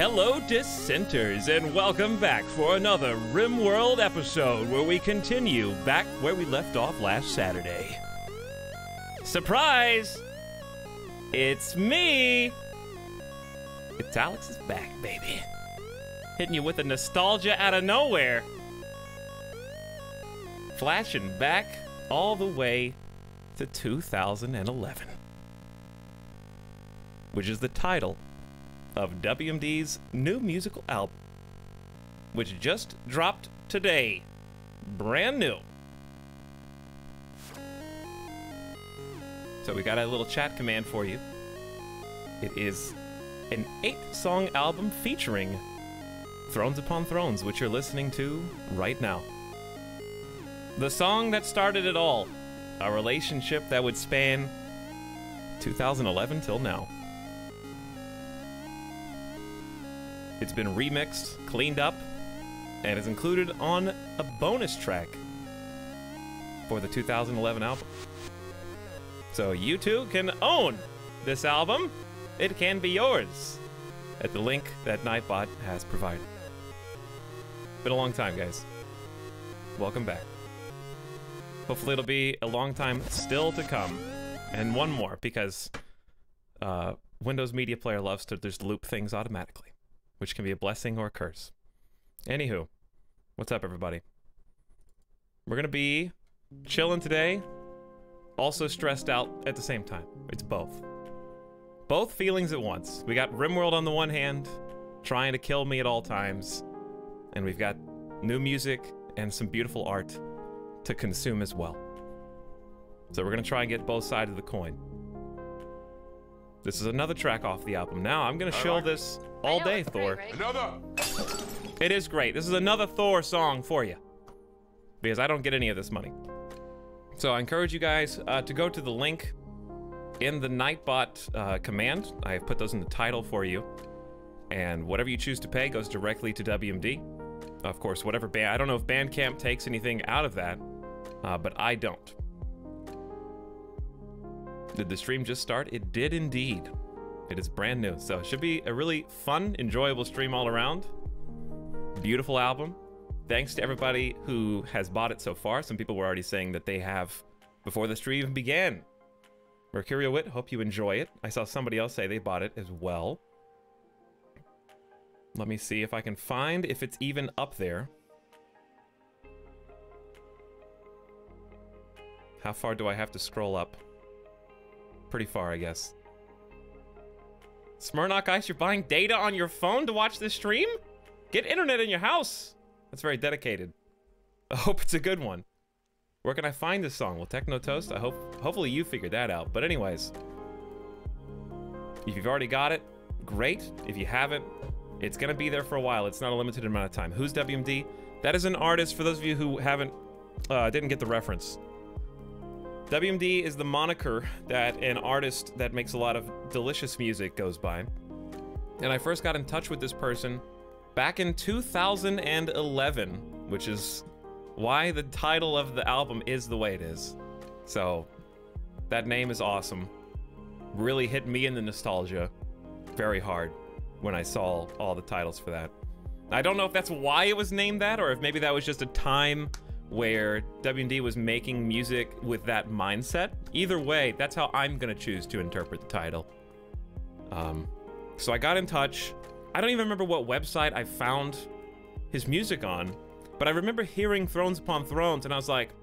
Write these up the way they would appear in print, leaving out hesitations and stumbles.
Hello, dissenters, and welcome back for another RimWorld episode where we continue back where we left off last Saturday. Surprise! It's me! Etalyx is back, baby. Hitting you with the nostalgia out of nowhere. Flashing back all the way to 2011. Which is the title of WMD's new musical album, which just dropped today. Brand new. So we got a little chat command for you. It is an 8-song album featuring Thrones Upon Thrones, which you're listening to right now. The song that started it all, a relationship that would span 2011 till now. It's been remixed, cleaned up, and is included on a bonus track for the 2011 album. So you too can own this album. It can be yours at the link that Nightbot has provided. Been a long time, guys. Welcome back. Hopefully it'll be a long time still to come. And one more, because Windows Media Player loves to just loop things automatically, which can be a blessing or a curse. Anywho, what's up, everybody? We're gonna be chilling today, also stressed out at the same time. It's both. Both feelings at once. We got RimWorld on the one hand, trying to kill me at all times, and we've got new music and some beautiful art to consume as well. So we're gonna try and get both sides of the coin. This is another track off the album. Now, I'm gonna show this all day, Thor. Great, right? Another! It is great. This is another Thor song for you, because I don't get any of this money. So I encourage you guys to go to the link in the Nightbot command. I have put those in the title for you. And whatever you choose to pay goes directly to WMD. Of course, whatever band, I don't know if Bandcamp takes anything out of that, but I don't. Did the stream just start? It did indeed. It is brand new, so it should be a really fun, enjoyable stream all around. Beautiful album. Thanks to everybody who has bought it so far. Some people were already saying that they have before the stream even began. Mercurio Wit, hope you enjoy it. I saw somebody else say they bought it as well. Let me see if I can find if it's even up there. How far do I have to scroll up? Pretty far, I guess. Smirnock Ice, you're buying data on your phone to watch this stream? Get internet in your house. That's very dedicated. I hope it's a good one. Where can I find this song? Well, Techno Toast, hopefully you figured that out. But anyways, if you've already got it, great. If you haven't, it's gonna be there for a while. It's not a limited amount of time. Who's WMD? That is an artist, for those of you who haven't, didn't get the reference. WMD is the moniker that an artist that makes a lot of delicious music goes by. And I first got in touch with this person back in 2011, which is why the title of the album is the way it is. So, that name is awesome. Really hit me in the nostalgia very hard when I saw all the titles for that. I don't know if that's why it was named that, or if maybe that was just a time where WMD was making music with that mindset. Either way, that's how I'm gonna choose to interpret the title. So I got in touch. I don't even remember what website I found his music on, but I remember hearing Thrones Upon Thrones, and I was like,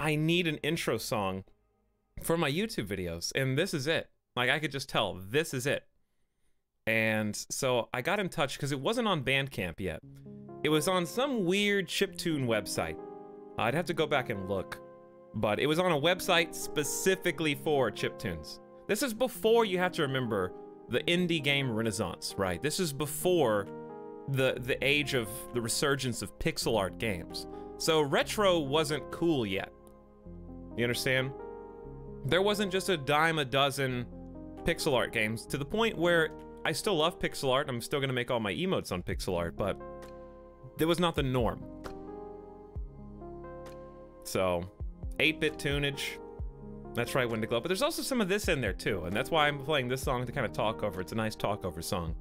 I need an intro song for my YouTube videos, and this is it. Like, I could just tell, this is it. And so I got in touch, because it wasn't on Bandcamp yet. It was on some weird chiptune website. I'd have to go back and look, but it was on a website specifically for chiptunes. This is before, you have to remember, the indie game renaissance, right? This is before the age of the resurgence of pixel art games. So retro wasn't cool yet. You understand? There wasn't just a dime a dozen pixel art games, to the point where I still love pixel art. I'm still gonna make all my emotes on pixel art, but it was not the norm. So, 8-bit tunage, that's right, Wendiglow. But there's also some of this in there too, and that's why I'm playing this song to kind of talk over. It's a nice talk over song.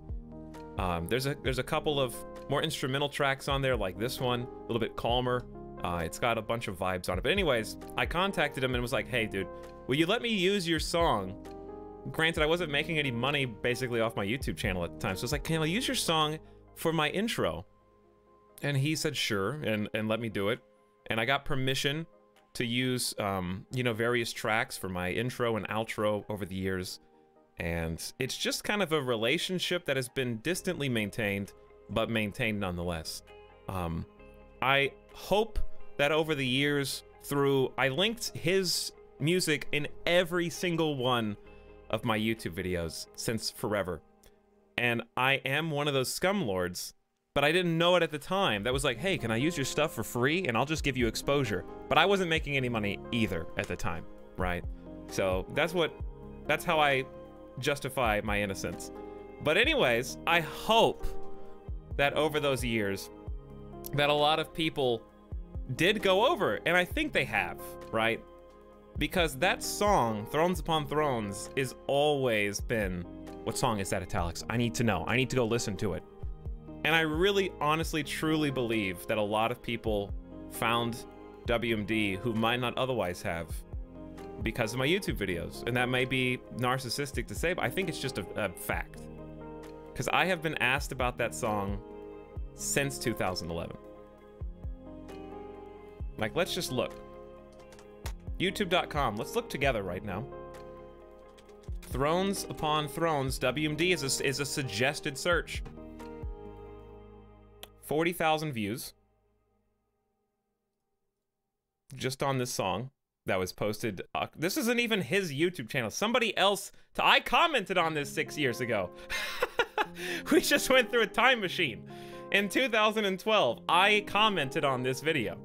There's a couple of more instrumental tracks on there, like this one, a little bit calmer. It's got a bunch of vibes on it. But anyways, I contacted him and was like, hey, dude, will you let me use your song? Granted, I wasn't making any money basically off my YouTube channel at the time. So it's like, can I use your song for my intro? And he said, sure, and let me do it. And I got permission to use, you know, various tracks for my intro and outro over the years. And it's just kind of a relationship that has been distantly maintained, but maintained nonetheless. I hope that over the years I linked his music in every single one of my YouTube videos since forever. And I am one of those scumlords, but I didn't know it at the time. That was like, hey, can I use your stuff for free? And I'll just give you exposure. But I wasn't making any money either at the time, right? So that's how I justify my innocence. But anyways, I hope that over those years that a lot of people did go over, and I think they have, right? Because that song, Thrones Upon Thrones, is always been, what song is that, Etalyx? I need to know. I need to go listen to it. And I really, honestly, truly believe that a lot of people found WMD who might not otherwise have because of my YouTube videos. And that may be narcissistic to say, but I think it's just a fact. Because I have been asked about that song since 2011. Like, let's just look. YouTube.com. Let's look together right now. Thrones Upon Thrones, WMD is a suggested search. 40,000 views. Just on this song that was posted. This isn't even his YouTube channel. Somebody else. I commented on this 6 years ago. We just went through a time machine. In 2012, I commented on this video.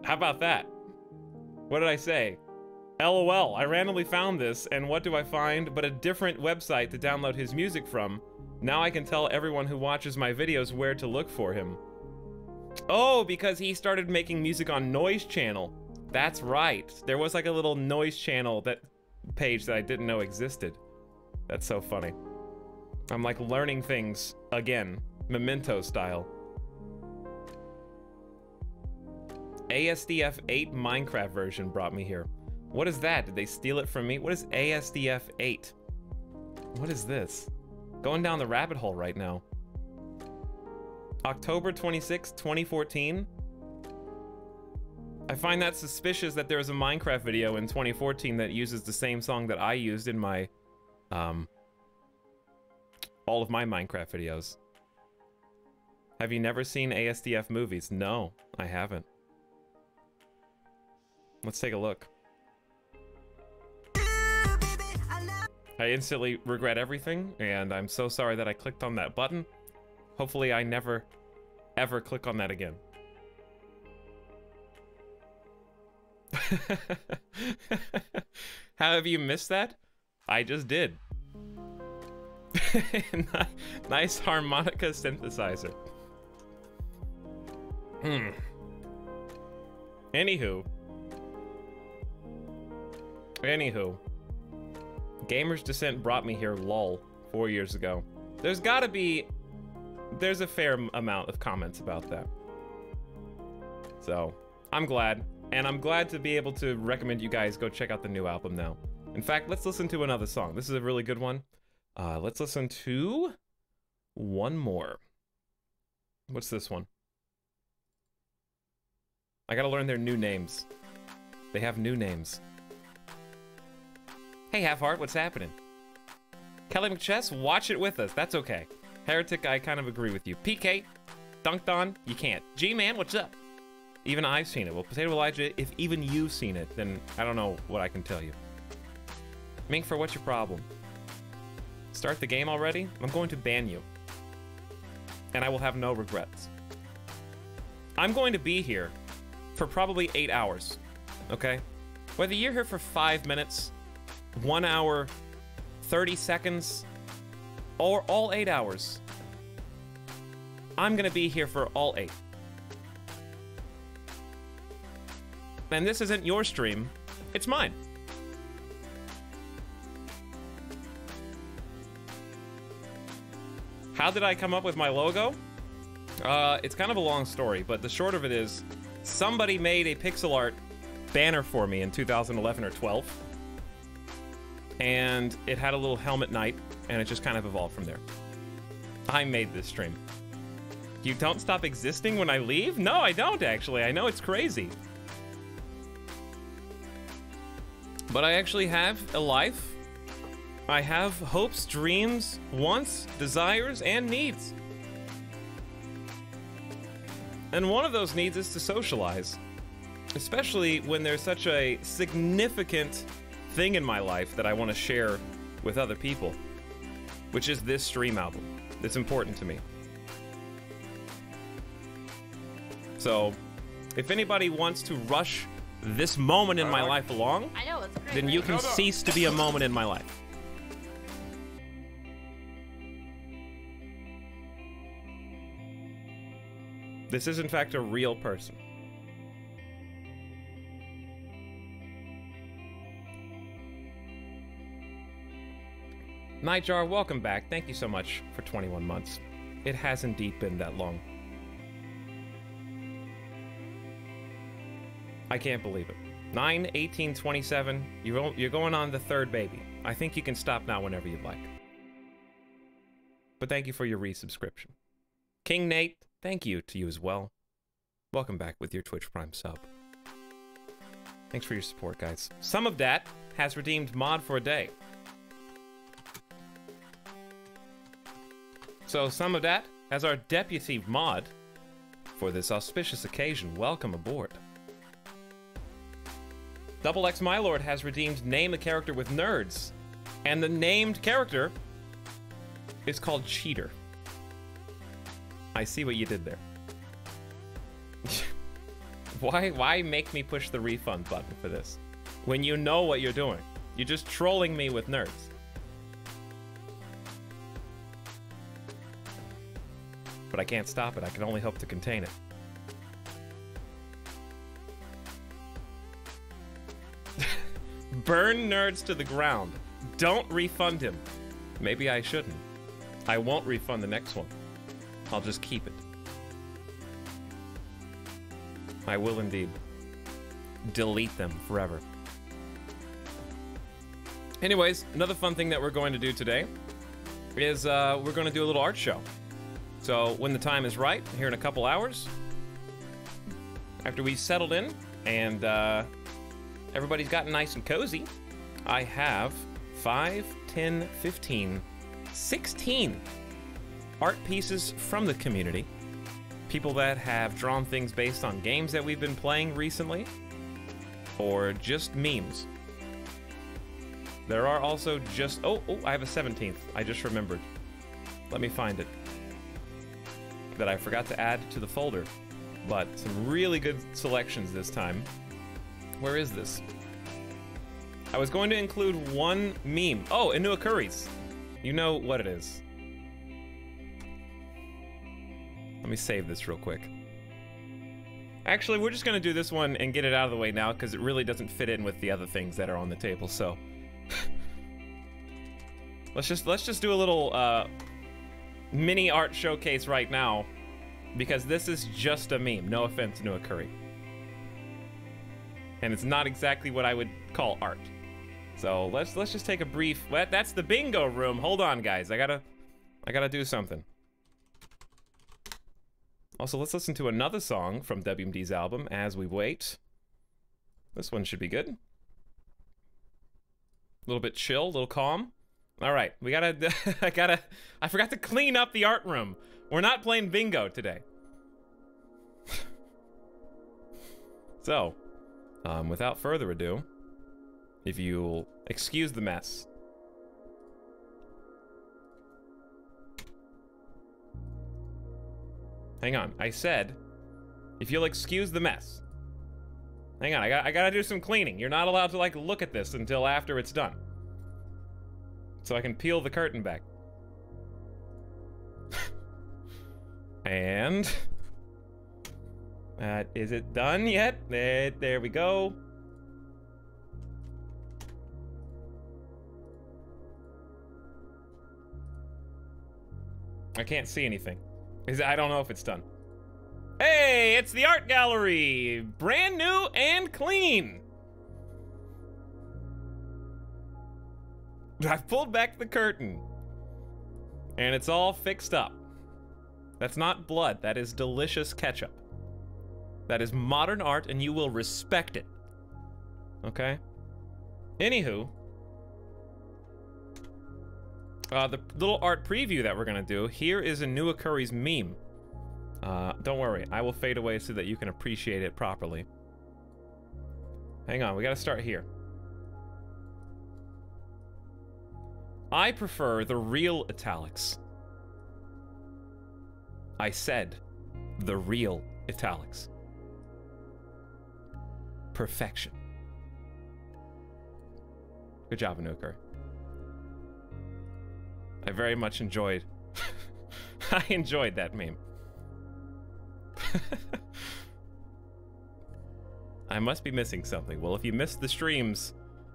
How about that? What did I say? LOL, I randomly found this, and what do I find but a different website to download his music from. Now I can tell everyone who watches my videos where to look for him. Oh, because he started making music on Noise Channel. That's right. There was like a little Noise Channel page that I didn't know existed. That's so funny. I'm like learning things again, Memento style. ASDF 8 Minecraft version brought me here. What is that? Did they steal it from me? What is ASDF 8? What is this? Going down the rabbit hole right now. October 26, 2014. I find that suspicious that there was a Minecraft video in 2014 that uses the same song that I used in my, all of my Minecraft videos. Have you never seen ASDF movies? No, I haven't. Let's take a look. I instantly regret everything, and I'm so sorry that I clicked on that button. Hopefully I never, ever click on that again. How have you missed that? I just did. Nice harmonica synthesizer. Anywho. Gamer's Descent brought me here, lol, 4 years ago. There's a fair amount of comments about that. So, I'm glad. And I'm glad to be able to recommend you guys go check out the new album now. In fact, let's listen to another song. This is a really good one. Let's listen to one more. What's this one? I gotta learn their new names. They have new names. Hey, Half-Heart, what's happening? Kelly McChess, watch it with us. That's okay. Heretic, I kind of agree with you. PK, Dunked On, you can't. G-Man, what's up? Even I've seen it. Well, Potato Elijah, if even you've seen it, then I don't know what I can tell you. Mink, for what's your problem? Start the game already? I'm going to ban you. And I will have no regrets. I'm going to be here for probably 8 hours, okay? Whether you're here for 5 minutes, 1 hour, 30 seconds, or all 8 hours, I'm gonna be here for all 8. And this isn't your stream, it's mine. How did I come up with my logo? It's kind of a long story, but the short of it is somebody made a pixel art banner for me in 2011 or 12. And it had a little helmet knight, and it just kind of evolved from there. I made this stream. You don't stop existing when I leave? No, I don't, actually. I know it's crazy. But I actually have a life. I have hopes, dreams, wants, desires, and needs. And one of those needs is to socialize. Especially when there's such a significant thing in my life that I want to share with other people. Which is this stream album. It's important to me. So, if anybody wants to rush this moment in my life along, I know, it's great, then you can cease to be a moment in my life. This is in fact a real person. Nightjar, welcome back. Thank you so much for 21 months. It has indeed been that long. I can't believe it. 9/18/27. You're going on the third baby. I think you can stop now whenever you'd like. But thank you for your resubscription. King Nate, thank you to you as well. Welcome back with your Twitch Prime sub. Thanks for your support, guys. Some of that has redeemed mod for a day. So some of that as our deputy mod for this auspicious occasion. Welcome aboard. Double X Mylord has redeemed Name a Character with Nerds. And the named character is called Cheater. I see what you did there. Why make me push the refund button for this? When you know what you're doing. You're just trolling me with nerds. But I can't stop it. I can only hope to contain it. Burn nerds to the ground. Don't refund him. Maybe I shouldn't. I won't refund the next one. I'll just keep it. I will indeed. Delete them forever. Anyways, another fun thing that we're going to do today is we're going to do a little art show. So when the time is right, here in a couple hours, after we've settled in and everybody's gotten nice and cozy, I have 5, 10, 15, 16 art pieces from the community. People that have drawn things based on games that we've been playing recently, or just memes. There are also just... Oh, I have a 17th. I just remembered. Let me find it. That I forgot to add to the folder. But some really good selections this time. Where is this? I was going to include one meme. Oh, Inua Curries. You know what it is. Let me save this real quick. Actually, we're just gonna do this one and get it out of the way now because it really doesn't fit in with the other things that are on the table, so... let's just do a little mini art showcase right now because this is just a meme. No offense, Inua Curry. And it's not exactly what I would call art. So let's just take a brief... That's the bingo room. Hold on, guys. I gotta do something. Also, let's listen to another song from WMD's album as we wait. This one should be good. A little bit chill, a little calm. All right, we gotta... I forgot to clean up the art room. We're not playing bingo today. So, without further ado, if you'll excuse the mess. Hang on, I said, if you'll excuse the mess. Hang on, I gotta do some cleaning. You're not allowed to, like, look at this until after it's done. So I can peel the curtain back. And... is it done yet? There we go. I can't see anything. I don't know if it's done. Hey, it's the art gallery! Brand new and clean! I've pulled back the curtain. And it's all fixed up. That's not blood, that is delicious ketchup. That is modern art and you will respect it. Okay? Anywho, the little art preview that we're gonna do, here is a new Curry's meme. Don't worry, I will fade away so that you can appreciate it properly. Hang on, we gotta start here. I prefer the real Etalyx. I said the real Etalyx. Perfection. Good job, Anuker. I very much enjoyed... I enjoyed that meme. I must be missing something. Well, if you missed the streams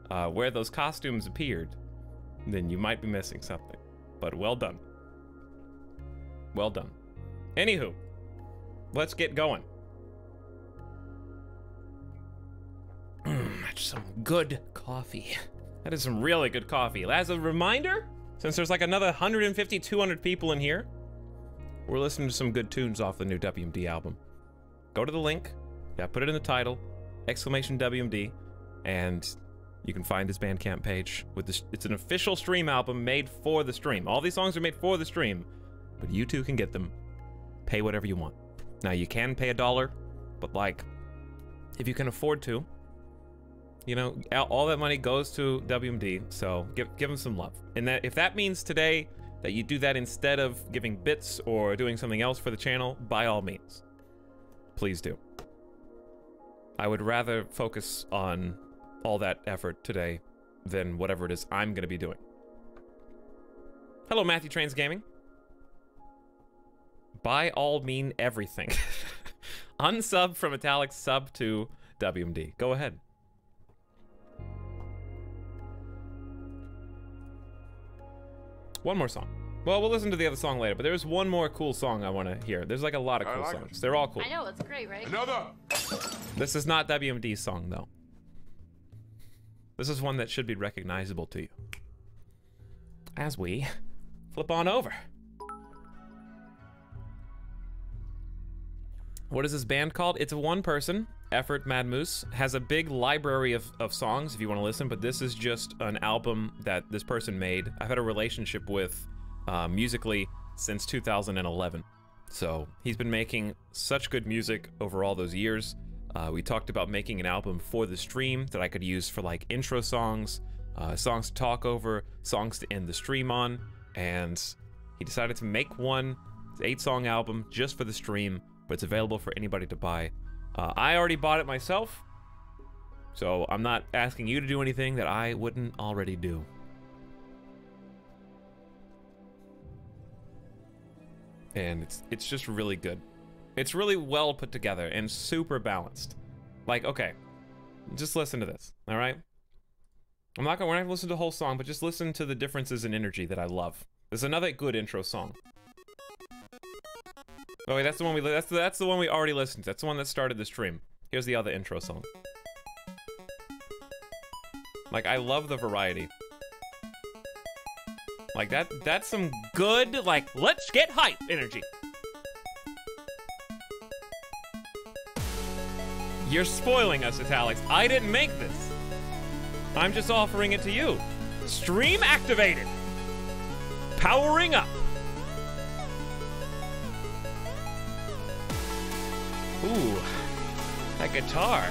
where those costumes appeared, then you might be missing something. But well done. Well done. Anywho, let's get going. That's some good coffee. That is some really good coffee. As a reminder, since there's like another 150, 200 people in here, we're listening to some good tunes off the new WMD album. Go to the link, yeah, put it in the title, exclamation WMD, and you can find his Bandcamp page. With this, it's an official stream album made for the stream. All these songs are made for the stream, but you too can get them. Pay whatever you want. Now you can pay $1, but like, if you can afford to, you know, all that money goes to WMD, so give them some love. And that if that means today that you do that instead of giving bits or doing something else for the channel, by all means, please do. I would rather focus on all that effort today than whatever it is I'm gonna be doing. Hello, Matthew Trains Gaming. By all mean everything. Unsub from Etalyx, sub to WMD. Go ahead. One more song. Well, we'll listen to the other song later, but there's one more cool song I want to hear. There's like a lot of cool songs. They're all cool. I know, it's great, right? Another! This is not WMD's song, though. This is one that should be recognizable to you. As we flip on over. What is this band called? It's a one-person. Effort Mad Moose has a big library of songs if you want to listen, but this is just an album that this person made. I've had a relationship with musically since 2011. So he's been making such good music over all those years. We talked about making an album for the stream that I could use for like intro songs, songs to talk over, songs to end the stream on, and he decided to make one. It's an 8-song album just for the stream, but it's available for anybody to buy. I already bought it myself, so I'm not asking you to do anything that I wouldn't already do. And it's just really good. It's really well put together and super balanced. Like, okay, just listen to this, all right? We're not gonna listen to the whole song, but just listen to the differences in energy that I love. There's another good intro song. Oh wait, that's the one that's the one we already listened to. That's the one that started the stream. Here's the other intro song. Like, I love the variety. Like that's some good, like, let's get hype energy. You're spoiling us, Etalyx. I didn't make this. I'm just offering it to you. Stream activated. Powering up. Ooh, that guitar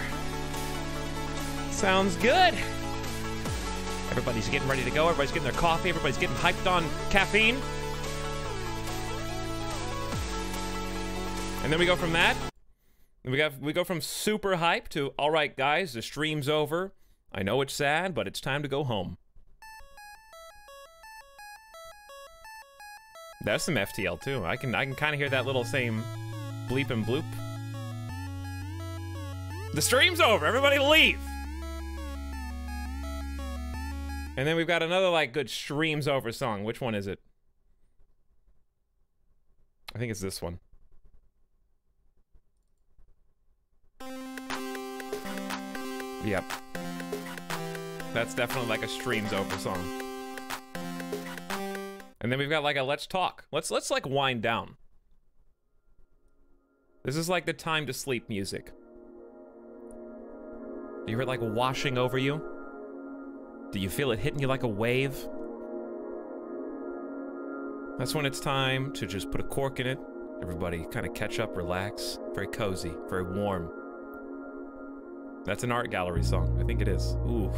sounds good. Everybody's getting ready to go. Everybody's getting their coffee. Everybody's getting hyped on caffeine. And then we go from that. We go from super hype to, all right, guys, the stream's over. I know it's sad, but it's time to go home. That's some FTL too. I can kind of hear that little same bleep and bloop. The stream's over. Everybody leave. And then we've got another like good stream's over song. Which one is it? I think it's this one. Yep. That's definitely like a streams over song. And then we've got like a let's talk. Let's like wind down. This is like the time to sleep music. Do you hear it like washing over you? Do you feel it hitting you like a wave? That's when it's time to just put a cork in it. Everybody kind of catch up, relax. Very cozy, very warm. That's an art gallery song. I think it is. Ooh.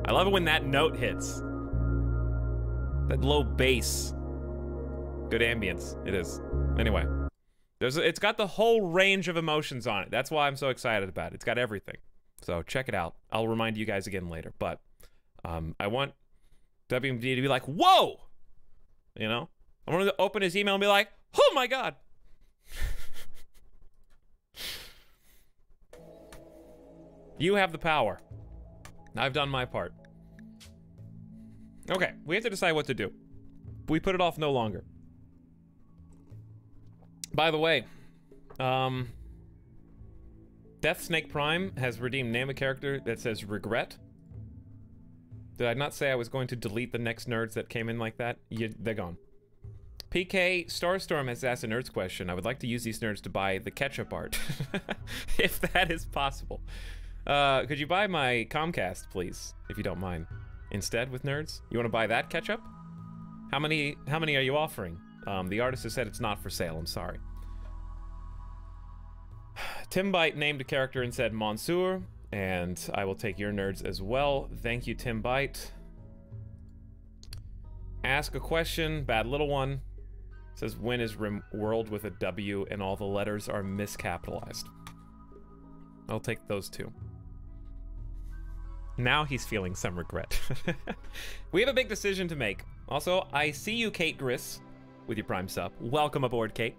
I love it when that note hits. That low bass. Good ambience. It is. Anyway. It's got the whole range of emotions on it. That's why I'm so excited about it. It's got everything. So check it out. I'll remind you guys again later. But I want WMD to be like, whoa! You know? I want him to open his email and be like, oh my god! You have the power. I've done my part. Okay, we have to decide what to do. We put it off no longer. By the way, Death Snake Prime has redeemed name a character that says regret. Did I not say I was going to delete the next nerds that came in like that? They're gone. PK Starstorm has asked a nerds question. I would like to use these nerds to buy the ketchup art. If that is possible. Could you buy my Comcast, please, if you don't mind? Instead with nerds? You want to buy that ketchup? How many are you offering? The artist has said it's not for sale. I'm sorry. Timbite named a character and said Monsieur, and I will take your nerds as well. Thank you, Timbite. Ask a question, bad little one. Says, when is RimWorld with a W and all the letters are miscapitalized? I'll take those two. Now he's feeling some regret. We have a big decision to make. Also, I see you, Kate Griss, with your Prime sub. Welcome aboard, Kate.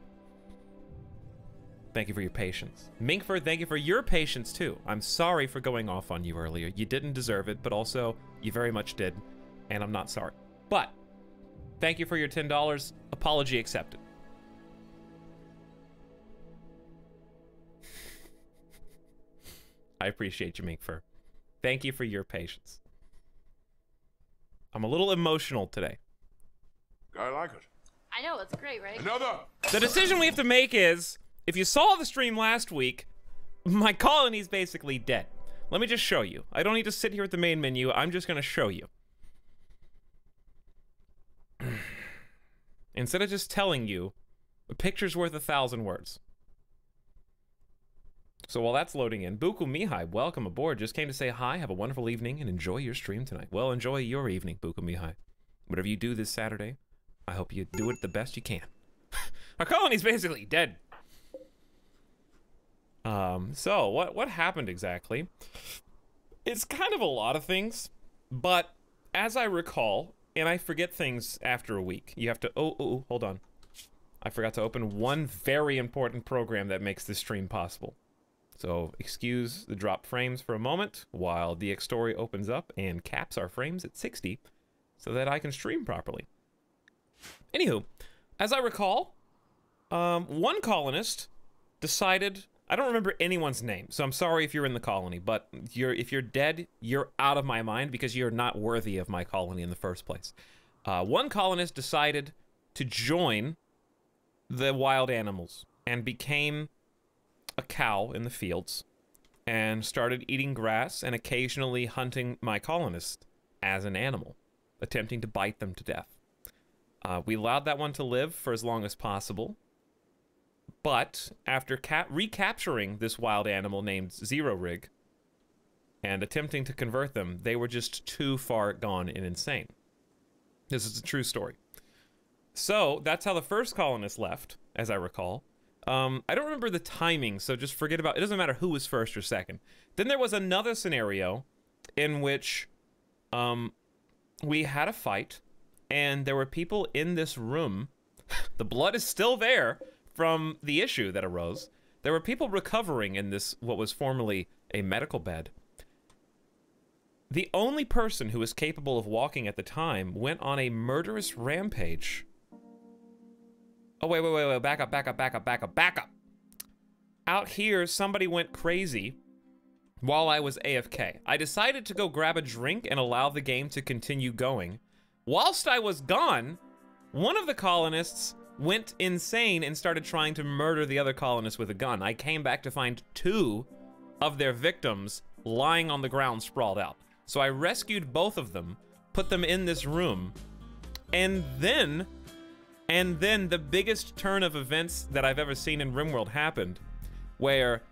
Thank you for your patience. Minkford, thank you for your patience, too. I'm sorry for going off on you earlier. You didn't deserve it, but also, you very much did, and I'm not sorry. But, thank you for your $10. Apology accepted. I appreciate you, Minkford. Thank you for your patience. I'm a little emotional today. I like it. I know, it's great, right? Another! The decision we have to make is, if you saw the stream last week, my colony's basically dead. Let me just show you. I don't need to sit here at the main menu. I'm just going to show you. Instead of just telling you, a picture's worth 1,000 words. So while that's loading in, Buku Mihai, welcome aboard. Just came to say hi, have a wonderful evening, and enjoy your stream tonight. Well, enjoy your evening, Buku Mihai. Whatever you do this Saturday, I hope you do it the best you can. Our colony's basically dead. So what happened exactly? It's kind of a lot of things, but as I recall, and I forget things after a week, you have to, hold on. I forgot to open one very important program that makes this stream possible. So excuse the drop frames for a moment while DX Story opens up and caps our frames at 60 so that I can stream properly. Anywho, as I recall, one colonist decided, I don't remember anyone's name, so I'm sorry if you're in the colony, but if you're dead, you're out of my mind because you're not worthy of my colony in the first place. One colonist decided to join the wild animals and became a cow in the fields and started eating grass and occasionally hunting my colonists as an animal, attempting to bite them to death. We allowed that one to live for as long as possible, but after recapturing this wild animal named Zero Rig and attempting to convert them, they were just too far gone and insane. This is a true story. So that's how the first colonist left, as I recall. I don't remember the timing, so just forget about it. It doesn't matter who was first or second. Then there was another scenario in which we had a fight, and there were people in this room. The blood is still there from the issue that arose. There were people recovering in this, what was formerly a medical bed. The only person who was capable of walking at the time went on a murderous rampage Oh, wait. Back up. Out here, somebody went crazy while I was AFK. I decided to go grab a drink and allow the game to continue going. Whilst I was gone, one of the colonists went insane and started trying to murder the other colonists with a gun. I came back to find 2 of their victims lying on the ground sprawled out. So I rescued both of them, put them in this room, and then the biggest turn of events that I've ever seen in RimWorld happened, where,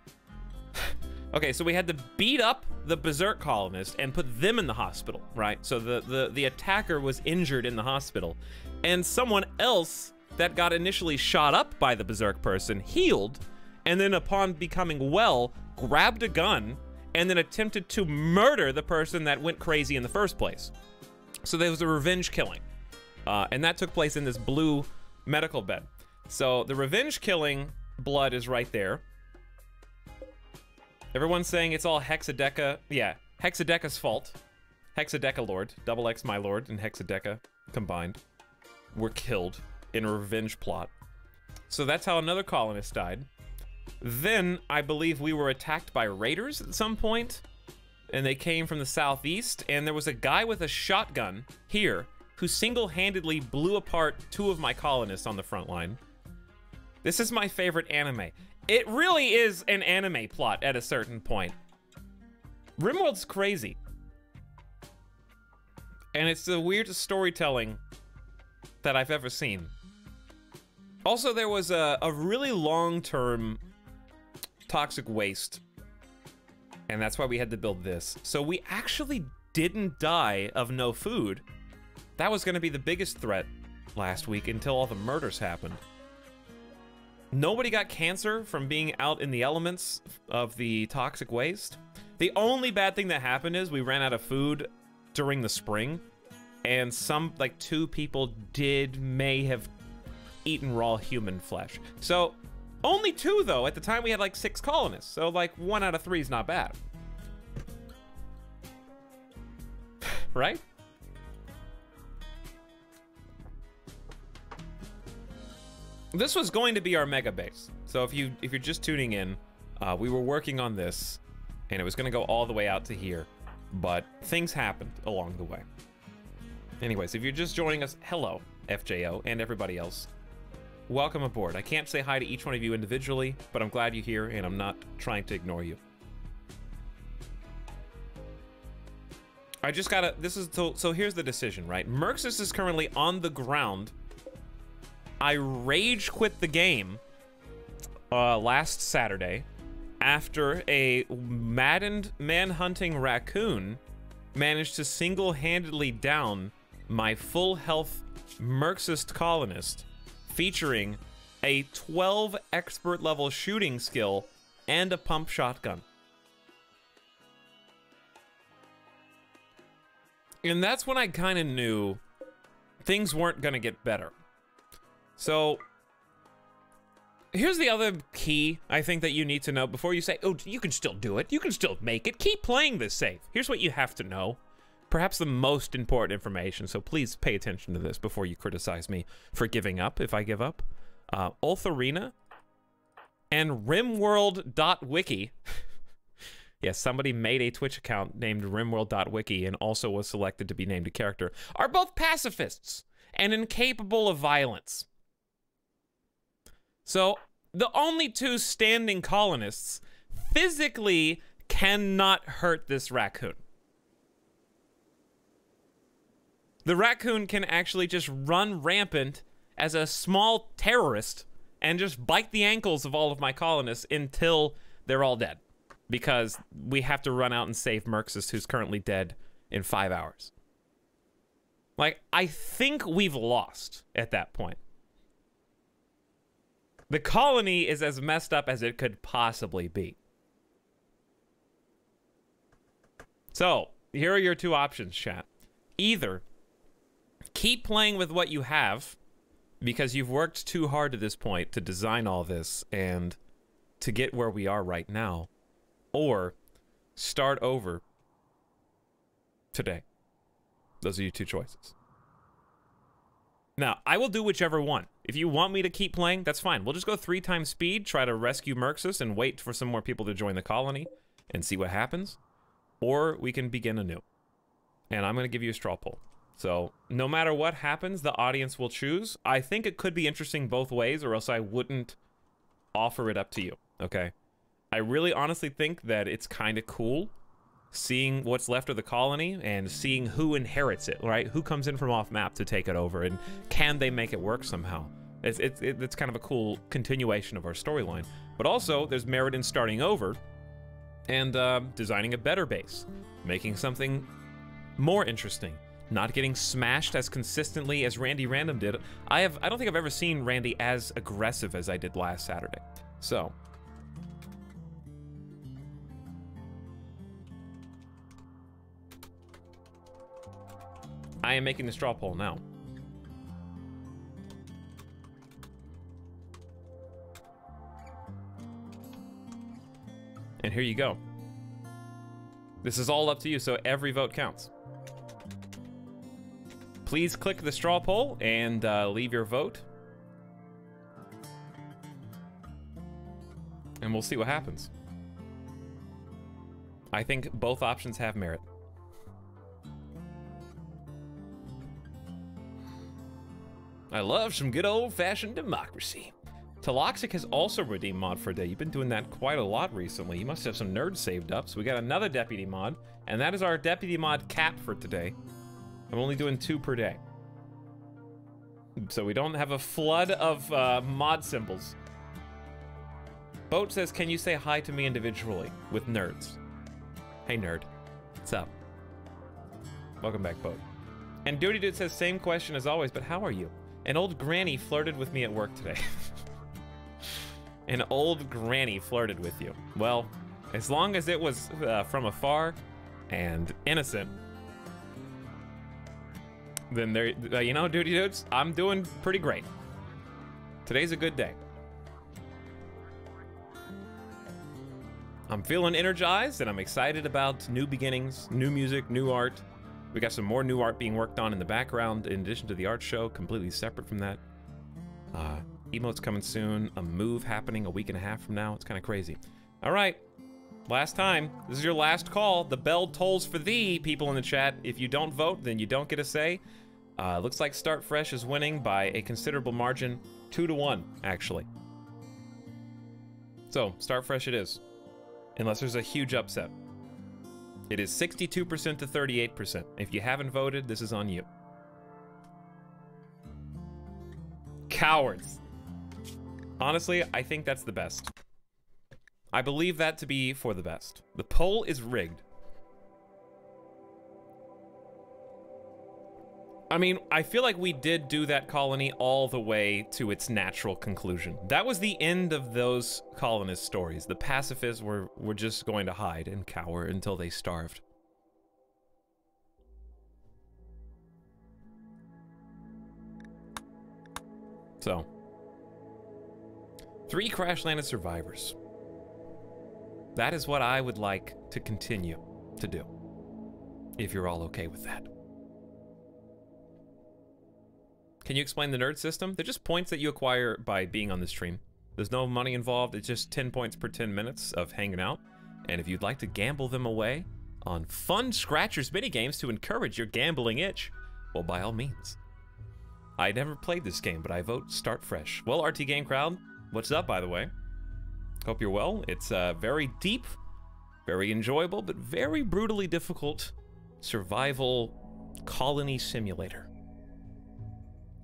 okay, so we had to beat up the berserk colonist and put them in the hospital, right? So the attacker was injured in the hospital, and someone else that got initially shot up by the berserk person healed, and then upon becoming well, grabbed a gun, and then attempted to murder the person that went crazy in the first place. So there was a revenge killing. And that took place in this blue medical bed. So the revenge killing blood is right there. Everyone's saying it's all Hexadeca. Yeah, Hexadeca's fault. Hexadeca Lord, Double X My Lord, and Hexadeca combined were killed in a revenge plot. So that's how another colonist died. Then I believe we were attacked by raiders at some point, and they came from the southeast, and there was a guy with a shotgun here who single-handedly blew apart 2 of my colonists on the front line. This is my favorite anime. It really is an anime plot at a certain point. RimWorld's crazy. And it's the weirdest storytelling that I've ever seen. Also, there was a really long-term toxic waste, and that's why we had to build this. So we actually didn't die of no food. That was going to be the biggest threat last week until all the murders happened. Nobody got cancer from being out in the elements of the toxic waste. The only bad thing that happened is we ran out of food during the spring, and like 2 people may have eaten raw human flesh. So only 2 though. At the time we had like 6 colonists, so like 1 out of 3 is not bad. Right? This was going to be our mega base. So if you're just tuning in, we were working on this, and it was going to go all the way out to here, but things happened along the way. Anyways, if you're just joining us, hello, FJO, and everybody else. Welcome aboard. I can't say hi to each one of you individually, but I'm glad you're here, and I'm not trying to ignore you. I just gotta, so here's the decision, right? Merxus is currently on the ground. I rage quit the game last Saturday after a maddened manhunting raccoon managed to single-handedly down my full health Merxus colonist, featuring a 12 expert level shooting skill and a pump shotgun. And that's when I kind of knew things weren't gonna get better. So here's the other key I think that you need to know before you say, oh, you can still do it, you can still make it, keep playing this safe. Here's what you have to know. Perhaps the most important information, so please pay attention to this before you criticize me for giving up if I give up. Ultharina and RimWorld.wiki. Yes, somebody made a Twitch account named RimWorld.wiki and also was selected to be named a character, are both pacifists and incapable of violence. So the only 2 standing colonists physically cannot hurt this raccoon. The raccoon can actually just run rampant as a small terrorist and just bite the ankles of all of my colonists until they're all dead. Because we have to run out and save Merxus, who's currently dead, in 5 hours. Like, I think we've lost at that point. The colony is as messed up as it could possibly be. So, here are your 2 options, chat. Either keep playing with what you have, because you've worked too hard to this point to design all this and to get where we are right now, or start over today. Those are your 2 choices. Now, I will do whichever one. If you want me to keep playing, that's fine. We'll just go 3 times speed, try to rescue Merxus, and wait for some more people to join the colony and see what happens. Or we can begin anew. And I'm going to give you a straw poll. So no matter what happens, the audience will choose. I think it could be interesting both ways, or else I wouldn't offer it up to you, okay? I really honestly think that it's kind of cool seeing what's left of the colony and seeing who inherits it, right? Who comes in from off map to take it over, and can they make it work somehow? It's kind of a cool continuation of our storyline. But also, there's merit in starting over and designing a better base, making something more interesting, not getting smashed as consistently as Randy Random did. I don't think I've ever seen Randy as aggressive as I did last Saturday. So I am making the straw poll now. And here you go. This is all up to you, so every vote counts. Please click the straw poll and leave your vote. And we'll see what happens. I think both options have merit. I love some good old-fashioned democracy. Etalyx has also redeemed mod for a day. You've been doing that quite a lot recently. You must have some nerds saved up. So we got another deputy mod, and that is our deputy mod cap for today. I'm only doing 2 per day. So we don't have a flood of mod symbols. Boat says, can you say hi to me individually with nerds? Hey, nerd. What's up? Welcome back, Boat. And Duty Dude says, same question as always, but how are you? An old granny flirted with me at work today. An old granny flirted with you. Well, as long as it was from afar and innocent, then there, you know, Duty Dudes, I'm doing pretty great. Today's a good day. I'm feeling energized, and I'm excited about new beginnings, new music, new art. We got some more new art being worked on in the background, in addition to the art show, completely separate from that. Emotes coming soon, a move happening a week and a half from now. It's kind of crazy. All right, last time. This is your last call. The bell tolls for thee, people in the chat. If you don't vote, then you don't get a say. Looks like Start Fresh is winning by a considerable margin, 2-1, actually. So, Start Fresh it is. Unless there's a huge upset. It is 62% to 38%. If you haven't voted, this is on you. Cowards. Honestly, I think that's the best. I believe that to be for the best. The poll is rigged. I mean, I feel like we did do that colony all the way to its natural conclusion. That was the end of those colonist stories. The pacifists were just going to hide and cower until they starved. So, 3 crash-landed survivors. That is what I would like to continue to do, if you're all okay with that. Can you explain the nerd system? They're just points that you acquire by being on the stream. There's no money involved. It's just 10 points per 10 minutes of hanging out. And if you'd like to gamble them away on fun Scratchers minigames to encourage your gambling itch, well, by all means. I never played this game, but I vote Start Fresh. Well, RT Game Crowd, what's up, by the way? Hope you're well. It's very deep, very enjoyable, but very brutally difficult survival colony simulator,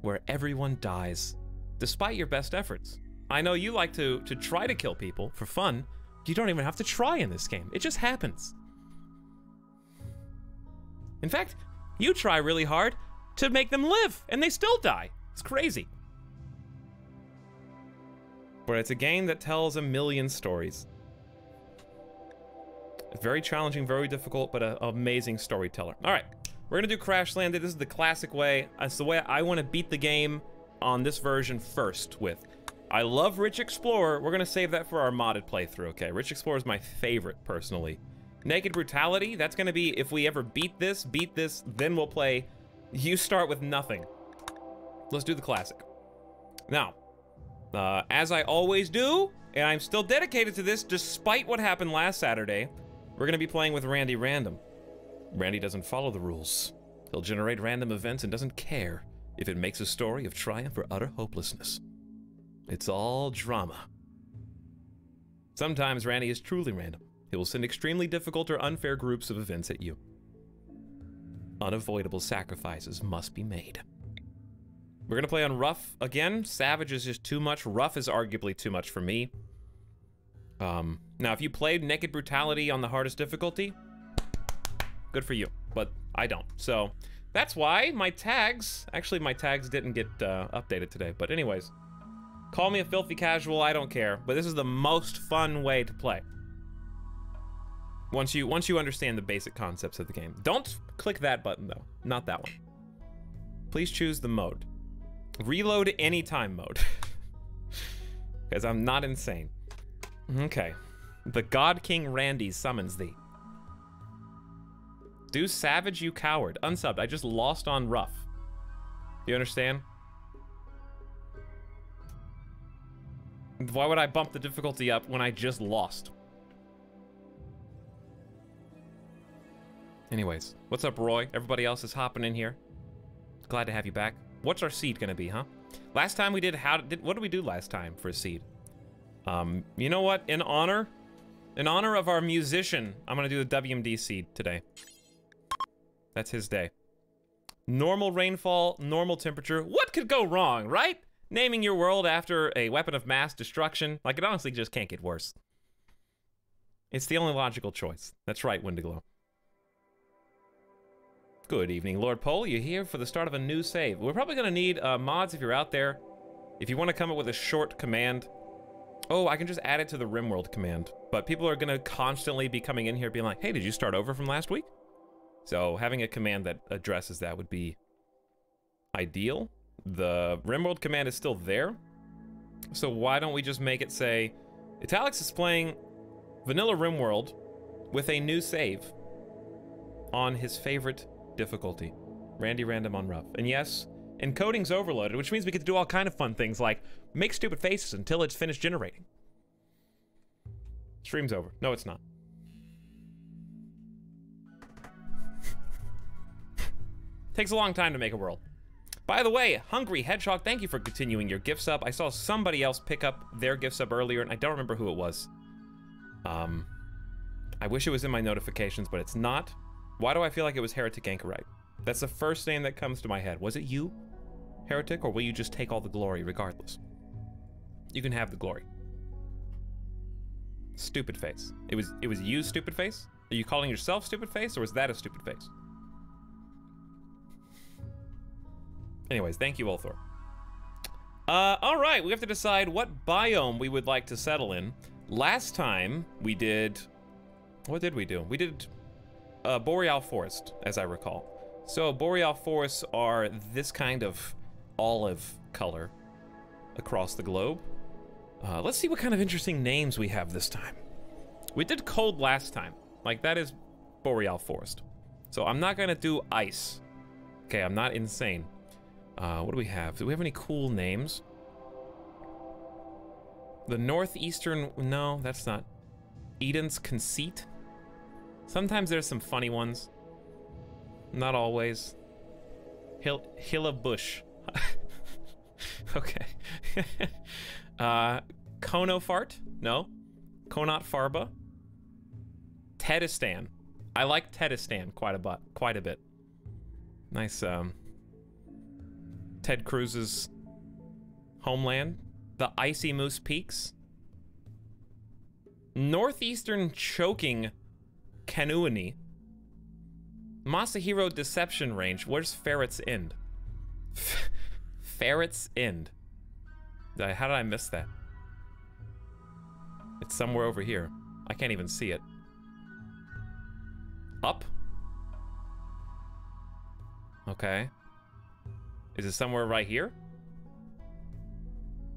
where everyone dies, despite your best efforts. I know you like to try to kill people for fun. You don't even have to try in this game. It just happens. In fact, you try really hard to make them live, and they still die. It's crazy. But it's a game that tells a million stories. It's very challenging, very difficult, but an amazing storyteller. All right. We're gonna do Crash Landed. This is the classic way. That's the way I want to beat the game on this version first with. I love Rich Explorer. We're gonna save that for our modded playthrough, okay? Rich Explorer is my favorite, personally. Naked Brutality, that's gonna be, if we ever beat this, then we'll play You Start With Nothing. Let's do the classic. Now, as I always do, and I'm still dedicated to this despite what happened last Saturday, we're gonna be playing with Randy Random. Randy doesn't follow the rules. He'll generate random events and doesn't care if it makes a story of triumph or utter hopelessness. It's all drama. Sometimes Randy is truly random. He will send extremely difficult or unfair groups of events at you. Unavoidable sacrifices must be made. We're gonna play on rough again. Savage is just too much. Rough is arguably too much for me. Now if you played Naked Brutality on the hardest difficulty, good for you, but I don't. So that's why my tags didn't get updated today. But anyways, call me a filthy casual, I don't care. But this is the most fun way to play. Once you understand the basic concepts of the game. Don't click that button though, not that one. Please choose the mode. Reload anytime mode. Because I'm not insane. Okay. The God King Randy summons thee. Do Savage, you coward. Unsubbed. I just lost on rough. You understand? Why would I bump the difficulty up when I just lost? Anyways, what's up, Roy? Everybody else is hopping in here. Glad to have you back. What's our seed gonna be, huh? Last time we did, what did we do last time for a seed? You know what? In honor of our musician, I'm gonna do the WMD seed today. That's his day. Normal rainfall, normal temperature. What could go wrong, right? Naming your world after a weapon of mass destruction. Like, it honestly just can't get worse. It's the only logical choice. That's right, Wendiglow. Good evening, Lord Pole. You're here for the start of a new save. We're probably gonna need mods if you're out there. If you want to come up with a short command. Oh, I can just add it to the RimWorld command. But people are gonna constantly be coming in here being like, hey, did you start over from last week? So having a command that addresses that would be ideal. The RimWorld command is still there. So why don't we just make it say, Etalyx is playing vanilla RimWorld with a new save on his favorite difficulty. Randy Random on rough. And yes, encoding's overloaded, which means we get to do all kind of fun things like make stupid faces until it's finished generating. Stream's over. No, it's not. Takes a long time to make a world. By the way, Hungry Hedgehog, thank you for continuing your gift sub. I saw somebody else pick up their gift sub earlier, and I don't remember who it was. I wish it was in my notifications, but it's not. Why do I feel like it was Heretic Anchorite? That's the first name that comes to my head. Was it you, Heretic, or will you just take all the glory regardless? You can have the glory. Stupid face. It was you, stupid face? Are you calling yourself stupid face, or was that a stupid face? Anyways, thank you, Ulthor. All right, we have to decide what biome we would like to settle in. Last time we did, what did we do? We did Boreal Forest, as I recall. So Boreal Forests are this kind of olive color across the globe. Let's see what kind of interesting names we have this time. We did cold last time. Like, that is Boreal Forest. So I'm not gonna do ice. Okay, I'm not insane. What do we have? Do we have any cool names? The Northeastern, no, that's not. Eden's Conceit. Sometimes there's some funny ones. Not always. Hilla Bush. Okay. Konofart? No. Konot Farba. Tedistan. I like Tedistan quite a bit. Nice, Ted Cruz's homeland. The Icy Moose Peaks. Northeastern Choking Kanuani. Masahiro Deception Range. Where's Ferret's End? Ferret's End. How did I miss that? It's somewhere over here. I can't even see it. Up? Okay. Is it somewhere right here?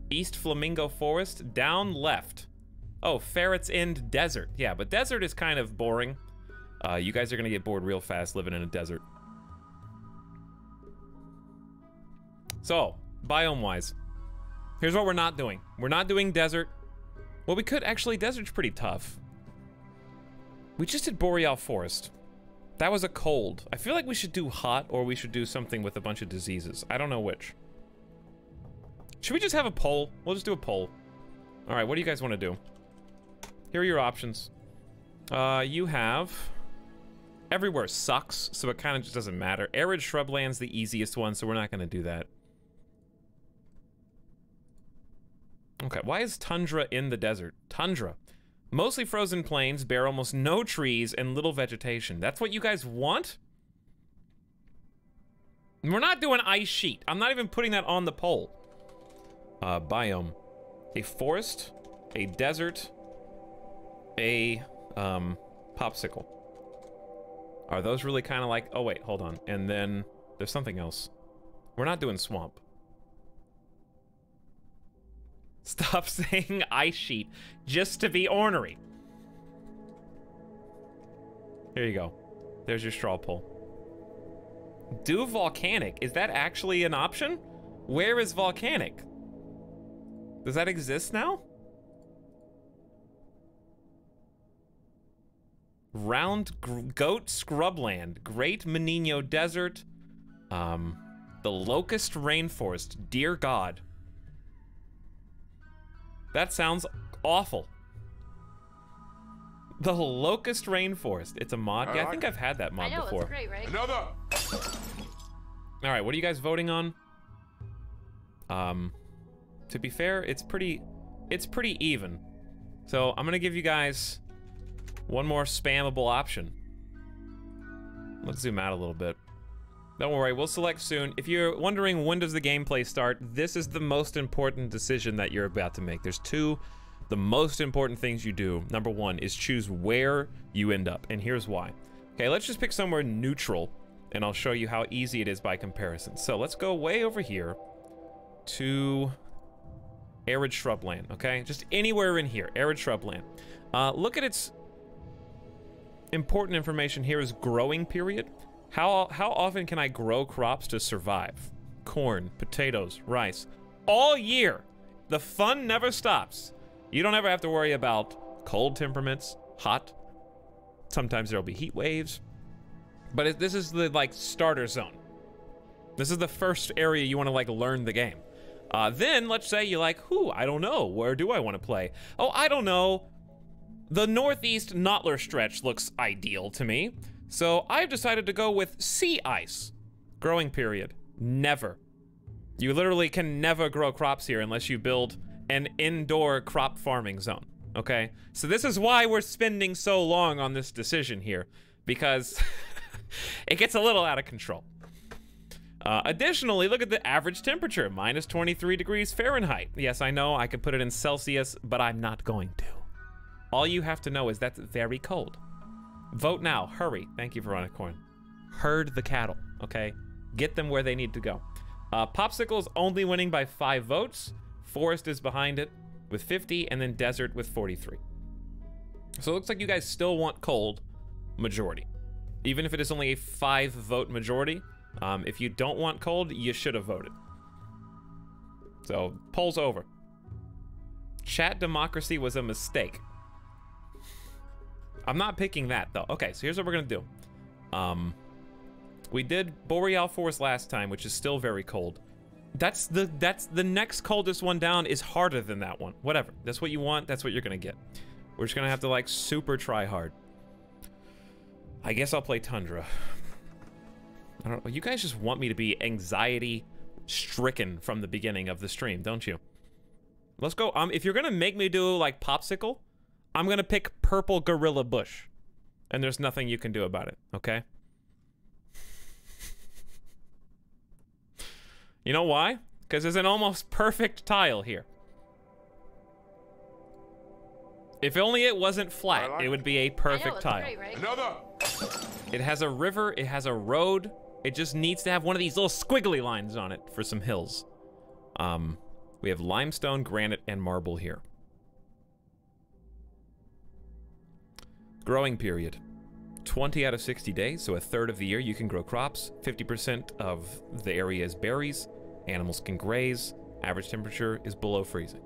East Flamingo Forest, down left. Oh, Ferret's End Desert. Yeah, but desert is kind of boring. You guys are gonna get bored real fast living in a desert. So, biome-wise. Here's what we're not doing. We're not doing desert. Well, we could actually. Desert's pretty tough. We just did boreal forest. That was a cold. I feel like we should do hot, or we should do something with a bunch of diseases. I don't know which. Should we just have a poll? We'll just do a poll. All right, what do you guys want to do? Here are your options. You have... Everywhere sucks, so it kind of just doesn't matter. Arid shrubland's the easiest one, so we're not going to do that. Okay, why is tundra in the desert? Tundra. Mostly frozen plains, bear almost no trees, and little vegetation. That's what you guys want? We're not doing ice sheet. I'm not even putting that on the poll. Biome. A forest, a desert, a popsicle. Are those really kind of like... Oh, wait, hold on. And then there's something else. We're not doing swamp. Stop saying ice sheet just to be ornery. Here you go. There's your straw poll. Do volcanic. Is that actually an option? Where is volcanic? Does that exist now? Round Goat Scrubland, Great Menino Desert, the Locust Rainforest. Dear God. That sounds awful. The Locust Rainforest. It's a mod. Yeah, I think I've had that mod before. I know, it's great, right? Another! Alright, what are you guys voting on? To be fair, it's pretty even. So I'm gonna give you guys one more spammable option. Let's zoom out a little bit. Don't worry, we'll select soon. If you're wondering when does the gameplay start, this is the most important decision that you're about to make. There's the most important things you do. Number one is choose where you end up, and here's why. Okay, let's just pick somewhere neutral, and I'll show you how easy it is by comparison. So let's go way over here to arid shrubland, okay? Just anywhere in here, arid shrubland. Look at its important information here is growing period. How often can I grow crops to survive? Corn, potatoes, rice. All year. The fun never stops. You don't ever have to worry about cold temperaments, hot. Sometimes there'll be heat waves. But this is the, like, starter zone. This is the first area you want to, like, learn the game. Then, let's say you're like, I don't know. Where do I want to play? Oh, I don't know. The northeast Nottler stretch looks ideal to me. So I've decided to go with sea ice. Growing period. Never. You literally can never grow crops here unless you build an indoor crop farming zone. Okay? So this is why we're spending so long on this decision here. Because it gets a little out of control. Additionally, look at the average temperature. Minus 23 degrees Fahrenheit. Yes, I know I could put it in Celsius, but I'm not going to. All you have to know is that's very cold. Vote now, hurry. Thank you, Veronica Corn. Herd the cattle, okay? Get them where they need to go. Popsicle is only winning by 5 votes. Forest is behind it with 50, and then Desert with 43. So it looks like you guys still want cold majority. Even if it is only a 5-vote majority, if you don't want cold, you should have voted. So, poll's over. Chat democracy was a mistake. I'm not picking that, though. Okay, so here's what we're gonna do. We did Boreal Forest last time, which is still very cold. That's the next coldest one down is harder than that one. Whatever. That's what you want, that's what you're gonna get. We're just gonna have to, like, super try hard. I guess I'll play Tundra. I don't know. You guys just want me to be anxiety-stricken from the beginning of the stream, don't you? Let's go. If you're gonna make me do, like, Popsicle, I'm gonna pick Purple Gorilla Bush. And there's nothing you can do about it, okay? You know why? Because there's an almost perfect tile here. If only it wasn't flat, it would be a perfect tile. Great, right? Another! It has a river, it has a road. It just needs to have one of these little squiggly lines on it for some hills. We have limestone, granite, and marble here. Growing period. 20 out of 60 days, so a third of the year you can grow crops. 50% of the area is berries. Animals can graze. Average temperature is below freezing.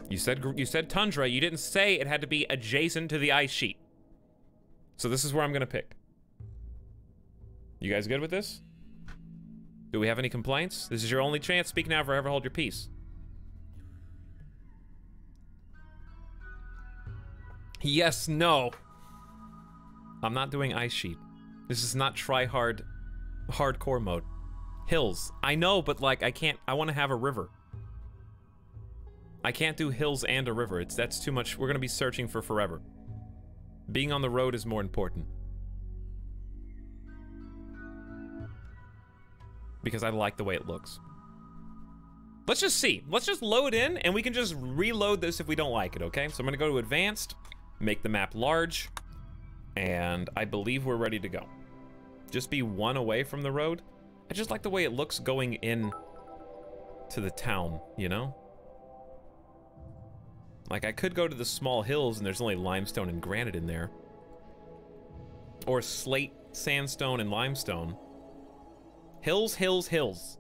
You said tundra. You didn't say it had to be adjacent to the ice sheet. So this is where I'm gonna pick. You guys good with this? Do we have any complaints? This is your only chance. Speak now, forever hold your peace. Yes, no. I'm not doing ice sheet. This is not try hard, hardcore mode. Hills. I know, but like I can't. I want to have a river. I can't do hills and a river. That's too much. We're gonna be searching for forever. Being on the road is more important. Because I like the way it looks. Let's just see. Let's just load in, and we can just reload this if we don't like it, okay? So I'm gonna go to advanced, make the map large, and I believe we're ready to go. Just be one away from the road. I just like the way it looks going in to the town, you know? Like, I could go to the small hills, and there's only limestone and granite in there. Or slate, sandstone, and limestone. Hills, hills, hills.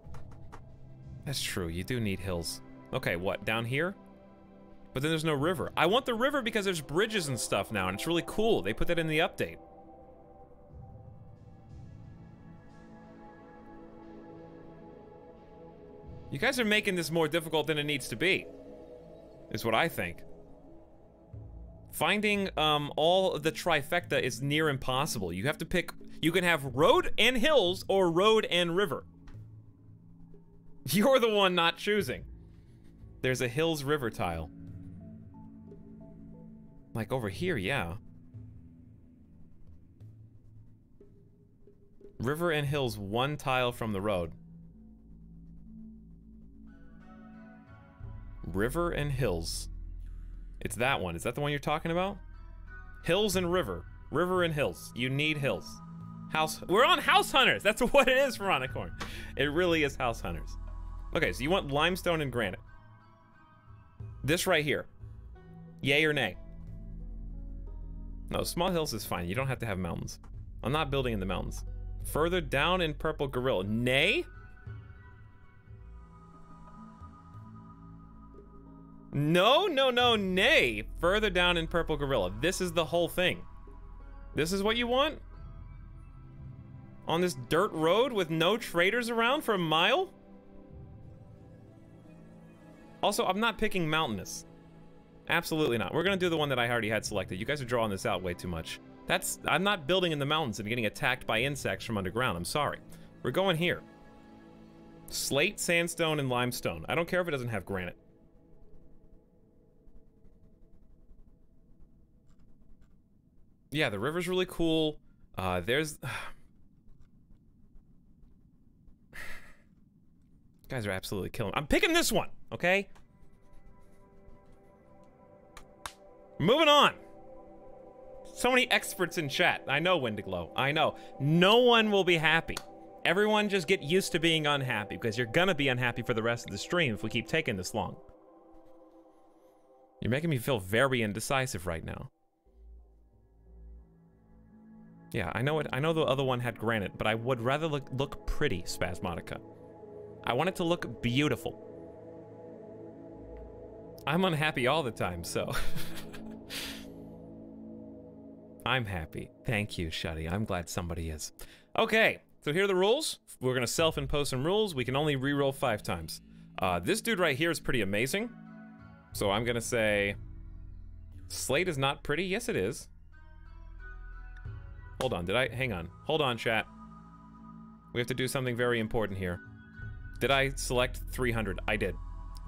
That's true, you do need hills. Okay, what, down here? But then there's no river. I want the river because there's bridges and stuff now, and it's really cool. They put that in the update. You guys are making this more difficult than it needs to be, is what I think. Finding all of the trifecta is near impossible. You have to pick, you can have road and hills or road and river. You're the one not choosing. There's a hills river tile. Like over here, yeah. River and hills, one tile from the road. River and hills. It's that one. Is that the one you're talking about? Hills and river. River and hills. You need hills. House. We're on House Hunters. That's what it is, Veronicorn. It really is House Hunters. Okay, so you want limestone and granite. This right here. Yay or nay? No, small hills is fine. You don't have to have mountains. I'm not building in the mountains. Further down in purple gorilla. Nay? No, no, no, nay. Further down in purple gorilla. This is the whole thing. This is what you want? On this dirt road with no traders around for a mile? Also, I'm not picking mountainous. Absolutely not. We're gonna do the one that I already had selected. You guys are drawing this out way too much. I'm not building in the mountains and getting attacked by insects from underground. I'm sorry. We're going here. Slate, sandstone, and limestone. I don't care if it doesn't have granite. Yeah, the river's really cool. There's... guys are absolutely killing me. I'm picking this one, okay? Moving on. So many experts in chat. I know, Wendiglow. I know. No one will be happy. Everyone just get used to being unhappy, because you're gonna be unhappy for the rest of the stream if we keep taking this long. You're making me feel very indecisive right now. Yeah, I know it. I know the other one had granite, but I would rather look pretty, Spasmodica. I want it to look beautiful. I'm unhappy all the time, so... I'm happy. Thank you, Shuddy. I'm glad somebody is. Okay, so here are the rules. We're gonna self-impose some rules. We can only reroll 5 times. This dude right here is pretty amazing. So I'm gonna say... Slate is not pretty? Yes, it is. Hold on, hang on. Hold on, chat. We have to do something very important here. Did I select 300? I did.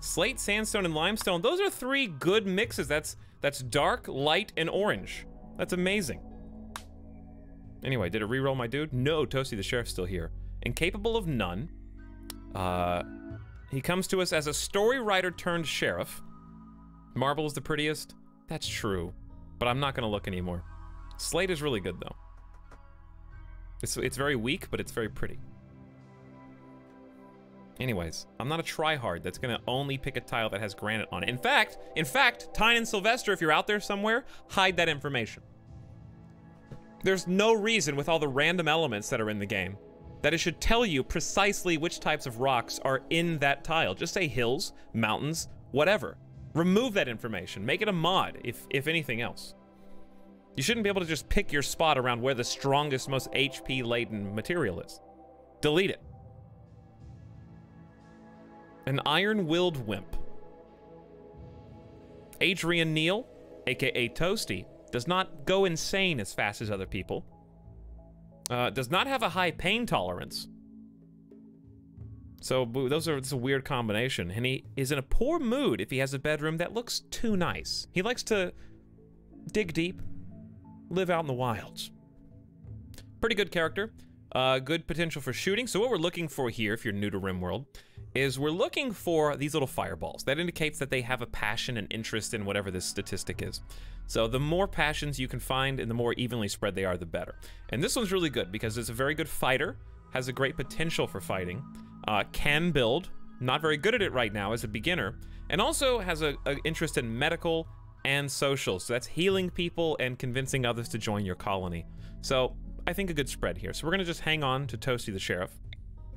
Slate, sandstone, and limestone. Those are 3 good mixes. That's dark, light, and orange. That's amazing. Anyway, did it reroll my dude? No, Toasty the Sheriff's still here. Incapable of none. He comes to us as a story writer turned sheriff. Marble is the prettiest. That's true. But I'm not gonna look anymore. Slate is really good, though. It's very weak, but it's very pretty. Anyways, I'm not a tryhard that's gonna only pick a tile that has granite on it. In fact, Tyne and Sylvester, if you're out there somewhere, hide that information. There's no reason with all the random elements that are in the game that it should tell you precisely which types of rocks are in that tile. Just say hills, mountains, whatever. Remove that information. Make it a mod, if anything else. You shouldn't be able to just pick your spot around where the strongest, most HP-laden material is. Delete it. An iron-willed wimp. Adrian Neal, aka Toasty, does not go insane as fast as other people. Does not have a high pain tolerance. So it's a weird combination. And he is in a poor mood if he has a bedroom that looks too nice. He likes to dig deep, live out in the wilds. Pretty good character. Good potential for shooting. So what we're looking for here, if you're new to RimWorld, is we're looking for these little fireballs. That indicates that they have a passion and interest in whatever this statistic is. So the more passions you can find and the more evenly spread they are, the better. And this one's really good because it's a very good fighter, has a great potential for fighting, can build, not very good at it right now as a beginner, and also has an interest in medical and social. So that's healing people and convincing others to join your colony. So I think a good spread here. So we're gonna just hang on to Toasty the Sheriff.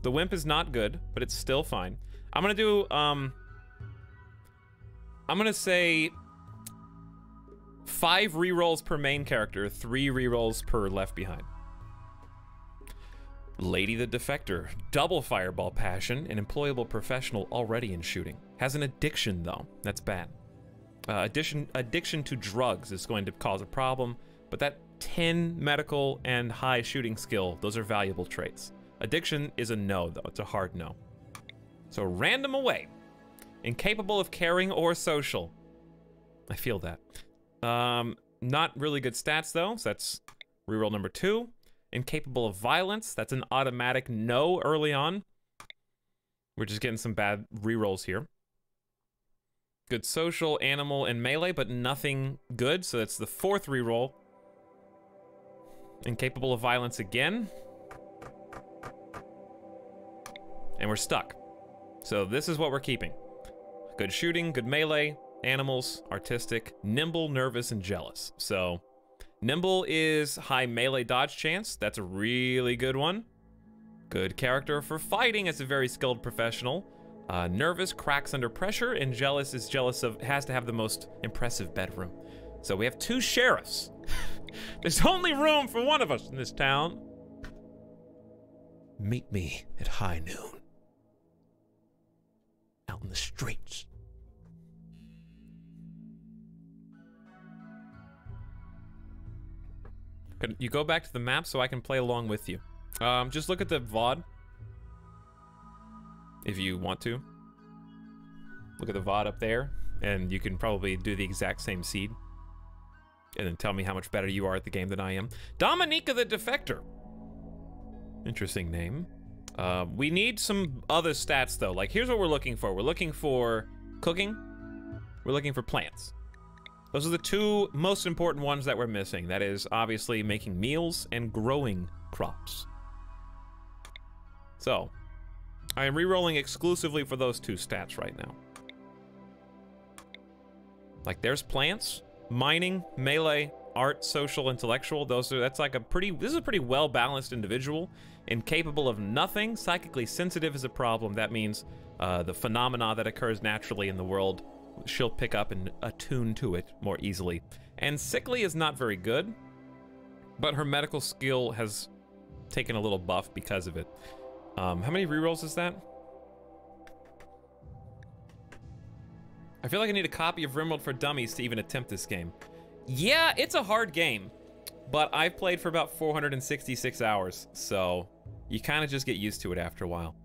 The Wimp is not good, but it's still fine. I'm gonna do, I'm gonna say 5 rerolls per main character, 3 rerolls per Left Behind. Lady the Defector, double fireball passion, an employable professional already in shooting. Has an addiction though, that's bad. Addiction to drugs is going to cause a problem, but that 10 medical and high shooting skill, those are valuable traits. Addiction is a no though, it's a hard no. So random away. Incapable of caring or social. I feel that. Not really good stats though, so that's reroll number 2. Incapable of violence, that's an automatic no early on. We're just getting some bad rerolls here. Good social, animal, and melee, but nothing good, so that's the 4th reroll. Incapable of violence again. And we're stuck. So this is what we're keeping. Good shooting, good melee, animals, artistic, nimble, nervous, and jealous. So nimble is high melee dodge chance. That's a really good one. Good character for fighting as a very skilled professional. Nervous, cracks under pressure, and jealous is has to have the most impressive bedroom. So we have 2 sheriffs. There's only room for one of us in this town. Meet me at high noon. Out in the streets. Can you go back to the map so I can play along with you? Just look at the VOD. If you want to. Look at the VOD up there, and you can probably do the exact same seed. And then tell me how much better you are at the game than I am. Dominica the Defector. Interesting name. We need some other stats though. Like here's what we're looking for. We're looking for cooking. We're looking for plants. Those are the 2 most important ones that we're missing. That is obviously making meals and growing crops. So I am rerolling exclusively for those 2 stats right now. Like there's plants, mining, melee, art, social, intellectual. That's like this is a pretty well-balanced individual. Incapable of nothing, psychically sensitive is a problem. That means the phenomena that occurs naturally in the world, she'll pick up and attune to it more easily. And sickly is not very good, but her medical skill has taken a little buff because of it. How many rerolls is that? I feel like I need a copy of RimWorld for Dummies to even attempt this game. Yeah, it's a hard game, but I've played for about 466 hours, so you kind of just get used to it after a while.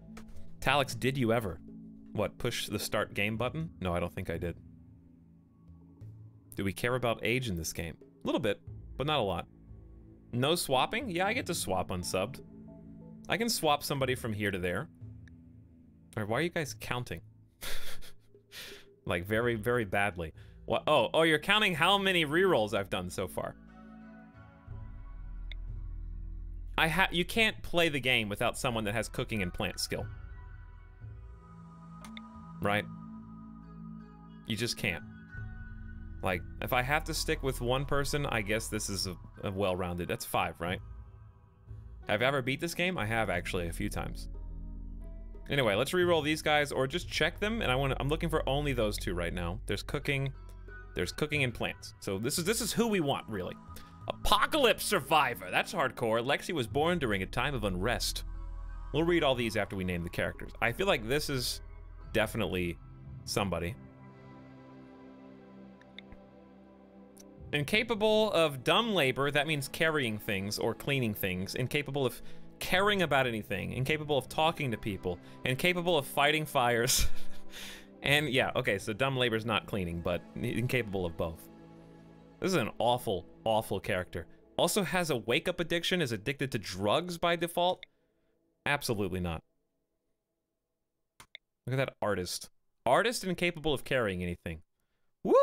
Etalyx, did you ever? What, push the start game button? No, I don't think I did. Do we care about age in this game? A little bit, but not a lot. No swapping? Yeah, I get to swap unsubbed. I can swap somebody from here to there. Or why are you guys counting? Like very, very badly. What? Oh, you're counting how many rerolls I've done so far. You can't play the game without someone that has cooking and plant skill. Right? You just can't. Like, if I have to stick with one person, I guess this is a well-rounded. That's 5, right? Have I ever beat this game? I have, actually, a few times. Anyway, let's re-roll these guys, or just check them, and I'm looking for only those two right now. There's cooking and plants. So this is who we want, really. Apocalypse survivor, that's hardcore. Lexi was born during a time of unrest. We'll read all these after we name the characters. I feel like this is definitely somebody. Incapable of dumb labor, that means carrying things or cleaning things. Incapable of caring about anything. Incapable of talking to people. Incapable of fighting fires. And yeah, okay, so dumb labor is not cleaning, but incapable of both. This is an awful, awful character. Also has a wake-up addiction, is addicted to drugs by default. Absolutely not. Look at that artist. Artist incapable of carrying anything. Woo!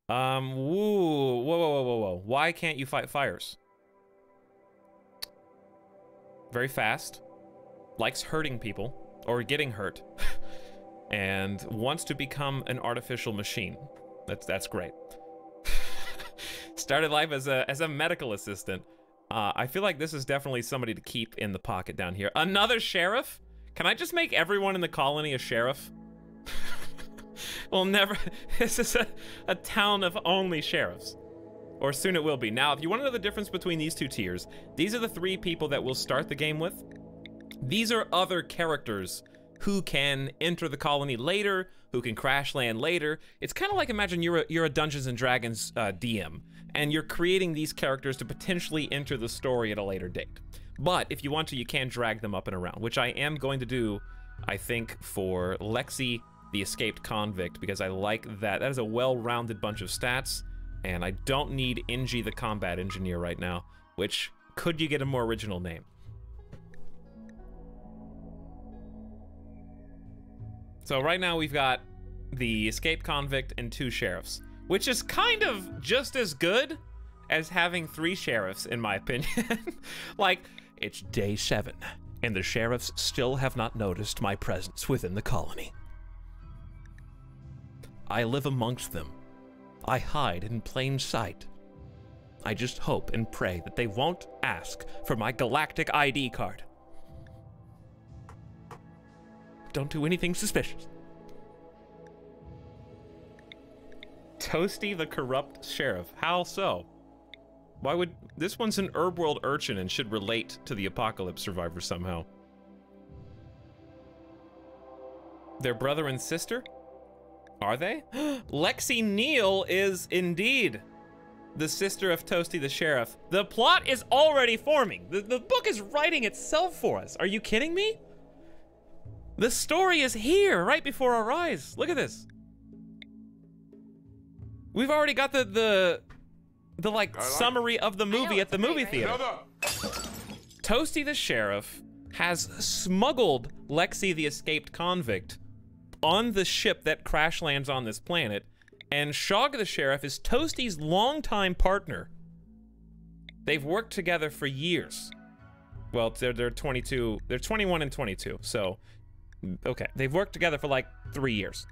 Woo, whoa. Why can't you fight fires? Very fast. Likes hurting people, or getting hurt. And wants to become an artificial machine. That's great. Started life as a medical assistant. I feel like this is definitely somebody to keep in the pocket down here. Another sheriff? Can I just make everyone in the colony a sheriff? Well, never. This is a town of only sheriffs. Or soon it will be. Now, if you want to know the difference between these two tiers, these are the 3 people that we'll start the game with. These are other characters who can enter the colony later, who can crash land later. It's kind of like, imagine you're a Dungeons and Dragons DM, and you're creating these characters to potentially enter the story at a later date. But if you want to, you can drag them up and around, which I am going to do, I think, for Lexi, the escaped convict, because I like that. That is a well-rounded bunch of stats, and I don't need Inji the combat engineer right now, which, could you get a more original name? So right now we've got the escaped convict and 2 sheriffs, which is kind of just as good as having 3 sheriffs, in my opinion. Like, it's day 7, and the sheriffs still have not noticed my presence within the colony. I live amongst them. I hide in plain sight. I just hope and pray that they won't ask for my galactic ID card. Don't do anything suspicious. Toasty the corrupt sheriff. How so? Why would... This one's an RimWorld urchin and should relate to the apocalypse survivor somehow. Their brother and sister? Are they? Lexi Neal is indeed the sister of Toasty the sheriff. The plot is already forming. The book is writing itself for us. Are you kidding me? The story is here, right before our eyes. Look at this. We've already got the like summary of the movie at the movie theater. Toasty the sheriff has smuggled Lexi the escaped convict on the ship that crash lands on this planet, and Shog the sheriff is Toasty's longtime partner. They've worked together for years. Well, they're 22, they're 21 and 22, so okay, they've worked together for like 3 years.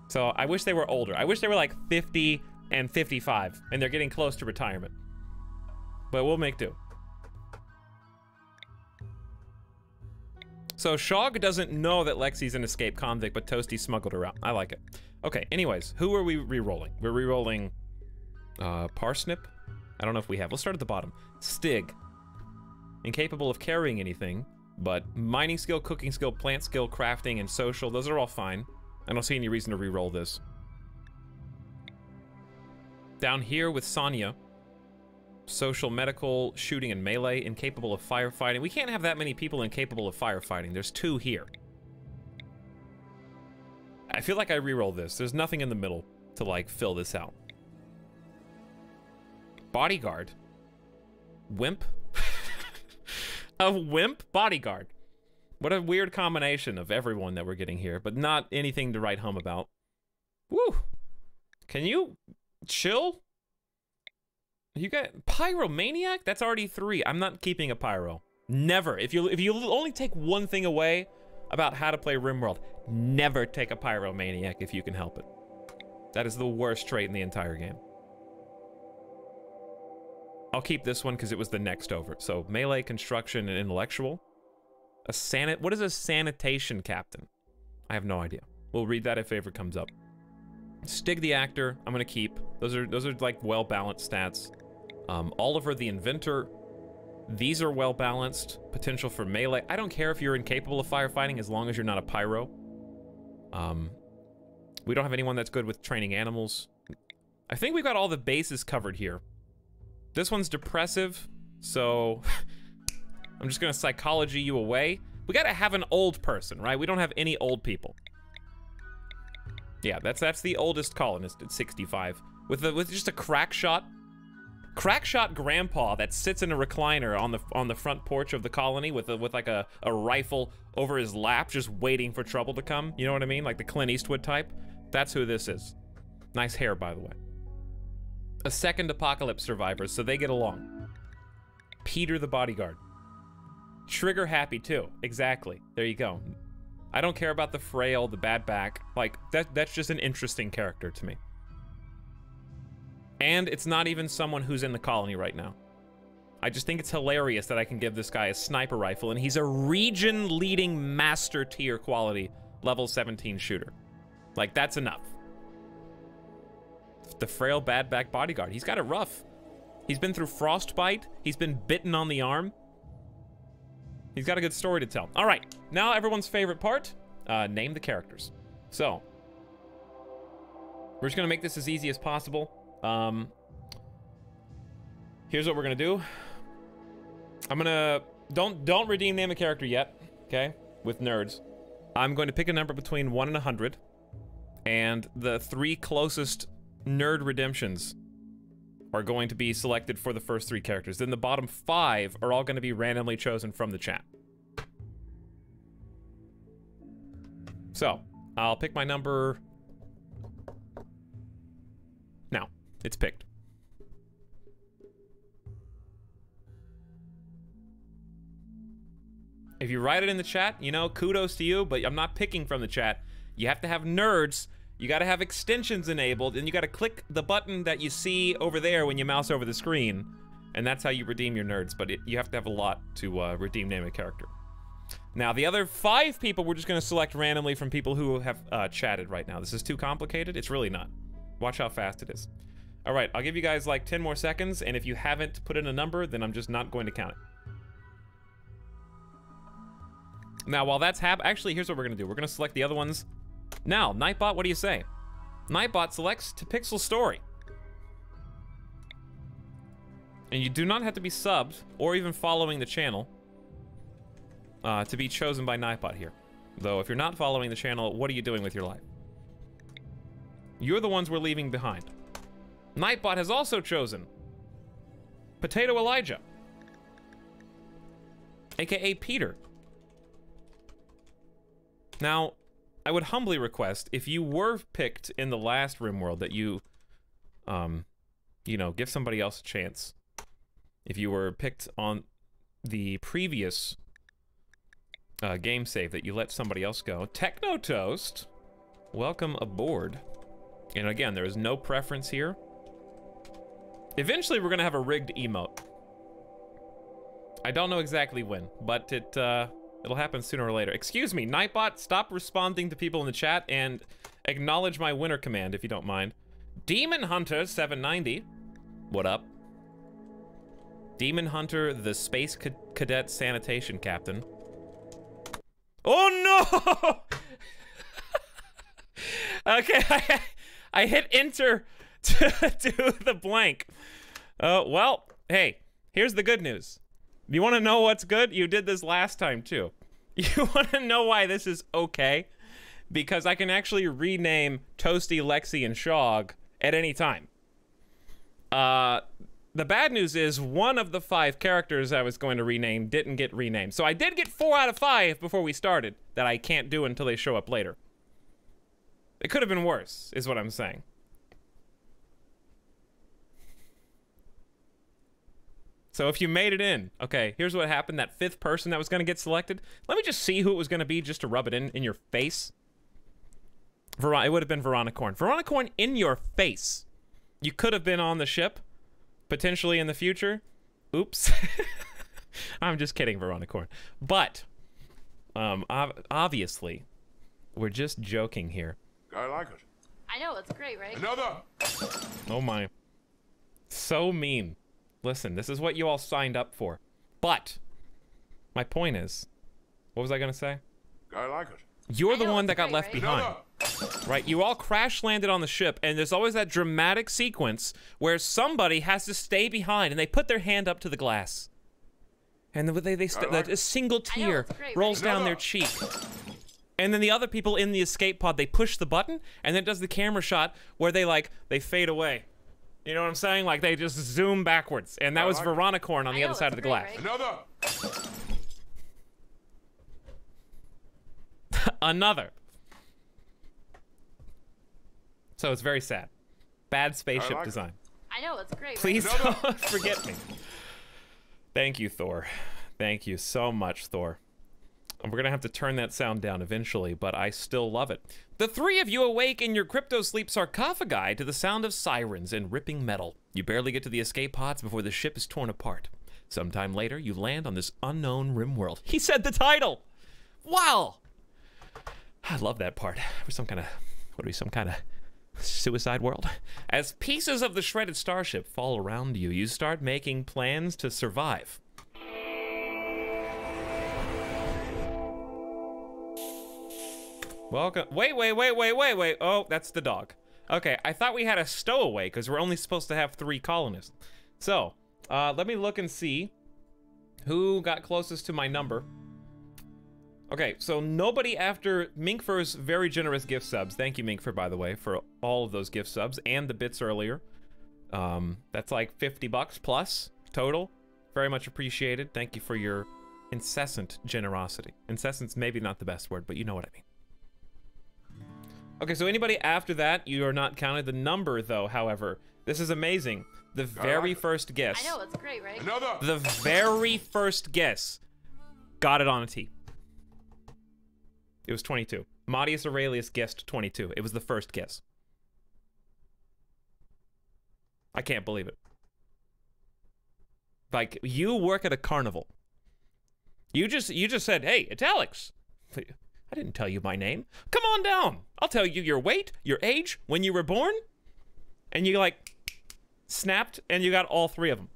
So I wish they were older. I wish they were like 50 and 55, and they're getting close to retirement. But we'll make do. So Shog doesn't know that Lexi's an escaped convict, but Toasty smuggled her out. I like it. Okay, anyways, who are we re-rolling? We're re-rolling Parsnip? I don't know if we have. We'll start at the bottom. Stig. Incapable of carrying anything, but mining skill, cooking skill, plant skill, crafting, and social, those are all fine. I don't see any reason to re-roll this. Down here with Sonya, social, medical, shooting, and melee, incapable of firefighting. We can't have that many people incapable of firefighting. There's 2 here. I feel like I re-roll this. There's nothing in the middle to, like, fill this out. Bodyguard. Wimp? A wimp bodyguard. What a weird combination of everyone that we're getting here, but not anything to write home about. Woo! Can you chill? You got Pyromaniac? That's already 3. I'm not keeping a pyro. Never. If you only take one thing away about how to play RimWorld, never take a Pyromaniac if you can help it. That is the worst trait in the entire game. I'll keep this one because it was the next over. So melee, construction, and intellectual. What is a sanitation captain? I have no idea. We'll read that if it ever comes up. Stig the actor, I'm gonna keep. Those are like well-balanced stats. Oliver the inventor, these are well-balanced. Potential for melee. I don't care if you're incapable of firefighting as long as you're not a pyro. We don't have anyone that's good with training animals. I think we've got all the bases covered here. This one's depressive, so I'm just gonna psychology you away. We gotta have an old person, right? We don't have any old people. Yeah, that's the oldest colonist at 65. With just a crack shot grandpa that sits in a recliner on the front porch of the colony with like a rifle over his lap, just waiting for trouble to come. You know what I mean? Like the Clint Eastwood type. That's who this is. Nice hair, by the way. A second apocalypse survivor, so they get along. Peter the bodyguard. Trigger happy too. Exactly. There you go. I don't care about the frail, the bad back. Like that's just an interesting character to me. And it's not even someone who's in the colony right now. I just think it's hilarious that I can give this guy a sniper rifle and he's a region-leading master tier quality level 17 shooter. Like, that's enough. The frail bad back bodyguard. He's got it rough. He's been through frostbite. He's been bitten on the arm. He's got a good story to tell. All right, now everyone's favorite part. Name the characters. So, we're just gonna make this as easy as possible. Here's what we're gonna do. I'm gonna don't redeem name a character yet, okay? With nerds, I'm going to pick a number between 1 and 100, and the 3 closest nerd redemptions are going to be selected for the first 3 characters. Then the bottom 5 are all going to be randomly chosen from the chat. So I'll pick my number now. It's picked. If you write it in the chat, you know, kudos to you, but I'm not picking from the chat. You have to have nerds, you gotta have extensions enabled, and you gotta click the button that you see over there when you mouse over the screen, and that's how you redeem your nerds, but you have to have a lot to redeem name a character. Now, the other 5 people we're just gonna select randomly from people who have chatted right now. This is too complicated? It's really not. Watch how fast it is. All right, I'll give you guys like 10 more seconds, and if you haven't put in a number, then I'm just not going to count it. Now, while that's actually, here's what we're gonna do. We're gonna select the other ones. Now, Nightbot, what do you say? Nightbot selects to Pixel Story. And you do not have to be subbed, or even following the channel, to be chosen by Nightbot here. Though, if you're not following the channel, what are you doing with your life? You're the ones we're leaving behind. Nightbot has also chosen Potato Elijah, aka Peter. Now, I would humbly request, if you were picked in the last RimWorld, that you know, give somebody else a chance. If you were picked on the previous game save, that you let somebody else go. Techno Toast, welcome aboard. And again, there is no preference here. Eventually, we're gonna have a rigged emote. I don't know exactly when, but it'll happen sooner or later. Excuse me, Nightbot, stop responding to people in the chat and acknowledge my winner command, if you don't mind. Demon Hunter 790, what up? Demon Hunter, the Space Cadet Sanitation Captain. Oh no! Okay, I hit enter to do the blank. Well, hey, here's the good news. You want to know what's good? You did this last time, too. You want to know why this is okay? Because I can actually rename Toasty, Lexi, and Shog at any time. The bad news is one of the 5 characters I was going to rename didn't get renamed. So I did get 4 out of 5 before we started that I can't do until they show up later. It could have been worse, is what I'm saying. So if you made it in, okay, here's what happened. That 5th person that was going to get selected, let me just see who it was going to be just to rub it in your face. It would have been Veronicorn. Veronicorn, in your face. You could have been on the ship. potentially in the future. Oops. I'm just kidding, Veronicorn. But, obviously, we're just joking here. I like it. I know, it's great, right? Another! Oh my. So mean. Listen, this is what you all signed up for. But, my point is, what was I gonna say? I like it. You're the one that got great, left right? behind. Right? You all crash landed on the ship, and there's always that dramatic sequence where somebody has to stay behind, and they put their hand up to the glass. And a single tear great, rolls right? down their cheek. And then the other people in the escape pod, they push the button, and then it does the camera shot where they fade away. You know what I'm saying? Like, they just zoom backwards. And that was Veronicorn on the other side of the glass. Right? Another! Another. So it's very sad. Bad spaceship design. I know, it's great. Please Right? don't forget me. Thank you, Thor. Thank you so much, Thor. And we're gonna have to turn that sound down eventually, but I still love it. The three of you awake in your crypto sleep sarcophagi to the sound of sirens and ripping metal. You barely get to the escape pods before the ship is torn apart. Sometime later, you land on this unknown RimWorld. He said the title! Wow! I love that part. We're some kind of suicide world? As pieces of the shredded starship fall around you, you start making plans to survive. Welcome. Wait. Oh, that's the dog. Okay, I thought we had a stowaway because we're only supposed to have 3 colonists. So, let me look and see who got closest to my number. Okay, so nobody after Minkfur's very generous gift subs. Thank you, Minkfur, by the way, for all of those gift subs and the bits earlier. That's like $50 plus total. Very much appreciated. Thank you for your incessant generosity. Incessant's maybe not the best word, but you know what I mean. Okay, so anybody after that, you are not counted. The number, though, however, this is amazing. The very first guess. I know, it's great, right? Another! The very first guess got it on a T. It was 22. Madius Aurelius guessed 22. It was the first guess. I can't believe it. Like, you work at a carnival. You just said, hey, Etalyx. I didn't tell you my name. Come on down. I'll tell you your weight, your age, when you were born. And you, like, snapped, and you got all 3 of them.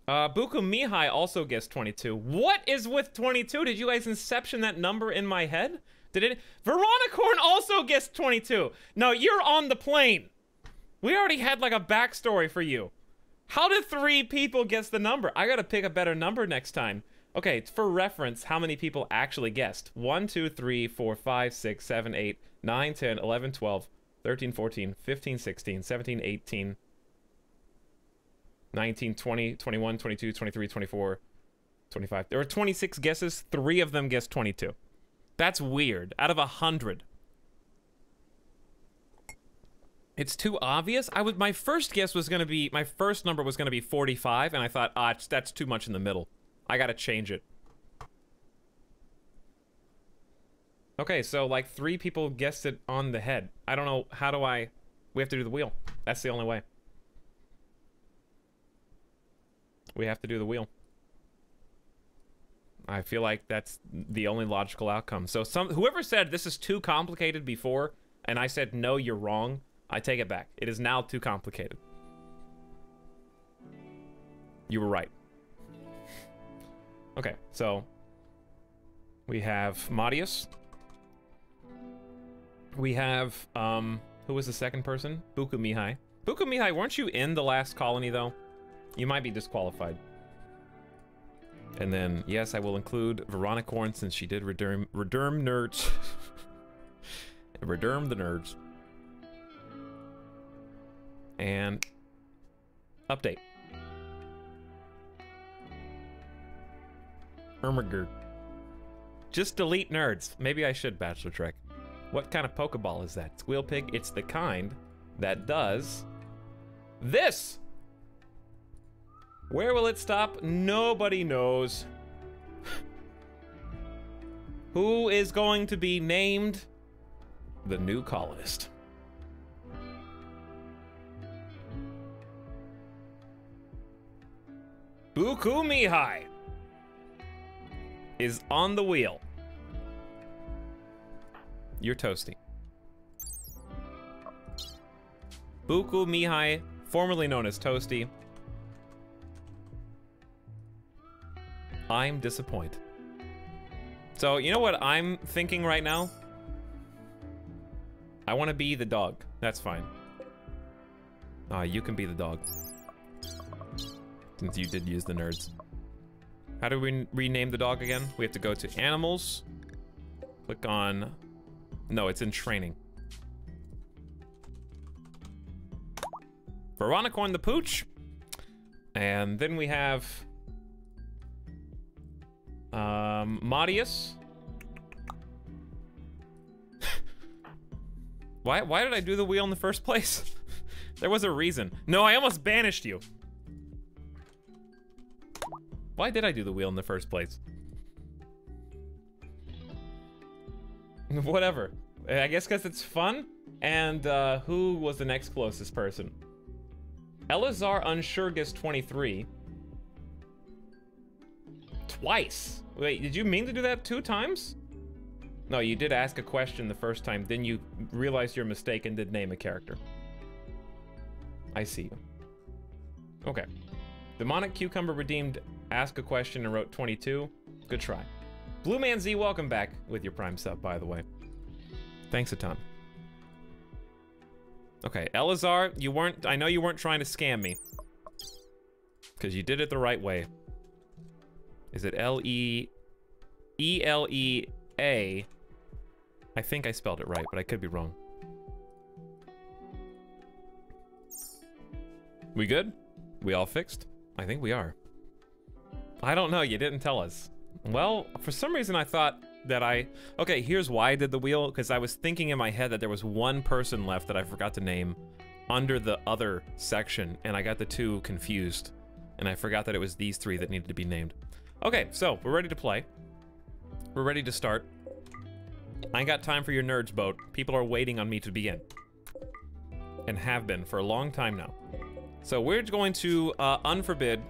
Buku Mihai also guessed 22. What is with 22? Did you guys inception that number in my head? Did it? Veronicorn also guessed 22. No, you're on the plane. We already had like a backstory for you. How did 3 people guess the number? I gotta pick a better number next time. Okay, for reference, how many people actually guessed? 1, 2, 3, 4, 5, 6, 7, 8, 9, 10, 11, 12, 13, 14, 15, 16, 17, 18, 19, 20, 21, 22, 23, 24, 25. There were 26 guesses. 3 of them guessed 22. That's weird. Out of 100. It's too obvious. My first guess was going to be, my first number was going to be 45, and I thought, that's too much in the middle. I got to change it. Okay, so like 3 people guessed it on the head. I don't know, we have to do the wheel. That's the only way. We have to do the wheel. I feel like that's the only logical outcome. So whoever said this is too complicated before, and I said, no, you're wrong, I take it back. It is now too complicated. You were right. Okay, so we have Madius. We have, who was the second person? Buku Mihai. Buku Mihai, weren't you in the last colony, though? You might be disqualified. And then, yes, I will include Veronicorn since she did redeem nerds. Redeem the nerds. And update. Ermagerd. Just delete nerds. Maybe I should, Bachelor Trek. What kind of Pokeball is that? Squeal Pig? It's the kind that does this. Where will it stop? Nobody knows. Who is going to be named the new colonist? Buku Mihai is on the wheel. You're toasty. Buku Mihai, formerly known as Toasty. I'm disappointed. So, you know what I'm thinking right now? I want to be the dog. That's fine. You can be the dog. Since you did use the nerds. How do we rename the dog again? We have to go to animals. Click on... No, it's in training. Veronicorn the Pooch. And then we have... Madius. Why did I do the wheel in the first place? There was a reason. No, I almost banished you. Why did I do the wheel in the first place? Whatever. I guess because it's fun. And who was the next closest person? Elazar Unsurgus 23. Twice. Wait, did you mean to do that 2 times? No, you did ask a question the first time, then you realized your mistake and did name a character. I see you. Okay. Demonic Cucumber redeemed ask a question and wrote 22. Good try. Blue Man Z, welcome back with your Prime sub, by the way. Thanks a ton. Okay, Elazar, you weren't, I know you weren't trying to scam me. Because you did it the right way. Is it L-E-E-L-E-A? I think I spelled it right, but I could be wrong. We good? We all fixed? I think we are. I don't know, you didn't tell us. Well, for some reason I thought that okay, here's why I did the wheel, because I was thinking in my head that there was one person left that I forgot to name under the other section, and I got the 2 confused. And I forgot that it was these 3 that needed to be named. Okay, so we're ready to play. We're ready to start. I ain't got time for your nerds, boat. People are waiting on me to begin. And have been for a long time now. So we're going to unforbid.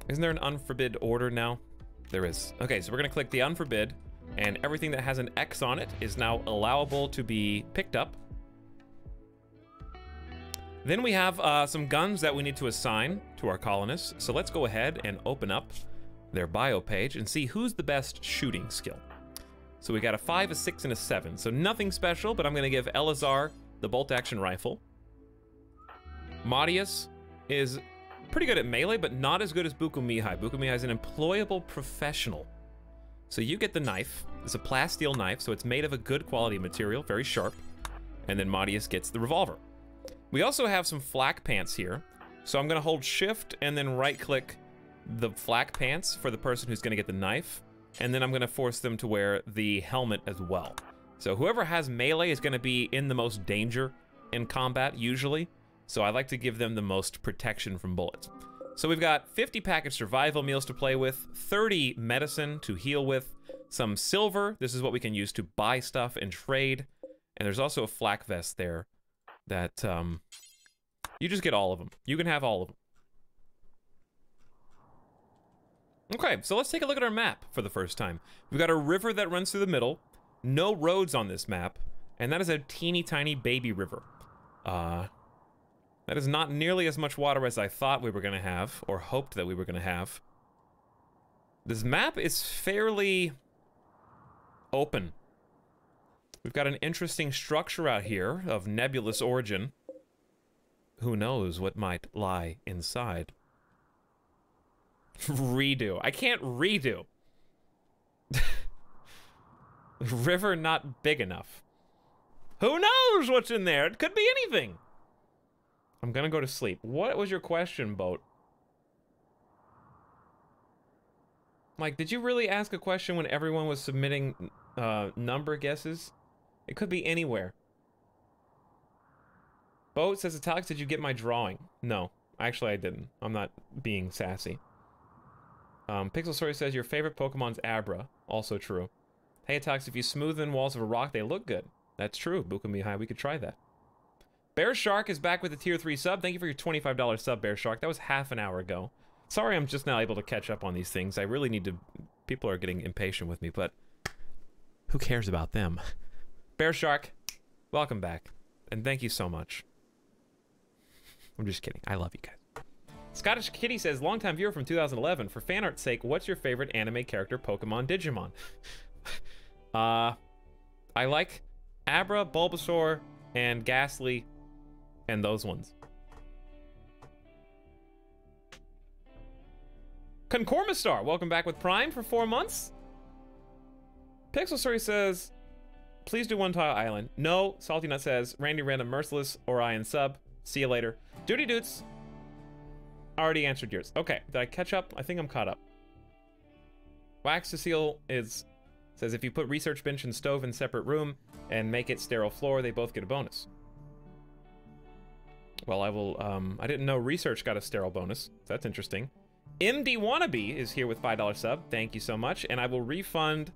Isn't there an unforbid order now? There is. Okay, so we're gonna click the unforbid, and everything that has an X on it is now allowable to be picked up. Then we have some guns that we need to assign to our colonists. So let's go ahead and open up their bio page and see who's the best shooting skill. So we got a 5, a 6, and a 7. So nothing special, but I'm gonna give Elazar the bolt action rifle. Madius is pretty good at melee, but not as good as Buku Mihai. Buku Mihai is an employable professional. So you get the knife. It's a plasteel knife, so it's made of a good quality material, very sharp. And then Madius gets the revolver. We also have some flak pants here. So I'm gonna hold shift and then right click the flak pants for the person who's gonna get the knife. And then I'm gonna force them to wear the helmet as well. So whoever has melee is gonna be in the most danger in combat, usually. So I like to give them the most protection from bullets. So we've got 50 package survival meals to play with, 30 medicine to heal with, some silver. This is what we can use to buy stuff and trade. And there's also a flak vest there that, you just get all of them. You can have all of them. Okay, so let's take a look at our map for the first time. We've got a river that runs through the middle, no roads on this map, and that is a teeny tiny baby river. That is not nearly as much water as I thought we were gonna have, or hoped that we were gonna have. This map is fairly open. We've got an interesting structure out here of nebulous origin. Who knows what might lie inside? Redo. I can't redo. River not big enough. Who knows what's in there? It could be anything. I'm gonna go to sleep. What was your question, boat? Like, did you really ask a question when everyone was submitting number guesses? It could be anywhere. Boat says, Etalyx, did you get my drawing? No, actually I didn't. I'm not being sassy. Pixel Story says, your favorite Pokemon's Abra. Also true. Hey Etalyx, if you smoothen walls of a rock, they look good. That's true, Buku Mihai, we could try that. Bear Shark is back with a tier 3 sub. Thank you for your $25 sub, Bear Shark. That was half an hour ago. Sorry I'm just now able to catch up on these things. I really need to... People are getting impatient with me, but... Who cares about them? Bear Shark, welcome back. And thank you so much. I'm just kidding. I love you guys. Scottish Kitty says, longtime viewer from 2011. For fan art's sake, what's your favorite anime character, Pokemon, Digimon? I like Abra, Bulbasaur, and Ghastly, and those ones. Concormistar, welcome back with Prime for 4 months. Pixel Story says, please do One Tile Island. No, Salty Nut says, Randy Random Merciless, Orion sub. See you later. Duty Doots, already answered yours. Okay, did I catch up? I think I'm caught up. Wax Cecile says, if you put research bench and stove in separate room and make it sterile floor, they both get a bonus. Well, I will, I didn't know research got a sterile bonus. That's interesting. MD Wannabe is here with $5 sub. Thank you so much. And I will refund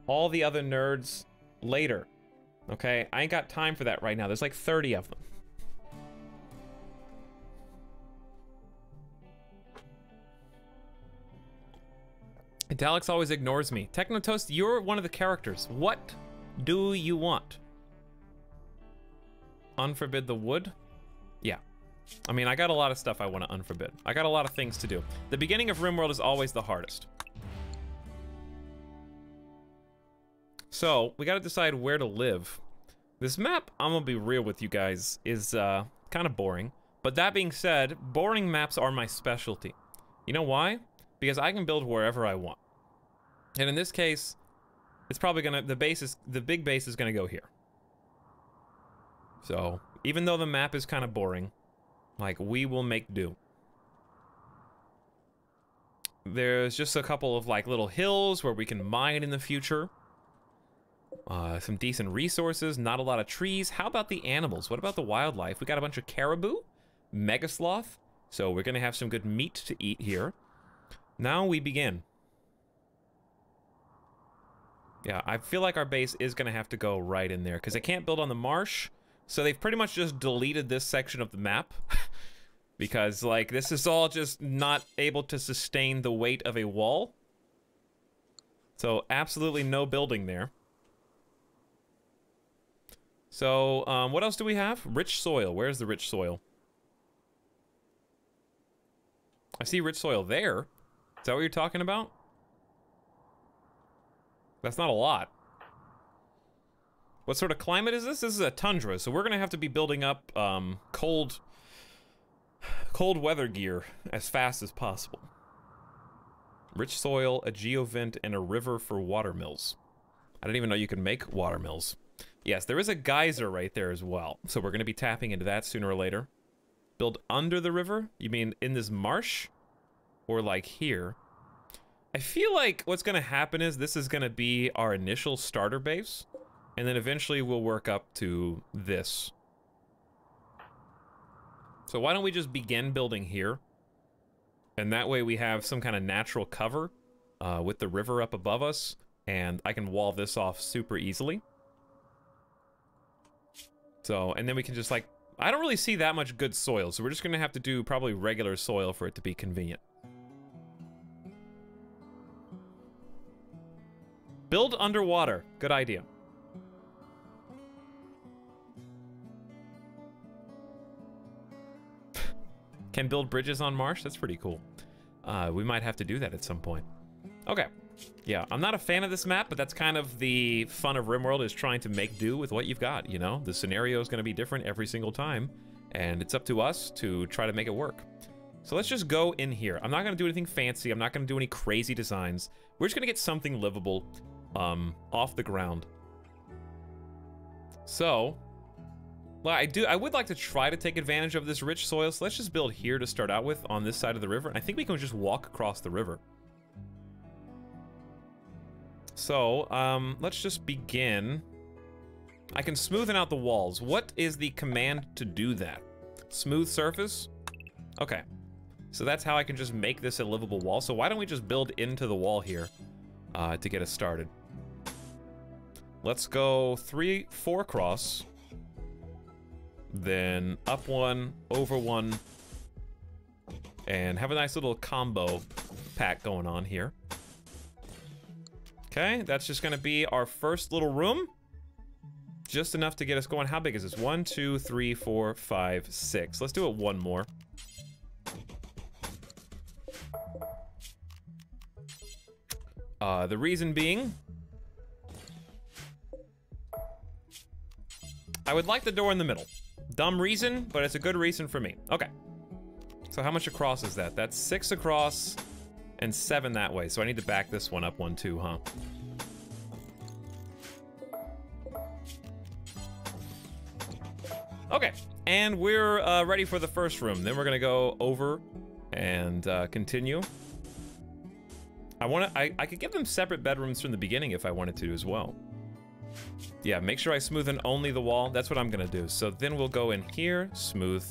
all the other nerds later. Okay? I ain't got time for that right now. There's like 30 of them. Etalyx always ignores me. Technotoast, you're one of the characters. What do you want? Unforbid the wood? Yeah. I mean, I got a lot of stuff I want to unforbid. I got a lot of things to do. The beginning of RimWorld is always the hardest. So, we gotta decide where to live. This map, I'm gonna be real with you guys, is kind of boring. But that being said, boring maps are my specialty. You know why? Because I can build wherever I want. And in this case, it's probably gonna, the big base is gonna go here. So, even though the map is kind of boring, like, we will make do. There's just a couple of, like, little hills where we can mine in the future. Some decent resources, not a lot of trees. How about the animals? What about the wildlife? We got a bunch of caribou, mega sloth, so we're gonna have some good meat to eat here. Now we begin. Yeah, I feel like our base is gonna have to go right in there, because I can't build on the marsh, so they've pretty much just deleted this section of the map. Because, like, this is all just not able to sustain the weight of a wall. So, absolutely no building there. So, what else do we have? Rich soil. Where's the rich soil? I see rich soil there. Is that what you're talking about? That's not a lot. What sort of climate is this? This is a tundra, so we're gonna have to be building up cold weather gear as fast as possible. Rich soil, a geovent, and a river for water mills. I didn't even know you could make water mills. Yes, there is a geyser right there as well, so we're gonna be tapping into that sooner or later. Build under the river? You mean in this marsh? Or like here? I feel like what's gonna happen is this is gonna be our initial starter base, and then eventually we'll work up to this. So why don't we just begin building here? And that way we have some kind of natural cover with the river up above us, and I can wall this off super easily. So, and then we can just like, I don't really see that much good soil, so we're just gonna have to do probably regular soil for it to be convenient. Build underwater. Good idea. Can build bridges on marsh? That's pretty cool. We might have to do that at some point. Okay. Yeah, I'm not a fan of this map, but that's kind of the fun of RimWorld, is trying to make do with what you've got, you know? The scenario is going to be different every single time, and it's up to us to try to make it work. So let's just go in here. I'm not going to do anything fancy. I'm not going to do any crazy designs. We're just going to get something livable off the ground. So, well, I would like to try to take advantage of this rich soil, so let's just build here to start out with on this side of the river. And I think we can just walk across the river. So, let's just begin. I can smoothen out the walls. What is the command to do that? Smooth surface? Okay. So that's how I can just make this a livable wall. So why don't we just build into the wall here to get us started? Let's go 3, 4 across. Then up 1, over 1, and have a nice little combo pack going on here. Okay, that's just gonna be our first little room. Just enough to get us going. How big is this? 1, 2, 3, 4, 5, 6. Let's do it one more. The reason being, I would like the door in the middle. Dumb reason, but it's a good reason for me. Okay. So how much across is that? That's 6 across and 7 that way. So I need to back this one up 1, 2, huh? Okay, and we're ready for the first room. Then we're gonna go over and continue. I could give them separate bedrooms from the beginning if I wanted to as well. Yeah, make sure I smoothen only the wall. That's what I'm gonna do. So then we'll go in here, smooth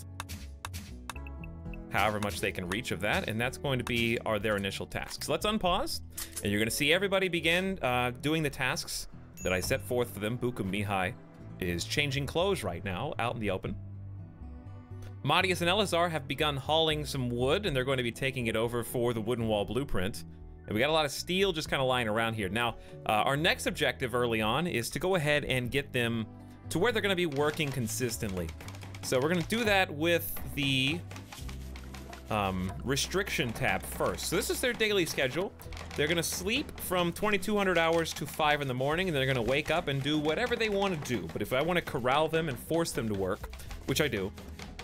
however much they can reach of that, and that's going to be their initial tasks. Let's unpause, and you're gonna see everybody begin doing the tasks that I set forth for them. Buku Mihai is changing clothes right now, out in the open. Madius and Elazar have begun hauling some wood, and they're going to be taking it over for the wooden wall blueprint. And we got a lot of steel just kind of lying around here. Now, our next objective early on is to go ahead and get them to where they're going to be working consistently. So we're going to do that with the restriction tab first. So this is their daily schedule. They're going to sleep from 2,200 hours to 5 in the morning, and they're going to wake up and do whatever they want to do. But if I want to corral them and force them to work, which I do,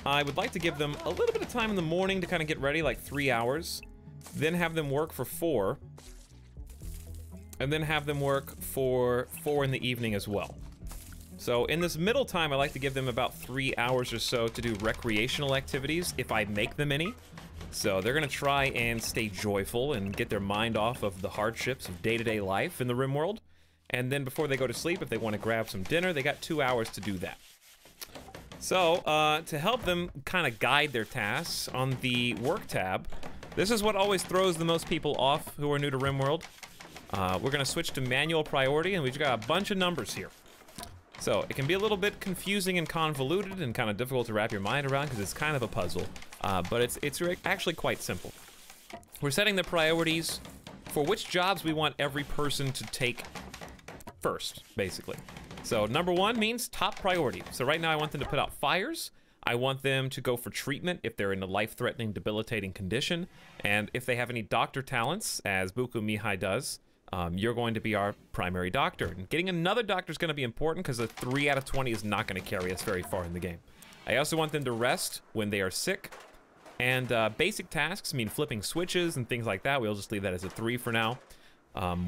I would like to give them a little bit of time in the morning to kind of get ready, like 3 hours. Then have them work for 4, and then have them work for 4 in the evening as well. So in this middle time, I like to give them about 3 hours or so to do recreational activities, if I make them any. So they're gonna try and stay joyful and get their mind off of the hardships of day-to-day life in the RimWorld. And then before they go to sleep, if they want to grab some dinner, they got 2 hours to do that. So to help them kind of guide their tasks on the work tab, this is what always throws the most people off who are new to RimWorld. We're gonna switch to manual priority, and we've got a bunch of numbers here. So it can be a little bit confusing and convoluted and kind of difficult to wrap your mind around because it's kind of a puzzle, but it's actually quite simple. We're setting the priorities for which jobs we want every person to take first, basically. So number 1 means top priority. So right now I want them to put out fires. I want them to go for treatment if they're in a life-threatening, debilitating condition. And if they have any doctor talents, as Buku Mihai does, you're going to be our primary doctor. And getting another doctor is going to be important because a 3 out of 20 is not going to carry us very far in the game. I also want them to rest when they are sick. And basic tasks mean flipping switches and things like that. We'll just leave that as a 3 for now.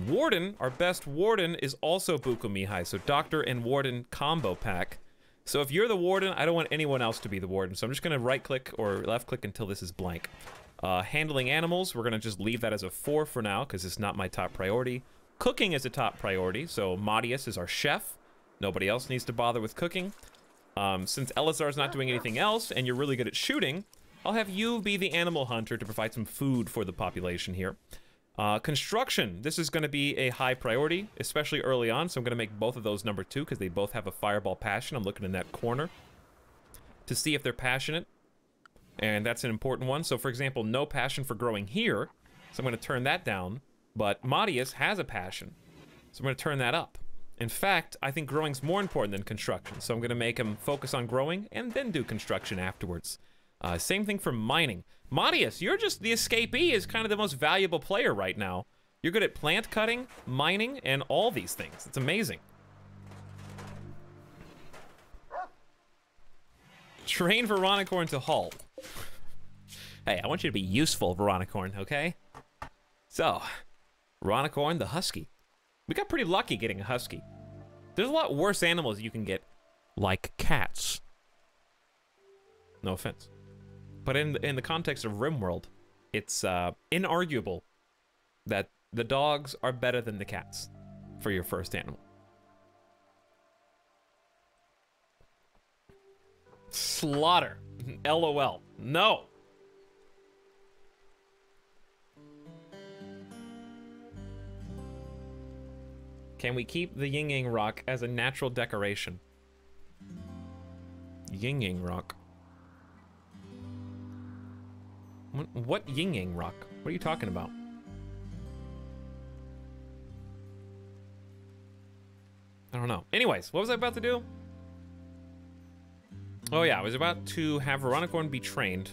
Warden, our best warden, is also Buku Mihai. So doctor and warden combo pack. So if you're the warden, I don't want anyone else to be the warden. So I'm just gonna right click or left click until this is blank. Handling animals, we're gonna just leave that as a 4 for now because it's not my top priority. Cooking is a top priority, so Madius is our chef. Nobody else needs to bother with cooking. Since Elazar's not doing anything else and you're really good at shooting, I'll have you be the animal hunter to provide some food for the population here. Construction, this is going to be a high priority, especially early on, so I'm going to make both of those number 2 because they both have a fireball passion. I'm looking in that corner to see if they're passionate, and that's an important one. So for example, no passion for growing here, so I'm going to turn that down, but Madius has a passion, so I'm going to turn that up. In fact, I think growing's more important than construction, so I'm going to make him focus on growing and then do construction afterwards. Same thing for mining. Madius, you're just the escapee is kind of the most valuable player right now. You're good at plant cutting, mining, and all these things. It's amazing. Train Veronicorn to haul. Hey, I want you to be useful, Veronicorn, okay? So, Veronicorn the husky. We got pretty lucky getting a husky. There's a lot worse animals you can get, like cats. No offense. But in the context of RimWorld, it's inarguable that the dogs are better than the cats for your first animal. Slaughter. LOL. No. Can we keep the Yin Yang rock as a natural decoration? Yin Yang rock. What yin yang rock? What are you talking about? I don't know. Anyways, what was I about to do? Oh yeah, I was about to have Veronicorn be trained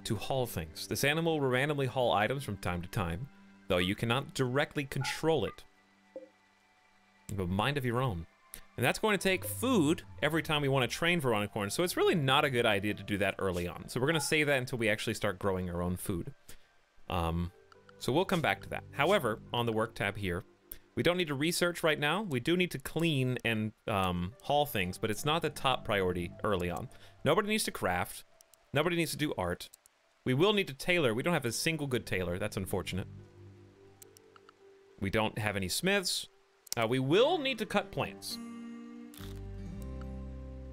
to haul things. This animal will randomly haul items from time to time, though you cannot directly control it. You have a mind of your own. And that's going to take food every time we want to train Veronicorn, so it's really not a good idea to do that early on. So we're going to save that until we actually start growing our own food. So we'll come back to that. However, on the work tab here, we don't need to research right now. We do need to clean and haul things, but it's not the top priority early on. Nobody needs to craft. Nobody needs to do art. We will need to tailor. We don't have a single good tailor. That's unfortunate. We don't have any smiths. We will need to cut plants.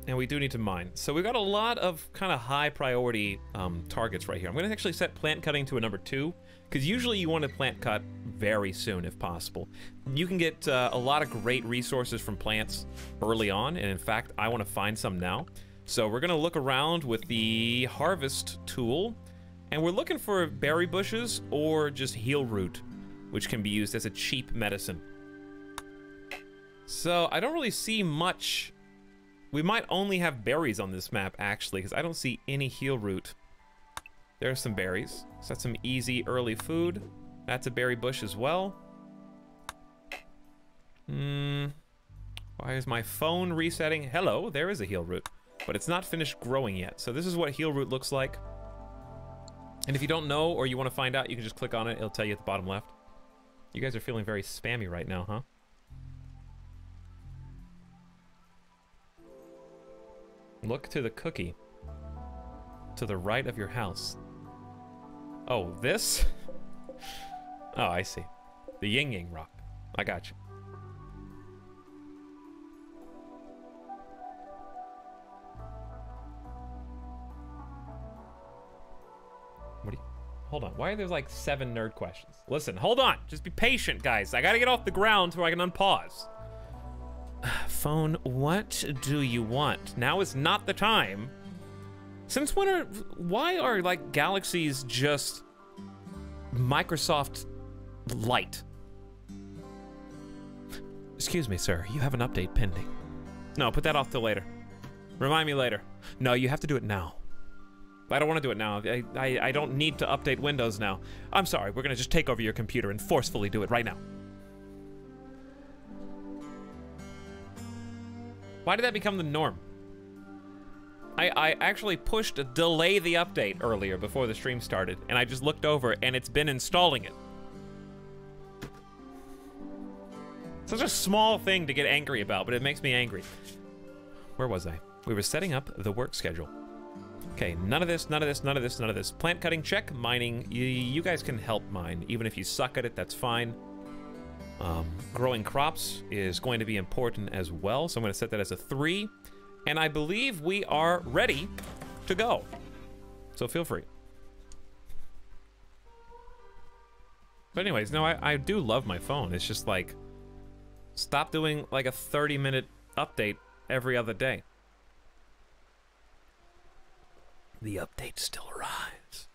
And we do need to mine. So we've got a lot of kind of high priority targets right here. I'm going to actually set plant cutting to a number 2, because usually you want to plant cut very soon if possible. You can get a lot of great resources from plants early on, and in fact, I want to find some now. So we're going to look around with the harvest tool, and we're looking for berry bushes or just heel root, which can be used as a cheap medicine. So I don't really see much. We might only have berries on this map, actually, because I don't see any heel root. There's some berries. So that's some easy early food. That's a berry bush as well. Why is my phone resetting? Hello, there is a heel root, but it's not finished growing yet. So this is what heel root looks like. And if you don't know or you want to find out, you can just click on it. It'll tell you at the bottom left. You guys are feeling very spammy right now, huh? Look to the cookie. To the right of your house. Oh, this? Oh, I see. The yin yang rock. I got you. What do you... Hold on. Why are there like 7 nerd questions? Listen, hold on. Just be patient, guys. I gotta get off the ground so I can unpause. Phone, what do you want? Now is not the time. Since when are... Why are, like, galaxies just Microsoft Light? Excuse me, sir. You have an update pending. No, put that off till later. Remind me later. No, you have to do it now. I don't want to do it now. I don't need to update Windows now. I'm sorry. We're going to just take over your computer and forcefully do it right now. Why did that become the norm? I actually pushed delay the update earlier before the stream started, and I just looked over and it's been installing it. Such a small thing to get angry about, but it makes me angry. Where was I? We were setting up the work schedule. Okay, none of this, none of this, none of this, none of this. Plant cutting, check. Mining, you guys can help mine. Even if you suck at it, that's fine. Growing crops is going to be important as well, so I'm going to set that as a 3. And I believe we are ready to go. So feel free. But anyways, no, I do love my phone. It's just like, stop doing like a 30-minute update every other day. The update still arrives.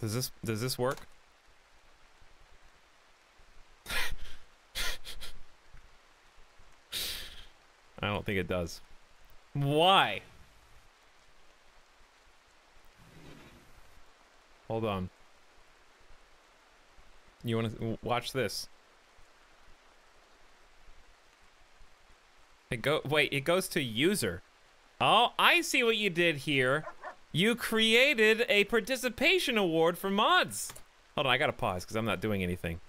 Does this work? I don't think it does. Why? Hold on. You want to watch this? It goes to user. Oh, I see what you did here. You created a participation award for mods. Hold on, I gotta pause because I'm not doing anything.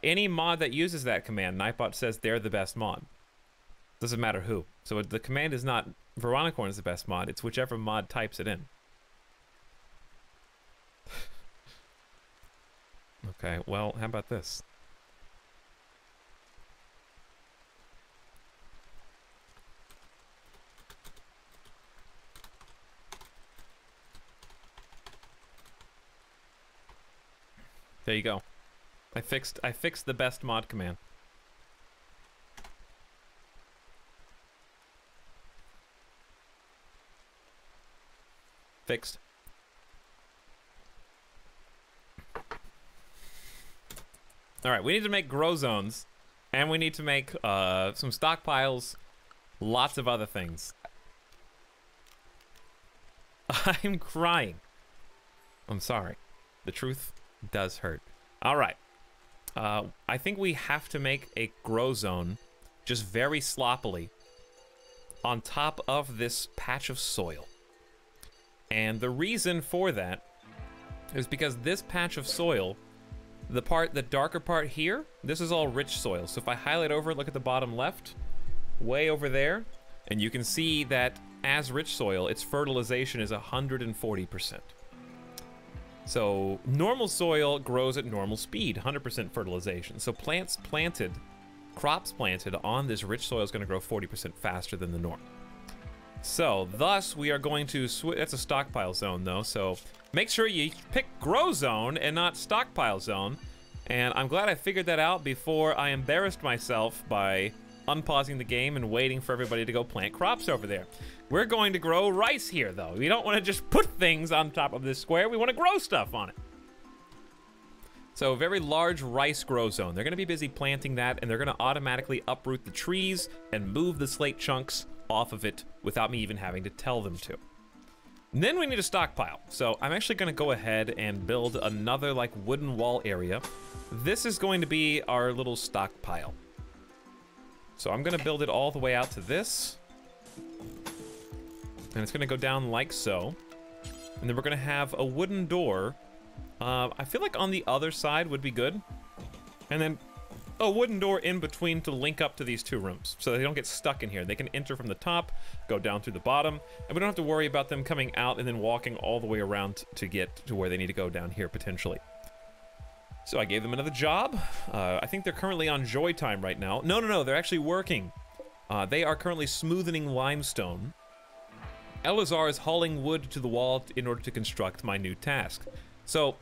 Any mod that uses that command, Nightbot says they're the best mod. Doesn't matter who. So the command is not Veronicorn is the best mod, it's whichever mod types it in. Okay, well, how about this? There you go. I fixed the best mod command. Fixed. Alright, we need to make grow zones. And we need to make some stockpiles. Lots of other things. I'm crying. I'm sorry. The truth does hurt. Alright. I think we have to make a grow zone just very sloppily on top of this patch of soil. And the reason for that is because this patch of soil, the darker part here, this is all rich soil. So if I highlight over, look at the bottom left, way over there, and you can see that as rich soil, its fertilization is 140%. So normal soil grows at normal speed, 100% fertilization. So crops planted on this rich soil is going to grow 40% faster than the norm. So thus we are going to that's a stockpile zone though, so make sure you pick grow zone and not stockpile zone. And I'm glad I figured that out before I embarrassed myself by unpausing the game and waiting for everybody to go plant crops over there. We're going to grow rice here though. We don't want to just put things on top of this square, we want to grow stuff on it. So very large rice grow zone. They're going to be busy planting that, and they're going to automatically uproot the trees and move the slate chunks off of it without me even having to tell them to. And then we need a stockpile. So I'm actually going to go ahead and build another like wooden wall area. This is going to be our little stockpile. So I'm going to build it all the way out to this. And it's going to go down like so. And then we're going to have a wooden door. I feel like on the other side would be good. And then a wooden door in between to link up to these two rooms so they don't get stuck in here. They can enter from the top, go down through the bottom, and we don't have to worry about them coming out and then walking all the way around to get to where they need to go down here potentially. So I gave them another job. I think they're currently on joy time right now. No, they're actually working. They are currently smoothing limestone. Elazar is hauling wood to the wall in order to construct my new task. So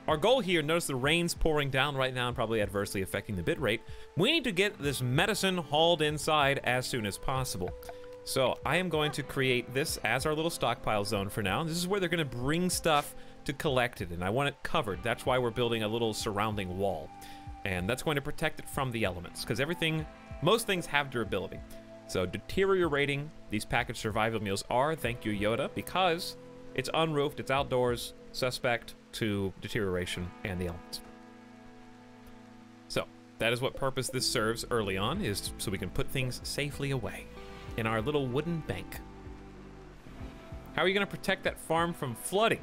our goal here, notice the rain's pouring down right now and probably adversely affecting the bitrate. We need to get this medicine hauled inside as soon as possible. So I am going to create this as our little stockpile zone for now. This is where they're going to bring stuff to collect it, and I want it covered. That's why we're building a little surrounding wall. And that's going to protect it from the elements, because most things have durability. So deteriorating these packaged survival meals are, thank you Yoda, because it's unroofed, it's outdoors, suspect to deterioration and the elements. So that is what purpose this serves early on, is so we can put things safely away in our little wooden bank. How are you going to protect that farm from flooding?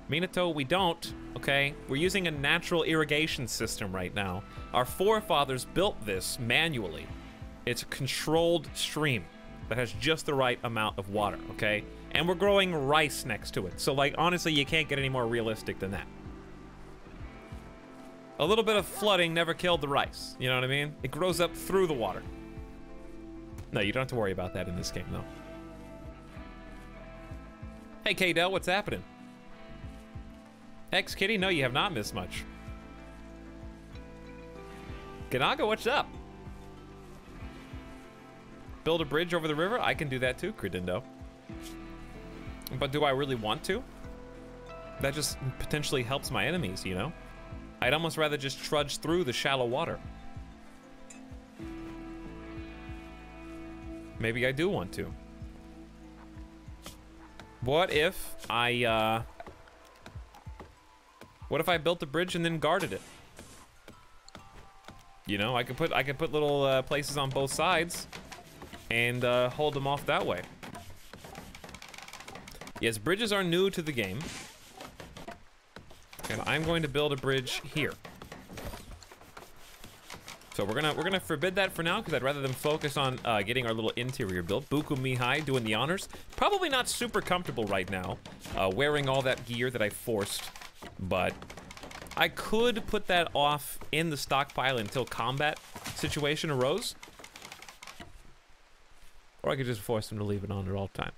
Minato, we don't, okay? We're using a natural irrigation system right now. Our forefathers built this manually. It's a controlled stream that has just the right amount of water, okay? And we're growing rice next to it. So, like, honestly, you can't get any more realistic than that. A little bit of flooding never killed the rice. You know what I mean? It grows up through the water. No, you don't have to worry about that in this game, though. Hey, K-Del, what's happening? Hex Kitty, no, you have not missed much. Ganaga, what's up? Build a bridge over the river? I can do that too, Credindo. But do I really want to? That just potentially helps my enemies, you know? I'd almost rather just trudge through the shallow water. Maybe I do want to. What if I built a bridge and then guarded it? You know, I could put little places on both sides and hold them off that way. Yes, bridges are new to the game. And I'm going to build a bridge here. So we're gonna forbid that for now because I'd rather them focus on getting our little interior built. Buku Mihai doing the honors. Probably not super comfortable right now, wearing all that gear that I forced, but I could put that off in the stockpile until combat situation arose. Or I could just force them to leave it on at all times.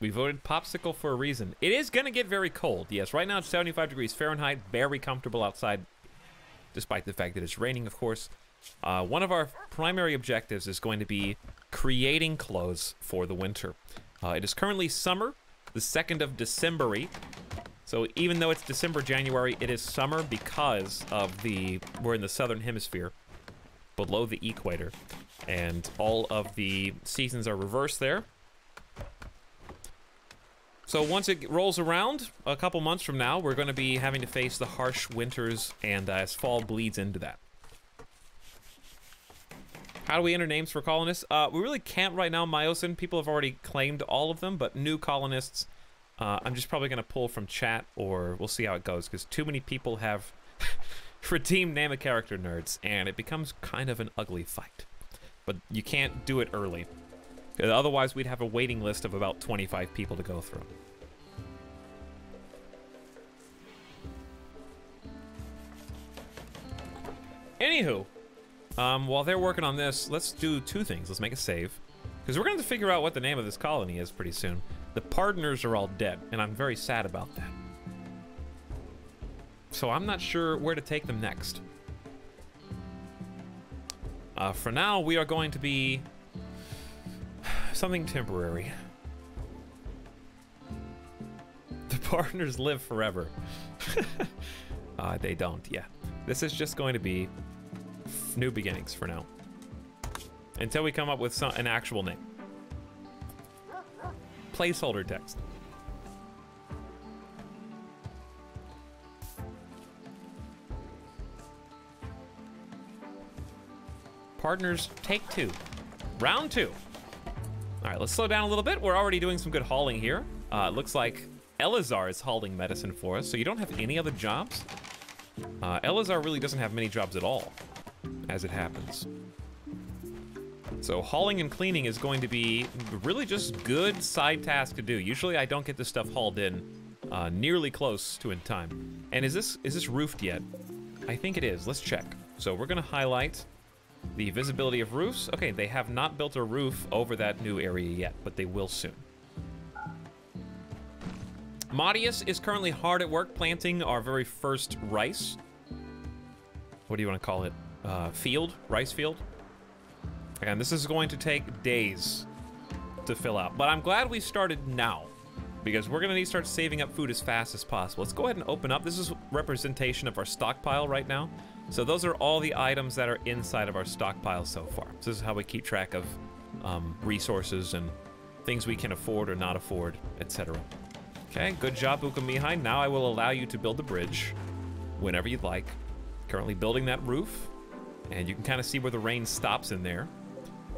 We voted popsicle for a reason. It is going to get very cold. Yes, right now it's 75 degrees Fahrenheit. Very comfortable outside, despite the fact that it's raining, of course. One of our primary objectives is going to be creating clothes for the winter. It is currently summer, the 2nd of December. So even though it's December, January, it is summer because of we're in the southern hemisphere, below the equator, and all of the seasons are reversed there. So once it rolls around, a couple months from now, we're going to be having to face the harsh winters, and as fall bleeds into that. How do we enter names for colonists? We really can't right now, Myosin. People have already claimed all of them, but new colonists, I'm just probably going to pull from chat, or we'll see how it goes, because too many people have redeemed name a character nerds, and it becomes kind of an ugly fight. But you can't do it early. Otherwise, we'd have a waiting list of about 25 people to go through. Anywho, while they're working on this, let's do two things. Let's make a save, because we're going to have to figure out what the name of this colony is pretty soon. The partners are all dead, and I'm very sad about that. So I'm not sure where to take them next. For now, we are going to be something temporary. The partners live forever. They don't, yeah. This is just going to be new beginnings for now. Until we come up with an actual name. Placeholder text. Partners, take 2. Round 2. All right, let's slow down a little bit. We're already doing some good hauling here. It looks like Elazar is hauling medicine for us, so you don't have any other jobs? Elazar really doesn't have many jobs at all, as it happens. So hauling and cleaning is going to be really just good side task to do. Usually I don't get this stuff hauled in nearly close to in time. And is this roofed yet? I think it is. Let's check. So we're gonna highlight the visibility of roofs. Okay, they have not built a roof over that new area yet, but they will soon. Maudius is currently hard at work planting our very first rice. What do you want to call it? Field? Rice field? And this is going to take days to fill out. But I'm glad we started now, because we're going to need to start saving up food as fast as possible. Let's go ahead and open up. This is representation of our stockpile right now. So those are all the items that are inside of our stockpile so far. So this is how we keep track of resources and things we can afford or not afford, etc. Okay, good job, Ukamihai. Now I will allow you to build the bridge whenever you'd like. Currently building that roof, and you can kind of see where the rain stops in there.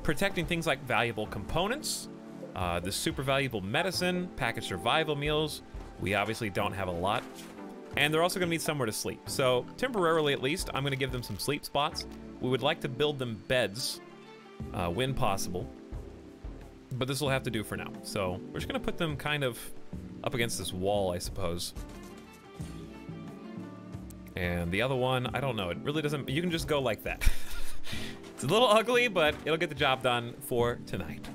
Protecting things like valuable components, the super valuable medicine, packaged survival meals. We obviously don't have a lot. And they're also going to need somewhere to sleep. So, temporarily at least, I'm going to give them some sleep spots. We would like to build them beds when possible. But this will have to do for now. So, we're just going to put them kind of up against this wall, I suppose. And the other one, I don't know. It really doesn't... You can just go like that. It's a little ugly, but it'll get the job done for tonight.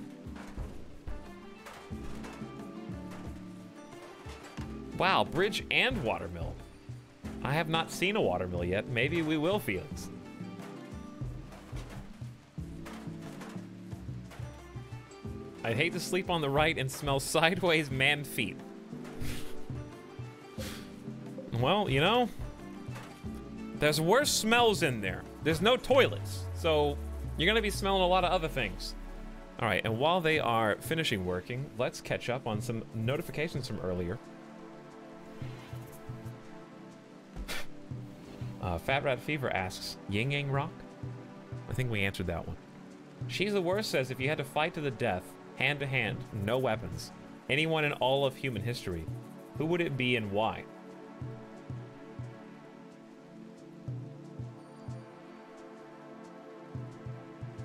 Wow, bridge and watermill. I have not seen a watermill yet. Maybe we will, Felix. I'd hate to sleep on the right and smell sideways man feet. Well, you know, there's worse smells in there. There's no toilets, so you're gonna be smelling a lot of other things. All right, and while they are finishing working, let's catch up on some notifications from earlier. Fat Rat Fever asks, Yin Yang Rock? I think we answered that one. She's the Worst says, if you had to fight to the death, hand to hand, no weapons, anyone in all of human history, who would it be and why?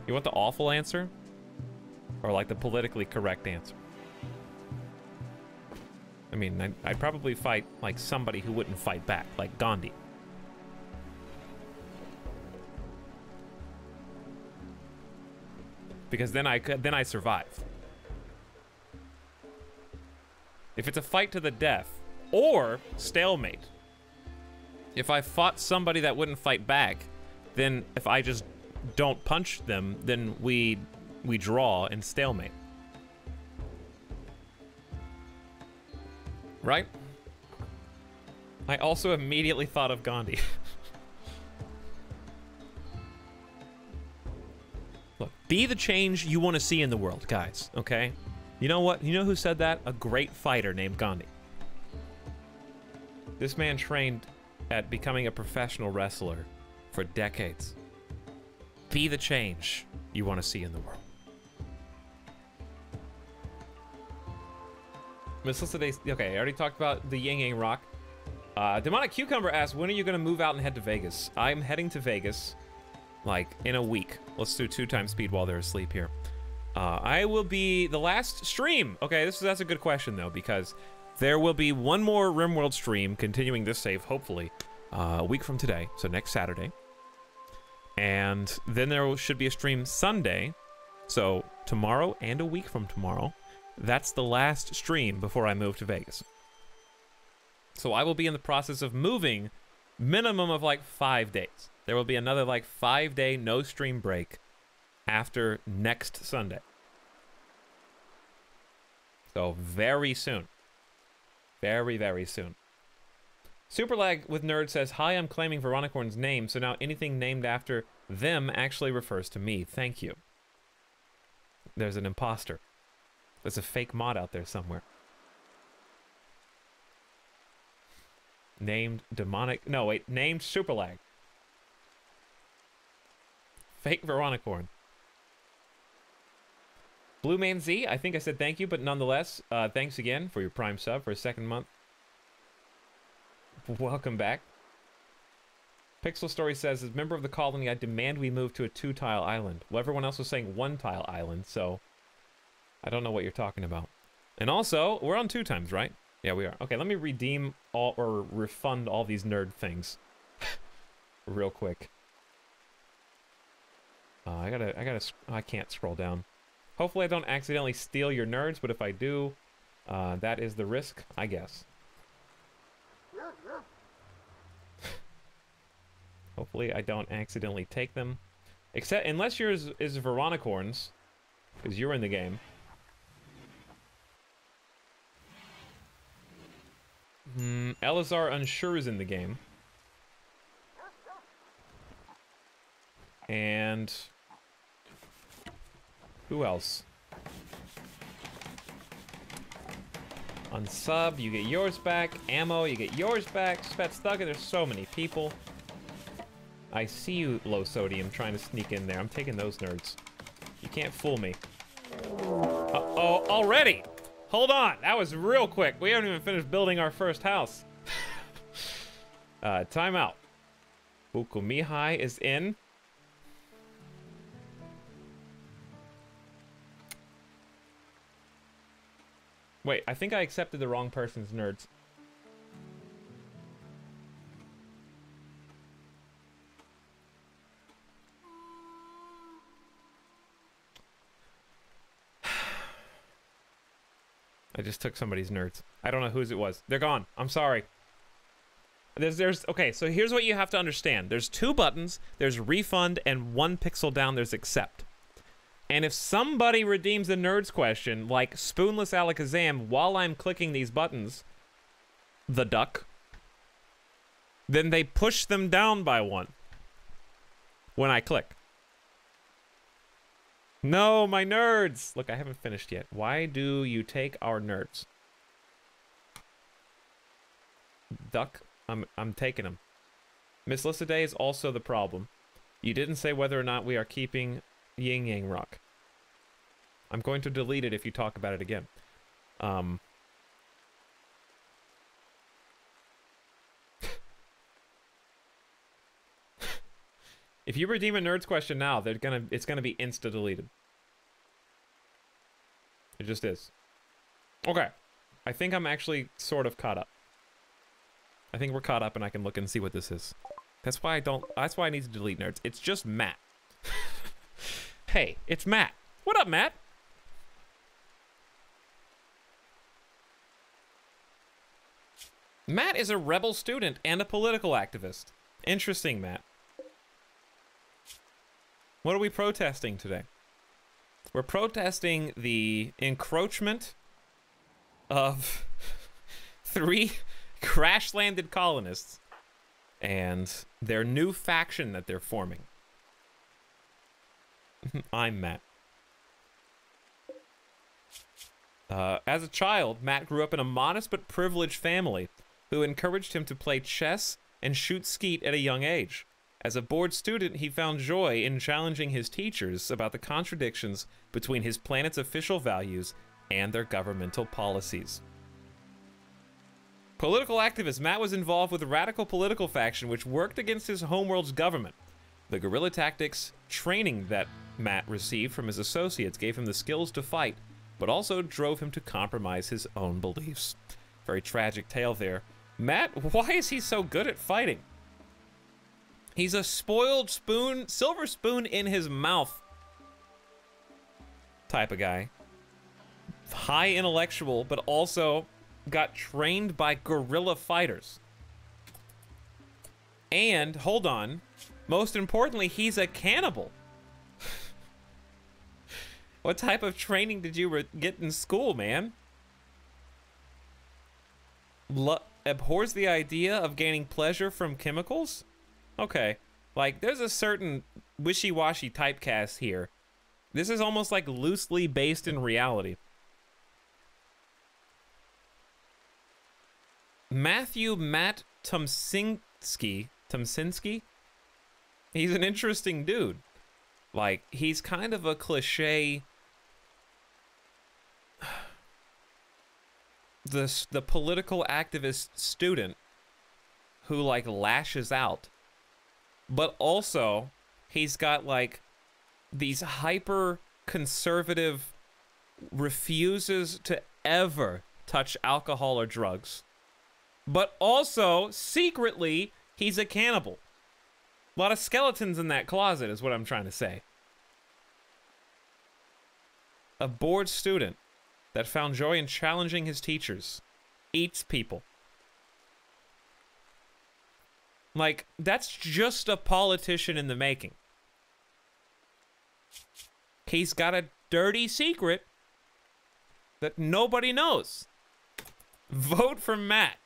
You want the awful answer? Or like the politically correct answer? I mean, I'd probably fight like somebody who wouldn't fight back, like Gandhi. Because then I survive. If it's a fight to the death, or stalemate. If I fought somebody that wouldn't fight back, then if I just don't punch them, then we draw and stalemate. Right? I also immediately thought of Gandhi. Look, be the change you want to see in the world, guys, okay? You know what? You know who said that? A great fighter named Gandhi. This man trained at becoming a professional wrestler for decades. Be the change you want to see in the world. Miss Lissa Day, okay, I already talked about the Yin Yang Rock. Demonic Cucumber asks, when are you going to move out and head to Vegas? I'm heading to Vegas, like, in a week. Let's do 2 times speed while they're asleep here. I will be the last stream. Okay, that's a good question, though, because there will be one more RimWorld stream, continuing this save, hopefully, a week from today, so next Saturday. And then there should be a stream Sunday, so tomorrow and a week from tomorrow. That's the last stream before I move to Vegas. So I will be in the process of moving minimum of like 5 days. There will be another like 5-day no stream break after next Sunday. So very soon. Very, very soon. Superlag with Nerd says, hi, I'm claiming Veronicorn's name, so now anything named after them actually refers to me. Thank you. There's an imposter. There's a fake mod out there somewhere. Named Demonic... No, wait. Named Superlag. Fake Veronicorn. Blue Man Z, I think I said thank you, but nonetheless, thanks again for your Prime sub for a 2nd month. Welcome back. Pixel Story says, as a member of the colony, I demand we move to a 2-tile island. Well, everyone else was saying 1-tile island, so... I don't know what you're talking about. And also, we're on 2 times, right? Yeah, we are. Okay, let me redeem all, or refund all these nerd things. Real quick. I can't scroll down. Hopefully I don't accidentally steal your nerds, but if I do, that is the risk, I guess. Hopefully I don't accidentally take them. Except, unless yours is Veronicorn's, because you're in the game. Elazar Unsure is in the game. And... who else? Unsub, you get yours back. Ammo, you get yours back. Spet Stugger, there's so many people. I see you, Low Sodium, trying to sneak in there. I'm taking those nerds. You can't fool me. Uh-oh, already! Hold on, that was real quick. We haven't even finished building our first house. Time out. Bukumihai is in. Wait, I think I accepted the wrong person's nerds. I just took somebody's nerds. I don't know whose it was. They're gone. I'm sorry. Okay, so here's what you have to understand. There's 2 buttons. There's refund, and 1 pixel down, there's accept. And if somebody redeems the nerds question, like Spoonless Alakazam, while I'm clicking these buttons, the duck, then they push them down by 1 when I click. No, my nerds! Look, I haven't finished yet. Why do you take our nerds? Duck, I'm taking them. Miss Lissaday is also the problem. You didn't say whether or not we are keeping Yin Yang Rock. I'm going to delete it if you talk about it again. If you redeem a nerds question now, it's gonna be insta deleted. It just is. Okay, I think I'm actually sort of caught up. I think we're caught up, and I can look and see what this is. That's why I need to delete nerds. It's just Matt. Hey, it's Matt. What up, Matt? Matt is a rebel student and a political activist. Interesting, Matt. What are we protesting today? We're protesting the encroachment of 3 crash-landed colonists and their new faction that they're forming. I'm Matt. As a child, Matt grew up in a modest but privileged family who encouraged him to play chess and shoot skeet at a young age. As a bored student, he found joy in challenging his teachers about the contradictions between his planet's official values and their governmental policies. Political activist, Matt was involved with a radical political faction which worked against his homeworld's government. The guerrilla tactics training that Matt received from his associates gave him the skills to fight, but also drove him to compromise his own beliefs. Very tragic tale there. Matt, why is he so good at fighting? He's a spoiled spoon, silver spoon in his mouth type of guy. High intellectual, but also got trained by guerrilla fighters. And, hold on, most importantly, he's a cannibal. What type of training did you get in school, man? Abhors the idea of gaining pleasure from chemicals? Okay, like, there's a certain wishy-washy typecast here. This is almost like loosely based in reality. Matt Tomczynski? He's an interesting dude. Like, he's kind of a cliche. The political activist student who, like, lashes out. But also, he's got, like, these hyper conservative, refuses to ever touch alcohol or drugs. But also, secretly, he's a cannibal. A lot of skeletons in that closet is what I'm trying to say. A bored student that found joy in challenging his teachers eats people. Like, that's just a politician in the making. He's got a dirty secret that nobody knows. Vote for Matt.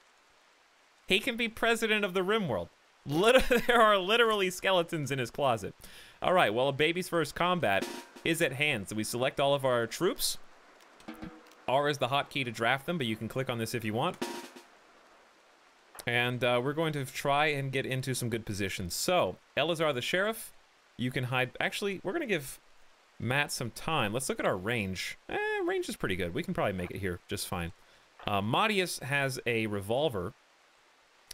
He can be president of the RimWorld. There are literally skeletons in his closet. All right, well, a baby's first combat is at hand. So we select all of our troops. R is the hotkey to draft them, but you can click on this if you want. And we're going to try and get into some good positions. So, Elazar the Sheriff, you can hide. Actually, we're going to give Matt some time. Let's look at our range. Range is pretty good. We can probably make it here just fine. Madius has a revolver.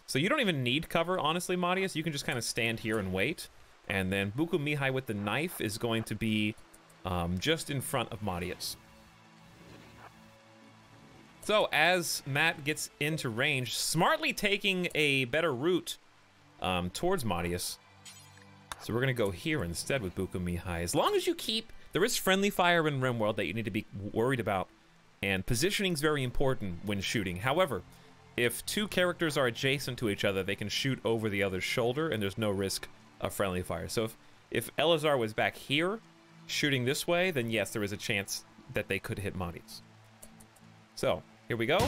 So you don't even need cover, honestly, Madius. You can just kind of stand here and wait. And then Buku Mihai with the knife is going to be just in front of Madius. So as Matt gets into range, smartly taking a better route towards Madius. So we're going to go here instead with Buku Mihai. As long as you keep... There is friendly fire in RimWorld that you need to be worried about. And positioning is very important when shooting. However, if 2 characters are adjacent to each other, they can shoot over the other's shoulder, and there's no risk of friendly fire. So if Elazar was back here, shooting this way, then yes, there is a chance that they could hit Madius. So, here we go.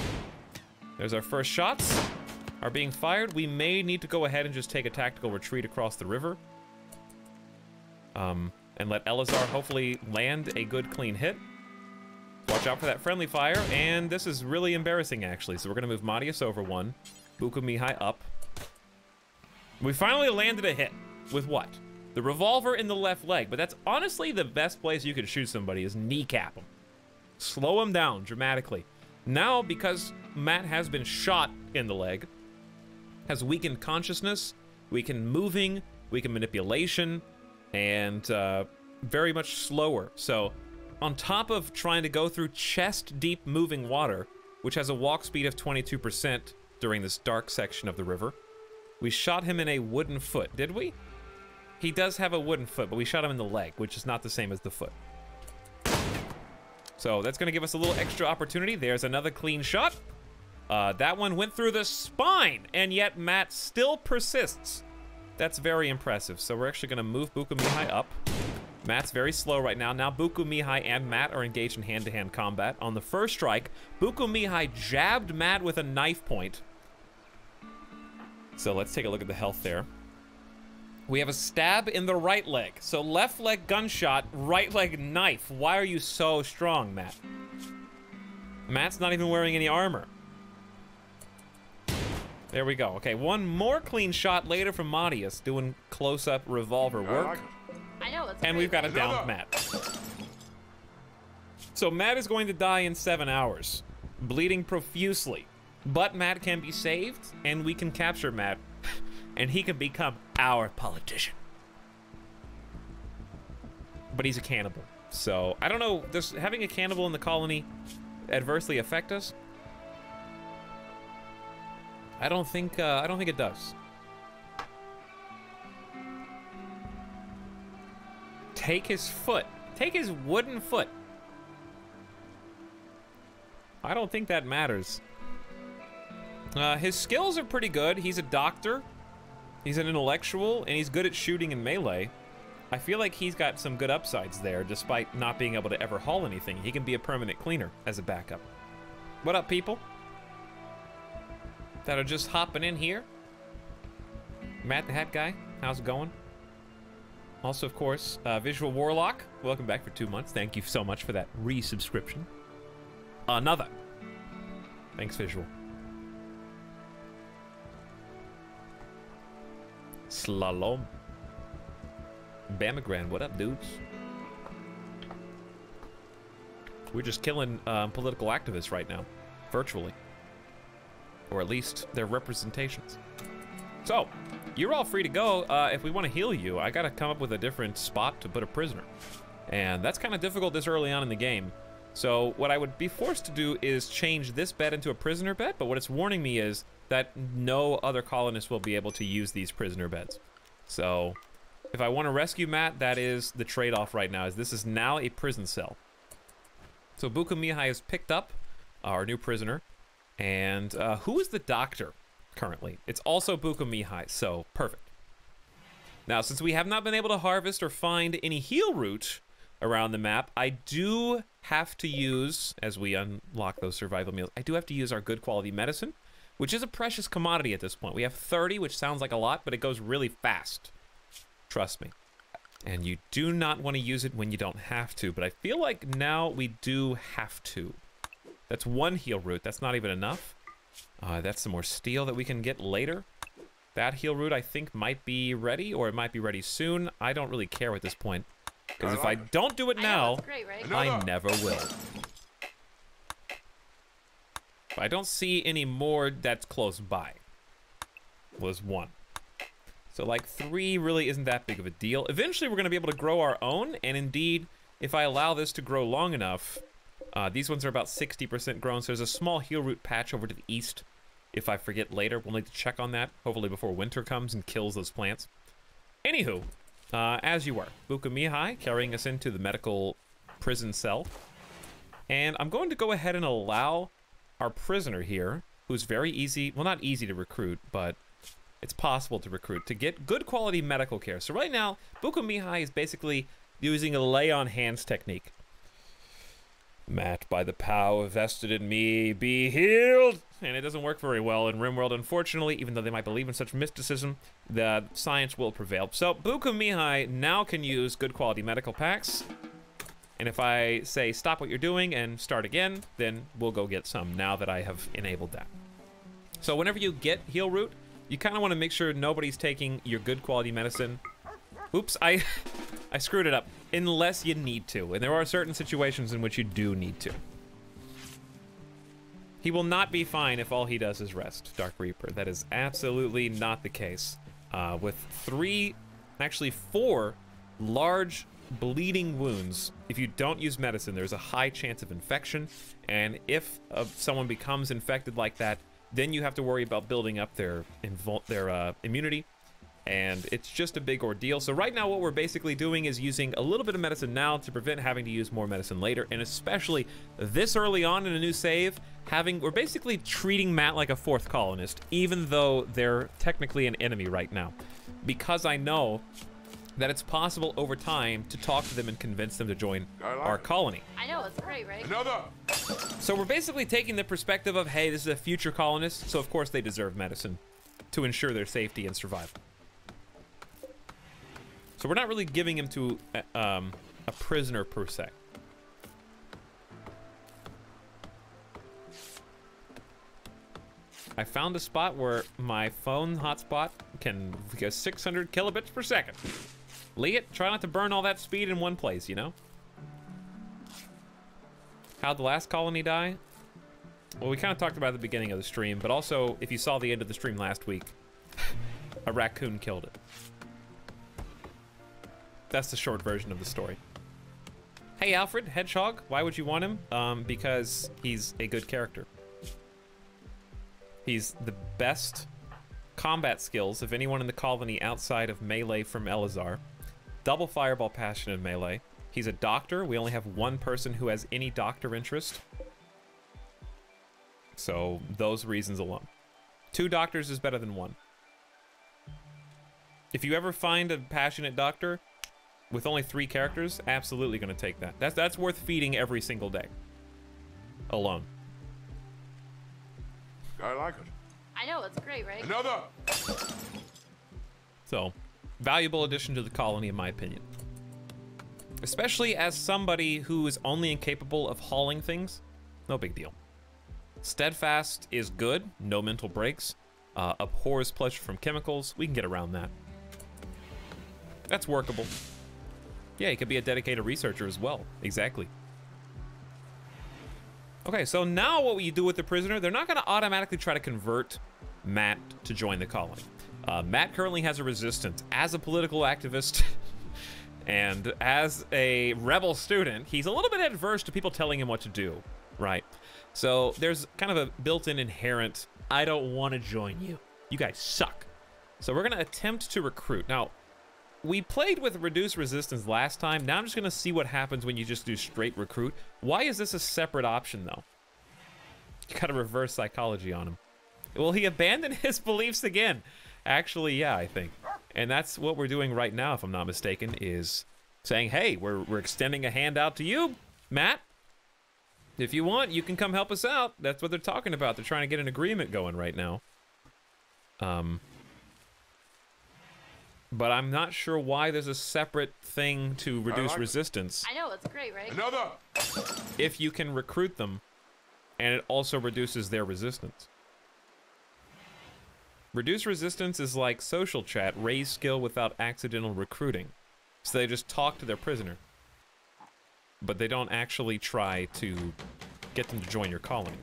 There's our first shots are being fired. We may need to go ahead and just take a tactical retreat across the river. And let Elazar hopefully land a good, clean hit. Watch out for that friendly fire, and this is really embarrassing, actually. So we're going to move Madius over 1, Buku Mihai up. We finally landed a hit. With what? The revolver in the left leg, but that's honestly the best place you could shoot somebody is kneecap them. Slow them down dramatically. Now, because Matt has been shot in the leg, has weakened consciousness, weakened moving, weakened manipulation, and very much slower. So, on top of trying to go through chest-deep moving water, which has a walk speed of 22% during this dark section of the river, we shot him in a wooden foot, did we? He does have a wooden foot, but we shot him in the leg, which is not the same as the foot. So that's going to give us a little extra opportunity. There's another clean shot. That one went through the spine, and yet Matt still persists. That's very impressive. So we're actually gonna move Buku Mihai up. Matt's very slow right now. Now Buku Mihai and Matt are engaged in hand-to-hand combat. On the first strike, Buku Mihai jabbed Matt with a knife point. So let's take a look at the health there. We have a stab in the right leg. So left leg gunshot, right leg knife. Why are you so strong, Matt? Matt's not even wearing any armor. There we go. Okay, one more clean shot later from Matias doing close-up revolver work. I like it. I know, it's And great, we've got a right? downed Matt. So Matt is going to die in 7 hours, bleeding profusely. But Matt can be saved, and we can capture Matt, and he can become our politician. But he's a cannibal. So, I don't know, does having a cannibal in the colony adversely affect us? I don't think it does. Take his foot. Take his wooden foot. I don't think that matters. His skills are pretty good. He's a doctor. He's an intellectual, and he's good at shooting and melee. I feel like he's got some good upsides there, despite not being able to ever haul anything. He can be a permanent cleaner as a backup. What up, people? That are just hopping in here. Matt the Hat Guy, how's it going? Also, of course, Visual Warlock, welcome back for 2 months. Thank you so much for that resubscription. Another. Thanks, Visual. Slalom. Bamagran, what up, dudes? We're just killing political activists right now, virtually. Or at least their representations. So, you're all free to go. If we want to heal you, I gotta come up with a different spot to put a prisoner. And that's kind of difficult this early on in the game. So what I would be forced to do is change this bed into a prisoner bed, but what it's warning me is that no other colonists will be able to use these prisoner beds. So if I want to rescue Matt, that is the trade-off right now, is this is now a prison cell. So Buku Mihai has picked up our new prisoner. And who is the doctor currently? It's also Buku Mihai, so perfect. Now, since we have not been able to harvest or find any heal root around the map, I do have to use, as we unlock those survival meals, I do have to use our good quality medicine, which is a precious commodity at this point. We have 30, which sounds like a lot, but it goes really fast. Trust me. And you do not want to use it when you don't have to, but I feel like now we do have to. That's one heal root. That's not even enough. That's some more steel that we can get later. That heal root, I think, might be ready, or it might be ready soon. I don't really care at this point. Because if I don't do it now, It's great, right? I never will. If I don't see any more that's close by. Was 1. So, like, 3 really isn't that big of a deal. Eventually, we're going to be able to grow our own, and indeed, if I allow this to grow long enough, these ones are about 60% grown, so there's a small heal root patch over to the east. If I forget later, we'll need to check on that, hopefully before winter comes and kills those plants. Anywho, as you were, Buku Mihai carrying us into the medical prison cell. And I'm going to go ahead and allow our prisoner here, who's very easy, well, not easy to recruit, but it's possible to recruit, to get good quality medical care. So right now, Buku Mihai is basically using a lay on hands technique. Matt, by the power vested in me, be healed! And it doesn't work very well in RimWorld, unfortunately, even though they might believe in such mysticism, the science will prevail. So, Buku Mihai now can use good quality medical packs. And if I say stop what you're doing and start again, then we'll go get some now that I have enabled that. So whenever you get heal root, you kind of want to make sure nobody's taking your good quality medicine. Oops, I screwed it up. Unless you need to, and there are certain situations in which you do need to. He will not be fine if all he does is rest, Dark Reaper. That is absolutely not the case. With 4 large bleeding wounds, if you don't use medicine, there's a high chance of infection, and if someone becomes infected like that, then you have to worry about building up their immunity. And it's just a big ordeal. So right now what we're basically doing is using a little bit of medicine now to prevent having to use more medicine later. And especially this early on in a new save, we're basically treating Matt like a fourth colonist, even though they're technically an enemy right now. Because I know that it's possible over time to talk to them and convince them to join our colony. I know, it's great, right? Another! So we're basically taking the perspective of, hey, this is a future colonist, so of course they deserve medicine to ensure their safety and survival. So we're not really giving him to a prisoner per se. I found a spot where my phone hotspot can go 600 kilobits per second. Liat, try not to burn all that speed in one place, you know? How'd the last colony die? Well, we kind of talked about it at the beginning of the stream, but also, if you saw the end of the stream last week, a raccoon killed it. That's the short version of the story. Hey, Alfred, Hedgehog, why would you want him? Because he's a good character. He's the best combat skills of anyone in the colony outside of melee from Elazar. Double fireball passion in melee. He's a doctor. We only have one person who has any doctor interest. So those reasons alone. 2 doctors is better than 1. If you ever find a passionate doctor with only 3 characters, absolutely gonna take that. That's worth feeding every single day. Alone. I like it. I know, it's great, right? Another! So, valuable addition to the colony, in my opinion. Especially as somebody who is only incapable of hauling things, no big deal. Steadfast is good, no mental breaks. Abhors pleasure from chemicals, we can get around that. That's workable. Yeah, he could be a dedicated researcher as well, exactly. Okay, so now what you do with the prisoner, they're not gonna automatically try to convert Matt to join the colony. Matt currently has a resistance. As a political activist and as a rebel student, he's a little bit adverse to people telling him what to do, right? So there's kind of a built-in inherent, I don't want to join you. You guys suck. So we're gonna attempt to recruit. Now, we played with reduced resistance last time. Now I'm just gonna see what happens when you just do straight recruit. Why is this a separate option though? You gotta reverse psychology on him. Will he abandon his beliefs again? Actually, yeah, I think. And that's what we're doing right now, if I'm not mistaken, is saying, hey, we're extending a hand out to you, Matt. If you want, you can come help us out. That's what they're talking about. They're trying to get an agreement going right now. But I'm not sure why there's a separate thing to reduce resistance. I know, it's great, right? Another! If you can recruit them, and it also reduces their resistance. Reduce resistance is like social chat, raise skill without accidental recruiting. So they just talk to their prisoner. But they don't actually try to get them to join your colony.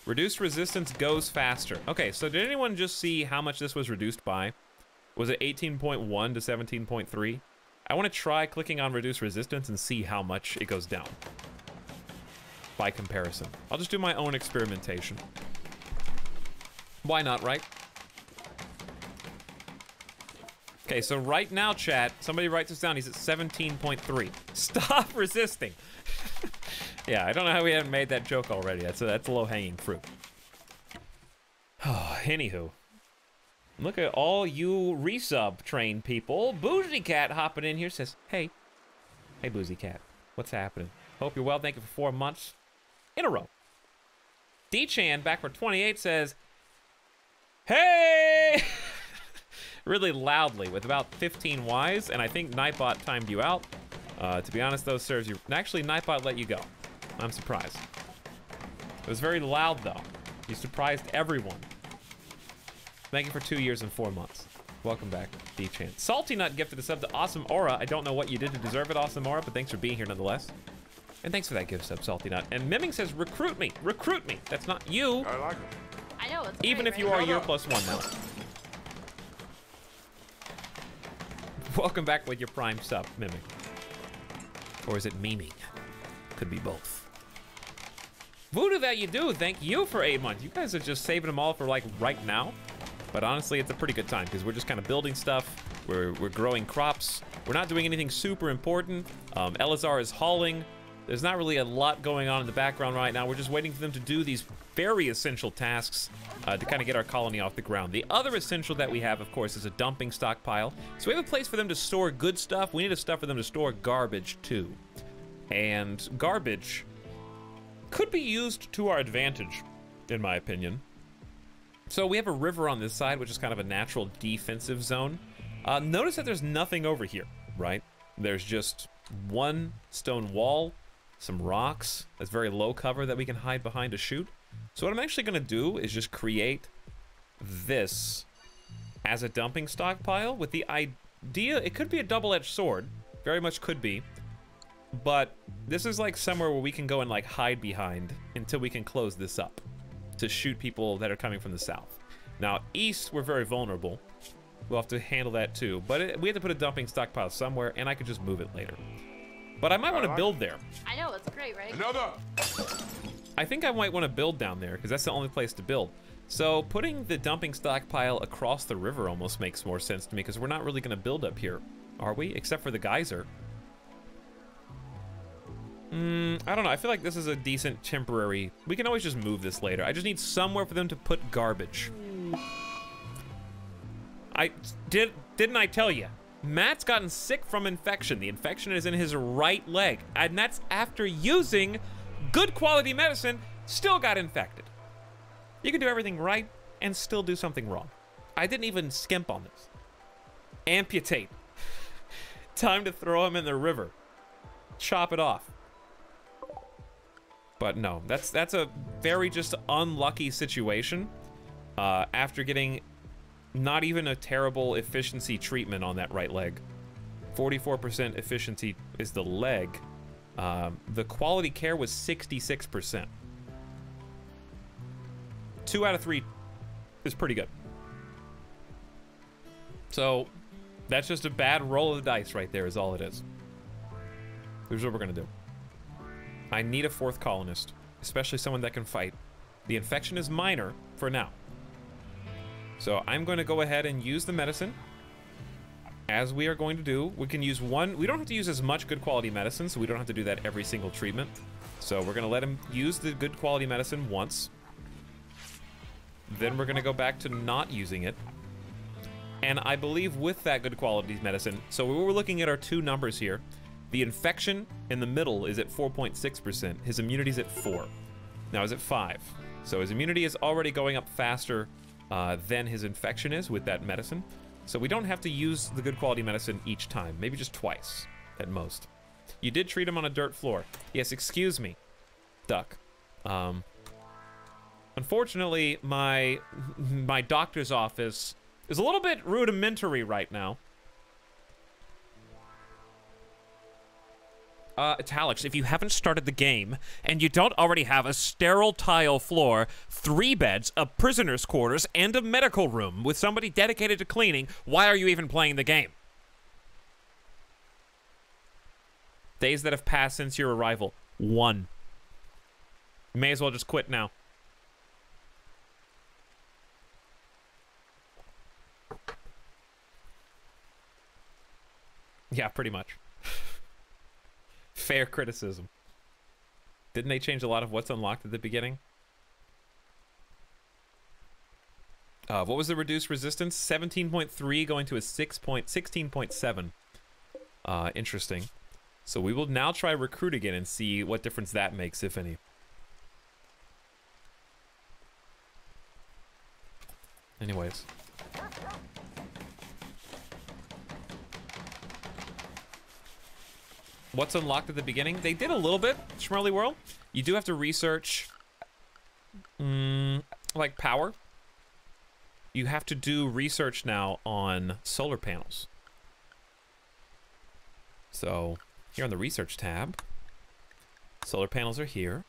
Reduced resistance goes faster. Okay, so did anyone just see how much this was reduced by? Was it 18.1 to 17.3? I want to try clicking on reduce resistance and see how much it goes down. By comparison. I'll just do my own experimentation. Why not, right? Okay, so right now, chat, somebody writes this down. He's at 17.3. Stop resisting. Yeah, I don't know how we haven't made that joke already. That's a low-hanging fruit. Oh, anywho. Look at all you resub trained people. Boozy Cat hopping in here says, hey. Hey, Boozy Cat. What's happening? Hope you're well. Thank you for 4 months in a row. D-Chan, back for 28, says, hey! Really loudly with about 15 Ys, and I think Nightbot timed you out. To be honest, though, serves you. Actually, Nightbot let you go. I'm surprised. It was very loud, though. You surprised everyone. Thank you for 2 years and 4 months. Welcome back, D-Chan. Salty Nut gifted a sub to Awesome Aura. I don't know what you did to deserve it, Awesome Aura, but thanks for being here nonetheless. And thanks for that gift sub, Salty Nut. And Miming says, recruit me. Recruit me. That's not you. I like it. I know, it's Even great, if you right? are year +1 now. Welcome back with your prime sub, Miming. Or is it memeing? Could be both. Voodoo that you do, thank you for 8 months. You guys are just saving them all for like right now. But honestly, it's a pretty good time because we're just kind of building stuff. We're growing crops. We're not doing anything super important. Elazar is hauling. There's not really a lot going on in the background right now. We're just waiting for them to do these very essential tasks to kind of get our colony off the ground. The other essential that we have, of course, is a dumping stockpile. So we have a place for them to store good stuff. We need a stuff for them to store garbage, too. And garbage could be used to our advantage, in my opinion. So we have a river on this side, which is kind of a natural defensive zone. Notice that there's nothing over here, right? There's just one stone wall, some rocks. That's very low cover that we can hide behind to shoot. So what I'm actually gonna do is just create this as a dumping stockpile with the idea, it could be a double-edged sword, very much could be, but this is like somewhere where we can go and like hide behind until we can close this up to shoot people that are coming from the south. Now, east, we're very vulnerable. We'll have to handle that too, but we have to put a dumping stockpile somewhere, and I could just move it later. But I might want to build there. I know, it's great, right? Another! I think I might want to build down there, because that's the only place to build. So putting the dumping stockpile across the river almost makes more sense to me, because we're not really going to build up here, are we? Except for the geyser. I don't know. I feel like this is a decent temporary... We can always just move this later. I just need somewhere for them to put garbage. Didn't I tell you? Matt's gotten sick from infection. The infection is in his right leg, and that's after using good quality medicine, still got infected. You can do everything right and still do something wrong. I didn't even skimp on this. Amputate. Time to throw him in the river. Chop it off. But no, that's a very just unlucky situation. After getting not even a terrible efficiency treatment on that right leg. 44% efficiency is the leg. The quality care was 66%. 2 out of 3 is pretty good. So that's just a bad roll of the dice right there is all it is. Here's what we're gonna do. I need a 4th colonist, especially someone that can fight. The infection is minor for now. So I'm going to go ahead and use the medicine, as we are going to do. We can use one. We don't have to use as much good quality medicine, so we don't have to do that every single treatment. So we're going to let him use the good quality medicine once. Then we're going to go back to not using it. And I believe with that good quality medicine, so we're looking at our 2 numbers here. The infection in the middle is at 4.6%. His immunity is at 4. Now is at 5. So his immunity is already going up faster than his infection is with that medicine. So we don't have to use the good quality medicine each time. Maybe just twice at most. You did treat him on a dirt floor. Yes, excuse me, duck. Unfortunately, my doctor's office is a little bit rudimentary right now. Etalyx, if you haven't started the game, and you don't already have a sterile tile floor, 3 beds, a prisoner's quarters, and a medical room with somebody dedicated to cleaning, why are you even playing the game? Days that have passed since your arrival. 1. You may as well just quit now. Yeah, pretty much. Fair criticism. Didn't they change a lot of what's unlocked at the beginning? What was the reduced resistance? 17.3 going to a 16.7. Interesting. So we will now try recruit again and see what difference that makes, if any. Anyways. What's unlocked at the beginning? They did a little bit, Schmerly World. You do have to research, like power. You have to do research now on solar panels. So, here on the research tab, solar panels are here.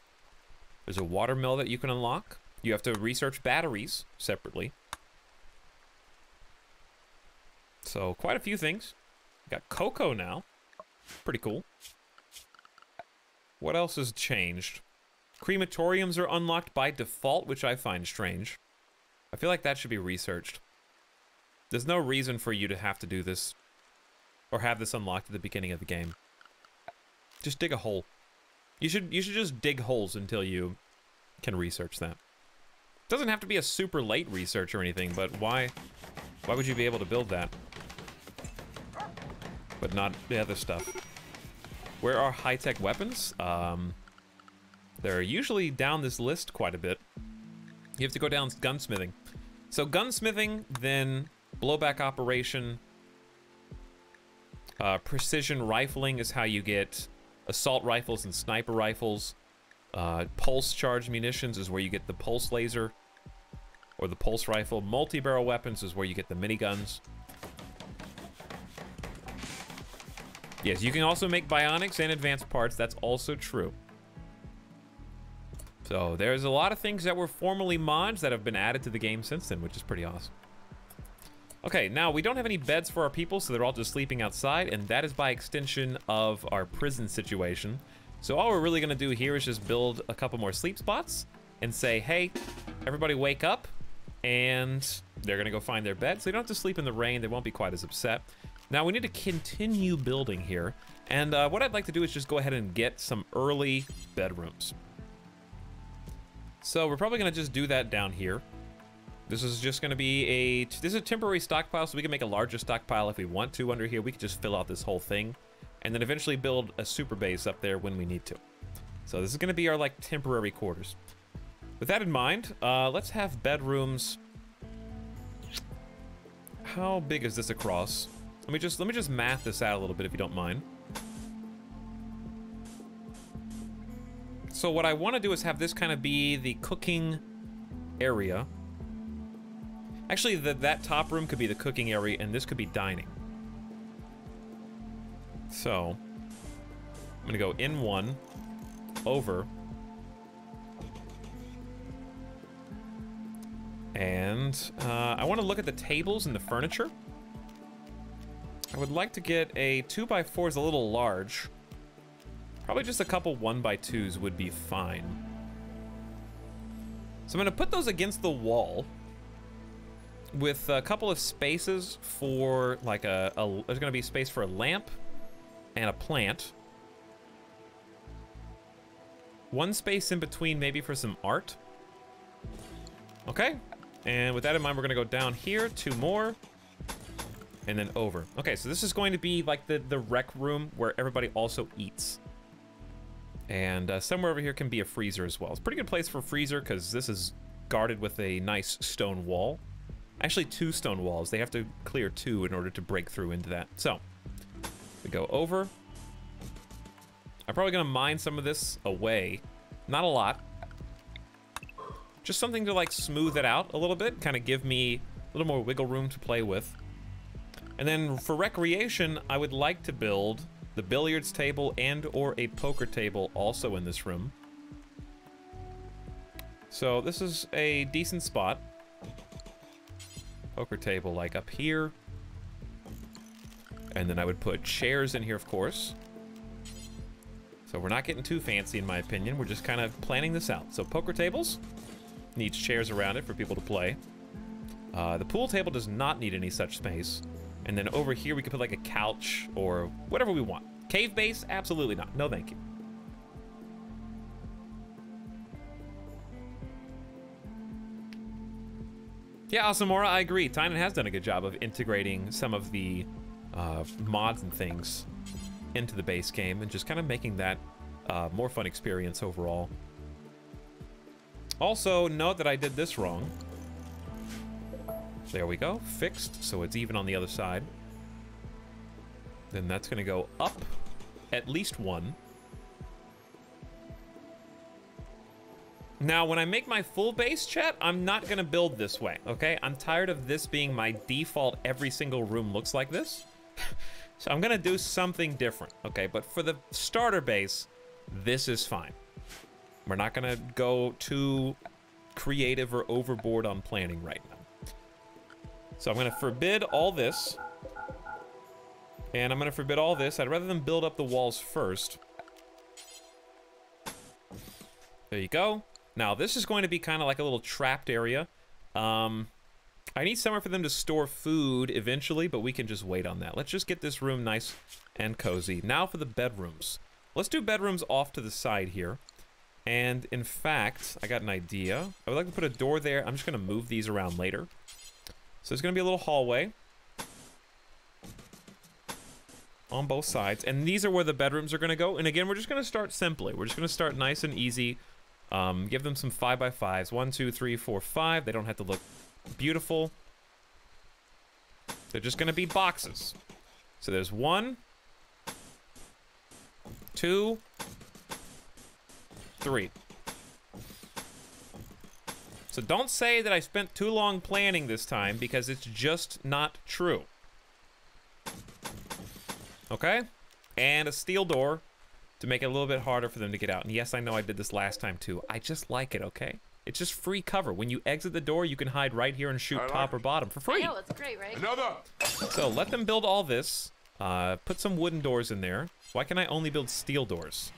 There's a water mill that you can unlock. You have to research batteries separately. So, quite a few things. Got cocoa now. Pretty cool. What else has changed? Crematoriums are unlocked by default, which I find strange. I feel like that should be researched. There's no reason for you to have to do this or have this unlocked at the beginning of the game. Just dig a hole. You should just dig holes until you can research that. Doesn't have to be a super late research or anything, but why would you be able to build that? But not the other stuff. Where are high-tech weapons? They're usually down this list quite a bit. You have to go down gunsmithing. So gunsmithing, then blowback operation. Precision rifling is how you get assault rifles and sniper rifles. Pulse charge munitions is where you get the pulse laser or the pulse rifle. Multi-barrel weapons is where you get the miniguns. Yes, you can also make bionics and advanced parts. That's also true. So there's a lot of things that were formerly mods that have been added to the game since then, which is pretty awesome. Okay, now we don't have any beds for our people, so they're all just sleeping outside, and that is by extension of our prison situation. So all we're really gonna do here is just build a couple more sleep spots and say, hey, everybody wake up, and they're gonna go find their bed. So they don't have to sleep in the rain, they won't be quite as upset. Now we need to continue building here, and what I'd like to do is just go ahead and get some early bedrooms. So we're probably gonna just do that down here. This is just gonna be this is a temporary stockpile, so we can make a larger stockpile if we want to under here. We could just fill out this whole thing, and then eventually build a super base up there when we need to. So this is gonna be our like temporary quarters. With that in mind, let's have bedrooms. How big is this across? Let me just math this out a little bit if you don't mind. So what I want to do is have this kind of be the cooking area. Actually, that top room could be the cooking area, and this could be dining. So I'm gonna go in one, over, and I want to look at the tables and the furniture. I would like to get a 2x4 is a little large. Probably just a couple 1x2s would be fine. So I'm gonna put those against the wall with a couple of spaces for like there's gonna be space for a lamp and a plant. One space in between maybe for some art. Okay, and with that in mind, we're gonna go down here, 2 more. And then over. Okay, so this is going to be like the rec room where everybody also eats. And somewhere over here can be a freezer as well. It's a pretty good place for a freezer because this is guarded with a nice stone wall. Actually, 2 stone walls. They have to clear 2 in order to break through into that. So, we go over. I'm probably gonna mine some of this away. Not a lot. Just something to like smooth it out a little bit, kind of give me a little more wiggle room to play with. And then for recreation, I would like to build the billiards table and or a poker table also in this room. So this is a decent spot. Poker table like up here. And then I would put chairs in here, of course. So we're not getting too fancy in my opinion. We're just kind of planning this out. So poker tables needs chairs around it for people to play. The pool table does not need any such space. And then over here, we could put like a couch or whatever we want. Cave base? Absolutely not. No, thank you. Yeah, Asamora, I agree. Tynan has done a good job of integrating some of the mods and things into the base game and just kind of making that more fun experience overall. Also, note that I did this wrong. There we go, fixed, so it's even on the other side. Then that's gonna go up at least 1. Now, when I make my full base, chat, I'm not gonna build this way, okay? I'm tired of this being my default, every single room looks like this. So I'm gonna do something different, okay? But for the starter base, this is fine. We're not gonna go too creative or overboard on planning right now. So I'm gonna forbid all this. And I'm gonna forbid all this. I'd rather than build up the walls first. There you go. Now this is going to be kind of like a little trapped area. I need somewhere for them to store food eventually, but we can just wait on that. Let's just get this room nice and cozy. Now for the bedrooms. Let's do bedrooms off to the side here. And in fact, I got an idea. I would like to put a door there. I'm just going to move these around later. So there's going to be a little hallway on both sides. And these are where the bedrooms are going to go. And again, we're just going to start simply. We're just going to start nice and easy. Give them some 5x5s. 1, 2, 3, 4, 5. They don't have to look beautiful. They're just going to be boxes. So there's 1, 2, 3. So don't say that I spent too long planning this time, because it's just not true. Okay? And a steel door to make it a little bit harder for them to get out. And yes, I know I did this last time too. I just like it, okay? It's just free cover. When you exit the door, you can hide right here and shoot top or bottom for free. I know, it's great, right? Another! So let them build all this. Put some wooden doors in there. Why can I only build steel doors?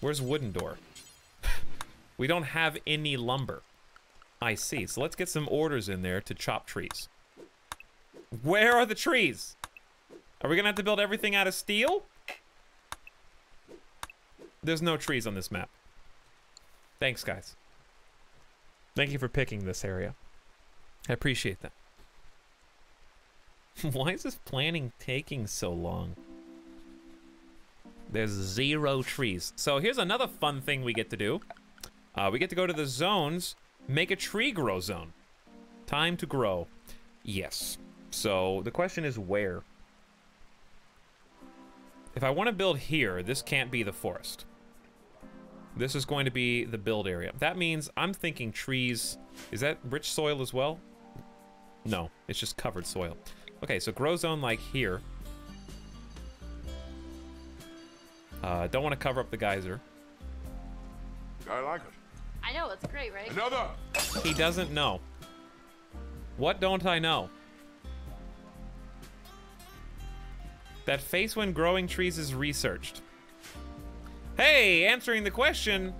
Where's wooden door? We don't have any lumber. I see. So let's get some orders in there to chop trees. Where are the trees? Are we gonna have to build everything out of steel? There's no trees on this map. Thanks, guys. Thank you for picking this area. I appreciate that. Why is this planning taking so long? There's 0 trees. So here's another fun thing we get to do. We get to go to the zones, make a tree grow zone. Time to grow. Yes. So the question is where? If I want to build here, this can't be the forest. This is going to be the build area. That means I'm thinking trees. Is that rich soil as well? No, it's just covered soil. Okay, so grow zone like here. Don't want to cover up the geyser. I like it. I know, it's great, right? Another! He doesn't know. What don't I know? That face when growing trees is researched. Hey, answering the question,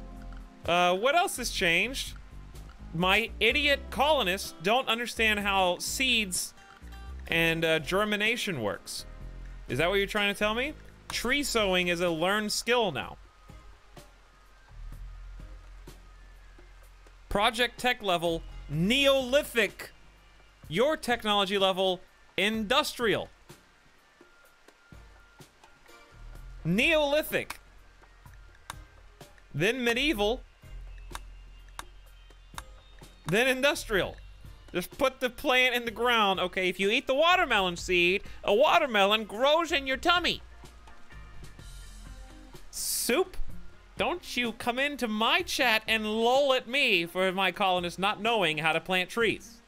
what else has changed? My idiot colonists don't understand how seeds and germination works. Is that what you're trying to tell me? Tree sowing is a learned skill now. Project tech level, Neolithic. Your technology level, industrial. Neolithic. Then medieval. Then industrial. Just put the plant in the ground. Okay, if you eat the watermelon seed, a watermelon grows in your tummy. Soup? Don't you come into my chat and lol at me for my colonists not knowing how to plant trees.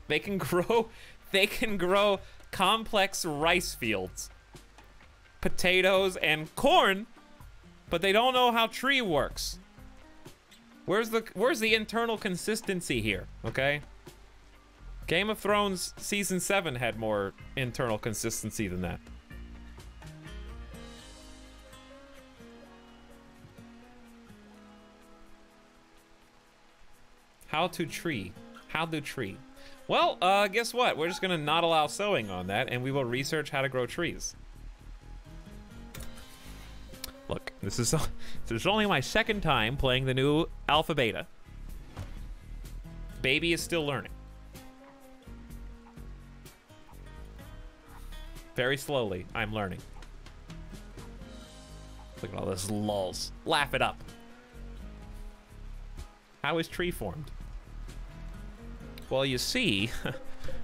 They can grow complex rice fields, potatoes and corn, but they don't know how tree works. Where's the internal consistency here, okay? Game of Thrones Season 7 had more internal consistency than that. How to tree. How to tree. Well, guess what? We're just gonna not allow sowing on that, and we will research how to grow trees. Look, this is only my second time playing the new alpha beta. Baby is still learning. Very slowly, I'm learning. Look at all those lulls. Laugh it up. How is tree formed? Well, you see,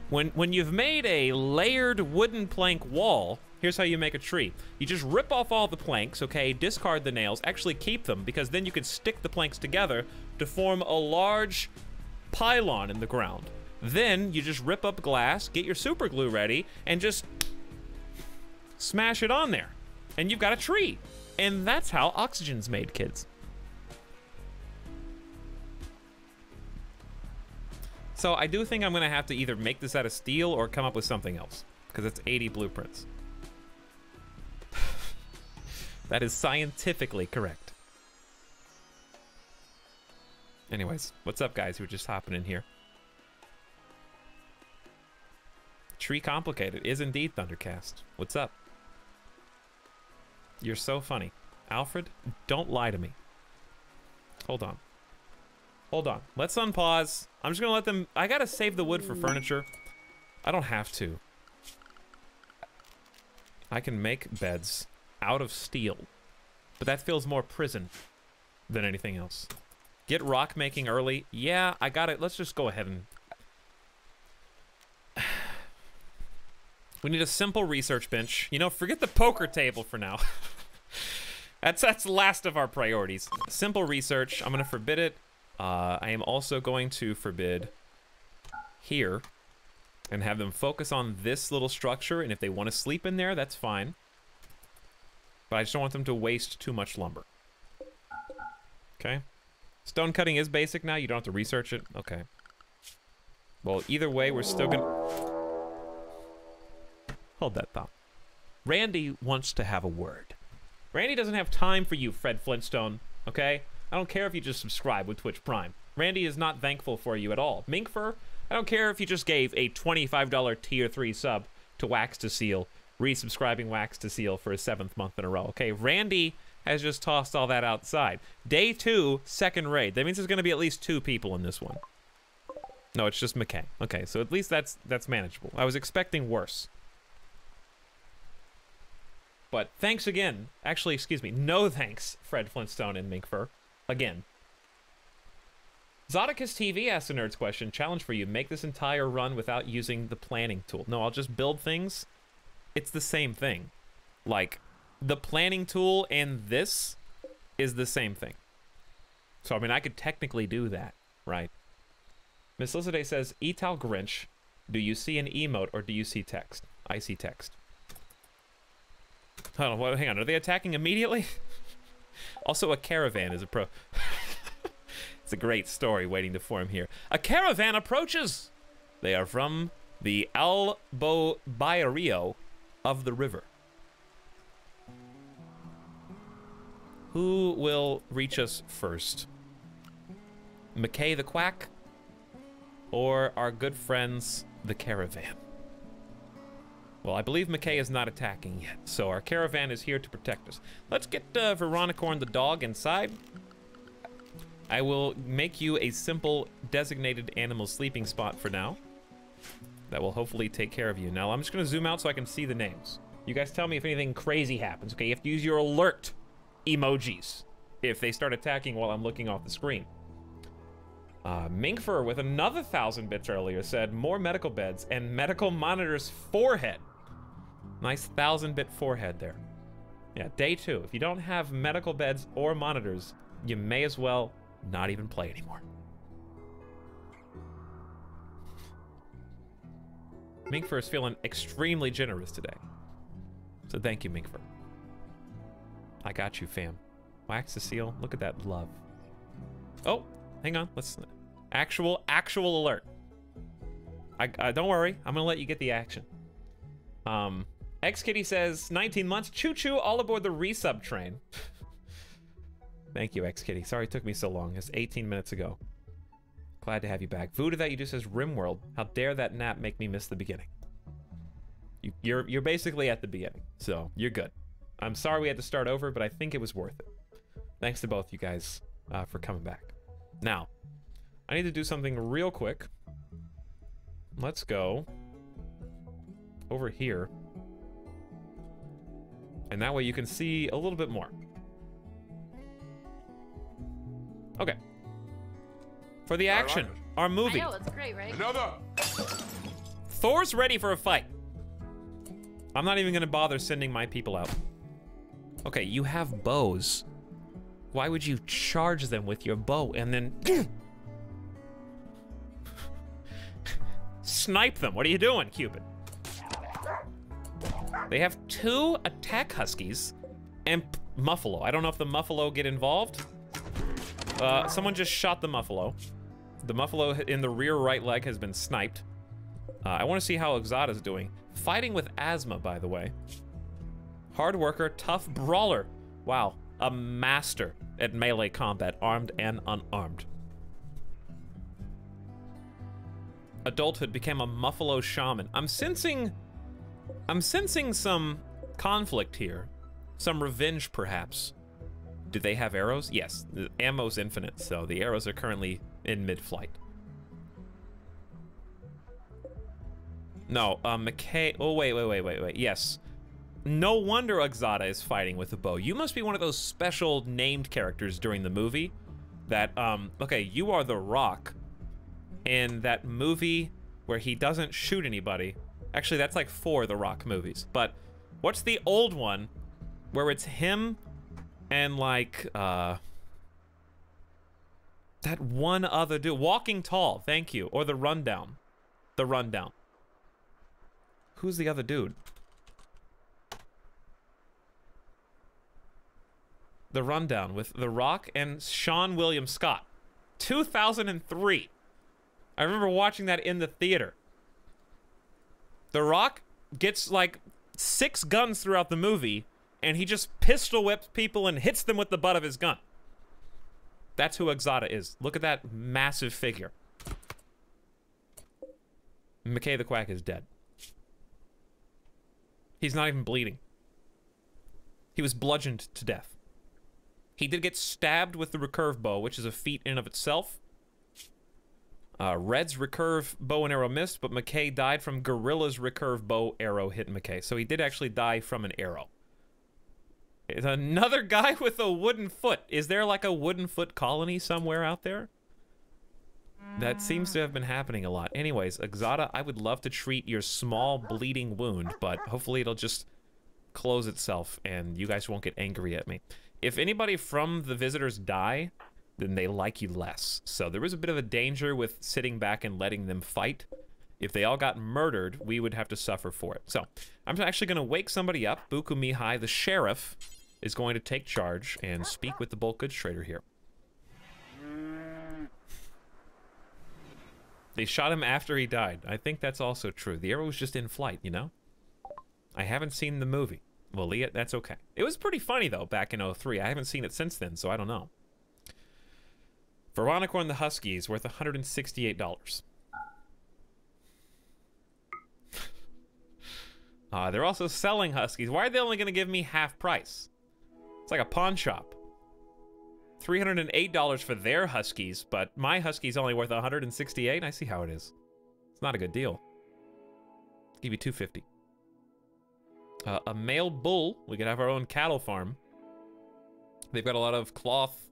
when you've made a layered wooden plank wall, here's how you make a tree. You just rip off all the planks, okay, discard the nails, actually keep them, because then you can stick the planks together to form a large pylon in the ground. Then you just rip up glass, get your super glue ready, and just smash it on there. And you've got a tree. And that's how oxygen's made, kids. So I do think I'm gonna have to either make this out of steel or come up with something else, because it's 80 blueprints. That is scientifically correct. Anyways, what's up, guys who are just hopping in here? Tree complicated is indeed Thundercast. What's up? You're so funny. Alfred, don't lie to me. Hold on. Hold on. Let's unpause. I'm just gonna let them... I gotta save the wood for furniture. I don't have to. I can make beds out of steel. But that feels more prison than anything else. Get rock making early. Yeah, I got it. Let's just go ahead and... We need a simple research bench. You know, forget the poker table for now. That's the last of our priorities. Simple research. I'm gonna forbid it. I am also going to forbid here and have them focus on this little structure, and if they want to sleep in there, that's fine. But I just don't want them to waste too much lumber. Okay. Stone cutting is basic now. You don't have to research it. Okay. Well, either way, we're still gonna... Hold that thought. Randy wants to have a word. Randy doesn't have time for you, Fred Flintstone, okay? I don't care if you just subscribe with Twitch Prime. Randy is not thankful for you at all. Minkfur, I don't care if you just gave a $25 tier 3 sub to Wax to Seal, resubscribing Wax to Seal for a 7th month in a row, okay? Randy has just tossed all that outside. Day 2, second raid. That means there's gonna be at least 2 people in this one. No, it's just McKay. Okay, so at least that's manageable. I was expecting worse. But thanks again. Actually, excuse me. No thanks, Fred Flintstone and Minkfur. Again. Zodicus TV asks a nerd's question. Challenge for you. Make this entire run without using the planning tool. No, I'll just build things. It's the same thing. Like, the planning tool and this is the same thing. So, I mean, I could technically do that, right? Miss Lizarday says, Etal Grinch, do you see an emote or do you see text? I see text. Hold on, well, hang on, are they attacking immediately? Also, a caravan is a pro... It's a great story waiting to form here. A caravan approaches! They are from the Albobayo of the river. Who will reach us first? McKay the Quack? Or our good friends, the caravan? Well, I believe McKay is not attacking yet, so our caravan is here to protect us. Let's get Veronicorn the dog inside. I will make you a simple designated animal sleeping spot for now. That will hopefully take care of you. Now, I'm just going to zoom out so I can see the names. You guys tell me if anything crazy happens, okay? You have to use your alert emojis if they start attacking while I'm looking off the screen. Minkfur with another 1,000 bits earlier said, more medical beds and medical monitors forehead. Nice 1,000-bit forehead there. Yeah, day 2. If you don't have medical beds or monitors, you may as well not even play anymore. Minkfur is feeling extremely generous today. So thank you, Minkfur. I got you, fam. Wax the seal. Look at that love. Oh, hang on. Let's... Actual alert. Don't worry. I'm gonna let you get the action. X-Kitty says, 19 months. Choo-choo, all aboard the resub train. Thank you, X-Kitty. Sorry it took me so long. It's 18 minutes ago. Glad to have you back. Voodoo that you do says, RimWorld. How dare that nap make me miss the beginning? You're basically at the beginning, so you're good. I'm sorry we had to start over, but I think it was worth it. Thanks to both you guys for coming back. Now, I need to do something real quick. Let's go over here. And that way you can see a little bit more. Okay. For the action, our movie. I know, it's great, right? Another! Thor's ready for a fight. I'm not even gonna bother sending my people out. Okay, you have bows. Why would you charge them with your bow and then... Snipe them. What are you doing, Cupid? They have 2 attack huskies and Muffalo. I don't know if the Muffalo get involved. Someone just shot the Muffalo. The Muffalo in the rear right leg has been sniped. I want to see how Exada's doing. Fighting with asthma, by the way. Hard worker, tough brawler. Wow, a master at melee combat, armed and unarmed. Adulthood became a Muffalo shaman. I'm sensing some conflict here Some revenge, perhaps. Do they have arrows? Yes. The ammo's infinite, so the arrows are currently in mid-flight. No, McKay... Oh, wait. Yes. No wonder Exata is fighting with a bow. You must be one of those special named characters during the movie that, okay, you are The Rock in that movie where he doesn't shoot anybody. Actually, that's like 4 The Rock movies. But what's the old one where it's him and like, that one other dude, Walking Tall, thank you, or The Rundown. The Rundown. Who's the other dude? The Rundown with The Rock and Sean William Scott. 2003. I remember watching that in the theater. The Rock gets like 6 guns throughout the movie, and he just pistol whips people and hits them with the butt of his gun. That's who Exata is. Look at that massive figure. McKay the Quack is dead. He's not even bleeding. He was bludgeoned to death. He did get stabbed with the recurve bow, which is a feat in and of itself. Red's recurve bow and arrow missed, but McKay died from Gorilla's recurve bow arrow hit McKay. So he did actually die from an arrow. It's another guy with a wooden foot. Is there like a wooden foot colony somewhere out there? That seems to have been happening a lot. Anyways, Exata, I would love to treat your small bleeding wound, but hopefully it'll just close itself and you guys won't get angry at me. If anybody from the visitors die, then they like you less. So there was a bit of a danger with sitting back and letting them fight. If they all got murdered, we would have to suffer for it. So I'm actually going to wake somebody up. Buku Mihai, the sheriff, is going to take charge and speak with the bulk goods trader here. They shot him after he died. I think that's also true. The arrow was just in flight, you know? I haven't seen the movie. Well, Leah, that's okay. It was pretty funny, though, back in 03. I haven't seen it since then, so I don't know. Veronica and the Huskies, worth $168. They're also selling Huskies. Why are they only going to give me half price? It's like a pawn shop. $308 for their Huskies, but my Husky's only worth $168. I see how it is. It's not a good deal. I'll give you $250. A male bull. We could have our own cattle farm. They've got a lot of cloth,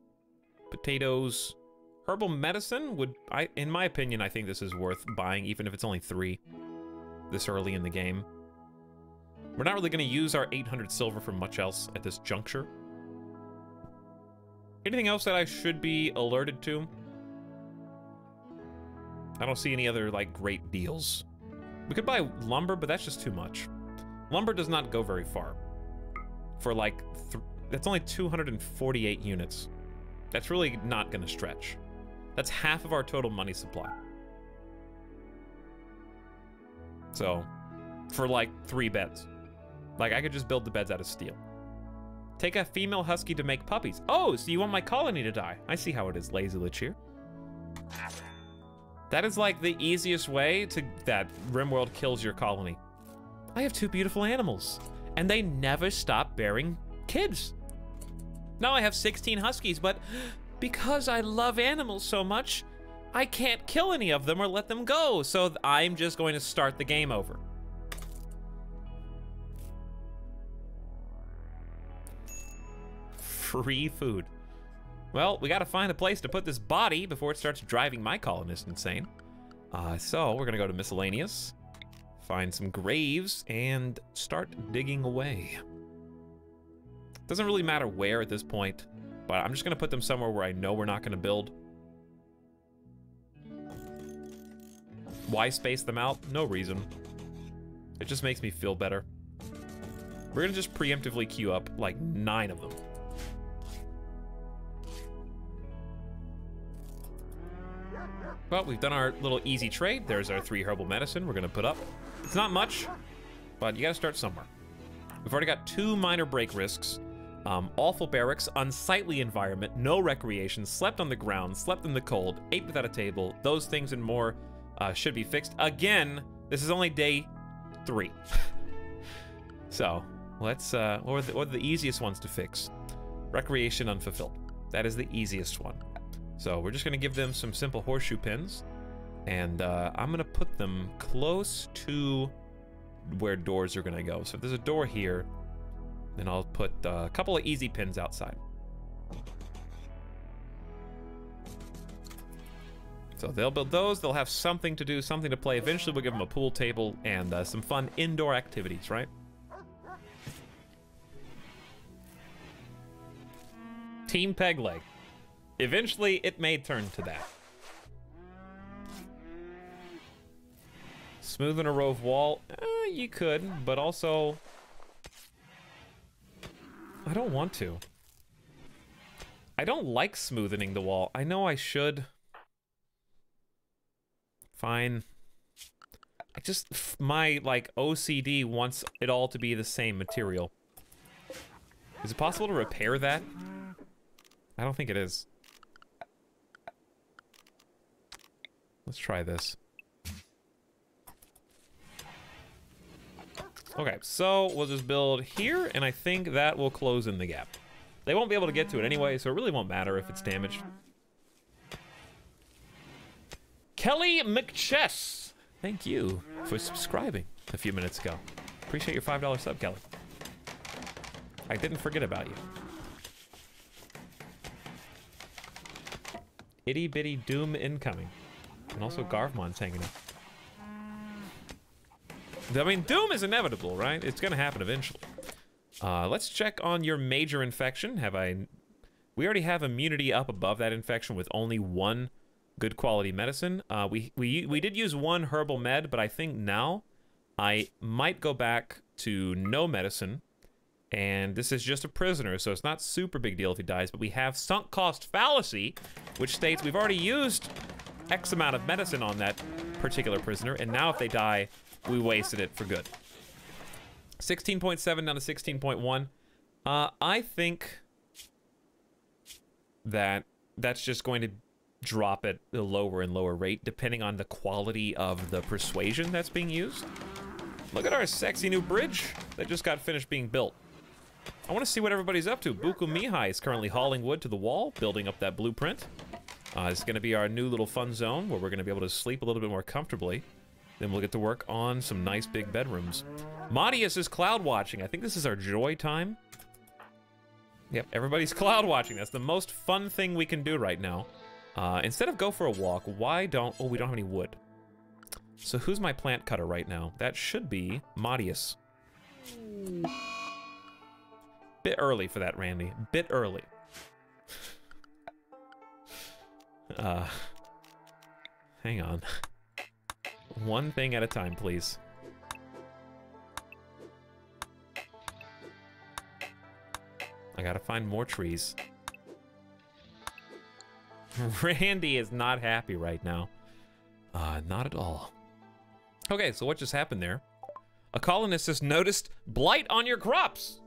potatoes, herbal medicine. In my opinion, I think this is worth buying, even if it's only 3 this early in the game. We're not really going to use our 800 silver for much else at this juncture. Anything else that I should be alerted to? I don't see any other, like, great deals. We could buy lumber, but that's just too much. Lumber does not go very far. For, like, that's only 248 units. That's really not going to stretch. That's half of our total money supply. So, for, like, 3 beds. Like, I could just build the beds out of steel. Take a female husky to make puppies. Oh, so you want my colony to die. I see how it is, Lazy Lechir. That is like the easiest way to that RimWorld kills your colony. I have 2 beautiful animals, and they never stop bearing kids. Now I have 16 huskies, but because I love animals so much, I can't kill any of them or let them go, so I'm just going to start the game over. Free food. Well, we gotta find a place to put this body before it starts driving my colonist insane. So we're gonna go to miscellaneous, find some graves, and start digging away. Doesn't really matter where at this point, but I'm just gonna put them somewhere where I know we're not gonna build. Why space them out? No reason. It just makes me feel better. We're gonna just preemptively queue up like 9 of them. Well, we've done our little easy trade. There's our 3 herbal medicine we're gonna put up. It's not much, but you gotta start somewhere. We've already got 2 minor break risks. Awful barracks, unsightly environment, no recreation, slept on the ground, slept in the cold, ate without a table. Those things and more should be fixed. Again, this is only day 3. So, let's, what are the easiest ones to fix? Recreation unfulfilled. That is the easiest one. So we're just gonna give them some simple horseshoe pins, and I'm gonna put them close to where doors are gonna go. So if there's a door here, then I'll put a couple of easy pins outside. So they'll build those, they'll have something to do, something to play. Eventually we'll give them a pool table and some fun indoor activities, right? Team Peg Leg. Eventually it may turn to that. Smoothing a rove wall, you could, but also I don't want to. I don't like smoothing the wall. I know I should. Fine. I just, my, like, OCD wants it all to be the same material. Is it possible to repair that? I don't think it is. Let's try this. Okay, so we'll just build here, and I think that will close in the gap. They won't be able to get to it anyway, so it really won't matter if it's damaged. Kelly McChess, thank you for subscribing a few minutes ago. Appreciate your $5 sub, Kelly. I didn't forget about you. Itty bitty doom incoming. And also Garvmon's hanging out. I mean, doom is inevitable, right? It's gonna happen eventually. Let's check on your major infection. We already have immunity up above that infection with only one good quality medicine. We did use one herbal med, but I think now I might go back to no medicine. And this is just a prisoner, so it's not super big deal if he dies, but we have sunk cost fallacy, which states we've already used X amount of medicine on that particular prisoner, and now if they die, we wasted it for good. 16.7 down to 16.1. I think that that's just going to drop at a lower and lower rate, depending on the quality of the persuasion that's being used. Look at our sexy new bridge that just got finished being built. I want to see what everybody's up to. Buku Mihai is currently hauling wood to the wall, building up that blueprint. It's going to be our new little fun zone where we're going to be able to sleep a little bit more comfortably. Then we'll get to work on some nice big bedrooms. Madius is cloud watching. I think this is our joy time. Yep, everybody's cloud watching. That's the most fun thing we can do right now. Instead of go for a walk, why don't... Oh, we don't have any wood. So who's my plant cutter right now? That should be Madius. Bit early for that, Randy. Bit early. Hang on. One thing at a time, please. I gotta find more trees. Randy is not happy right now. Not at all. Okay, so what just happened there? A colonist has noticed blight on your crops.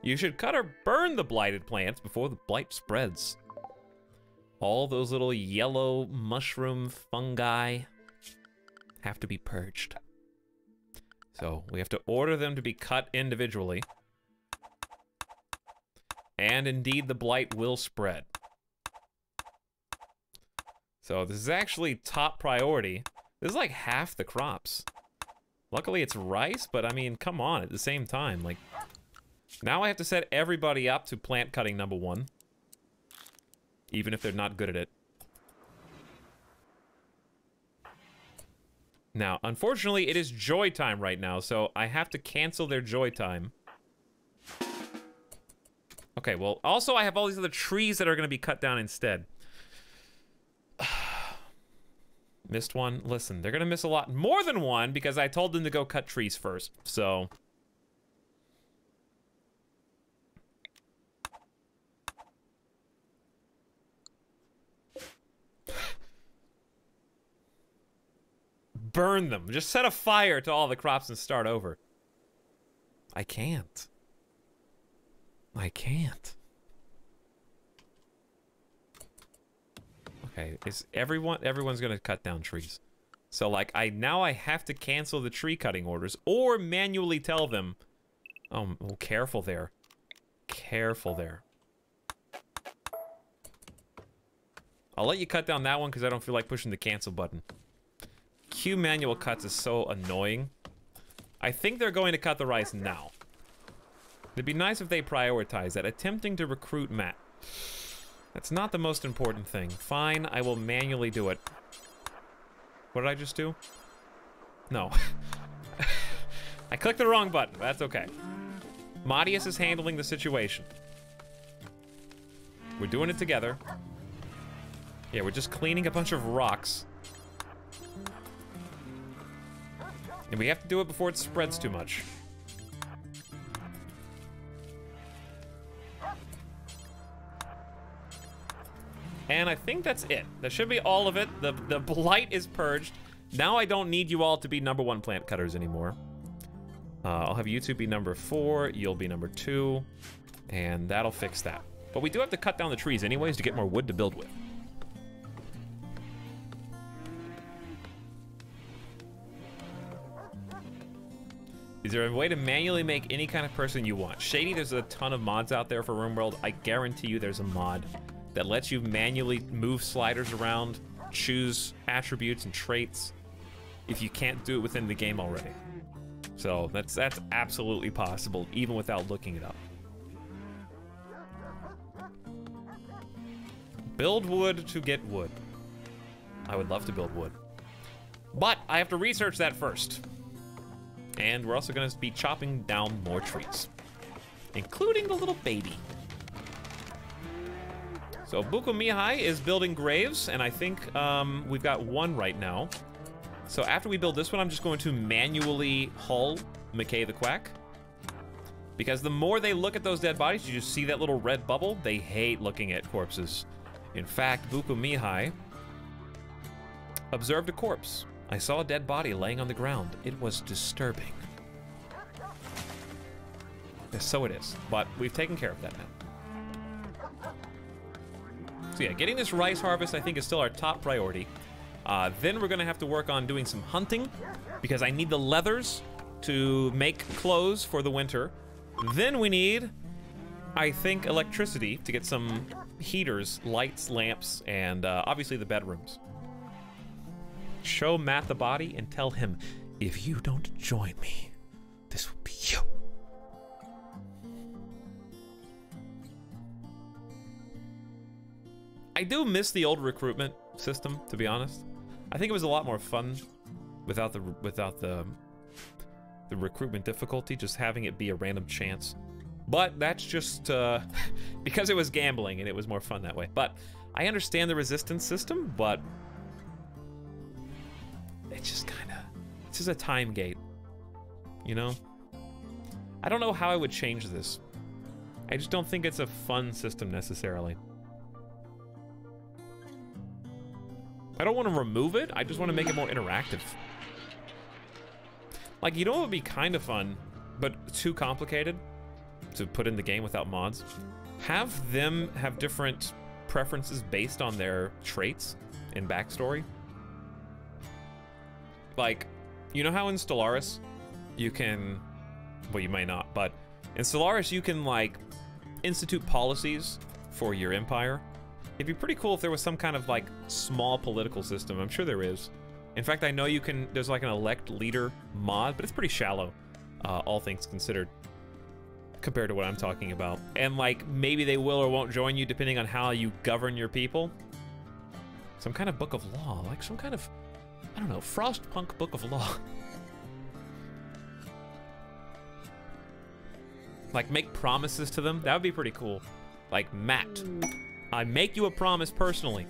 You should cut or burn the blighted plants before the blight spreads. All those little yellow mushroom fungi have to be purged. So we have to order them to be cut individually. And indeed, the blight will spread. So this is actually top priority. This is like half the crops. Luckily it's rice, but I mean, come on, at the same time, like... Now I have to set everybody up to plant cutting number 1. Even if they're not good at it. Now, unfortunately, it is joy time right now, so I have to cancel their joy time. Okay, well, also I have all these other trees that are going to be cut down instead. Missed one. Listen, they're going to miss a lot more than one because I told them to go cut trees first, so... Burn them. Just set a fire to all the crops and start over. I can't. I can't. Okay, everyone's gonna cut down trees. So like now I have to cancel the tree cutting orders or manually tell them Oh, careful there. Careful there. I'll let you cut down that one because I don't feel like pushing the cancel button. Q manual cuts is so annoying. I think they're going to cut the rice now. It'd be nice if they prioritize that. Attempting to recruit Matt. That's not the most important thing. Fine, I will manually do it. What did I just do? No. I clicked the wrong button. That's okay. Madius is handling the situation. We're doing it together. Yeah, we're just cleaning a bunch of rocks. And we have to do it before it spreads too much. And I think that's it. That should be all of it. The blight is purged. Now I don't need you all to be #1 plant cutters anymore. I'll have you two be number 4, you'll be number 2, and that'll fix that. But we do have to cut down the trees anyways to get more wood to build with. Is there a way to manually make any kind of person you want? Shady, there's a ton of mods out there for RimWorld. I guarantee you there's a mod that lets you manually move sliders around, choose attributes and traits if you can't do it within the game already. So that's absolutely possible, even without looking it up. Build wood to get wood. I would love to build wood. But I have to research that first. And we're also gonna be chopping down more trees, including the little baby. So Buko Mihai is building graves, and I think we've got one right now. So after we build this one, I'm just going to manually hull McKay the Quack. Because the more they look at those dead bodies, you just see that little red bubble, they hate looking at corpses. In fact, Buko Mihai observed a corpse. I saw a dead body laying on the ground. It was disturbing. So it is, but we've taken care of that now. So yeah, getting this rice harvest I think is still our top priority. Then we're gonna have to work on doing some hunting because I need the leathers to make clothes for the winter. Then we need, I think, electricity to get some heaters, lights, lamps, and obviously the bedrooms. Show Matt the body and tell him, if you don't join me, this will be you. I do miss the old recruitment system, to be honest. I think it was a lot more fun without the recruitment difficulty, just having it be a random chance. But that's just because it was gambling and it was more fun that way. But I understand the resistance system, but it's just it's just a time gate, you know? I don't know how I would change this. I just don't think it's a fun system necessarily. I don't want to remove it, I just want to make it more interactive. Like, you know what would be kind of fun, but too complicated to put in the game without mods? Have them have different preferences based on their traits and backstory. Like, you know how in Stellaris you can, well, you might not, but in Stellaris you can like institute policies for your empire. It'd be pretty cool if there was some kind of like small political system. I'm sure there is. In fact, I know you can, there's like an elect leader mod, but it's pretty shallow, all things considered, compared to what I'm talking about. And like, maybe they will or won't join you depending on how you govern your people. Some kind of book of law, like some kind of, I don't know, Frostpunk book of law. Like, make promises to them. That would be pretty cool. Like, Matt, I make you a promise personally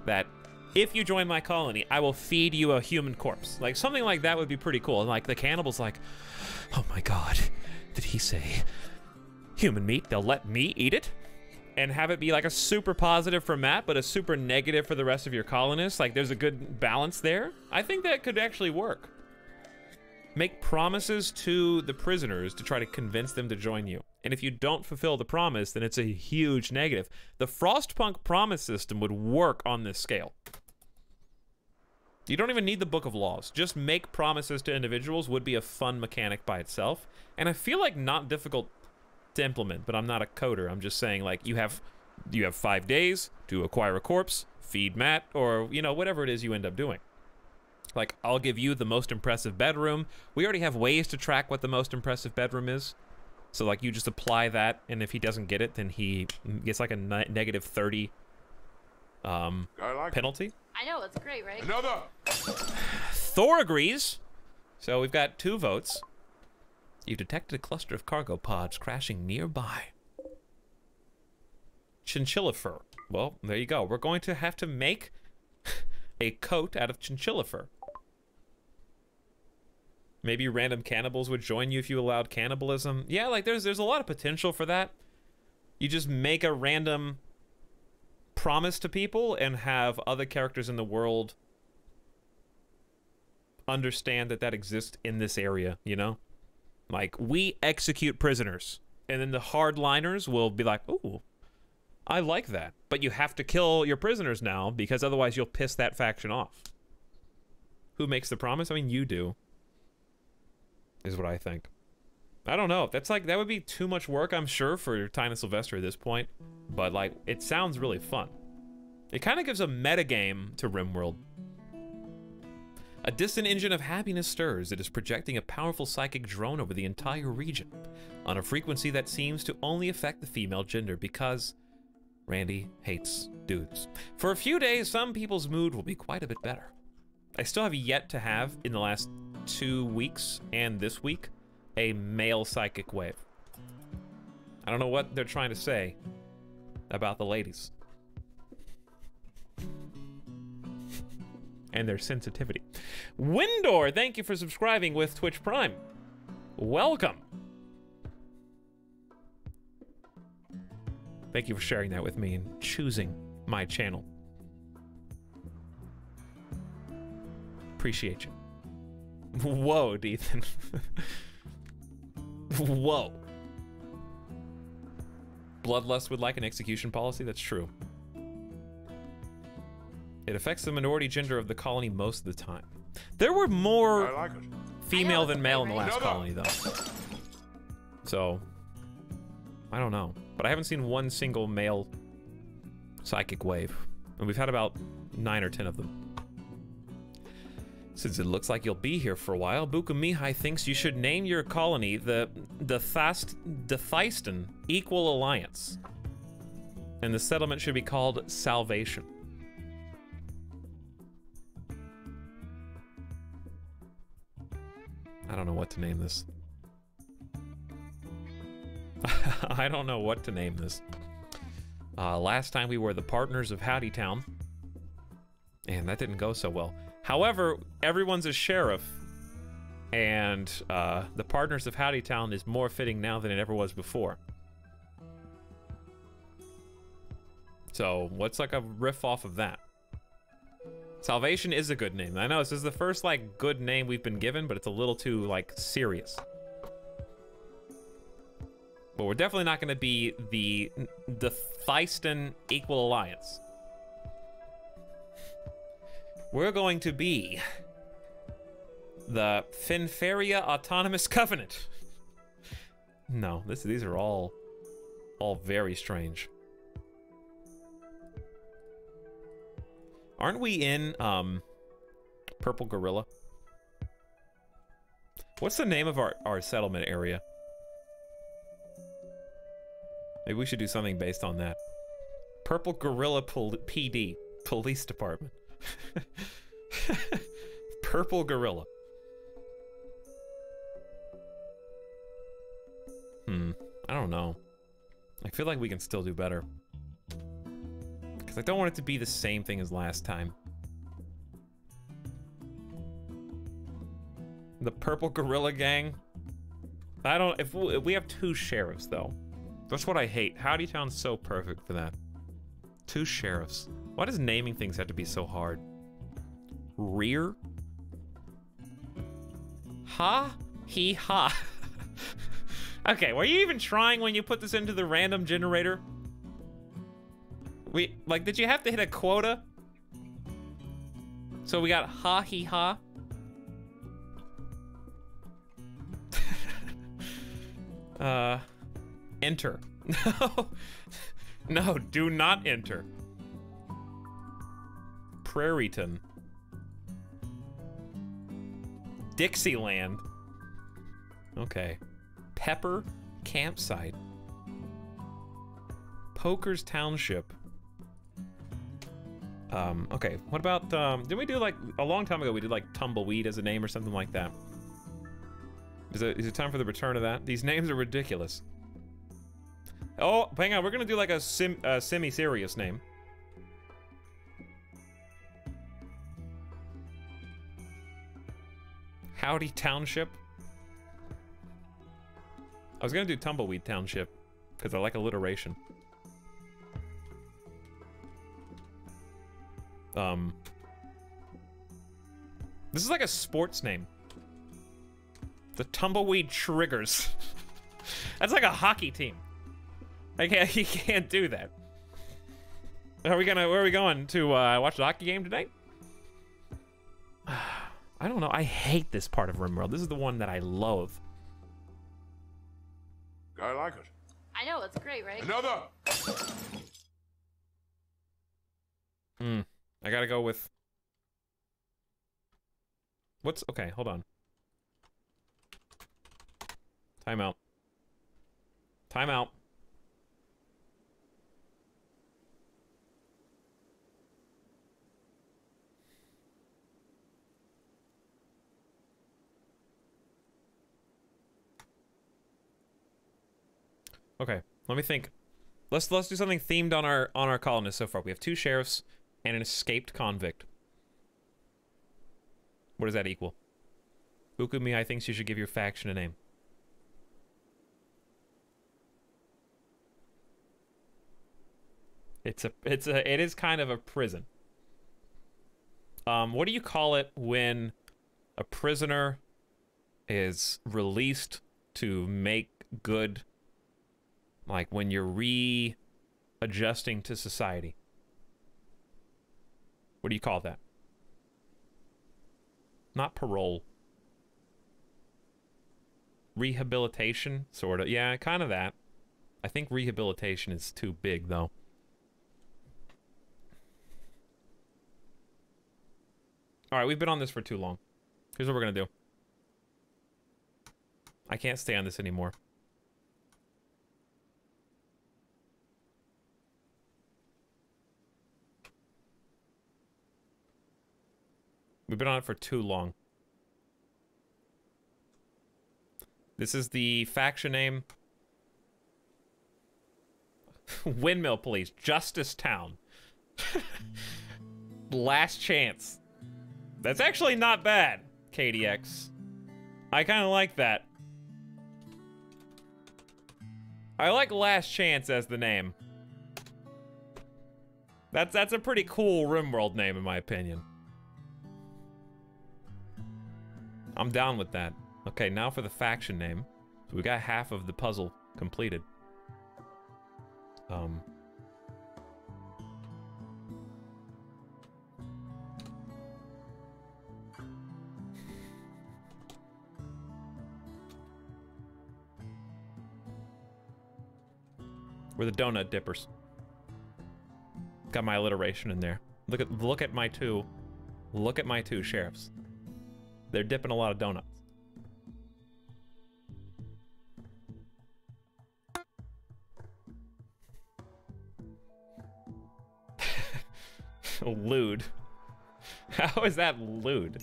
that if you join my colony, I will feed you a human corpse. Like, something like that would be pretty cool. And like, the cannibal's like, oh my god, did he say human meat? They'll let me eat it? And have it be like a super positive for Matt, but a super negative for the rest of your colonists. Like, there's a good balance there. I think that could actually work. Make promises to the prisoners to try to convince them to join you. And if you don't fulfill the promise, then it's a huge negative. The Frostpunk promise system would work on this scale. You don't even need the Book of Laws. Just make promises to individuals would be a fun mechanic by itself. And I feel like not difficult to implement, but I'm not a coder. I'm just saying, like, you have 5 days to acquire a corpse, feed Matt, or, you know, whatever it is you end up doing. Like, I'll give you the most impressive bedroom. We already have ways to track what the most impressive bedroom is. So, like, you just apply that, and if he doesn't get it, then he gets, like, a negative 30 penalty. I know, it's great, right? Another! Thor agrees. So we've got 2 votes. You've detected a cluster of cargo pods crashing nearby. Chinchilla fur. Well, there you go. We're going to have to make a coat out of chinchilla fur. Maybe random cannibals would join you if you allowed cannibalism. Yeah, like there's a lot of potential for that. You just make a random promise to people and have other characters in the world understand that that exists in this area, you know? Like, we execute prisoners. And then the hardliners will be like, ooh, I like that. But you have to kill your prisoners now, because otherwise you'll piss that faction off. Who makes the promise? I mean, you do. Is what I think. I don't know. That's like, that would be too much work, I'm sure, for Tyna Sylvester at this point. But, like, it sounds really fun. It kind of gives a metagame to RimWorld. A distant engine of happiness stirs. It is projecting a powerful psychic drone over the entire region, on a frequency that seems to only affect the female gender, because Randy hates dudes. For a few days, some people's mood will be quite a bit better. I still have yet to have, in the last 2 weeks and this week, a male psychic wave. I don't know what they're trying to say about the ladies. And their sensitivity. Windor, thank you for subscribing with Twitch Prime. Welcome. Thank you for sharing that with me and choosing my channel. Appreciate you. Whoa, Ethan. Whoa. Bloodlust would like an execution policy? That's true. It affects the minority gender of the colony most of the time. There were more female than male in the last colony, though. So, I don't know. But I haven't seen one single male psychic wave. And we've had about 9 or 10 of them. Since it looks like you'll be here for a while, Buka Mihai thinks you should name your colony the Thysten Equal Alliance. And the settlement should be called Salvation. I don't know what to name this. I don't know what to name this. Last time we were the partners of Howdy Town. And that didn't go so well. However, everyone's a sheriff. And the partners of Howdy Town is more fitting now than it ever was before. So, what's like a riff off of that? Salvation is a good name. I know this is the first like good name we've been given, but it's a little too like serious. But we're definitely not going to be the Thysten Equal Alliance. We're going to be the Finferia Autonomous Covenant. No, these are all very strange. Aren't we in Purple Gorilla? What's the name of our settlement area? Maybe we should do something based on that. Purple Gorilla PD, Police Department. Purple Gorilla. I don't know. I feel like we can still do better. Because I don't want it to be the same thing as last time. The Purple Gorilla Gang. I don't... If we have 2 sheriffs, though. That's what I hate. Howdy Town's so perfect for that. 2 sheriffs. Why does naming things have to be so hard? Rear? Ha? He ha. Okay, were you even trying when you put this into the random generator? Did you have to hit a quota? So we got ha hee ha. Enter. No. No, do not enter. Prairieton. Dixieland. Okay. Pepper Campsite. Poker's Township. Okay, what about, didn't we do like, a long time ago we did like Tumbleweed as a name or something like that? Is it time for the return of that? These names are ridiculous. Oh, hang on, we're gonna do like a semi-serious name. Howdy Township. I was gonna do Tumbleweed Township, because I like alliteration. This is like a sports name. The Tumbleweed Triggers. That's like a hockey team. You can't do that. Where are we going to watch the hockey game tonight? I don't know. I hate this part of RimWorld. This is the one that I loathe. I like it. I know, it's great, right? Another! I gotta go with... Okay, hold on. Time out. Time out. Okay, let me think. Let's do something themed on our colonists so far. We have 2 sheriffs and an escaped convict. What does that equal? Ukumi, thinks you should give your faction a name. It is kind of a prison. What do you call it when a prisoner is released to make good? Like when you're readjusting to society. What do you call that? Not parole. Rehabilitation, sort of. Yeah, kind of that. I think rehabilitation is too big, though. All right, we've been on this for too long. Here's what we're gonna do. I can't stay on this anymore. We've been on it for too long. This is the faction name. Windmill Police. Justice Town. Last Chance. That's actually not bad, KDX. I kind of like that. I like Last Chance as the name. That's a pretty cool RimWorld name, in my opinion. I'm down with that. Okay, now for the faction name. So we got half of the puzzle completed. We're the donut dippers. Got my alliteration in there. Look at my two sheriffs. They're dipping a lot of donuts. Lewd. How is that lewd?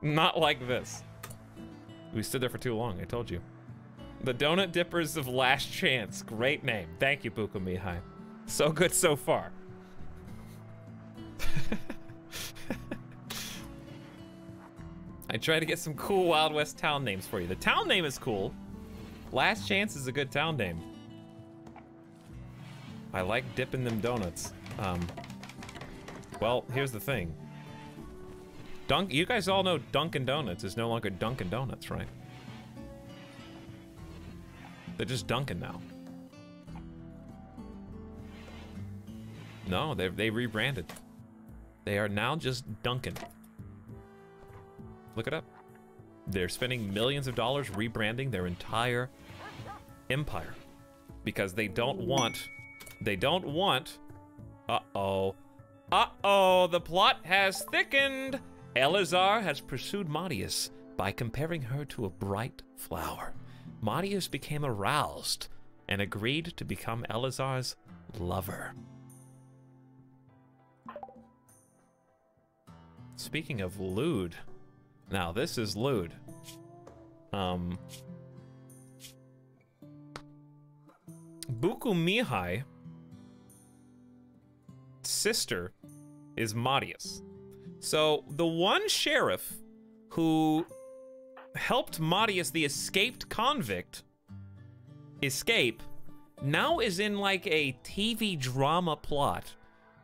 Not like this. We stood there for too long, I told you. The Donut Dippers of Last Chance. Great name. Thank you, Buko Mihai. So good so far. I tried to get some cool Wild West town names for you. The town name is cool. Last Chance is a good town name. I like dipping them donuts. Well, here's the thing. You guys all know Dunkin' Donuts is no longer Dunkin' Donuts, right? They're just Dunkin' now. No, they rebranded. They are now just dunking. Look it up. They're spending millions of dollars rebranding their entire empire because they don't want, uh-oh, the plot has thickened. Elazar has pursued Madius by comparing her to a bright flower. Madius became aroused and agreed to become Elazar's lover. Speaking of lewd, now this is lewd. Buku Mihai sister is Madius. So the one sheriff who helped Madius, the escaped convict, escape, now is in like a TV drama plot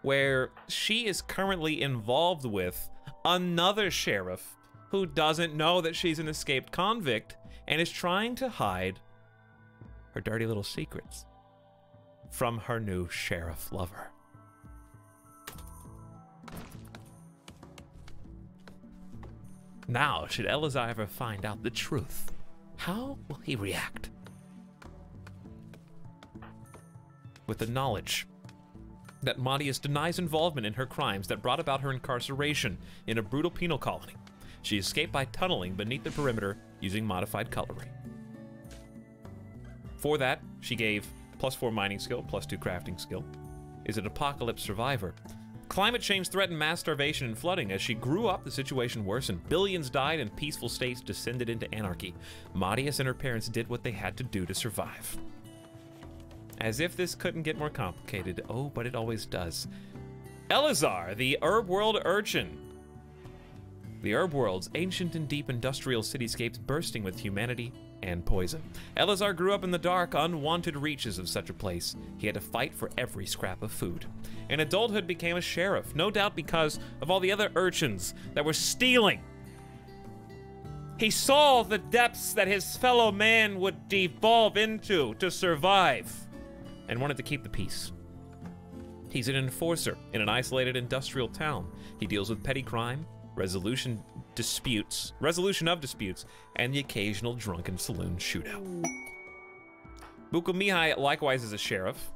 where she is currently involved with another sheriff who doesn't know that she's an escaped convict and is trying to hide her dirty little secrets from her new sheriff lover. Now, should Elazar ever find out the truth, how will he react? With the knowledge that Madius denies involvement in her crimes that brought about her incarceration in a brutal penal colony, she escaped by tunneling beneath the perimeter using modified cutlery. For that, she gave +4 mining skill, +2 crafting skill. Is an apocalypse survivor. Climate change threatened mass starvation and flooding. As she grew up, the situation worsened. Billions died and peaceful states descended into anarchy. Madius and her parents did what they had to do to survive. As if this couldn't get more complicated. Oh, but it always does. Elazar, the RimWorld urchin. The RimWorld's ancient and deep industrial cityscapes bursting with humanity and poison. Elazar grew up in the dark, unwanted reaches of such a place. He had to fight for every scrap of food. In adulthood, became a sheriff, no doubt because of all the other urchins that were stealing. He saw the depths that his fellow man would devolve into to survive, and wanted to keep the peace. He's an enforcer in an isolated industrial town. He deals with petty crime, resolution of disputes, and the occasional drunken saloon shootout. Buku Mihai likewise is a sheriff,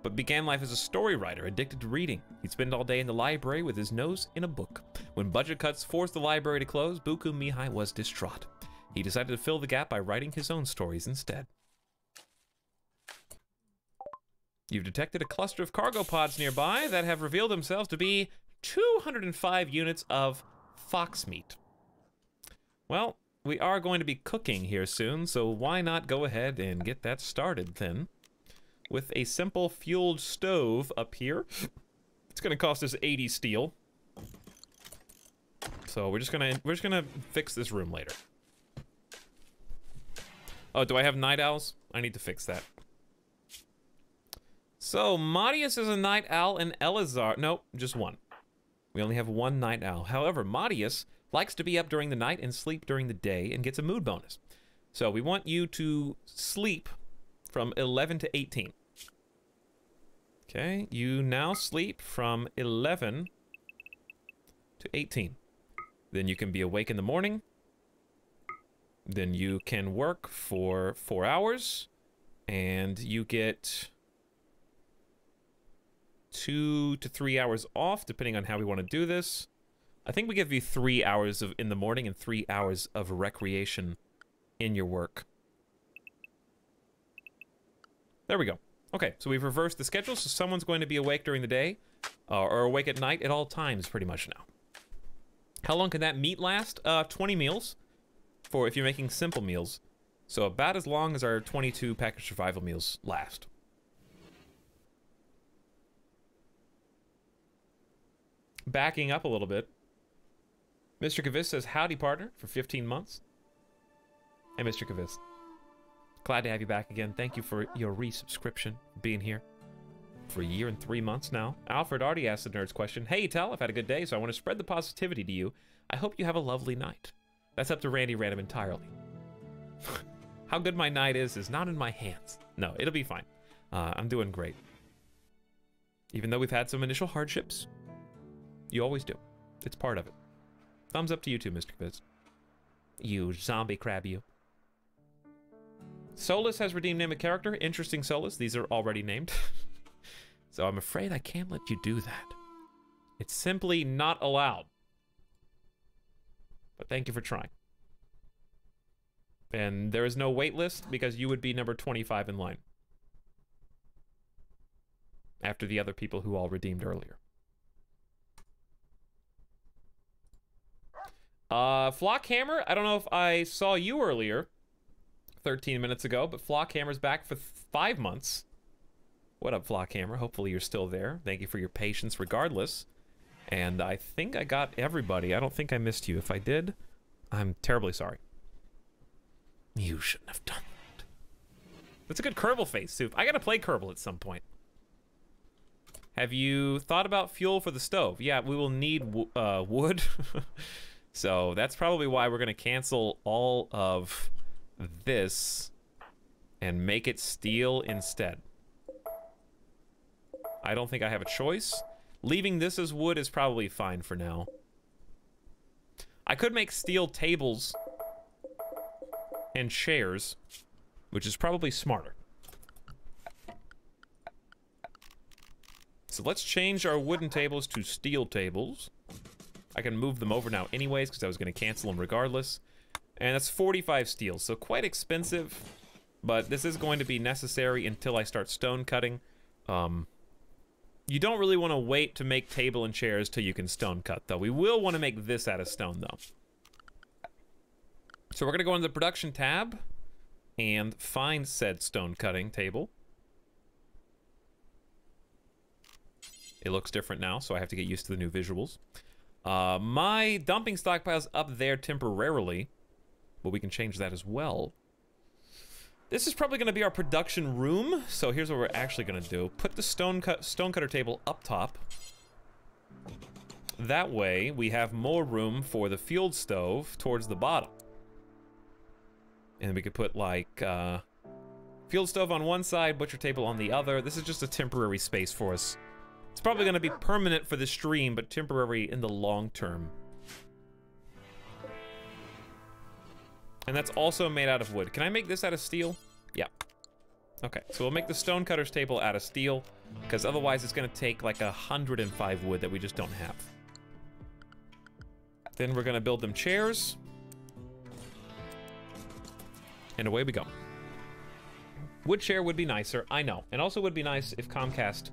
but began life as a story writer, addicted to reading. He'd spend all day in the library with his nose in a book. When budget cuts forced the library to close, Buku Mihai was distraught. He decided to fill the gap by writing his own stories instead. You've detected a cluster of cargo pods nearby that have revealed themselves to be 205 units of fox meat. Well, we are going to be cooking here soon, so why not go ahead and get that started then? With a simple fueled stove up here. It's gonna cost us 80 steel. So we're just gonna fix this room later. Oh, do I have night owls? I need to fix that. So Madius is a night owl and Elazar, nope, just one. We only have one night owl. However, Madius likes to be up during the night and sleep during the day and gets a mood bonus. So we want you to sleep from 11 to 18. Okay, you now sleep from 11 to 18. Then you can be awake in the morning. Then you can work for 4 hours. And you get 2 to 3 hours off, depending on how we want to do this. I think we give you 3 hours in the morning and 3 hours of recreation in your work. There we go. Okay, so we've reversed the schedule, so someone's going to be awake during the day, or awake at night at all times, pretty much now. How long can that meat last? 20 meals, for if you're making simple meals. So about as long as our 22 package survival meals last. Backing up a little bit, Mr. Kavis says, howdy partner, for 15 months. Hey, Mr. Kavis. Glad to have you back again. Thank you for your resubscription, being here for 1 year and 3 months now. Alfred already asked the nerd's question. Hey, Tal, I've had a good day, so I want to spread the positivity to you. I hope you have a lovely night. That's up to Randy Random entirely. How good my night is not in my hands. No, it'll be fine. I'm doing great. Even though we've had some initial hardships, You always do. It's part of it. Thumbs up to you too, Mr. Viz. You zombie crab, you. Solus has redeemed name a character. Interesting, Solus. These are already named. So I'm afraid I can't let you do that. It's simply not allowed. But thank you for trying. And there is no wait list because you would be number 25 in line. After the other people who all redeemed earlier. Flockhammer, I don't know if I saw you earlier, 13 minutes ago, but Flockhammer's back for 5 months. What up, Flockhammer? Hopefully you're still there. Thank you for your patience regardless. And I think I got everybody. I don't think I missed you. If I did, I'm terribly sorry. You shouldn't have done that. That's a good Kerbal face, Soup. I gotta play Kerbal at some point. Have you thought about fuel for the stove? Yeah, we will need wood. So that's probably why we're gonna cancel all of this and make it steel instead. I don't think I have a choice. Leaving this as wood is probably fine for now. I could make steel tables and chairs, which is probably smarter. So let's change our wooden tables to steel tables. I can move them over now anyways because I was going to cancel them regardless. And that's 45 steel, so quite expensive, but this is going to be necessary until I start stone cutting. You don't really want to wait to make table and chairs till you can stone cut, though. We will want to make this out of stone, though. So we're going to go into the production tab and find said stone cutting table. It looks different now, so I have to get used to the new visuals. My dumping stockpile's up there temporarily, but we can change that as well. This is probably going to be our production room, so here's what we're actually going to do. Put the stone cutter table up top. That way, we have more room for the field stove towards the bottom. And we could put, like, field stove on one side, butcher table on the other. This is just a temporary space for us. It's probably going to be permanent for the stream, but temporary in the long term. And that's also made out of wood. Can I make this out of steel? Yeah. Okay, so we'll make the stone cutter's table out of steel, because otherwise it's going to take like 105 wood that we just don't have. Then we're going to build them chairs. And away we go. Wood chair would be nicer, I know. And also would be nice if Comcast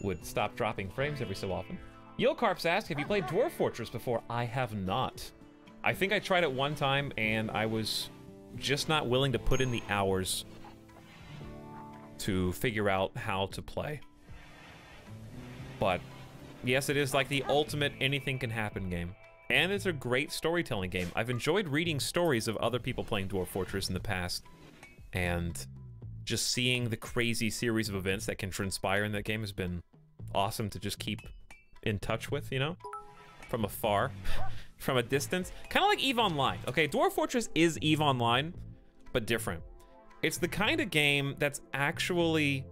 would stop dropping frames every so often. Yilcarps asked, have you played Dwarf Fortress before? I have not. I think I tried it one time, and I was just not willing to put in the hours to figure out how to play. But, yes, it is like the ultimate anything can happen game. And it's a great storytelling game. I've enjoyed reading stories of other people playing Dwarf Fortress in the past, and just seeing the crazy series of events that can transpire in that game has been awesome to just keep in touch with, you know? From afar. From a distance. Kind of like EVE Online. Okay, Dwarf Fortress is EVE Online, but different. It's the kind of game that's actually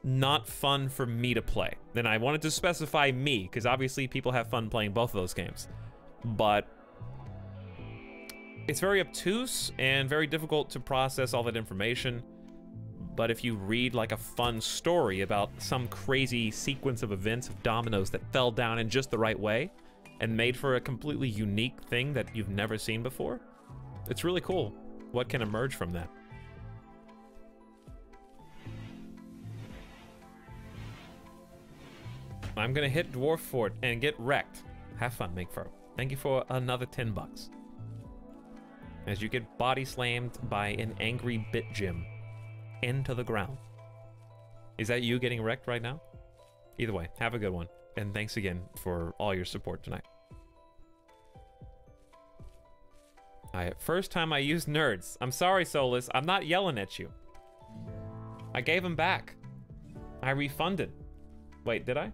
not fun for me to play. Then I wanted to specify me, because obviously people have fun playing both of those games. But it's very obtuse and very difficult to process all that information. But if you read like a fun story about some crazy sequence of events of dominoes that fell down in just the right way, and made for a completely unique thing that you've never seen before, it's really cool what can emerge from that. I'm gonna hit Dwarf Fort and get wrecked. Have fun, Make Furrow. Thank you for another 10 bucks. As you get body slammed by an angry bit Jim into the ground. Is that you getting wrecked right now? Either way, have a good one. And thanks again for all your support tonight. First time I used nerds. I'm sorry, Solus. I'm not yelling at you. I gave them back. I refunded. Wait, did I?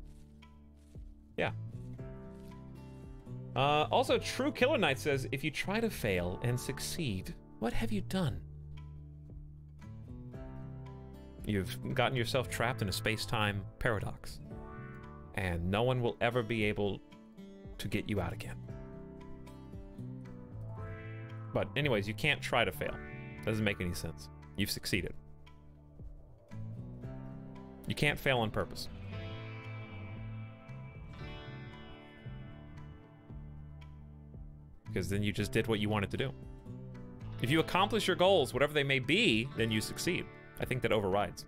Yeah. Also, True Killer Knight says, if you try to fail and succeed, what have you done? You've gotten yourself trapped in a space-time paradox. And no one will ever be able to get you out again. But anyways, you can't try to fail. Doesn't make any sense. You've succeeded. You can't fail on purpose. Because then you just did what you wanted to do. If you accomplish your goals, whatever they may be, then you succeed. I think that overrides.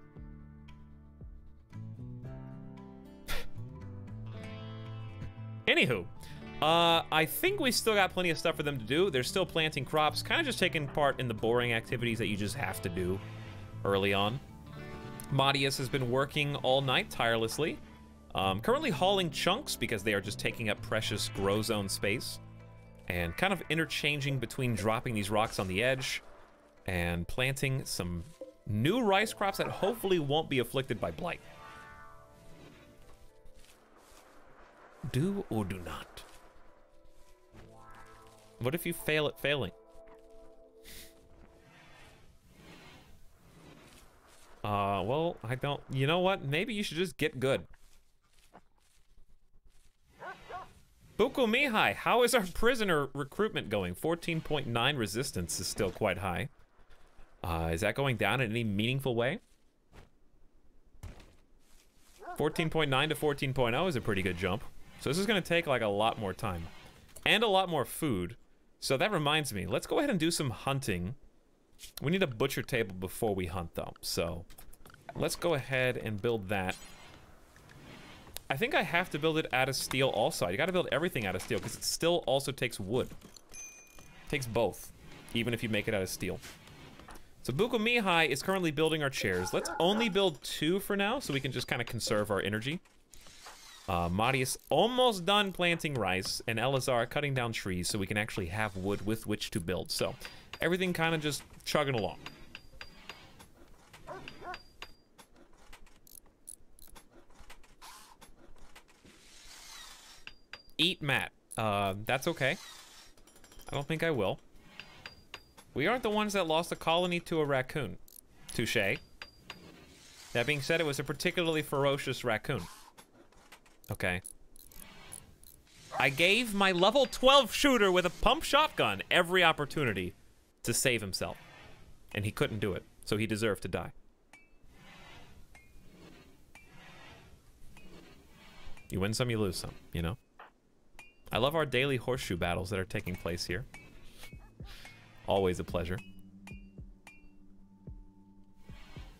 Anywho, I think we still got plenty of stuff for them to do. They're still planting crops, kind of just taking part in the boring activities that you just have to do early on. Madius has been working all night tirelessly, currently hauling chunks because they are just taking up precious grow zone space, and kind of interchanging between dropping these rocks on the edge and planting some new rice crops that hopefully won't be afflicted by blight. Do or do not. What if you fail at failing? Well, I don't... You know what? Maybe you should just get good. Buku Mihai, how is our prisoner recruitment going? 14.9 resistance is still quite high. Is that going down in any meaningful way? 14.9 to 14.0 is a pretty good jump. So this is going to take like a lot more time. And a lot more food. So that reminds me, let's go ahead and do some hunting. We need a butcher table before we hunt though. So let's go ahead and build that. I think I have to build it out of steel also. You got to build everything out of steel because it still also takes wood. It takes both, even if you make it out of steel. So Buku Mihai is currently building our chairs. Let's only build 2 for now so we can just kind of conserve our energy. Madius almost done planting rice, and Elazar cutting down trees so we can actually have wood with which to build. So everything kind of just chugging along. Eat Matt. That's okay. I don't think I will. We aren't the ones that lost a colony to a raccoon. Touché. That being said, it was a particularly ferocious raccoon. Okay. I gave my level 12 shooter with a pump shotgun every opportunity to save himself. And he couldn't do it, so he deserved to die. You win some, you lose some, you know? I love our daily horseshoe battles that are taking place here. Always a pleasure.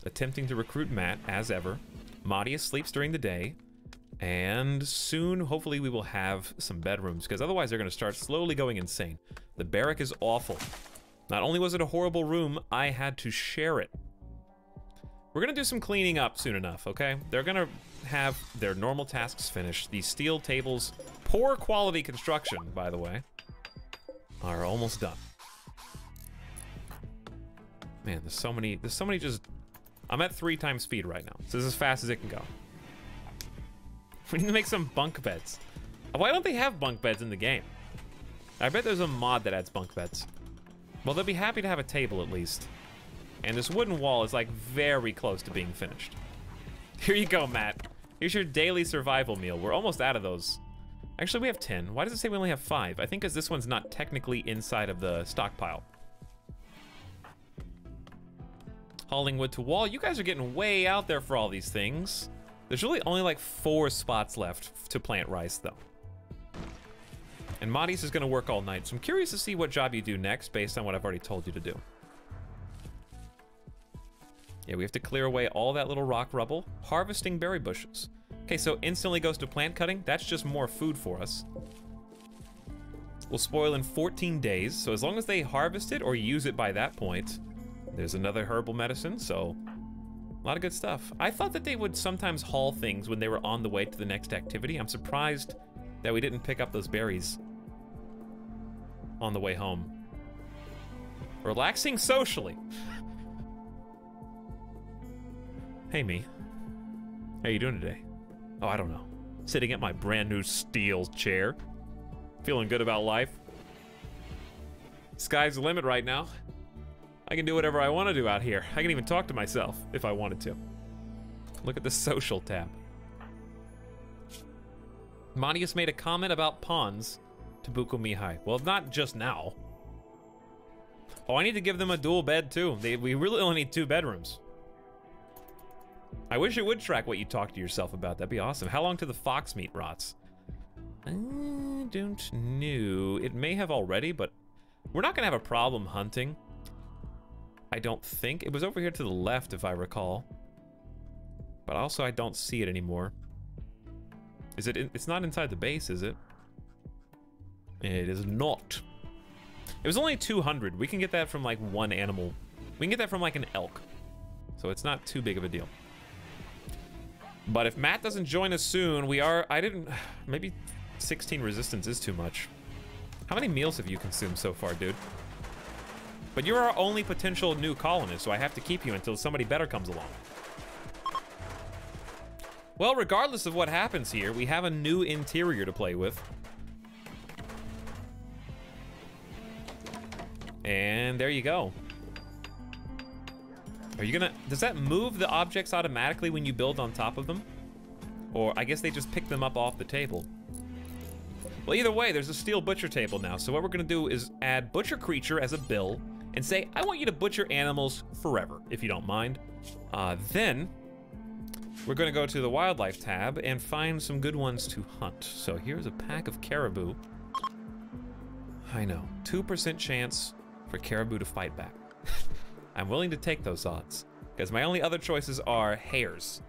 Attempting to recruit Matt, as ever. Madius sleeps during the day. And soon, hopefully, we will have some bedrooms, because otherwise they're going to start slowly going insane. The barrack is awful. Not only was it a horrible room, I had to share it. We're going to do some cleaning up soon enough, okay? They're going to have their normal tasks finished. These steel tables, poor quality construction, by the way, are almost done. Man, there's so many just... I'm at 3 times speed right now, so this is as fast as it can go. We need to make some bunk beds. Why don't they have bunk beds in the game? I bet there's a mod that adds bunk beds. Well, they'll be happy to have a table at least. And this wooden wall is like very close to being finished. Here you go, Matt. Here's your daily survival meal. We're almost out of those. Actually, we have 10. Why does it say we only have 5? I think because this one's not technically inside of the stockpile. Hauling wood to wall. You guys are getting way out there for all these things. There's really only like 4 spots left to plant rice, though. And Madius is going to work all night, so I'm curious to see what job you do next based on what I've already told you to do. Yeah, we have to clear away all that little rock rubble. Harvesting berry bushes. Okay, so instantly goes to plant cutting. That's just more food for us. Will spoil in 14 days, so as long as they harvest it or use it by that point, there's another herbal medicine, so... a lot of good stuff. I thought that they would sometimes haul things when they were on the way to the next activity. I'm surprised that we didn't pick up those berries on the way home. Relaxing socially. Hey, me. How you doing today? Oh, I don't know. Sitting at my brand new steel chair. Feeling good about life. Sky's the limit right now. I can do whatever I want to do out here. I can even talk to myself if I wanted to. Look at the social tab. Manius made a comment about pawns to Buko Mihai. Well, not just now. Oh, I need to give them a dual bed too. We really only need 2 bedrooms. I wish it would track what you talk to yourself about. That'd be awesome. How long till the fox meat rots? I don't know. It may have already, but we're not gonna have a problem hunting. I don't think. It was over here to the left, if I recall. But also, I don't see it anymore. Is it? It's not inside the base, is it? It is not. It was only 200. We can get that from like 1 animal. We can get that from like an elk. So it's not too big of a deal. But if Matt doesn't join us soon, maybe 16 resistance is too much. How many meals have you consumed so far, dude? But you're our only potential new colonist, so I have to keep you until somebody better comes along. Well, regardless of what happens here, we have a new interior to play with. And there you go. Are you gonna... Does that move the objects automatically when you build on top of them? Or I guess they just pick them up off the table. Well, either way, there's a steel butcher table now. So what we're gonna do is add butcher creature as a bill and say, I want you to butcher animals forever, if you don't mind. Then we're gonna go to the wildlife tab and find some good ones to hunt. So here's a pack of caribou. I know, 2% chance for caribou to fight back. I'm willing to take those odds, because my only other choices are hares,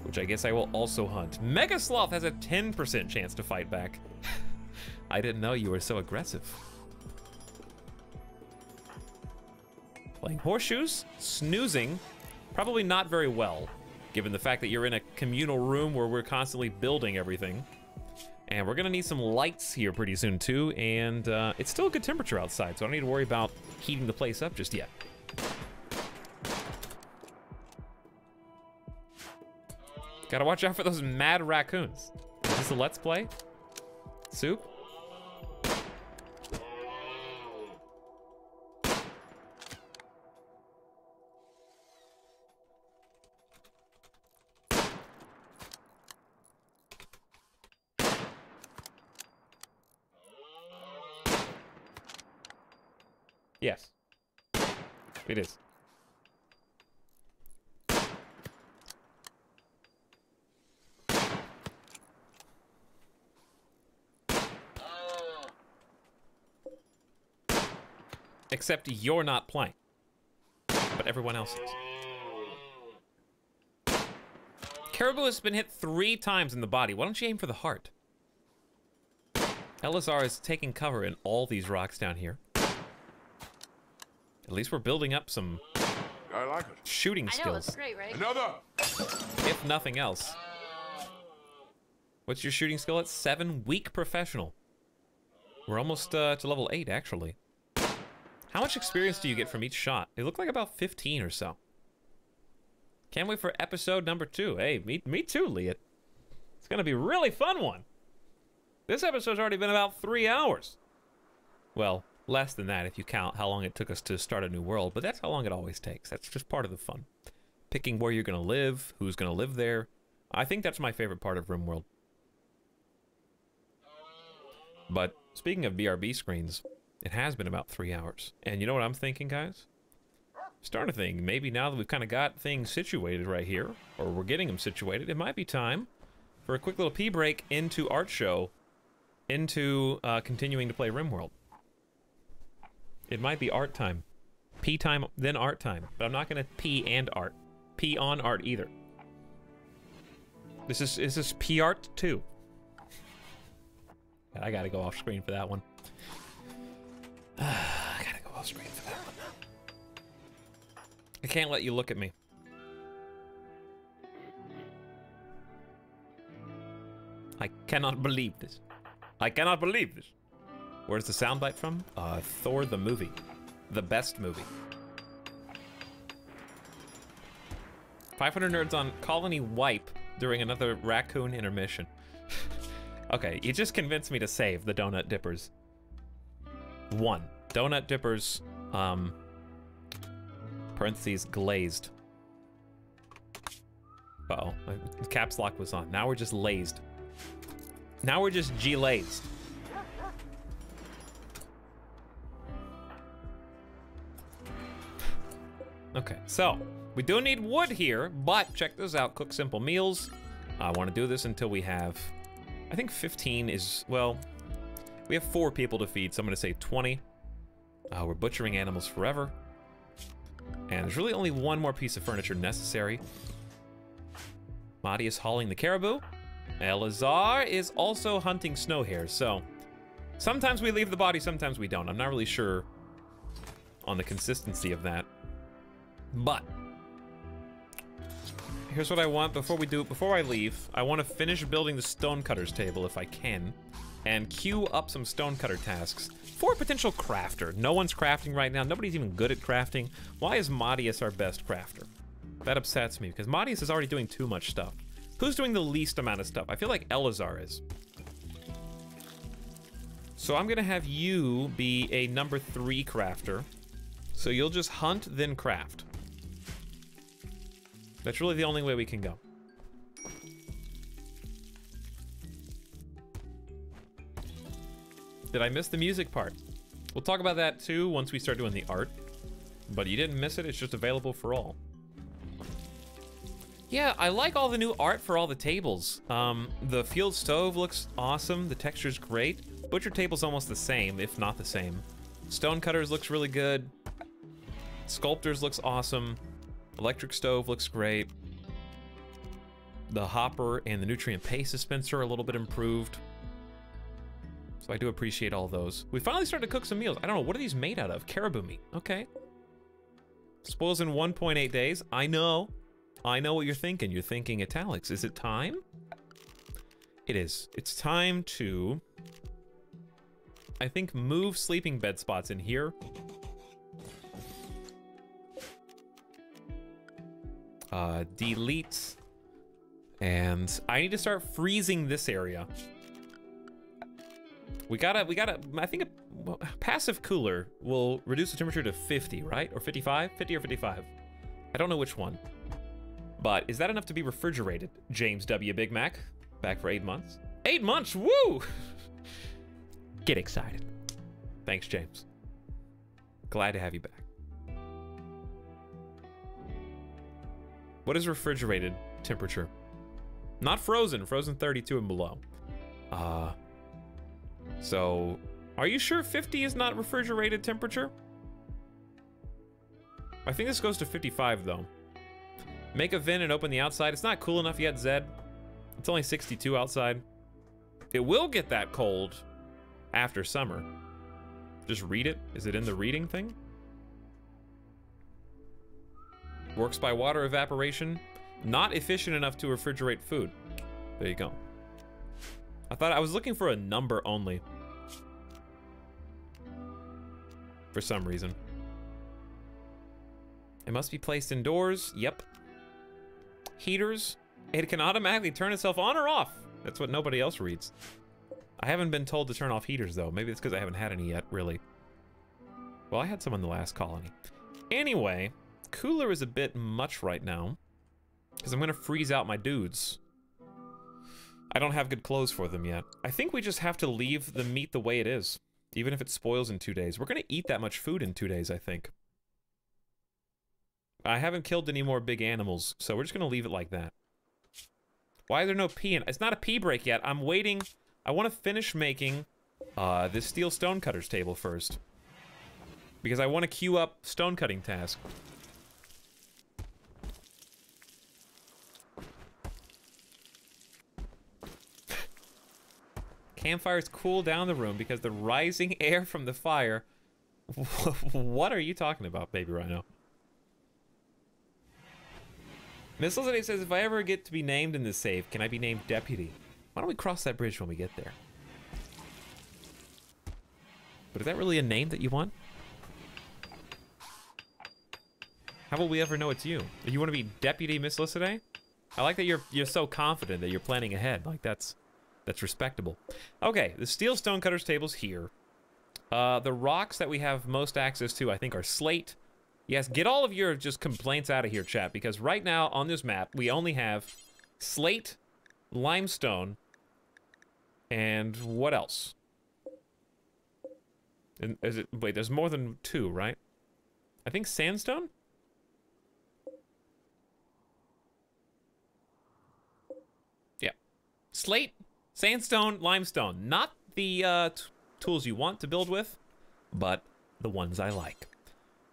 which I guess I will also hunt. Mega Sloth has a 10% chance to fight back. I didn't know you were so aggressive. Playing horseshoes, snoozing, probably not very well, given the fact that you're in a communal room where we're constantly building everything. And we're gonna need some lights here pretty soon too, and it's still a good temperature outside, so I don't need to worry about heating the place up just yet. Gotta watch out for those mad raccoons. Is this a let's play? Soup? Yes, it is. Except you're not playing, but everyone else is. Caribou has been hit 3 times in the body. Why don't you aim for the heart? LSR is taking cover in all these rocks down here. At least we're building up some I like it. shooting skills. I know, it's great, right? Another! If nothing else. What's your shooting skill at? 7? Weak professional. We're almost to level 8, actually. How much experience do you get from each shot? It looked like about 15 or so. Can't wait for episode number 2. Hey, me too, Leah. It's gonna be a really fun one. This episode's already been about 3 hours. Well, less than that if you count how long it took us to start a new world, but that's how long it always takes. That's just part of the fun. Picking where you're gonna live, who's gonna live there. I think that's my favorite part of RimWorld. But speaking of BRB screens, it has been about 3 hours. And you know what I'm thinking, guys? Starting to think, maybe now that we've kind of got things situated right here, or we're getting them situated, it might be time for a quick little pee break into Art Show, into continuing to play RimWorld. It might be art time. Pee time, then art time. But I'm not gonna pee and art. Pee on art either. This is pee art too. I gotta go off screen for that one. I gotta go off screen for that one. I can't let you look at me. I cannot believe this. I cannot believe this. Where's the soundbite from? Thor the movie. The best movie. 500 nerds on colony wipe during another raccoon intermission. Okay, you just convinced me to save the donut dippers. 1. Donut dippers, parentheses, glazed. Uh-oh, caps lock was on. Now we're just lazed. Now we're just G-lazed. Okay, so we do need wood here, but check this out, cook simple meals. I want to do this until we have, I think 15 is, well, we have 4 people to feed, so I'm going to say 20. We're butchering animals forever. And there's really only one more piece of furniture necessary. Madi is hauling the caribou. Elazar is also hunting snow hares, so sometimes we leave the body, sometimes we don't. I'm not really sure on the consistency of that. But here's what I want before I leave. I want to finish building the stonecutter's table if I can, and queue up some stonecutter tasks for a potential crafter. No one's crafting right now. Nobody's even good at crafting. Why is Madius our best crafter? That upsets me because Madius is already doing too much stuff. Who's doing the least amount of stuff? I feel like Elazar is. So I'm gonna have you be a number 3 crafter. So you'll just hunt, then craft. That's really the only way we can go. Did I miss the music part? We'll talk about that too once we start doing the art. But you didn't miss it, it's just available for all. Yeah, I like all the new art for all the tables. The field stove looks awesome, the texture's great. Butcher table's almost the same, if not the same. Stonecutters looks really good. Sculptors looks awesome. Electric stove looks great. The hopper and the nutrient paste dispenser are a little bit improved. So I do appreciate all those. We finally started to cook some meals. I don't know, what are these made out of? Caribou meat, okay. Spoils in 1.8 days. I know what you're thinking. You're thinking, Etalyx, is it time? It is. It's time to, I think, move sleeping bed spots in here. Delete. And I need to start freezing this area. We gotta, I think a passive cooler will reduce the temperature to 50, right? Or 55? 50 or 55? I don't know which one. But is that enough to be refrigerated? James W. Big Mac, back for 8 months. 8 months, woo! Get excited. Thanks, James. Glad to have you back. What is refrigerated temperature? Not frozen, frozen 32 and below. So, are you sure 50 is not refrigerated temperature? I think this goes to 55 though. Make a vent and open the outside. It's not cool enough yet, Zed. It's only 62 outside. It will get that cold after summer. Just read it. Is it in the reading thing? Works by water evaporation. Not efficient enough to refrigerate food. There you go. I thought I was looking for a number only. For some reason. It must be placed indoors. Yep. Heaters. It can automatically turn itself on or off. That's what nobody else reads. I haven't been told to turn off heaters though. Maybe it's because I haven't had any yet, really. Well, I had some in the last colony. Anyway, cooler is a bit much right now. Because I'm going to freeze out my dudes. I don't have good clothes for them yet. I think we just have to leave the meat the way it is. Even if it spoils in 2 days. We're going to eat that much food in 2 days, I think. I haven't killed any more big animals, so we're just going to leave it like that. Why is there no pee in it? It's not a pee break yet. I'm waiting. I want to finish making this steel stonecutter's table first. Because I want to queue up stone cutting task. Campfires cool down the room because the rising air from the fire. What are you talking about, Baby Rhino? Miss Elizabeth says, if I ever get to be named in this save, can I be named Deputy? Why don't we cross that bridge when we get there? But is that really a name that you want? How will we ever know it's you? If you want to be Deputy Miss Elizabeth? I like that you're so confident that you're planning ahead. Like that's respectable. Okay, the steel stonecutter's table's here. The rocks that we have most access to, I think, are slate. Yes, get all of your just complaints out of here, chat, because right now on this map, we only have slate, limestone, And what else? And is it, wait, there's more than 2, right? I think sandstone? Yeah. Slate, sandstone, limestone. Not the tools you want to build with, but the ones I like.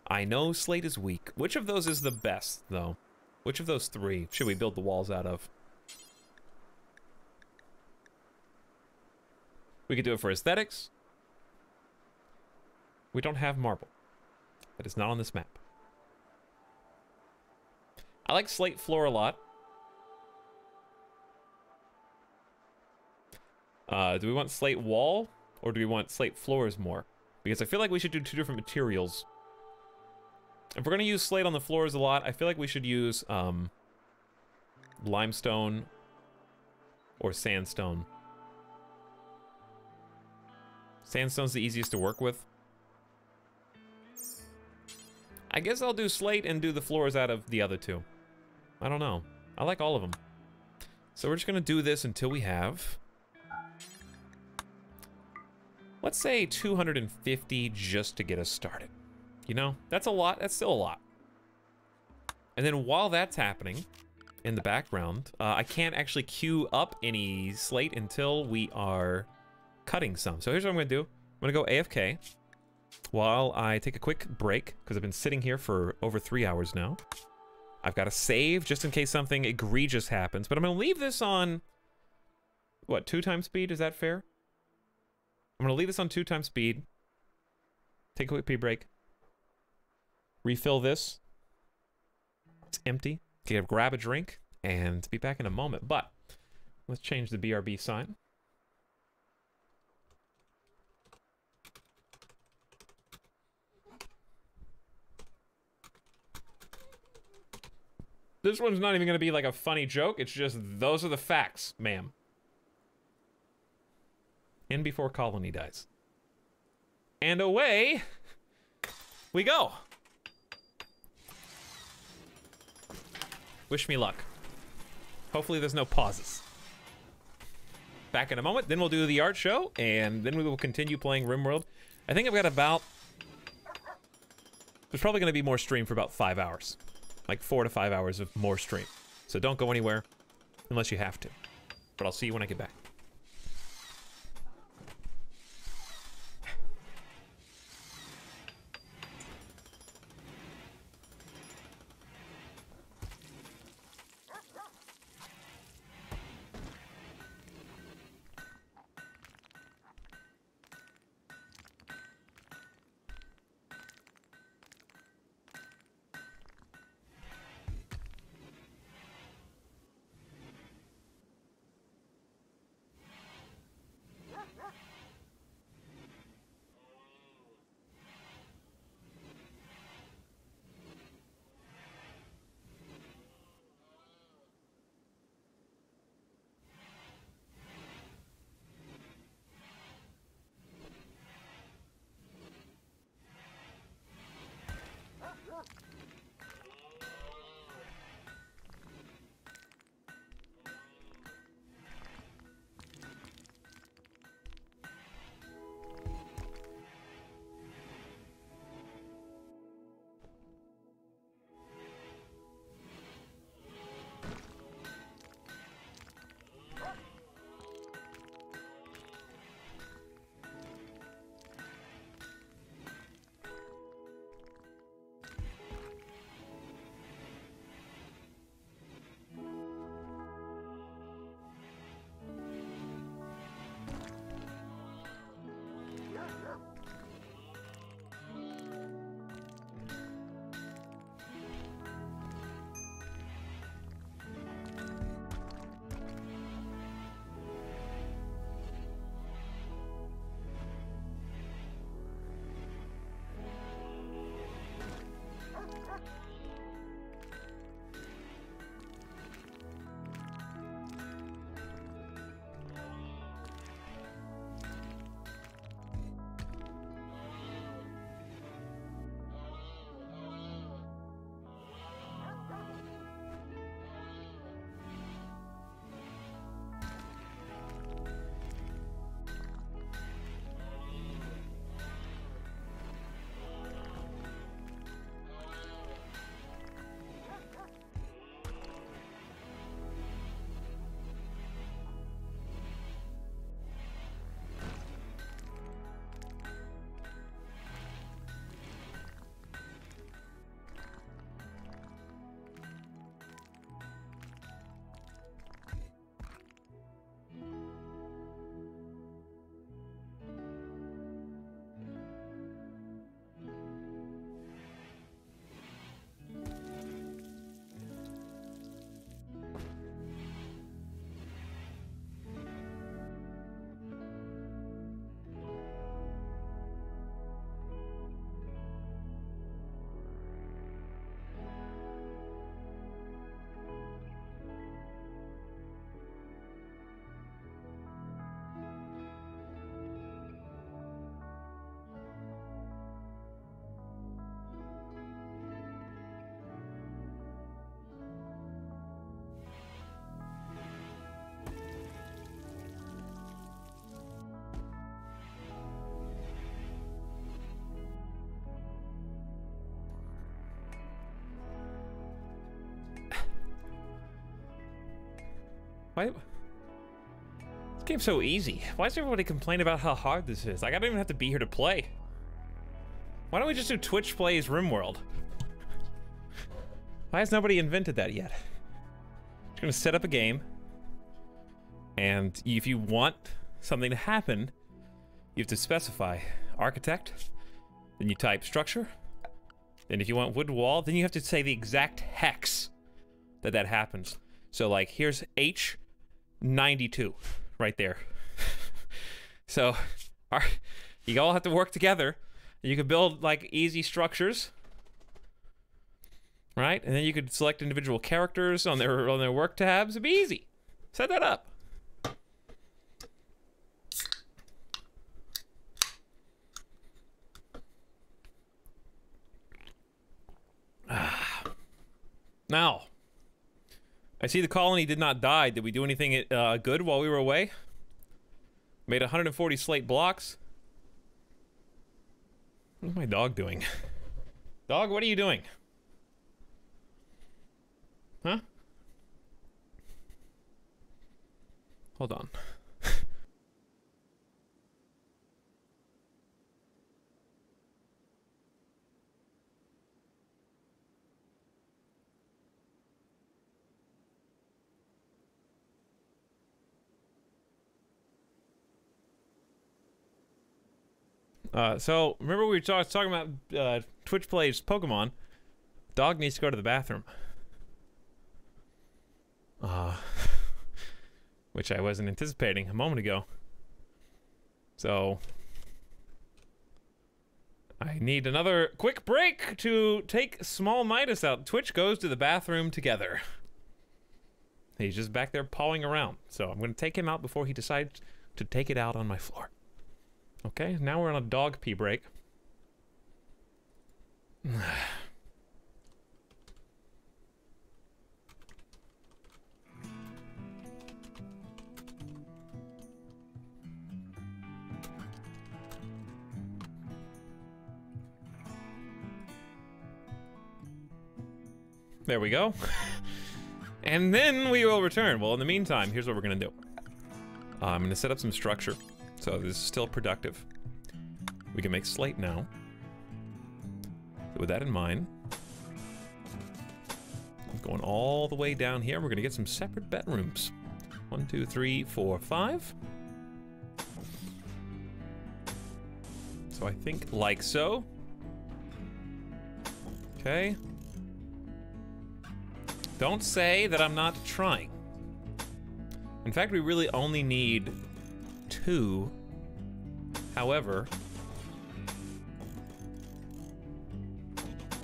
I know slate is weak. Which of those is the best, though? Which of those 3 should we build the walls out of? We could do it for aesthetics. We don't have marble. That is not on this map. I like slate floor a lot. Do we want slate wall, or do we want slate floors more? Because I feel like we should do 2 different materials. If we're going to use slate on the floors a lot, I feel like we should use limestone or sandstone. Sandstone's the easiest to work with. I guess I'll do slate and do the floors out of the other 2. I don't know. I like all of them. So we're just going to do this until we have... let's say 250 just to get us started. You know, that's a lot. That's still a lot. And then while that's happening in the background, I can't actually queue up any slate until we are cutting some. So here's what I'm going to do. I'm going to go AFK while I take a quick break, because I've been sitting here for over 3 hours now. I've got to save just in case something egregious happens, but I'm going to leave this on, what, 2 times speed? Is that fair? I'm going to leave this on 2 times speed. Take a quick pee break. Refill this. It's empty. Grab a drink and be back in a moment. But let's change the BRB sign. This one's not even going to be like a funny joke. It's just those are the facts, ma'am. In before Colony dies. And away we go. Wish me luck. Hopefully there's no pauses. Back in a moment, then we'll do the art show, and then we will continue playing RimWorld. I think I've got about... there's probably going to be more stream for about 5 hours. Like 4 to 5 hours of more stream. So don't go anywhere unless you have to. But I'll see you when I get back. Why? This game's so easy. Why does everybody complain about how hard this is? Like, I don't even have to be here to play. Why don't we just do Twitch Plays RimWorld? Why has nobody invented that yet? Just gonna set up a game, and if you want something to happen, you have to specify architect, then you type structure, and if you want wood wall, then you have to say the exact hex that happens. So like, here's H92 right there. So you all have to work together. You can build like easy structures, right? And then you could select individual characters on their work tabs. It'd be easy. Set that up. Now, I see the colony did not die. Did we do anything good while we were away? Made 140 slate blocks. What's my dog doing? Dog, what are you doing? Huh? Hold on. So, remember we were talking about Twitch Plays Pokemon? Dog needs to go to the bathroom. Which I wasn't anticipating a moment ago. So, I need another quick break to take Small Midas out. Twitch goes to the bathroom together. He's just back there pawing around. So, I'm going to take him out before he decides to take it out on my floor. Okay, now we're on a dog pee break. There we go. And then we will return. Well, in the meantime, here's what we're gonna do. I'm gonna set up some structure. So this is still productive. We can make slate now. So with that in mind, I'm going all the way down here. We're gonna get some separate bedrooms. 1, 2, 3, 4, 5. So I think like so. Okay. Don't say that I'm not trying. In fact, we really only need 2. However,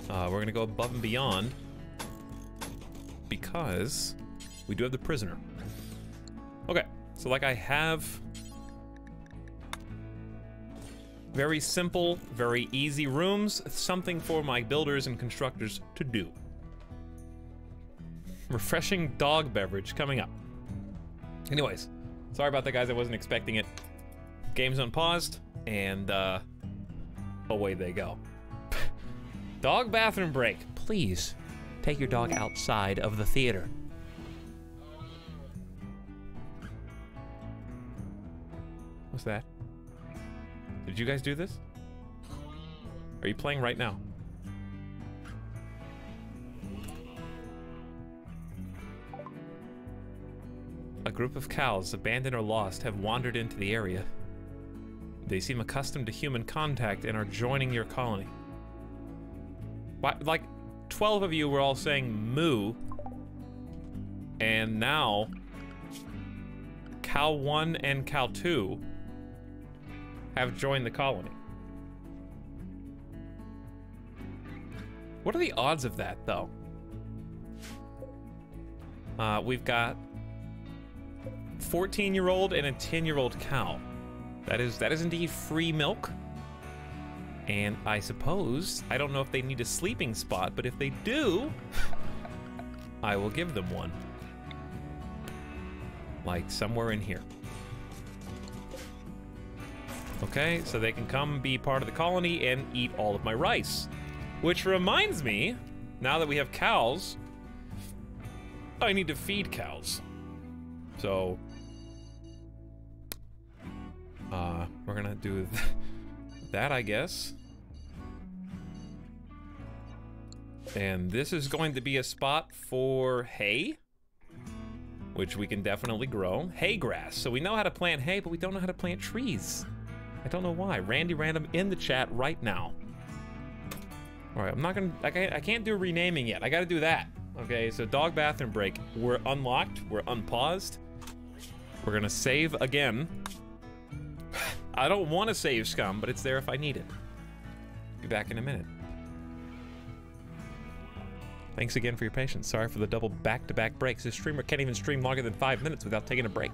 we're gonna go above and beyond because we do have the prisoner. Okay, so like I have very simple, very easy rooms, something for my builders and constructors to do. Refreshing dog beverage coming up. Anyways, sorry about that, guys. I wasn't expecting it. Game's unpaused, and away they go. Dog bathroom break. Please take your dog outside of the theater. What's that? Did you guys do this? Are you playing right now? A group of cows, abandoned or lost, have wandered into the area. They seem accustomed to human contact and are joining your colony. Why, like, 12 of you were all saying moo, and now Cow 1 and Cow 2 have joined the colony. What are the odds of that, though? We've got 14-year-old and a 10-year-old cow. That is indeed free milk. And I suppose, I don't know if they need a sleeping spot, but if they do, I will give them one. Like somewhere in here. Okay, so they can come be part of the colony and eat all of my rice. Which reminds me, now that we have cows, I need to feed cows. So, we're gonna do that, I guess. And this is going to be a spot for hay, which we can definitely grow. Hay grass. So we know how to plant hay, but we don't know how to plant trees. I don't know why. Randy Random in the chat right now. All right, I'm not gonna, I can't do renaming yet. I gotta do that. Okay, so dog bathroom break. We're unlocked, we're unpaused. We're gonna save again. I don't want to save scum, but it's there if I need it. Be back in a minute. Thanks again for your patience. Sorry for the double back-to-back breaks. This streamer can't even stream longer than 5 minutes without taking a break.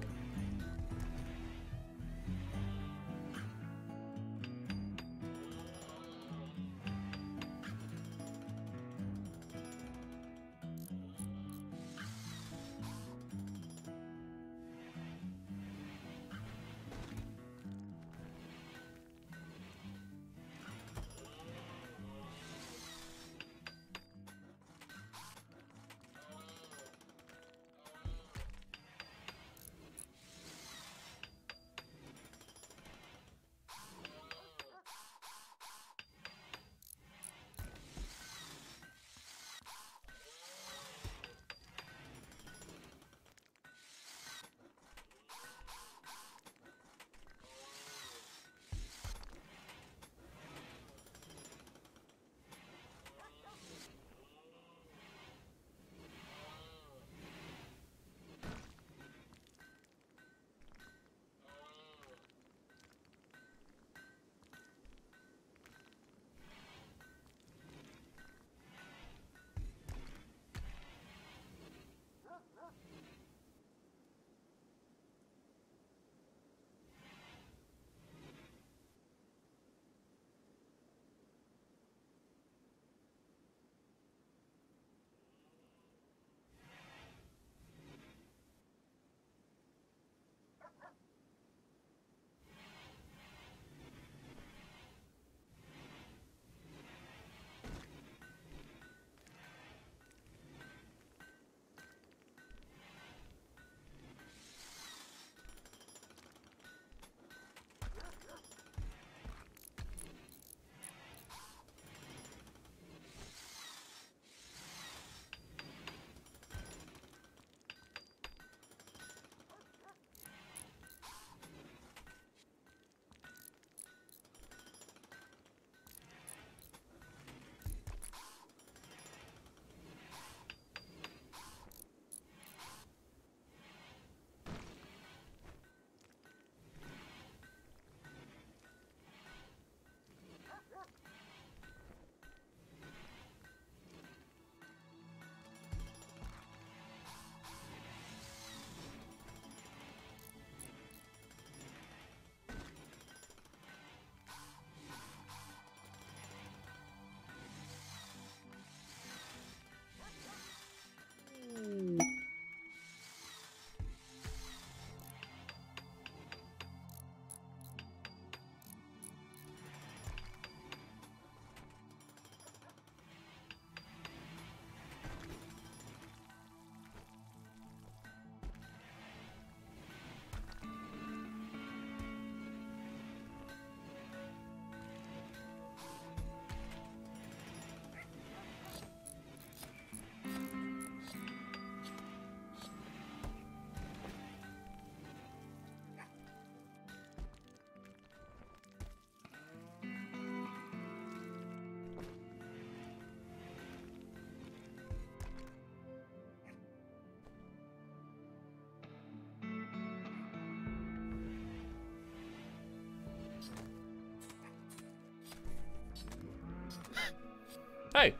Hey!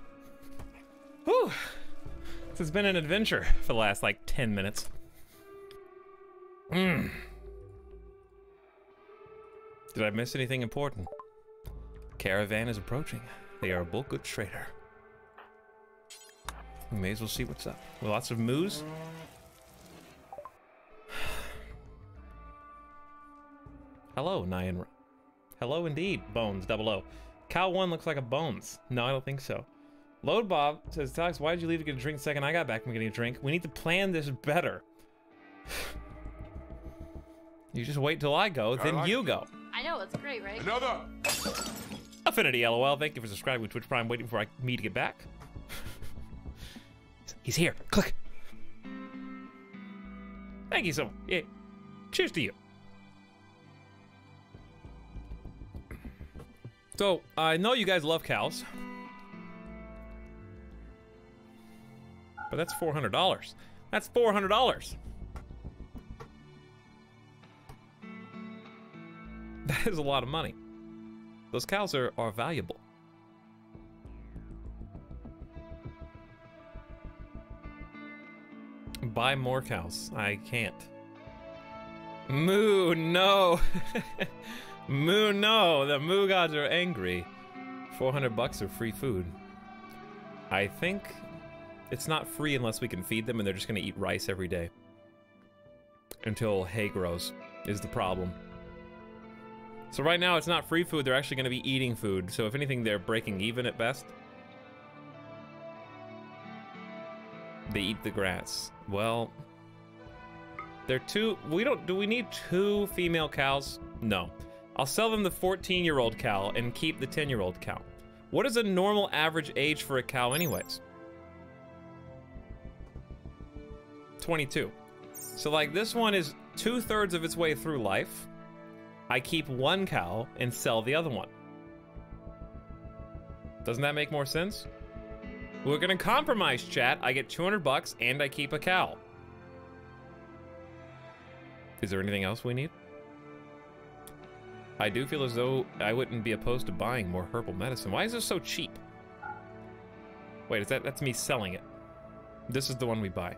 Whew! This has been an adventure for the last, like, 10 minutes. Did I miss anything important? Caravan is approaching. They are a bulk goods trader. We may as well see what's up. With lots of moose. Hello, Nyan. Hello indeed, Bones, 00. Cow 1 looks like a Bones. No, I don't think so. Load Bob says, Etalyx, why did you leave to get a drink the second I got back from getting a drink? We need to plan this better. You just wait till I go, then like you it. go. I know, it's great, right? Another. Affinity LOL, thank you for subscribing to Twitch Prime, waiting for me to get back. He's here. Click. Thank you so much. Yeah. Cheers to you. So, I know you guys love cows. But that's $400. That's $400. That is a lot of money. Those cows are valuable. Buy more cows. I can't. Moo, no. Moo, no. The moo gods are angry. $400 of free food. I think it's not free unless we can feed them, and they're just gonna eat rice every day. Until hay grows, is the problem. So right now it's not free food, they're actually gonna be eating food. So if anything, they're breaking even at best. They eat the grass. Well, they're two, do we need 2 female cows? No. I'll sell them the 14-year-old cow and keep the 10-year-old cow. What is a normal average age for a cow anyways? 22. So like this one is 2/3 of its way through life. I keep 1 cow and sell the other one. Doesn't that make more sense? We're gonna compromise, chat. I get $200 and I keep a cow. Is there anything else we need? I do feel as though I wouldn't be opposed to buying more herbal medicine. Why is this so cheap? Wait, that's me selling it. This is the one we buy.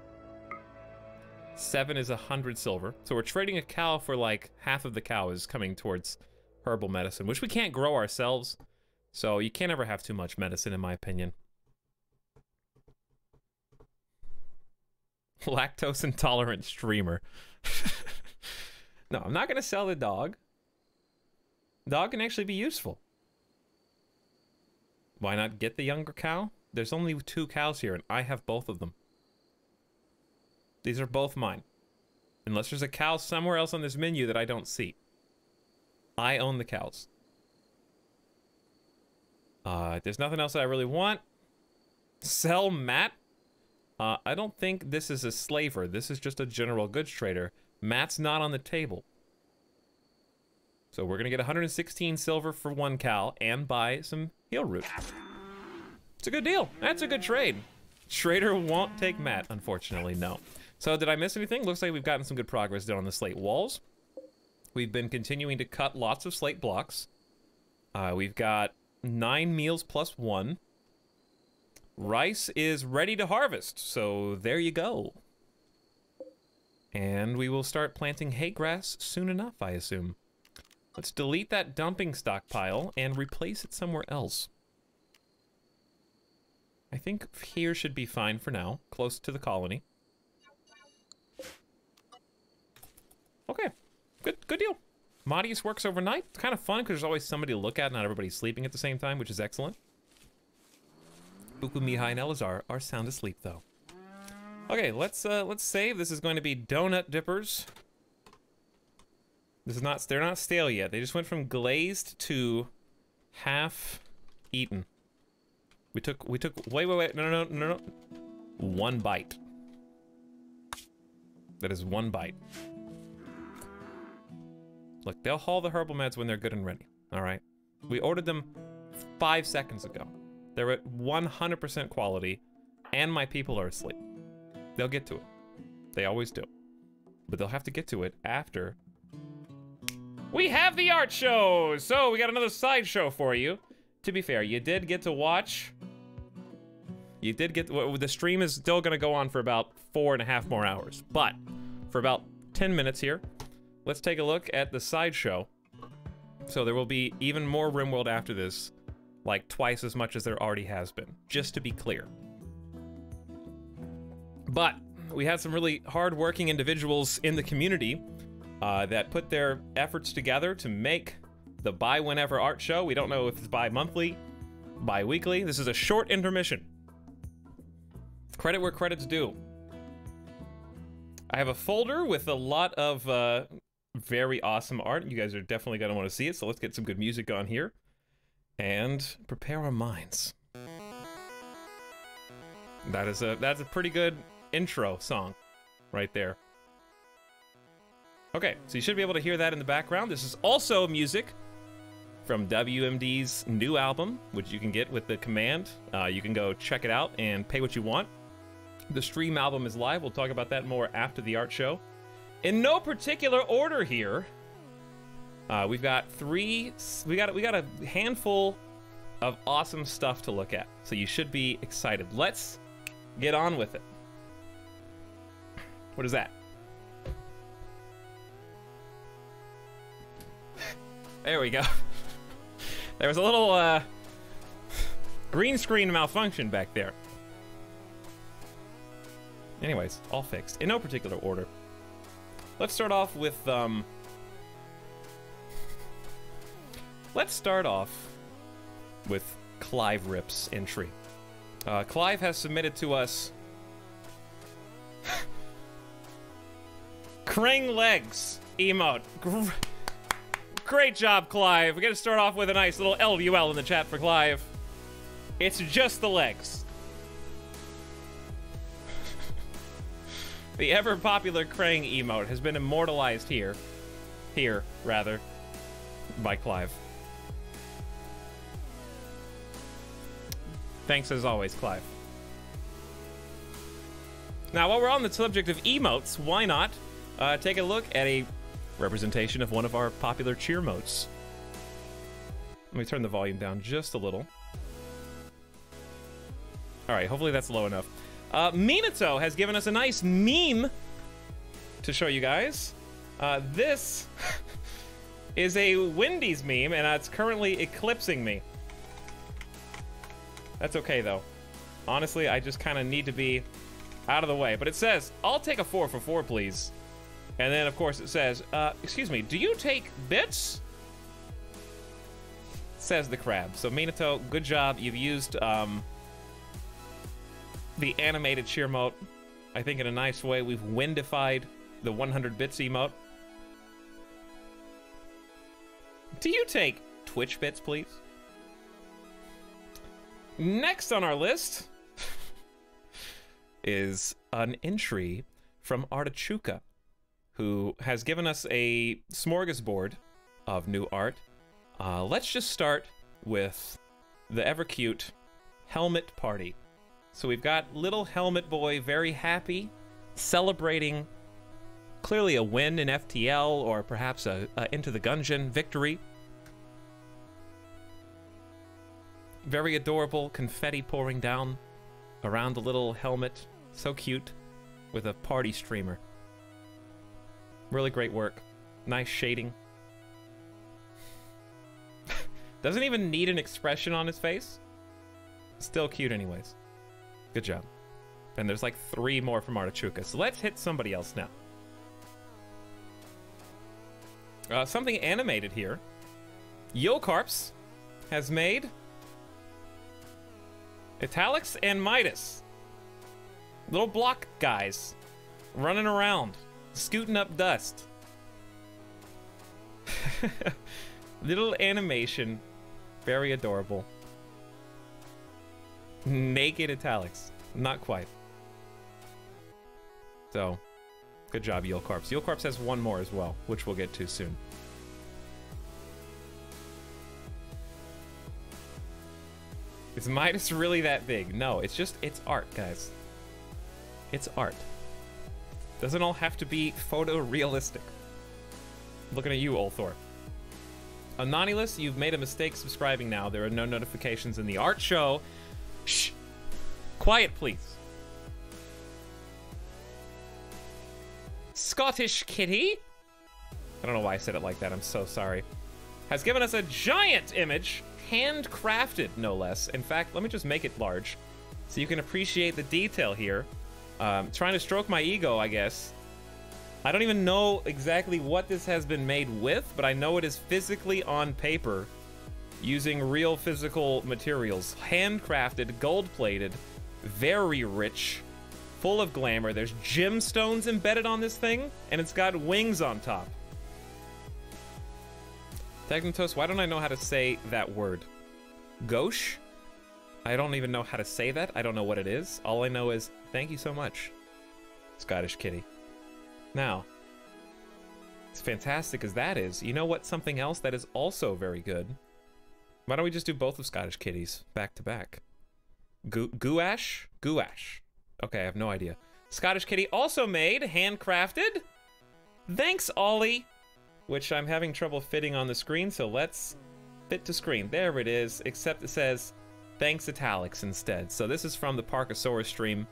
7 is 100 silver. So we're trading a cow for like half of the cow is coming towards herbal medicine, which we can't grow ourselves. So you can't ever have too much medicine, in my opinion. Lactose intolerant streamer. No, I'm not gonna sell the dog. Dog can actually be useful. Why not get the younger cow? There's only 2 cows here and I have both of them. These are both mine. Unless there's a cow somewhere else on this menu that I don't see. I own the cows. There's nothing else that I really want. Sell Matt? I don't think this is a slaver. This is just a general goods trader. Matt's not on the table. So we're gonna get 116 silver for 1 cow and buy some heal root. It's a good deal. That's a good trade. Trader won't take Matt, unfortunately, no. So did I miss anything? Looks like we've gotten some good progress done on the slate walls. We've been continuing to cut lots of slate blocks. We've got 9 meals plus 1. Rice is ready to harvest, so there you go. And we will start planting hay grass soon enough, I assume. Let's delete that dumping stockpile and replace it somewhere else. I think here should be fine for now, close to the colony. Okay, good deal. Modius works overnight. It's kind of fun because there's always somebody to look at, not everybody's sleeping at the same time, which is excellent. Buku, Mihai, and Elazar are sound asleep though. Okay, let's save. This is going to be donut dippers. This is not, they're not stale yet. They just went from glazed to half eaten. We took, wait, no. 1 bite. That is 1 bite. Look, they'll haul the herbal meds when they're good and ready, all right? We ordered them 5 seconds ago. They're at 100% quality, and my people are asleep. They'll get to it. They always do. But they'll have to get to it after we have the art show! So, we got another sideshow for you. To be fair, you did get to watch. You did get, the stream is still gonna go on for about 4.5 more hours. But, for about 10 minutes here, let's take a look at the sideshow. So there will be even more RimWorld after this, like twice as much as there already has been, just to be clear. But we had some really hard-working individuals in the community that put their efforts together to make the Buy Whenever art show. We don't know if it's bi-monthly, bi-weekly. This is a short intermission. Credit where credit's due. I have a folder with a lot of Very awesome art. You guys are definitely going to want to see it, so let's get some good music on here and prepare our minds. That's a pretty good intro song right there. Okay, so you should be able to hear that in the background. This is also music from WMD's new album, which you can get with the command. You can go check it out and pay what you want. The stream album is live. We'll talk about that more after the art show. In no particular order here, we've got we got a handful of awesome stuff to look at. So you should be excited. Let's get on with it. What is that? There we go. There was a little green screen malfunction back there. Anyways, all fixed. In no particular order. Let's start off with, Clive Rip's entry. Clive has submitted to us Krang Legs emote. Great job, Clive. We gotta start off with a nice little LUL in the chat for Clive. It's just the legs. The ever-popular Krang emote has been immortalized here, by Clive. Thanks as always, Clive. Now, while we're on the subject of emotes, why not take a look at a representation of one of our popular cheer motes. Let me turn the volume down just a little. All right, hopefully that's low enough. Minato has given us a nice meme to show you guys. This is a Wendy's meme, and it's currently eclipsing me. That's okay, though. Honestly, I just kind of need to be out of the way. But it says, I'll take a 4 for 4, please. And then, of course, it says, excuse me, do you take bits? Says the crab. So, Minato, good job. You've used the animated cheer emote, I think, in a nice way. We've Wendified the 100 bits emote. Do you take Twitch bits, please? Next on our list is an entry from Artichuka, who has given us a smorgasbord of new art. Let's just start with the ever-cute Helmet Party. So we've got little Helmet Boy, very happy, celebrating clearly a win in FTL, or perhaps a Into the Gungeon victory. Very adorable, confetti pouring down around the little helmet. So cute, with a party streamer. Really great work. Nice shading. Doesn't even need an expression on his face. Still cute anyways. Good job. And there's like 3 more from Artichuka, so let's hit somebody else now. Something animated here. Yokarps has made Etalyx and Midas. Little block guys running around, scooting up dust. Little animation, very adorable. Naked Etalyx, not quite. So, good job, Yokarps. Yokarps has 1 more as well, which we'll get to soon. Is Midas really that big? No, it's art, guys. It's art. Doesn't all have to be photorealistic. Looking at you, Ulthor. Anonymous, you've made a mistake subscribing now. There are no notifications in the art show. Shh. Quiet, please. Scottish Kitty, I don't know why I said it like that, I'm so sorry, has given us a giant image, handcrafted no less. In fact, let me just make it large so you can appreciate the detail here. Trying to stroke my ego, I guess. I don't even know exactly what this has been made with, but I know it is physically on paper using real physical materials. Handcrafted, gold-plated, very rich, full of glamour. There's gemstones embedded on this thing, and it's got wings on top. Tegnatos, why don't I know how to say that word? Gauche? I don't even know how to say that. I don't know what it is. All I know is, thank you so much, Scottish Kitty. Now, as fantastic as that is, you know what? Something else that is also very good. Why don't we just do both of Scottish Kitties back to back? Gouache? Gouache. Okay, I have no idea. Scottish Kitty also made, handcrafted. Thanks, Ollie. Which I'm having trouble fitting on the screen, so let's fit to screen. There it is, except it says, thanks Etalyx instead. So this is from the Parkasaurus stream.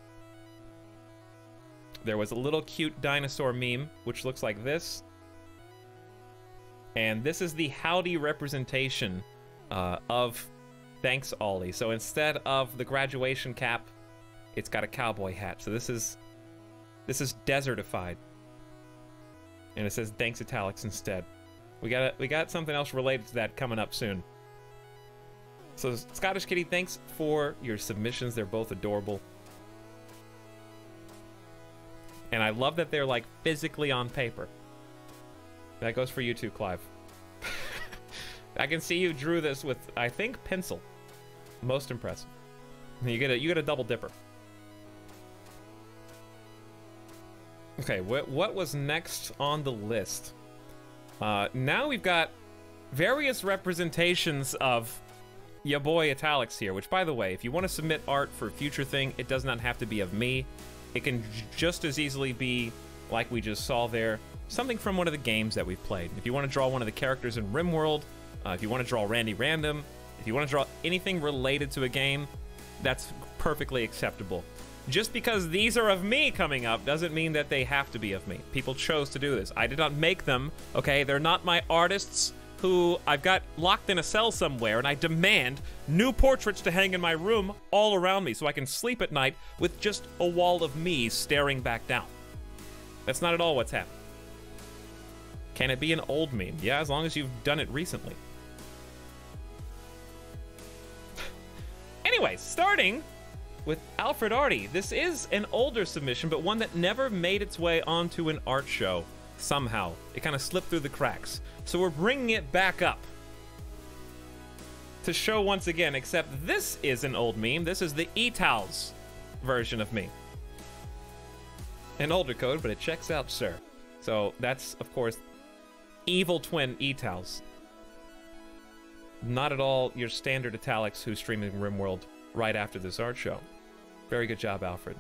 There was a little cute dinosaur meme, which looks like this. And this is the howdy representation of thanks Ollie. So instead of the graduation cap, it's got a cowboy hat. So this is desertified. And it says thanks Etalyx instead. We got something else related to that coming up soon. So Scottish Kitty, thanks for your submissions. They're both adorable. And I love that they're like physically on paper. That goes for you too, Clive. I can see you drew this with, I think, pencil. Most impressive. You get a double dipper. Okay, what was next on the list? Now we've got various representations of ya boy Etalyx here, which, by the way, if you want to submit art for a future thing, it does not have to be of me. It can just as easily be, like we just saw there, something from one of the games that we've played. If you want to draw one of the characters in RimWorld, if you want to draw Randy Random, if you want to draw anything related to a game, that's perfectly acceptable. Just because these are of me coming up doesn't mean that they have to be of me. People chose to do this. I did not make them, okay? They're not my artists who I've got locked in a cell somewhere, and I demand new portraits to hang in my room all around me so I can sleep at night with just a wall of me staring back down. That's not at all what's happening. Can it be an old meme? Yeah, as long as you've done it recently. Anyways, starting with Alfred Arty. This is an older submission, but one that never made its way onto an art show somehow. It kind of slipped through the cracks. So we're bringing it back up to show once again, except this is an old meme. This is the Etalyx version of me. An older code, but it checks out, sir. So that's, of course, evil twin Etalyx. Not at all your standard Etalyx who's streaming RimWorld right after this art show. Very good job, Alfred.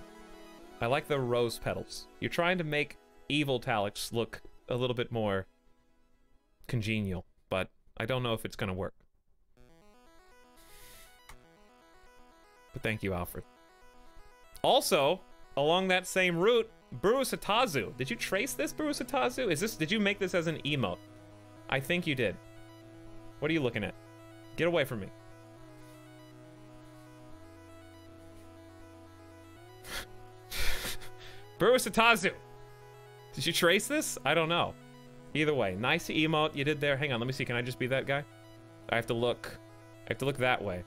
I like the rose petals. You're trying to make evil Etalyx look a little bit more congenial, but I don't know if it's gonna work. But thank you, Alfred. Also, along that same route, Burusatazu. Did you trace this, Burusatazu? Did you make this as an emote? I think you did. What are you looking at? Get away from me. Burusatazu. Did you trace this? I don't know. Either way, nice emote you did there. Hang on, let me see. Can I just be that guy? I have to look that way.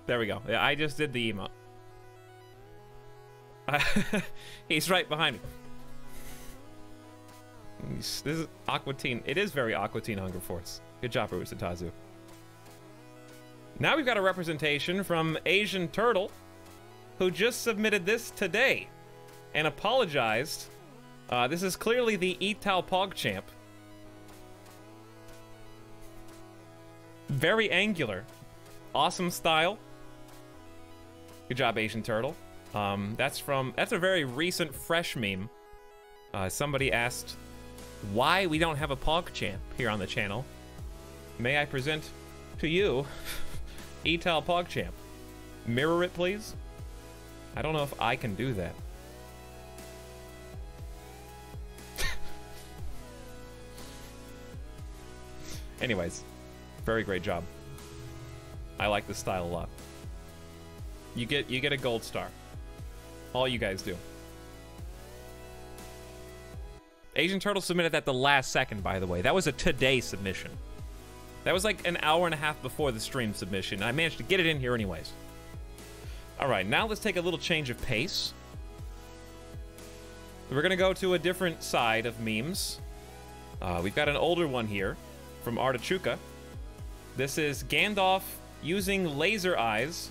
There we go. Yeah, I just did the emote. He's right behind me. This is Aqua Teen. It is very Aqua Teen Hunger Force. Good job, Burusatazu. Now we've got a representation from Asian Turtle, who just submitted this today and apologized. This is clearly the Etal PogChamp. Very angular. Awesome style. Good job, Asian Turtle. That's a very recent, fresh meme. Somebody asked why we don't have a PogChamp here on the channel. May I present to you Etal PogChamp. Mirror it, please. I don't know if I can do that. Anyways, very great job. I like this style a lot. You get a gold star. All you guys do. Asian Turtle submitted that the last second, by the way. That was a today submission. That was like an hour and a half before the stream submission. I managed to get it in here anyways. All right, now let's take a little change of pace. We're gonna go to a different side of memes. We've got an older one here from Artichuka. This is Gandalf using laser eyes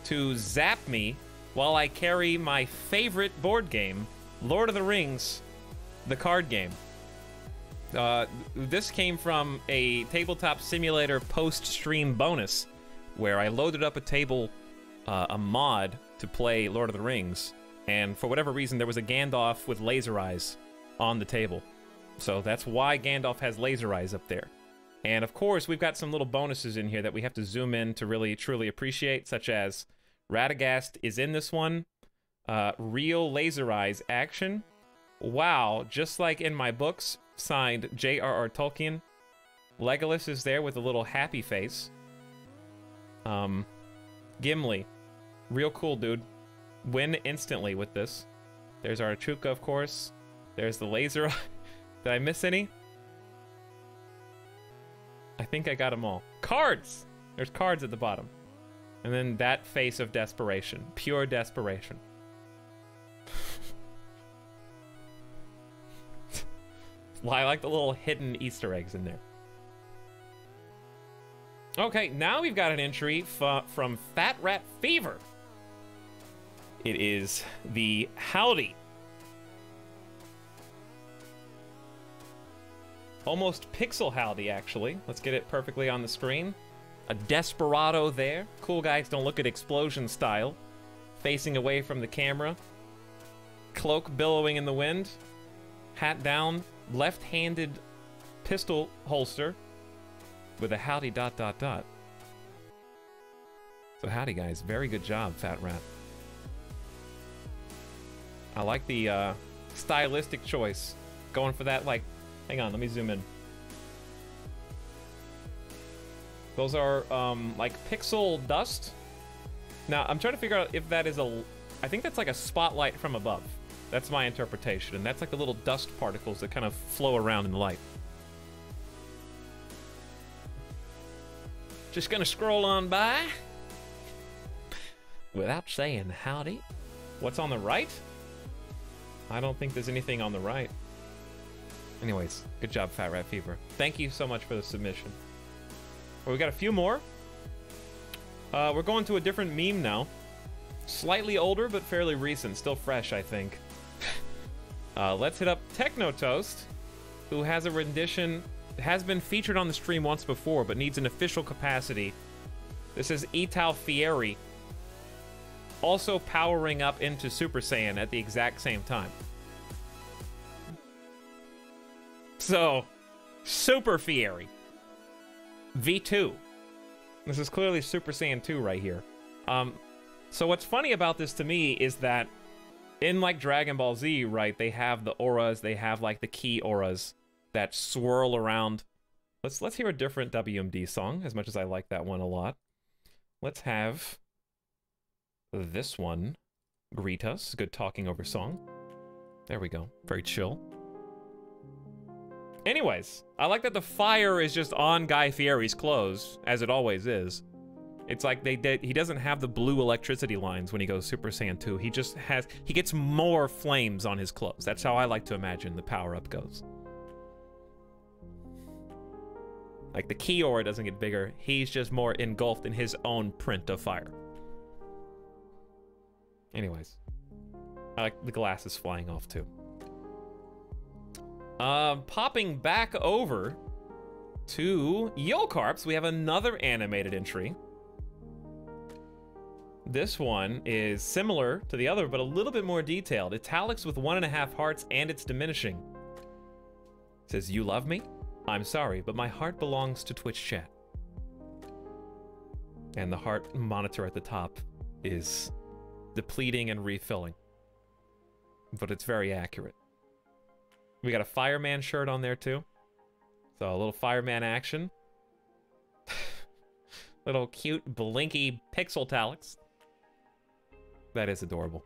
to zap me while I carry my favorite board game, Lord of the Rings, the card game. This came from a Tabletop Simulator post-stream bonus where I loaded up a mod to play Lord of the Rings, and for whatever reason there was a Gandalf with laser eyes on the table. So that's why Gandalf has laser eyes up there. And of course, we've got some little bonuses in here that we have to zoom in to really truly appreciate, such as Radagast is in this one, real laser eyes action. Wow, just like in my books, signed J.R.R. Tolkien. Legolas is there with a little happy face. Gimli, real cool dude. Win instantly with this. There's Artichuka, of course. There's the laser. Did I miss any? I think I got them all. Cards! There's cards at the bottom. And then that face of desperation. Pure desperation. I like the little hidden Easter eggs in there. Okay, now we've got an entry from Fat Rat Fever. It is the Howdy. Almost pixel Howdy, actually. Let's get it perfectly on the screen. A Desperado there. Cool guys don't look at explosion style. Facing away from the camera. Cloak billowing in the wind. Hat down. Left-handed pistol holster. With a howdy ... So howdy guys, very good job, Fat Rat. I like the stylistic choice. Going for that, like, hang on, let me zoom in. Those are like pixel dust. Now, I'm trying to figure out if that is I think that's like a spotlight from above. That's my interpretation, and that's like the little dust particles that kind of flow around in the light. Just gonna scroll on by without saying howdy. What's on the right? I don't think there's anything on the right. Anyways, good job, Fat Rat Fever. Thank you so much for the submission. Well, we got a few more. We're going to a different meme now. Slightly older, but fairly recent. Still fresh, I think. Let's hit up Techno Toast, who has a rendition, has been featured on the stream once before, but needs an official capacity. This is Etal Fieri, also powering up into Super Saiyan at the exact same time. So, Super Fieri. V2. This is clearly Super Saiyan 2 right here. So what's funny about this to me is that in like Dragon Ball Z, right, they have the auras, they have like the key auras that swirl around. Let's hear a different WMD song, as much as I like that one a lot. Let's have this one greet us. Good talking over song. There we go. Very chill. Anyways, I like that the fire is just on Guy Fieri's clothes, as it always is. It's like he doesn't have the blue electricity lines when he goes Super Saiyan 2. He just has, he gets more flames on his clothes. That's how I like to imagine the power-up goes. Like the key aura doesn't get bigger. He's just more engulfed in his own print of fire. Anyways, I like the glasses flying off too. Popping back over to Yokarps, we have another animated entry. This one is similar to the other, but a little bit more detailed. Etalyx with 1.5 hearts, and it's diminishing. It says, "You love me? I'm sorry, but my heart belongs to Twitch chat." And the heart monitor at the top is depleting and refilling. But it's very accurate. We got a fireman shirt on there too. So a little fireman action. Little cute blinky pixel Etalyx. That is adorable.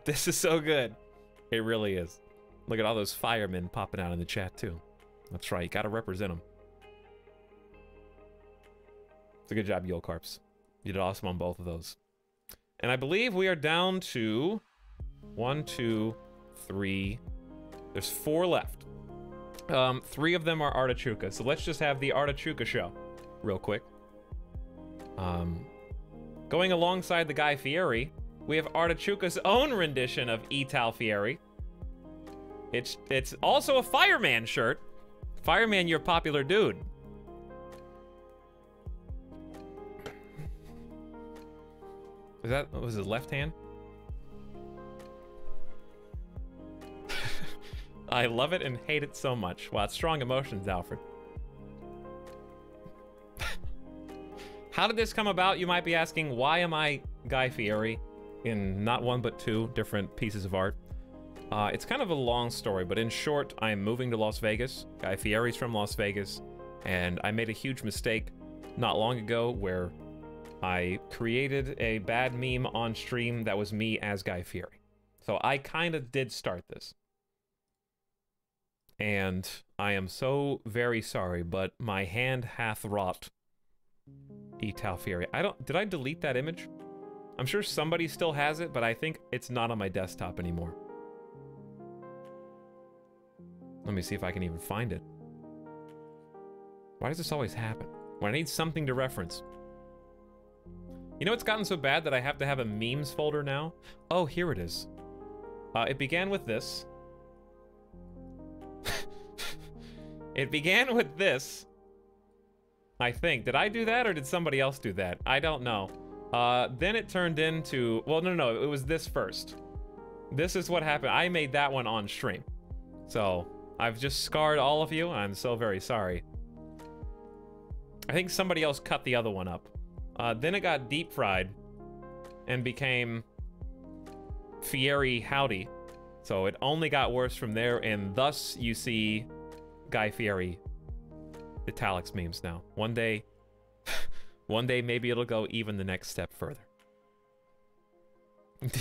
This is so good. It really is. Look at all those firemen popping out in the chat too. That's right, you gotta represent them. It's a good job, Yokarps. You did awesome on both of those. And I believe we are down to 1, 2, 3, There's 4 left. 3 of them are Artichuka, so let's just have the Artichuka show real quick. Going alongside the Guy Fieri, we have Artichuka's own rendition of Etal Fieri. It's also a Fireman shirt. Fireman, you're a popular dude. Was it left hand? I love it and hate it so much. Wow, it's strong emotions, Alfred. How did this come about, you might be asking? Why am I Guy Fieri in not 1 but 2 different pieces of art? It's kind of a long story, but in short, I'm moving to Las Vegas. Guy Fieri's from Las Vegas, and I made a huge mistake not long ago where I created a bad meme on stream that was me as Guy Fieri. So I kind of did start this. And I am so very sorry, but my hand hath wrought Etal Fieri. Did I delete that image? I'm sure somebody still has it, but I think it's not on my desktop anymore. Let me see if I can even find it. Why does this always happen? When I need something to reference. You know, it's gotten so bad that I have to have a memes folder now. Oh, here it is. It began with this. It began with this. I think. Did I do that or did somebody else do that? I don't know. Then it turned into... Well, no. It was this first. This is what happened. I made that one on stream. So, I've just scarred all of you. I'm so very sorry. I think somebody else cut the other one up. Then it got deep fried and became Fieri Howdy. So it only got worse from there, and thus you see Guy Fieri Etalyx memes now. One day maybe it'll go even the next step further.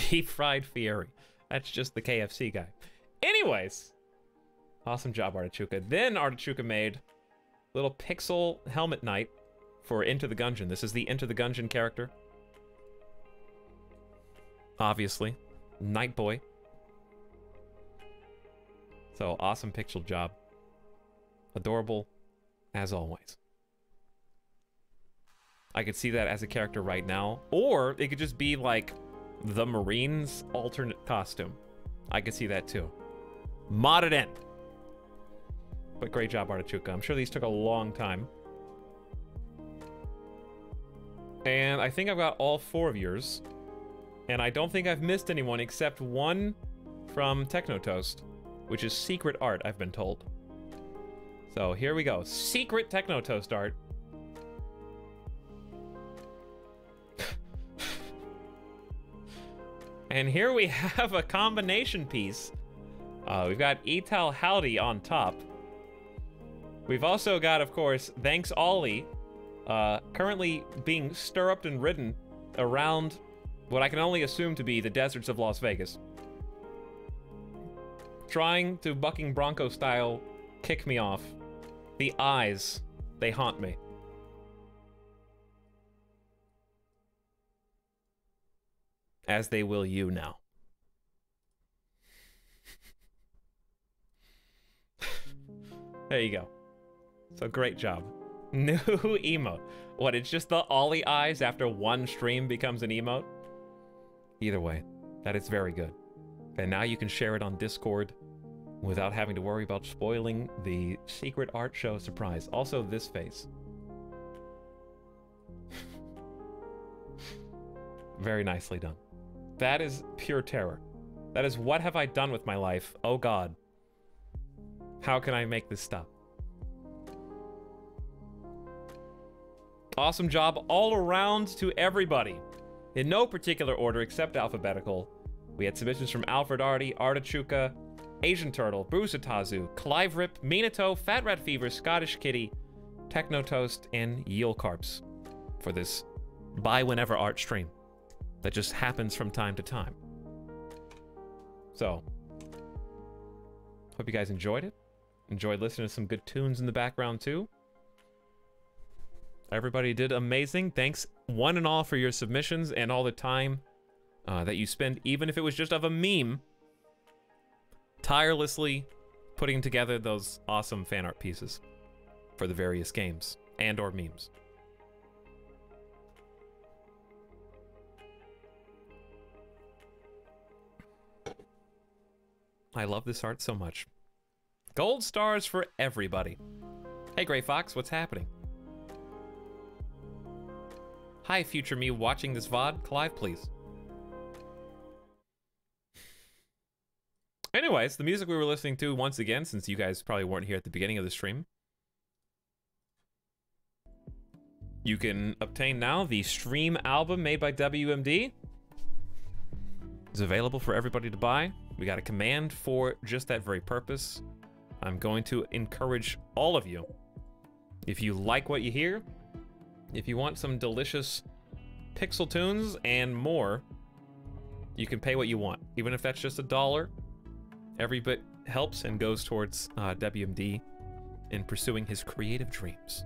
Deep fried Fieri. That's just the KFC guy. Anyways, awesome job, Artichuka. Then Artichuka made little pixel helmet knight for Into the Gungeon. This is the Into the Gungeon character. Obviously. Night Boy. So, awesome pixel job. Adorable, as always. I could see that as a character right now. Or, it could just be like the Marine's alternate costume. I could see that too. Mod it in. But great job, Artichuka. I'm sure these took a long time. And I think I've got all 4 of yours. And I don't think I've missed anyone except one from Technotoast, which is secret art, I've been told. So here we go. Secret Technotoast art. And here we have a combination piece. We've got Etal Howdy on top. We've also got, of course, Thanks Ollie, currently being stirruped and ridden around what I can only assume to be the deserts of Las Vegas. Trying to bucking bronco style kick me off. The eyes, they haunt me. As they will you now. There you go. So great job. New emote. What, it's just the Ollie eyes after one stream becomes an emote? Either way, that is very good. And now you can share it on Discord without having to worry about spoiling the secret art show surprise. Also, this face. Very nicely done. That is pure terror. That is what have I done with my life? Oh God. How can I make this stop? Awesome job all around to everybody. In no particular order except alphabetical. We had submissions from Alfred Arty, Artichuka, Asian Turtle, Brusatazu, Clive Rip, Minato, Fat Rat Fever, Scottish Kitty, Technotoast, and Yeelcarps for this buy whenever art stream that just happens from time to time. So, hope you guys enjoyed it. Enjoyed listening to some good tunes in the background too. Everybody did amazing. Thanks one and all for your submissions and all the time that you spend, even if it was just of a meme, tirelessly putting together those awesome fan art pieces for the various games and or memes. I love this art so much. Gold stars for everybody. Hey, Gray Fox, what's happening? Hi, future me watching this VOD. Clive, please. Anyways, the music we were listening to, once again, since you guys probably weren't here at the beginning of the stream, you can obtain now the Stream album made by WMD. It's available for everybody to buy. We got a command for just that very purpose. I'm going to encourage all of you, if you like what you hear, if you want some delicious pixel tunes and more, you can pay what you want. Even if that's just $1, every bit helps and goes towards WMD in pursuing his creative dreams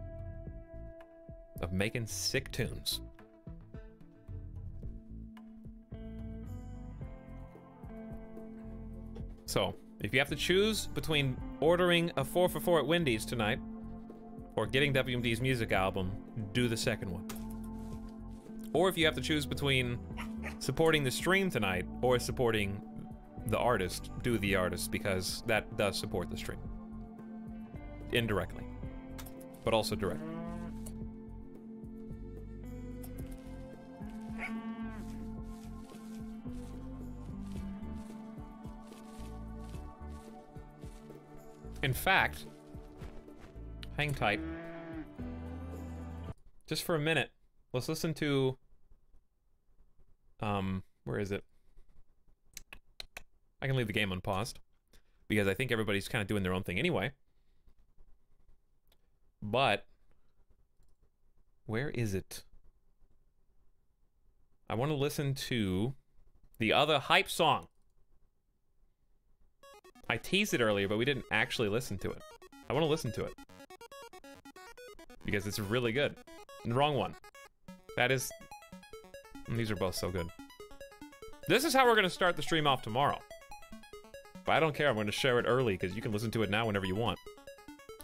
of making sick tunes. So, if you have to choose between ordering a 4 for 4 at Wendy's tonight or getting WMD's music album, do the second one. Or if you have to choose between supporting the stream tonight or supporting the artist, do the artist, because that does support the stream. Indirectly, but also directly. In fact, hang tight. Just for a minute, let's listen to, where is it? I can leave the game unpaused, because I think everybody's kind of doing their own thing anyway. But, where is it? I want to listen to the other hype song. I teased it earlier, but we didn't actually listen to it. I want to listen to it, because it's really good. And the wrong one. That is... These are both so good. This is how we're going to start the stream off tomorrow. But I don't care, I'm going to share it early, because you can listen to it now whenever you want.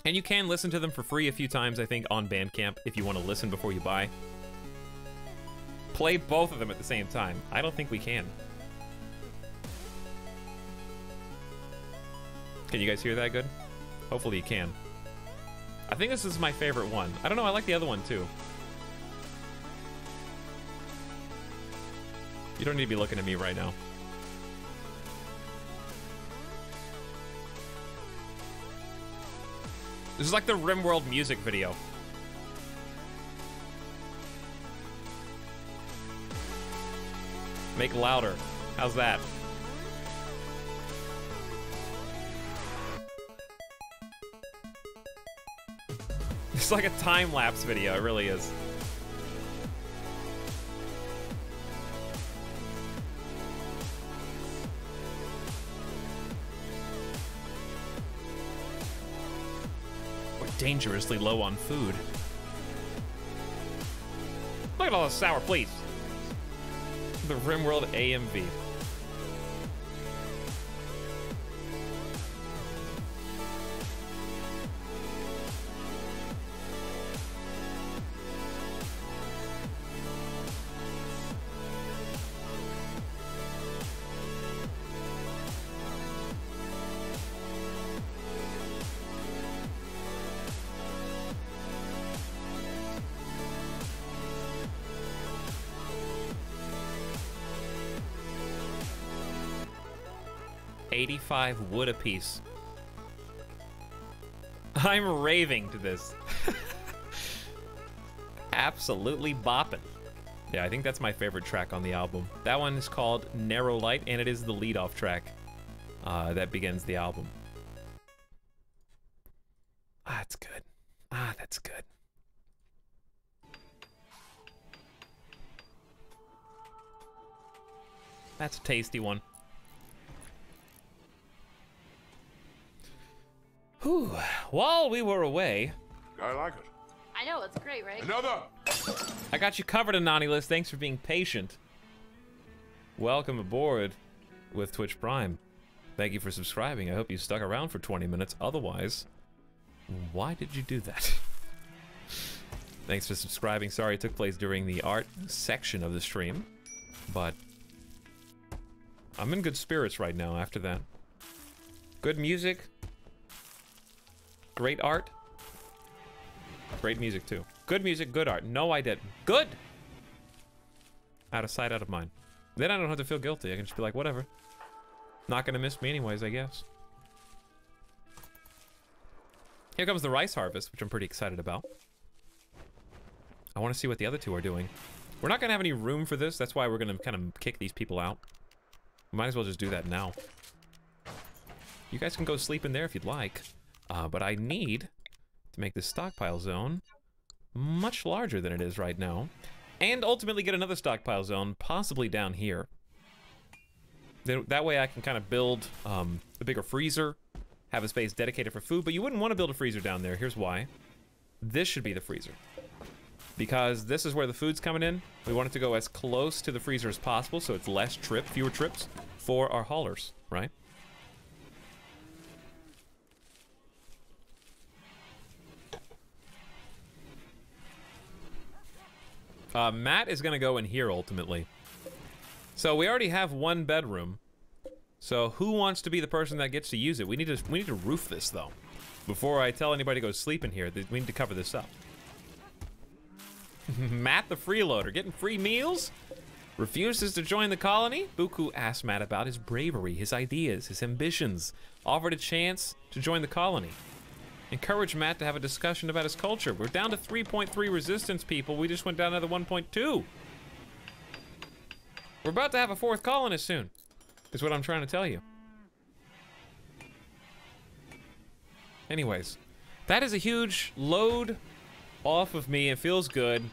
And you can listen to them for free a few times, I think, on Bandcamp, if you want to listen before you buy. Play both of them at the same time. I don't think we can. Can you guys hear that good? Hopefully you can. I think this is my favorite one. I don't know, I like the other one too. You don't need to be looking at me right now. This is like the RimWorld music video. Make louder. How's that? It's like a time-lapse video, it really is. We're dangerously low on food. Look at all the sour, please. The RimWorld AMV. $85 wood apiece. I'm raving to this. Absolutely bopping. Yeah, I think that's my favorite track on the album. That one is called Narrow Light, and it is the lead-off track that begins the album. Ah, that's good. Ah, that's good. That's a tasty one. Whew. While we were away... I like it. I know, it's great, right? Another! I got you covered, Anonylist. Thanks for being patient. Welcome aboard with Twitch Prime. Thank you for subscribing. I hope you stuck around for 20 minutes. Otherwise, why did you do that? Thanks for subscribing. Sorry it took place during the art section of the stream, but I'm in good spirits right now after that. Good music. Great art. Great music, too. Good music, good art. No, I didn't. Good! Out of sight, out of mind. Then I don't have to feel guilty. I can just be like, whatever. Not gonna miss me anyways, I guess. Here comes the rice harvest, which I'm pretty excited about. I want to see what the other two are doing. We're not gonna have any room for this. That's why we're gonna kind of kick these people out. Might as well just do that now. You guys can go sleep in there if you'd like. But I need to make this stockpile zone much larger than it is right now. And ultimately get another stockpile zone, possibly down here. Then, that way I can kind of build a bigger freezer, have a space dedicated for food, but you wouldn't want to build a freezer down there. Here's why. This should be the freezer. Because this is where the food's coming in. We want it to go as close to the freezer as possible, so it's less fewer trips for our haulers, right? Matt is gonna go in here ultimately. So we already have one bedroom. So who wants to be the person that gets to use it? We need to roof this though. Before I tell anybody to go sleep in here, we need to cover this up. Matt the freeloader, getting free meals? Refuses to join the colony? Buku asked Matt about his bravery, his ideas, his ambitions. Offered a chance to join the colony. Encourage Matt to have a discussion about his culture. We're down to 3.3 resistance people. We just went down to the 1.2. We're about to have a 4th colonist soon, is what I'm trying to tell you. Anyways, that is a huge load off of me. It feels good.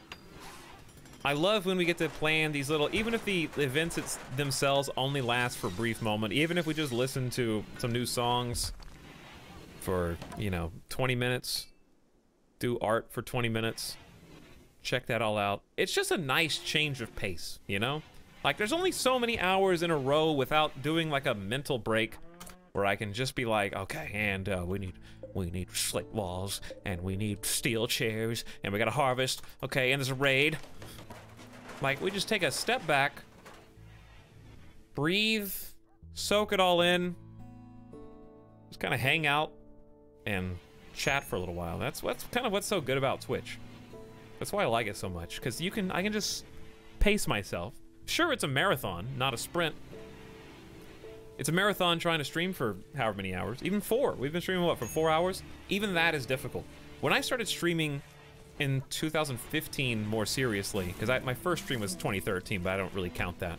I love when we get to plan these little, even if the events themselves only last for a brief moment, even if we just listen to some new songs for, you know, 20 minutes, do art for 20 minutes, check that all out. It's just a nice change of pace, you know? Like, there's only so many hours in a row without doing, like, a mental break where I can just be like, okay, and we need slate walls, and we need steel chairs, and we gotta harvest, okay, and there's a raid. Like, we just take a step back, breathe, soak it all in, just kind of hang out, and chat for a little while. That's kind of what's so good about Twitch. That's why I like it so much, because I can just pace myself. Sure, it's a marathon, not a sprint. It's a marathon trying to stream for however many hours, even 4. We've been streaming, what, for 4 hours? Even that is difficult. When I started streaming in 2015 more seriously, because my first stream was 2013, but I don't really count that.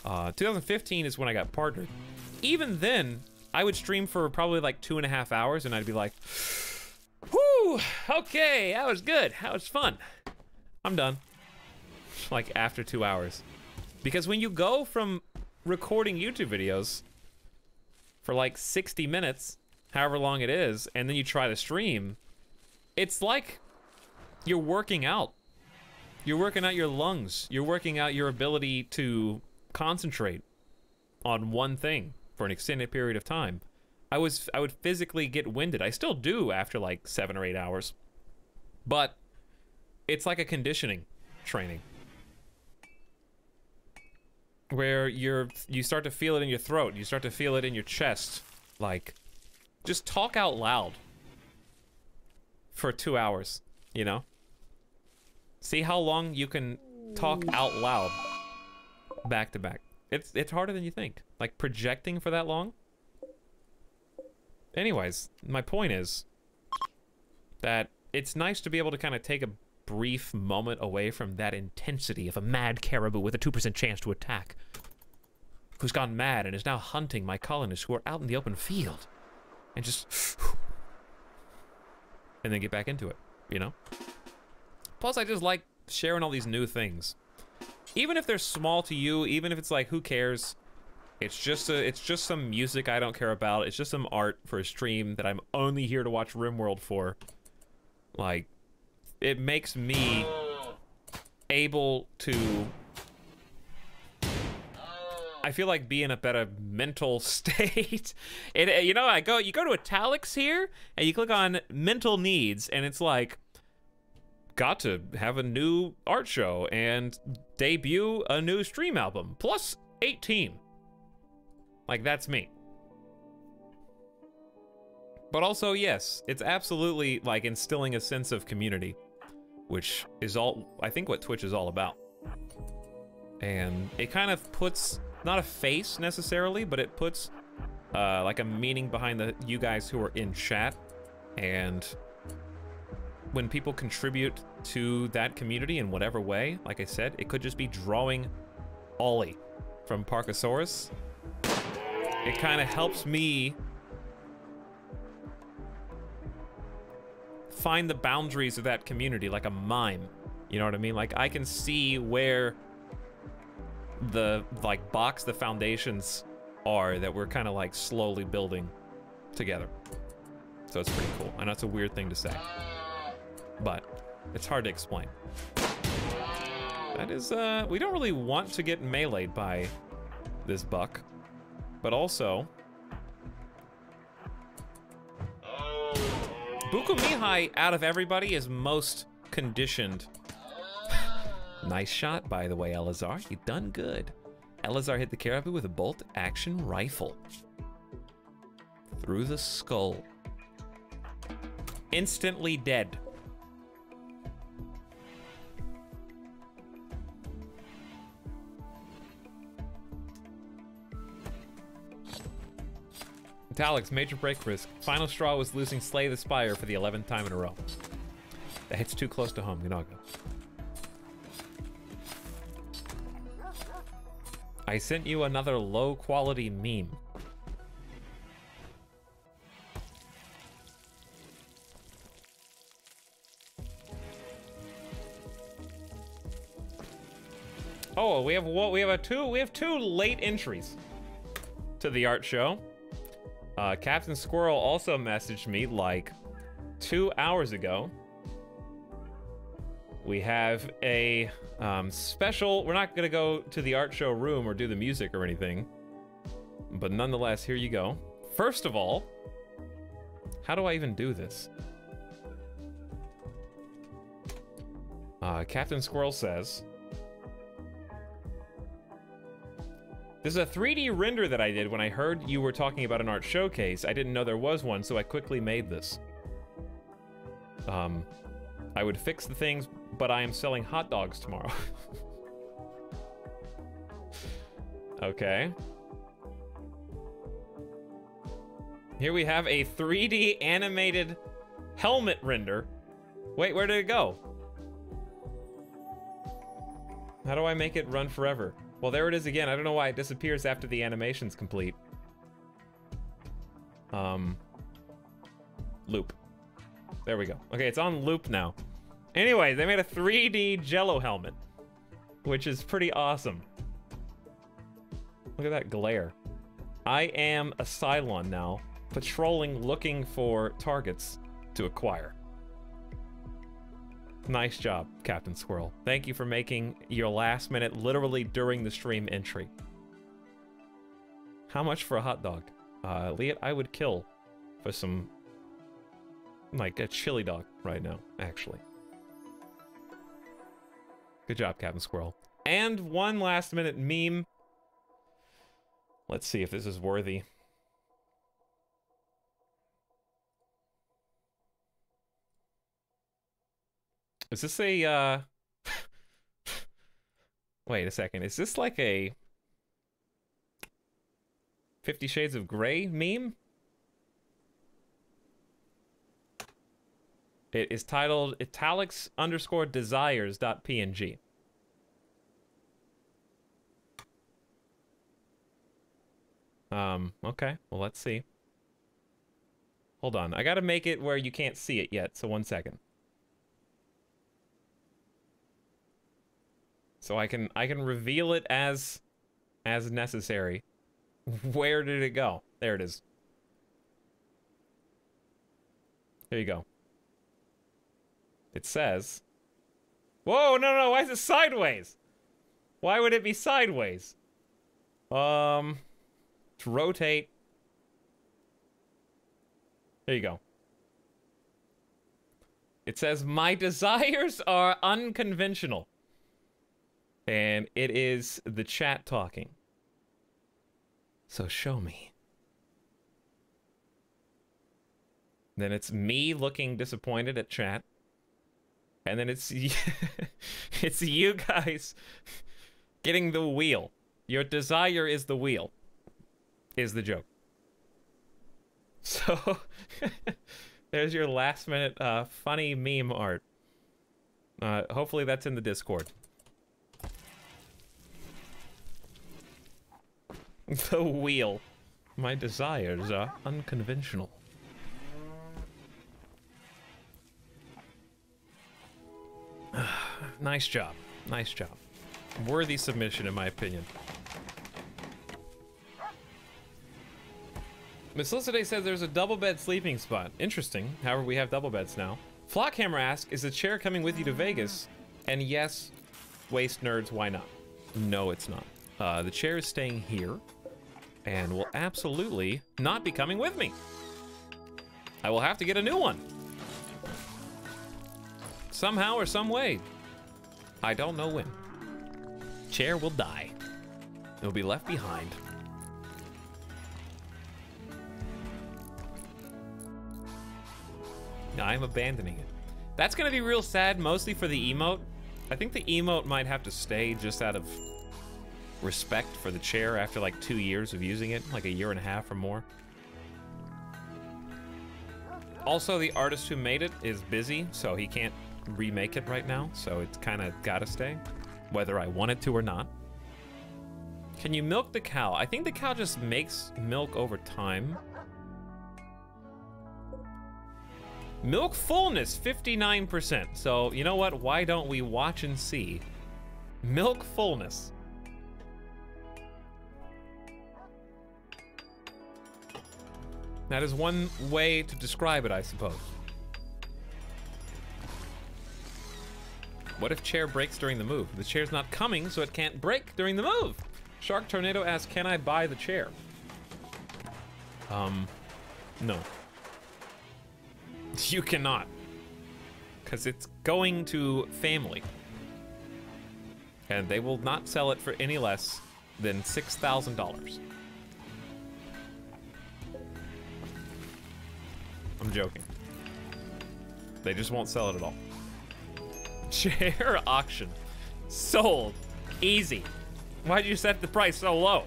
2015 is when I got partnered. Even then, I would stream for probably like 2.5 hours, and I'd be like, whew, okay, that was good, that was fun. I'm done. Like, after 2 hours. Because when you go from recording YouTube videos for like 60 minutes, however long it is, and then you try to stream, it's like you're working out. You're working out your lungs. You're working out your ability to concentrate on one thing for an extended period of time. I would physically get winded. I still do after like 7 or 8 hours. But it's like a conditioning training, where you start to feel it in your throat, you start to feel it in your chest. Like, just talk out loud for 2 hours, you know? See how long you can talk out loud back to back. It's harder than you think. Like, projecting for that long. Anyways, my point is that it's nice to be able to kind of take a brief moment away from that intensity of a mad caribou with a 2% chance to attack, who's gone mad and is now hunting my colonists who are out in the open field, and just and then get back into it, you know? Plus, I just like sharing all these new things, even if they're small to you, even if it's like, who cares? It's just some music I don't care about. It's just some art for a stream that I'm only here to watch RimWorld for. Like, it makes me able to I feel like be in a better mental state. You know, you go to Etalyx here, and you click on mental needs, and it's like, got to have a new art show and debut a new stream album, plus 18. Like, that's me. But also, yes, it's absolutely like instilling a sense of community, which is I think what Twitch is all about. And it kind of puts, not a face necessarily, but it puts like a meaning behind you guys who are in chat. And when people contribute to that community in whatever way, like I said, it could just be drawing Ollie from Parkosaurus. It kind of helps me find the boundaries of that community like a mime. You know what I mean? Like, I can see where the the foundations are that we're kind of like slowly building together. So it's pretty cool. I know it's a weird thing to say, but it's hard to explain. That is, we don't really want to get meleeed by this buck, but also Buku Mihai, out of everybody, is most conditioned. Nice shot, by the way, Elazar. You done good. Elazar hit the Caribou with a bolt-action rifle. Through the skull. Instantly dead. Etalyx, major break risk. Final straw was losing Slay the Spire for the 11th time in a row. That hits too close to home, Gnaga. I sent you another low-quality meme. Oh, we have two late entries to the art show. Captain Squirrel also messaged me like 2 hours ago. We have a special. We're not gonna go to the art show room or do the music or anything, but nonetheless, here you go. First of all, how do I even do this? Captain Squirrel says, this is a 3D render that I did when I heard you were talking about an art showcase. I didn't know there was one, so I quickly made this. I would fix the things, but I am selling hot dogs tomorrow. Okay. Here we have a 3D animated helmet render. Wait, where did it go? How do I make it run forever? Well, there it is again. I don't know why it disappears after the animation's complete. Loop. There we go. Okay, it's on loop now. Anyway, they made a 3D Jello helmet, which is pretty awesome. Look at that glare. I am a Cylon now, patrolling, looking for targets to acquire. Nice job, Captain Squirrel. Thank you for making your last minute, literally during the stream, entry. How much for a hot dog? Liat, I would kill for some, like, a chili dog right now, actually. Good job, Captain Squirrel. And one last minute meme. Let's see if this is worthy. Is this a, wait a second, is this like a 50 Shades of Grey meme? It is titled Etalyx_desires.png. Okay, well, let's see. Hold on, I gotta make it where you can't see it yet, so 1 second. So I can reveal it as necessary. Where did it go? There it is. There you go. It says, whoa, no, why is it sideways? Why would it be sideways? To rotate. There you go. It says, my desires are unconventional. And it is the chat talking. So show me. Then it's me looking disappointed at chat. And then it's it's you guys getting the wheel. Your desire is the wheel. Is the joke. So there's your last minute funny meme art. Hopefully that's in the Discord. The wheel. My desires are unconventional. Nice job. Nice job. Worthy submission, in my opinion. Miss Lissiday says there's a double bed sleeping spot. Interesting. However, we have double beds now. Flockhammer asks, is the chair coming with you to Vegas? And yes, waste nerds, why not? No, it's not. The chair is staying here and will absolutely not be coming with me. I will have to get a new one. Somehow or some way. I don't know when. Chair will die. It will be left behind. I'm abandoning it. That's gonna be real sad, mostly for the emote. I think the emote might have to stay just out of respect for the chair after like 2 years of using it, like a year and a half or more. Also, the artist who made it is busy, so he can't remake it right now, so it's kind of gotta stay, whether I want it to or not. Can you milk the cow? I think the cow just makes milk over time. Milk fullness, 59%. So, you know what? Why don't we watch and see? Milk fullness. That is one way to describe it, I suppose. What if chair breaks during the move? The chair's not coming, so it can't break during the move. Shark Tornado asks, can I buy the chair? No. You cannot. Because it's going to family. And they will not sell it for any less than $6,000. I'm joking. They just won't sell it at all. Chair auction. Sold. Easy. Why'd you set the price so low?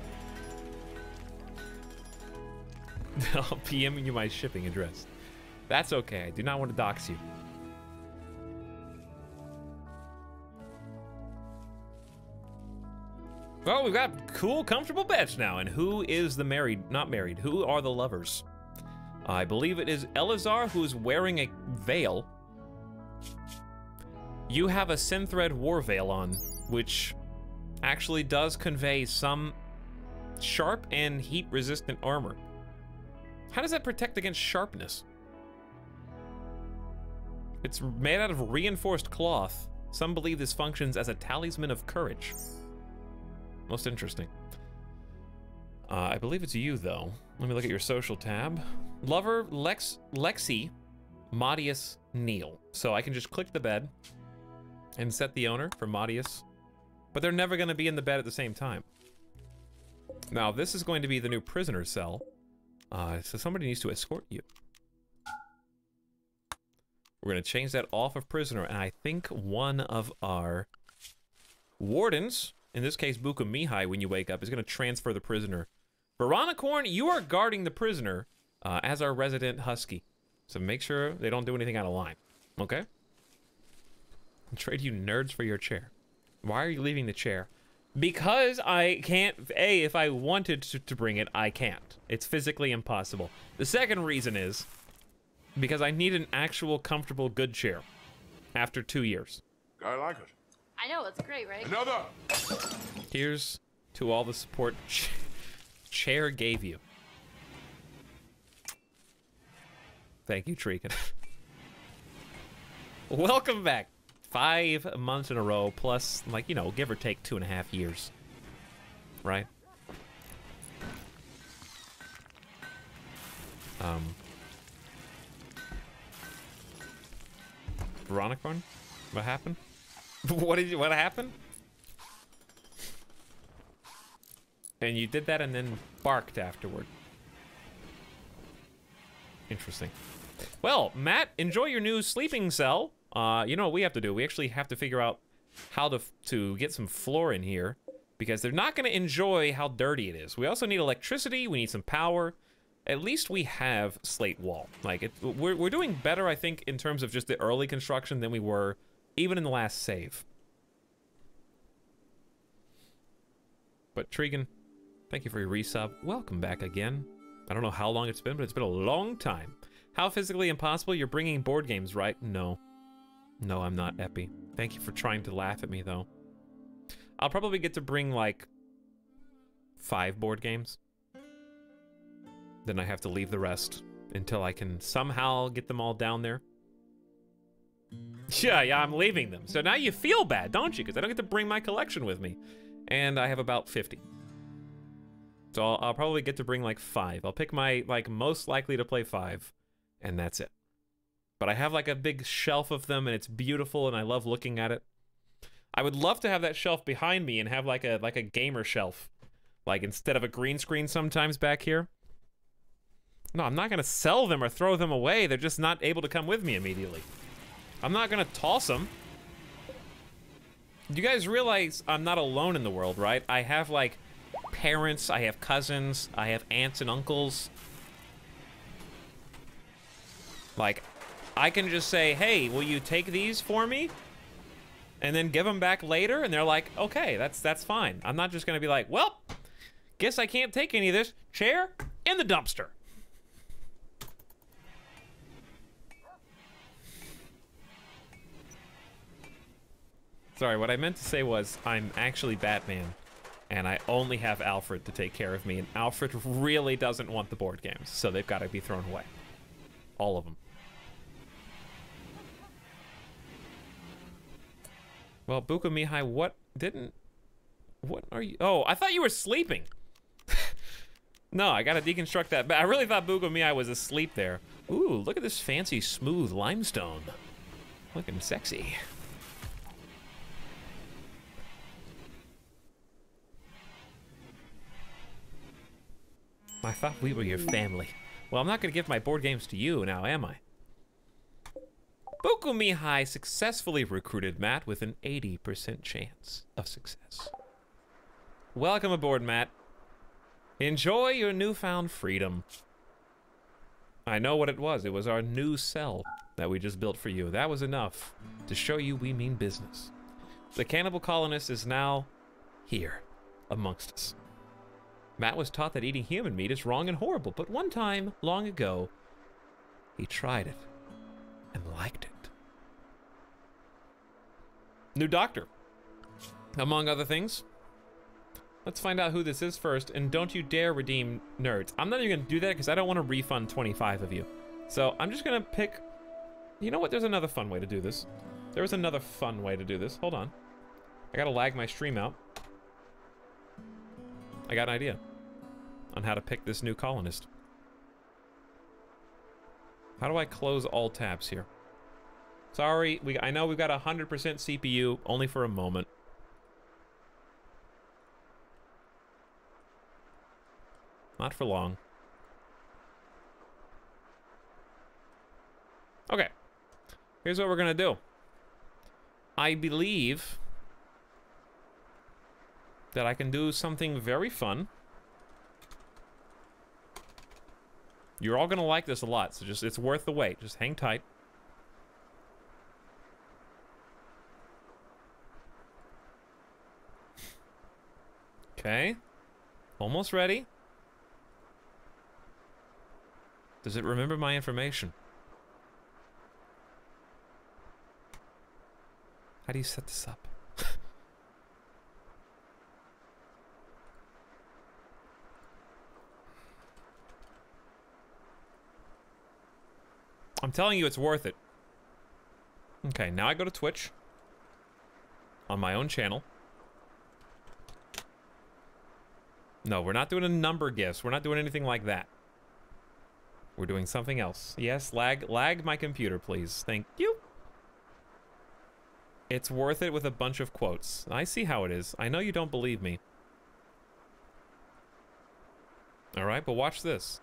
I'll PM you my shipping address. That's okay. I do not want to dox you. Well, we've got cool, comfortable beds now. And who is the married, not married? Who are the lovers? I believe it is Elazar, who's wearing a veil. You have a Synthread war veil on, which actually does convey some sharp and heat-resistant armor. How does that protect against sharpness? It's made out of reinforced cloth. Some believe this functions as a talisman of courage. Most interesting. I believe it's you, though. Let me look at your social tab. Lover, Lexi, Modius, Neil. So I can just click the bed and set the owner for Modius. But they're never going to be in the bed at the same time. Now, this is going to be the new prisoner cell. So somebody needs to escort you. We're going to change that off of prisoner, and I think one of our wardens, in this case Buka Mihai, when you wake up, is going to transfer the prisoner. Veronicorn, you are guarding the prisoner as our resident husky. So make sure they don't do anything out of line, okay? I'll trade you nerds for your chair. Why are you leaving the chair? Because I can't, if I wanted to bring it, I can't. It's physically impossible. The second reason is because I need an actual, comfortable, good chair after 2 years. I like it. I know, it's great, right? Another! Here's to all the support chair gave you. Thank you, Treekin. Welcome back. 5 months in a row, plus, like, you know, give or take 2.5 years. Right? Veronicorn? What happened? What happened? And you did that and then barked afterward. Interesting. Well, Matt, enjoy your new sleeping cell. You know what we have to do? We actually have to figure out how to get some floor in here, because they're not going to enjoy how dirty it is. We also need electricity. We need some power. At least we have slate wall. Like, we're doing better, I think, in terms of just the early construction than we were even in the last save. But Tregan, thank you for your resub. Welcome back again. I don't know how long it's been, but it's been a long time. How physically impossible? You're bringing board games, right? No. No, I'm not, Epi. Thank you for trying to laugh at me, though. I'll probably get to bring, like, 5 board games. Then I have to leave the rest until I can somehow get them all down there. Yeah, I'm leaving them. So now you feel bad, don't you? Because I don't get to bring my collection with me. And I have about 50. So I'll probably get to bring, like, 5. I'll pick my, like, most likely to play 5. And that's it. But I have, like, a big shelf of them, and it's beautiful, and I love looking at it. I would love to have that shelf behind me and have, like a gamer shelf. Like, instead of a green screen sometimes back here. No, I'm not going to sell them or throw them away. They're just not able to come with me immediately. I'm not going to toss them. You guys realize I'm not alone in the world, right? I have, like, parents, I have cousins, I have aunts and uncles. Like, I can just say, hey, will you take these for me? And then give them back later, and they're like, okay, that's fine. I'm not just going to be like, well, guess I can't take any of this. Chair in the dumpster. Sorry, what I meant to say was I'm actually Batman, and I only have Alfred to take care of me, and Alfred really doesn't want the board games, so they've got to be thrown away. All of them. Well, Buka Mihai, what are you? Oh, I thought you were sleeping. No, I gotta deconstruct that. But I really thought Buka Mihai was asleep there. Ooh, look at this fancy, smooth limestone. Looking sexy. I thought we were your family. Well, I'm not gonna give my board games to you now, am I? Buku Mihai successfully recruited Matt with an 80% chance of success. Welcome aboard, Matt. Enjoy your newfound freedom. I know what it was. It was our new cell that we just built for you. That was enough to show you we mean business. The cannibal colonist is now here amongst us. Matt was taught that eating human meat is wrong and horrible, but one time, long ago, he tried it and liked it. New doctor, among other things. Let's find out who this is first, and don't you dare redeem nerds. I'm not even gonna do that because I don't want to refund 25 of you. So I'm just gonna pick, you know what, there's another fun way to do this. There was another fun way to do this. Hold on. I gotta lag my stream out. I got an idea on how to pick this new colonist. How do I close all tabs here? Sorry, I know we've got 100% CPU, only for a moment. Not for long. Okay. Here's what we're gonna do. I believe that I can do something very fun. You're all gonna like this a lot, so it's worth the wait. Just hang tight. Okay. Almost ready. Does it remember my information? How do you set this up? I'm telling you, it's worth it. Okay, now I go to Twitch. On my own channel. No, we're not doing a number gifts. We're not doing anything like that. We're doing something else. Yes, lag my computer, please. Thank you. It's worth it with a bunch of quotes. I see how it is. I know you don't believe me. All right, but watch this.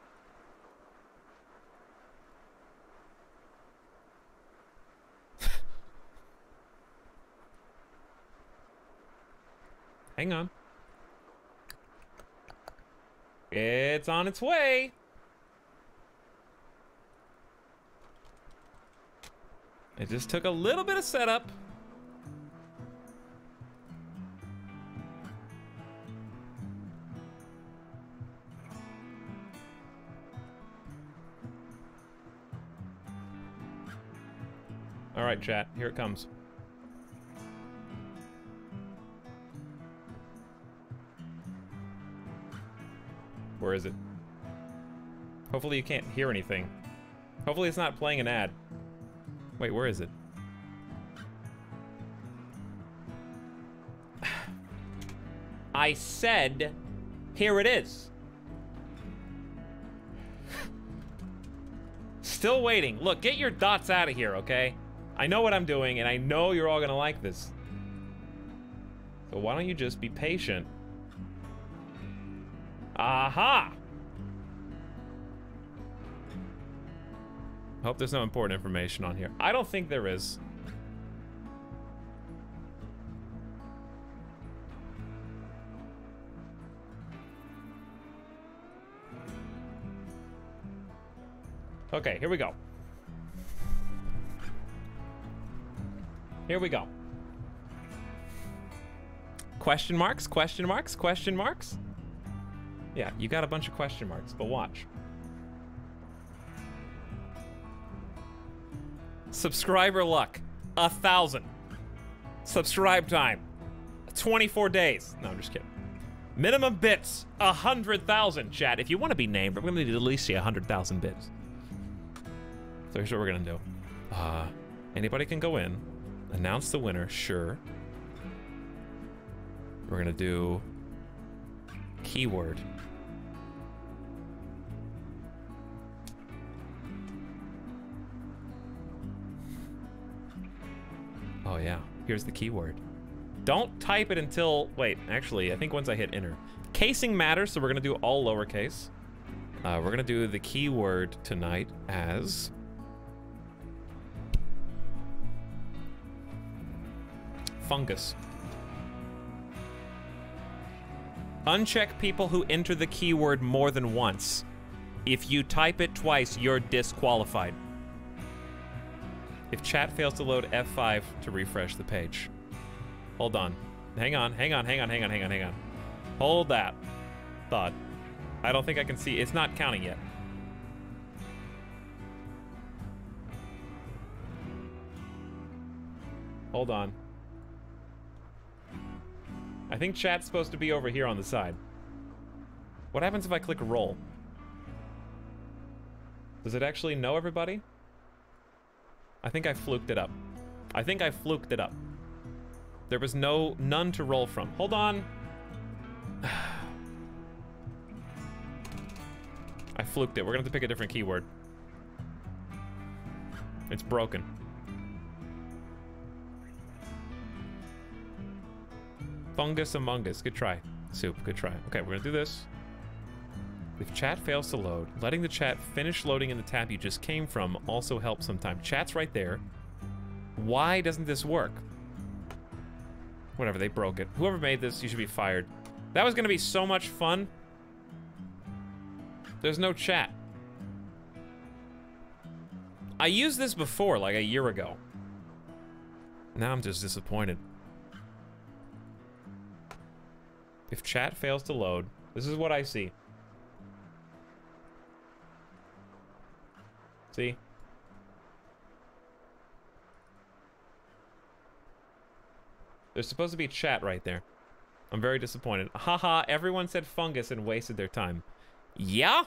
Hang on. It's on its way. It just took a little bit of setup. All right, chat, here it comes. Where is it? Hopefully you can't hear anything. Hopefully it's not playing an ad. Wait, where is it? I said, here it is. Still waiting. Look, get your dots out of here, okay? I know what I'm doing, and I know you're all gonna like this. So why don't you just be patient? Aha! Hope there's no important information on here. I don't think there is. Okay, here we go. Here we go. Question marks, question marks, question marks? Yeah, you got a bunch of question marks, but watch. Subscriber luck, 1,000. Subscribe time, 24 days. No, I'm just kidding. Minimum bits, 100,000, chat. If you want to be named, we're gonna need at least see 100,000 bits. So here's what we're gonna do. Anybody can go in, announce the winner, sure. We're gonna do keyword. Oh yeah, here's the keyword. Don't type it until, wait, actually, I think once I hit enter. Casing matters, so we're gonna do all lowercase. We're gonna do the keyword tonight as fungus. Uncheck people who enter the keyword more than once. If you type it twice, you're disqualified. If chat fails to load F5 to refresh the page. Hold on. Hang on. Hold that thought. I don't think I can see. It's not counting yet. Hold on. I think chat's supposed to be over here on the side. What happens if I click roll? Does it actually know everybody? I think I fluked it up. There was none to roll from. Hold on. I fluked it. We're gonna have to pick a different keyword. It's broken. Fungus among us. Good try. Soup, good try. Okay, we're gonna do this. If chat fails to load, letting the chat finish loading in the tab you just came from also helps sometimes. Chat's right there. Why doesn't this work? Whatever, they broke it. Whoever made this, you should be fired. That was gonna be so much fun. There's no chat. I used this before, like a year ago. Now I'm just disappointed. If chat fails to load, this is what I see. See? There's supposed to be chat right there. I'm very disappointed. Haha, everyone said fungus and wasted their time. Yeah?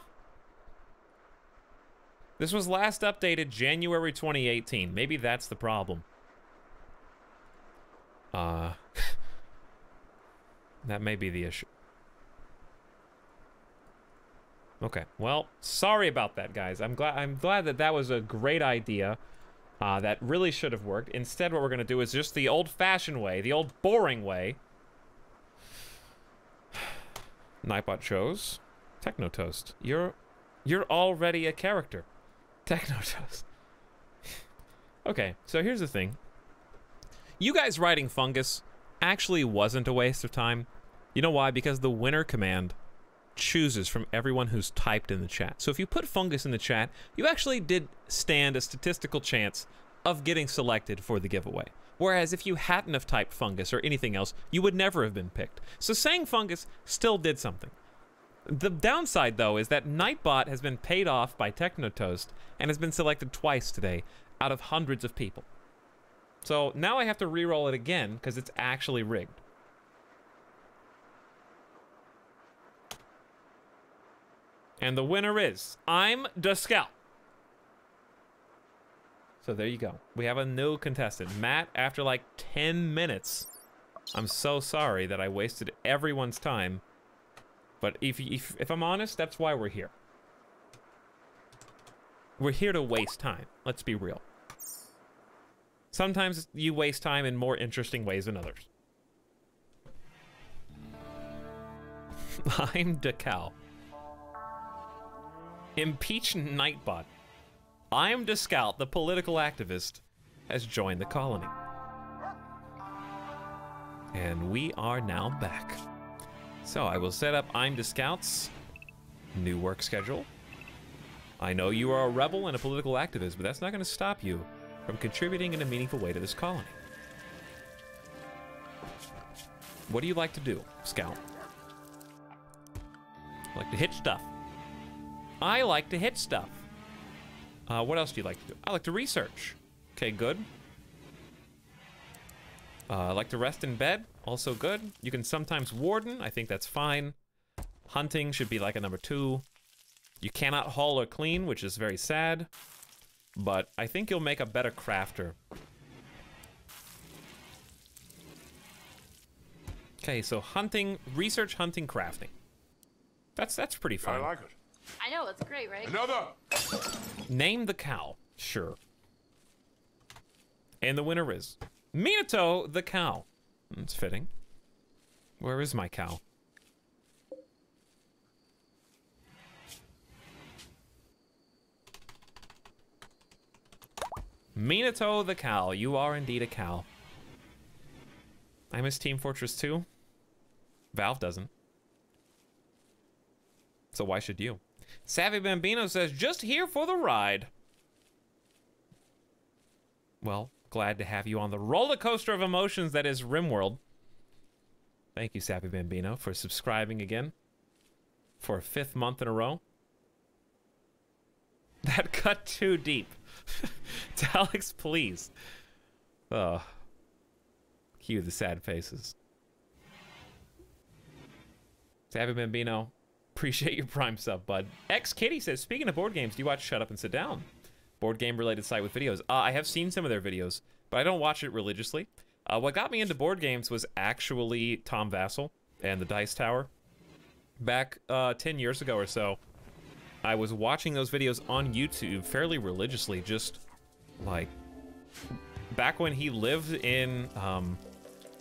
This was last updated January 2018. Maybe that's the problem. That may be the issue. Okay, well, sorry about that, guys. I'm glad that that was a great idea. That really should have worked. Instead, what we're gonna do is just the old-fashioned way, the old boring way. Nightbot chose Technotoast. You're already a character. Technotoast. Okay, so here's the thing. You guys writing Fungus actually wasn't a waste of time. You know why? Because the winner command chooses from everyone who's typed in the chat. So if you put Fungus in the chat, you actually did stand a statistical chance of getting selected for the giveaway. Whereas if you hadn't have typed Fungus or anything else, you would never have been picked. So saying Fungus still did something. The downside, though, is that Nightbot has been paid off by Technotoast and has been selected twice today out of hundreds of people. So now I have to re-roll it again because it's actually rigged. And the winner is I'm the Scout. So there you go. We have a new contestant. Matt, after like 10 minutes. I'm so sorry that I wasted everyone's time. But if I'm honest, that's why we're here. We're here to waste time. Let's be real. Sometimes you waste time in more interesting ways than others. I'm Decal. Impeach Nightbot. I'm the Scout, the political activist, has joined the colony. And we are now back. So I will set up I'm the Scout's new work schedule. I know you are a rebel and a political activist, but that's not going to stop you from contributing in a meaningful way to this colony. What do you like to do, Scout? I like to hit stuff. I like to hit stuff. What else do you like to do? I like to research. Okay, good. I like to rest in bed. Also good. You can sometimes warden. I think that's fine. Hunting should be like a number 2. You cannot haul or clean, which is very sad. But I think you'll make a better crafter. Okay, so hunting, research, hunting, crafting. That's pretty fun. I like it. I know, it's great, right? Another! Name the cow. Sure. And the winner is Minato the cow. It's fitting. Where is my cow? Minato the cow. You are indeed a cow. I miss Team Fortress 2. Valve doesn't. So why should you? Savvy Bambino says, just here for the ride. Well, glad to have you on the roller coaster of emotions that is RimWorld. Thank you, Savvy Bambino, for subscribing again for a 5th month in a row. That cut too deep. Etalyx, please. Oh. Cue the sad faces. Savvy Bambino, appreciate your Prime sub, bud. X Kitty says, speaking of board games, do you watch Shut Up and Sit Down? Board game related site with videos. I have seen some of their videos, but I don't watch it religiously. What got me into board games was actually Tom Vassell and the Dice Tower. Back 10 years ago or so, I was watching those videos on YouTube fairly religiously, just like back when he lived in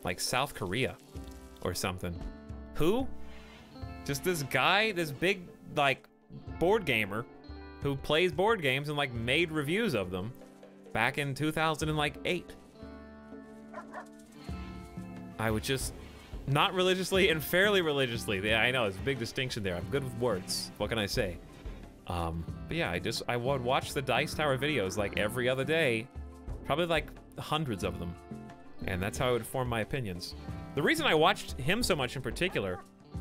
like South Korea or something. Who? Just this guy, this big like board gamer who plays board games and like made reviews of them back in 2008. I would just, not religiously and fairly religiously. Yeah, I know, it's a big distinction there. I'm good with words. What can I say? But yeah, I would watch the Dice Tower videos like every other day, probably like hundreds of them. And that's how I would form my opinions. The reason I watched him so much in particular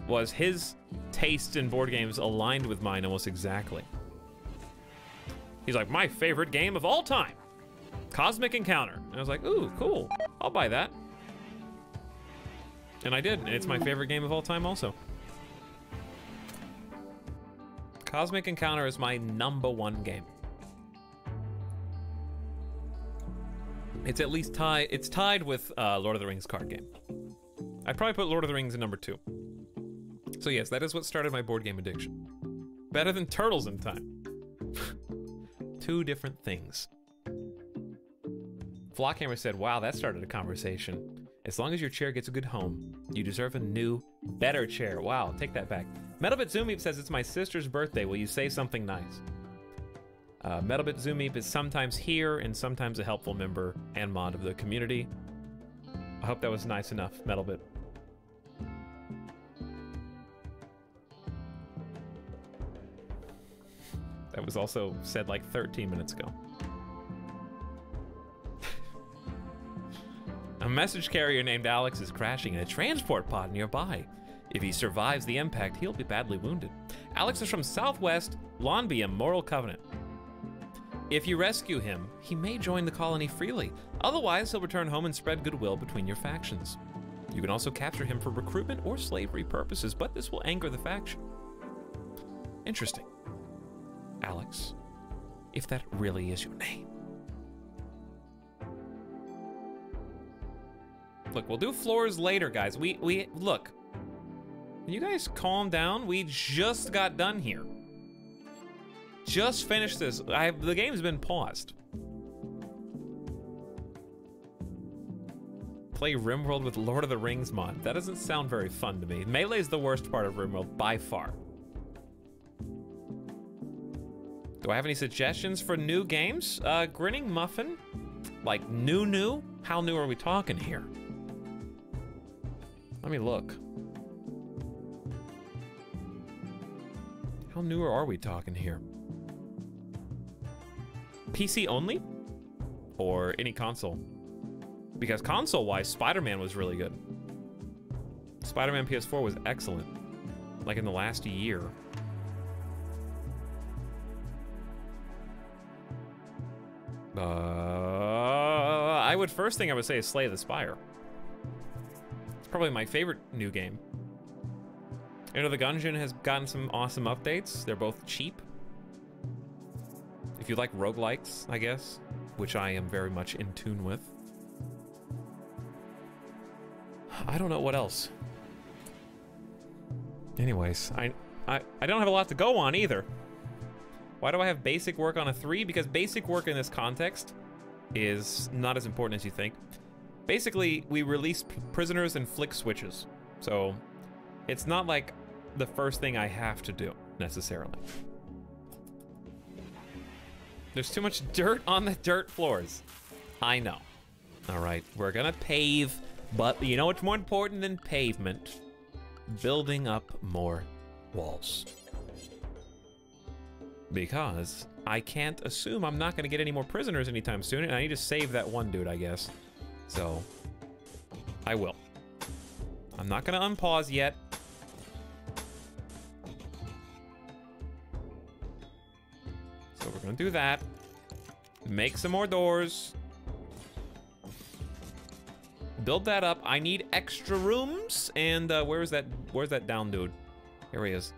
was his tastes in board games aligned with mine almost exactly. He's like, my favorite game of all time, Cosmic Encounter. And I was like, ooh, cool, I'll buy that. And I did, and it's my favorite game of all time also. Cosmic Encounter is my #1 game. It's at least tied, it's tied with Lord of the Rings card game. I'd probably put Lord of the Rings in #2. So yes, that is what started my board game addiction. Better than turtles in time. Two different things. Flockhammer said, wow, that started a conversation. As long as your chair gets a good home, you deserve a new, better chair. Wow, take that back. Metalbit Zoomeep says, it's my sister's birthday. Will you say something nice? Metalbit Zoomeep is sometimes here and sometimes a helpful member and mod of the community. I hope that was nice enough, Metalbit. That was also said like 13 minutes ago. A message carrier named Alex is crashing in a transport pod nearby. If he survives the impact, he'll be badly wounded. Alex is from Southwest Lonbium Moral Covenant. If you rescue him, he may join the colony freely. Otherwise, he'll return home and spread goodwill between your factions. You can also capture him for recruitment or slavery purposes, but this will anger the faction. Interesting. Alex, if that really is your name. Look, we'll do floors later, guys. We look. Can you guys calm down? We just got done here. Just finished this. The game's been paused. Play RimWorld with Lord of the Rings mod. That doesn't sound very fun to me. Melee's the worst part of RimWorld by far. Do I have any suggestions for new games? Grinning Muffin? Like new? How new are we talking here? Let me look. How new are we talking here? PC only? Or any console? Because console-wise, Spider-Man was really good. Spider-Man PS4 was excellent. Like in the last year. First thing I would say is Slay the Spire. It's probably my favorite new game. Enter the Gungeon has gotten some awesome updates. They're both cheap. If you like roguelikes, I guess, which I am very much in tune with. I don't know what else. Anyways, I don't have a lot to go on either. Why do I have basic work on a 3? Because basic work in this context is not as important as you think. Basically, we release prisoners and flick switches. So it's not like the first thing I have to do, necessarily. There's too much dirt on the dirt floors. I know. All right, we're gonna pave, but you know what's more important than pavement? Building up more walls. Because I can't assume I'm not gonna get any more prisoners anytime soon, and I need to save that one dude, I guess. So, I will. I'm not gonna unpause yet. So we're gonna do that. Make some more doors. Build that up. I need extra rooms. And where's that down dude? Here he is.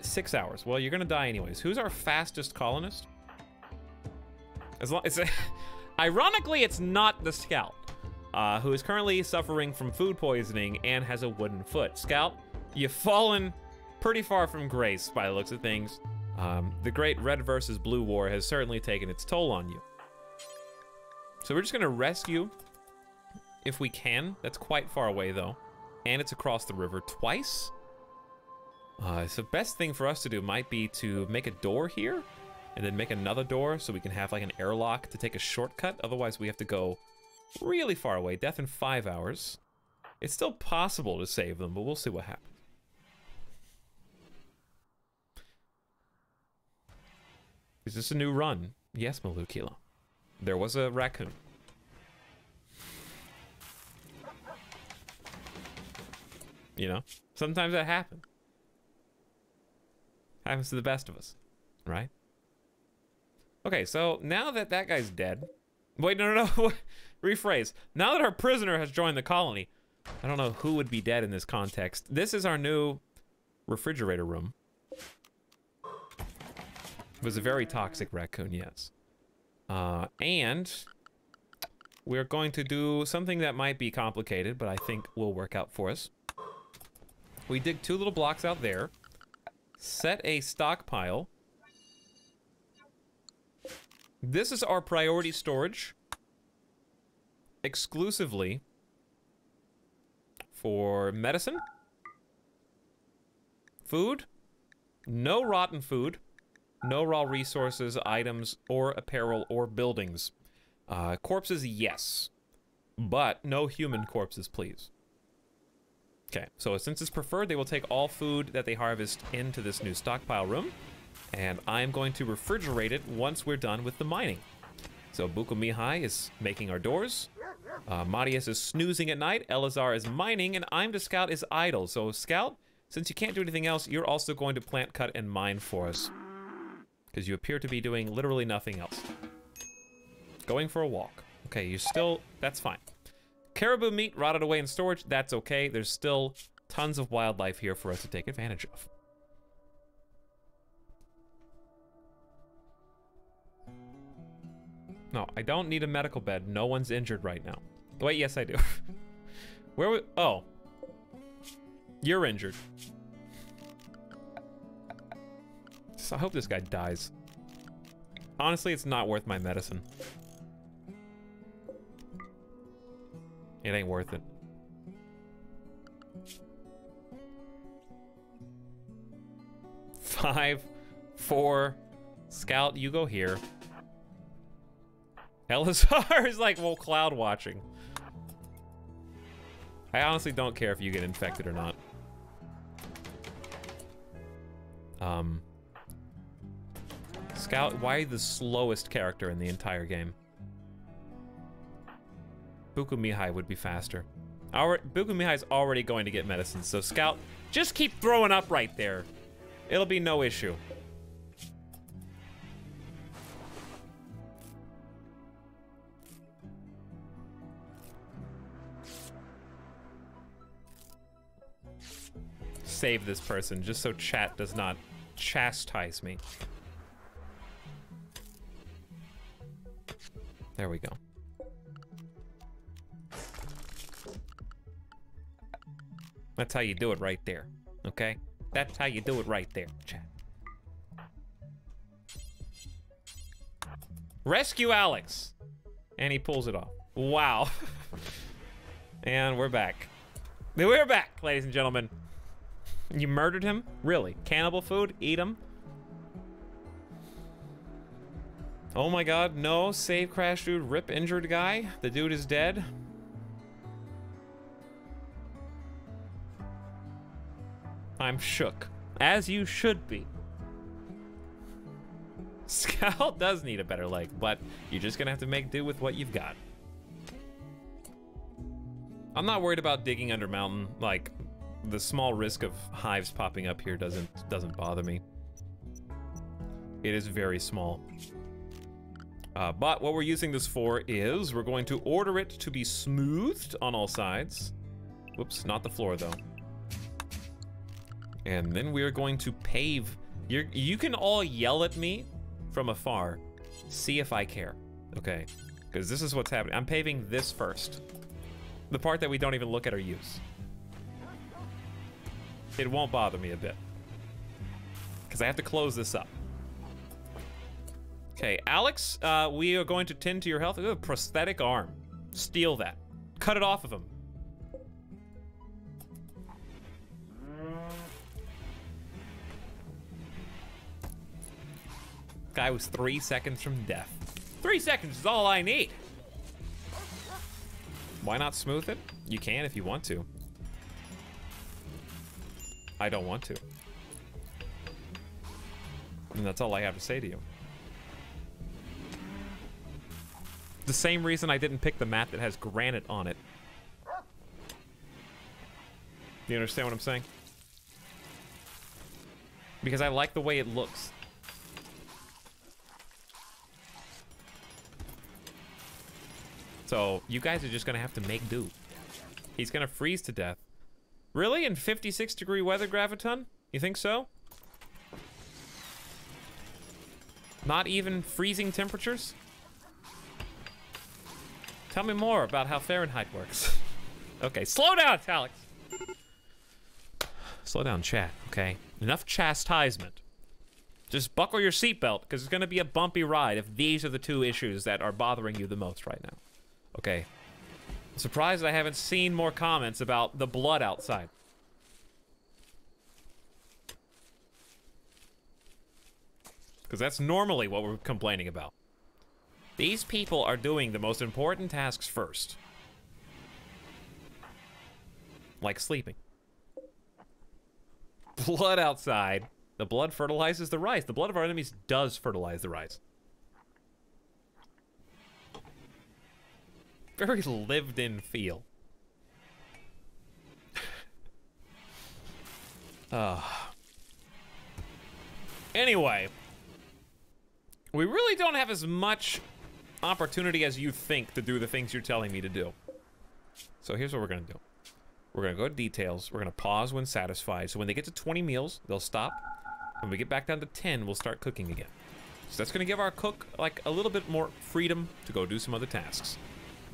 6 hours. Well, you're gonna die anyways. Who's our fastest colonist? Ironically, it's not the Scout, who is currently suffering from food poisoning and has a wooden foot. Scout, you've fallen pretty far from grace by the looks of things. The great red versus blue war has certainly taken its toll on you. So we're just gonna rescue if we can. That's quite far away though. And it's across the river twice. So best thing for us to do might be to make a door here and then make another door so we can have like an airlock to take a shortcut. Otherwise we have to go really far away. Death in 5 hours. It's still possible to save them, but we'll see what happens. Is this a new run? Yes, Malukila. There was a raccoon. You know, sometimes that happens. Happens to the best of us, right? Okay, so now that that guy's dead... Wait, no. Rephrase. Now that our prisoner has joined the colony, I don't know who would be dead in this context. This is our new refrigerator room. It was a very toxic raccoon, yes. And we're going to do something that might be complicated, but I think will work out for us. We dig 2 little blocks out there. Set a stockpile. This is our priority storage. Exclusively for medicine. Food. No rotten food. No raw resources, items, or apparel, or buildings. Corpses, yes. But no human corpses, please. Okay, so since it's preferred, they will take all food that they harvest into this new stockpile room. And I'm going to refrigerate it once we're done with the mining. So Buku Mihai is making our doors. Marius is snoozing at night. Elazar is mining. And I'm the Scout is idle. So Scout, since you can't do anything else, you're also going to plant, cut, and mine for us. Because you appear to be doing literally nothing else. Going for a walk. Okay, you still... That's fine. Caribou meat rotted away in storage. That's okay. There's still tons of wildlife here for us to take advantage of. No, I don't need a medical bed. No one's injured right now. Wait, yes, I do. Where oh. You're injured. So I hope this guy dies. Honestly, it's not worth my medicine. It ain't worth it. Five, four. Scout, you go here. Elazar is like, well, cloud watching. I honestly don't care if you get infected or not. Scout, why are you the slowest character in the entire game? Buku Mihai would be faster. Buku Mihai's already going to get medicine, so Scout, just keep throwing up right there. It'll be no issue. Save this person, just so chat does not chastise me. There we go. That's how you do it right there, okay? That's how you do it right there, chat. Rescue Alex! And he pulls it off. Wow. And we're back. We're back, ladies and gentlemen. You murdered him? Really? Cannibal food? Eat him? Oh my god, no. Save crash dude, rip injured guy. The dude is dead. I'm shook. As you should be. Scout does need a better leg, but you're just gonna have to make do with what you've got. I'm not worried about digging under mountain. Like, the small risk of hives popping up here doesn't bother me. It is very small. But what we're using this for is we're going to order it to be smoothed on all sides. Whoops, not the floor though. And then we are going to pave. You can all yell at me from afar. See if I care, okay? Because this is what's happening. I'm paving this first. The part that we don't even look at or use. It won't bother me a bit. Because I have to close this up. Okay, Alex, we are going to tend to your health. Ooh, prosthetic arm. Steal that. Cut it off of him. Guy was 3 seconds from death. 3 seconds is all I need. Why not smooth it? You can if you want to. I don't want to. And that's all I have to say to you. The same reason I didn't pick the mat that has granite on it. Do you understand what I'm saying? Because I like the way it looks. So, you guys are just gonna have to make do. He's gonna freeze to death. Really? In 56-degree weather, Graviton? You think so? Not even freezing temperatures? Tell me more about how Fahrenheit works. Okay, slow down, Etalyx. Slow down, chat, okay? Enough chastisement. Just buckle your seatbelt, because it's going to be a bumpy ride if these are the two issues that are bothering you the most right now. Okay. I'm surprised I haven't seen more comments about the blood outside. Because that's normally what we're complaining about. These people are doing the most important tasks first. Like sleeping. Blood outside. The blood fertilizes the rice. The blood of our enemies does fertilize the rice. Very lived-in feel. Anyway. We really don't have as much opportunity as you think to do the things you're telling me to do. So here's what we're going to do. We're going to go to details. We're going to pause when satisfied. So when they get to 20 meals, they'll stop. When we get back down to 10, we'll start cooking again. So that's going to give our cook, like, a little bit more freedom to go do some other tasks.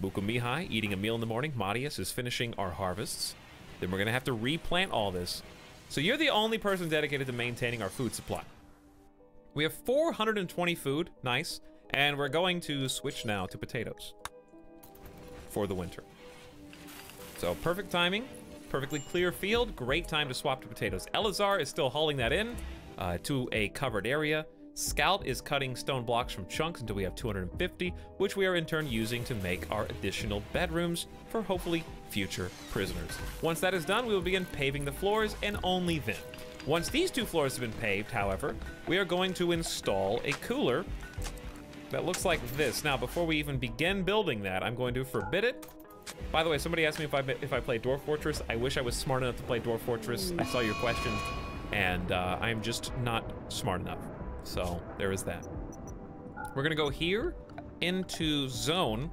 Buku Mihai, eating a meal in the morning. Matias is finishing our harvests. Then we're going to have to replant all this. So you're the only person dedicated to maintaining our food supply. We have 420 food. Nice. And we're going to switch now to potatoes for the winter. So perfect timing. Perfectly clear field. Great time to swap to potatoes. Elazar is still hauling that in to a covered area. Scout is cutting stone blocks from chunks until we have 250, which we are in turn using to make our additional bedrooms for hopefully future prisoners. Once that is done, we will begin paving the floors, and only then. Once these two floors have been paved, however, we are going to install a cooler that looks like this. Now, before we even begin building that, I'm going to forbid it. By the way, somebody asked me if I play Dwarf Fortress. I wish I was smart enough to play Dwarf Fortress. I saw your question, and I'm just not smart enough. So there is that. We're gonna go here into zone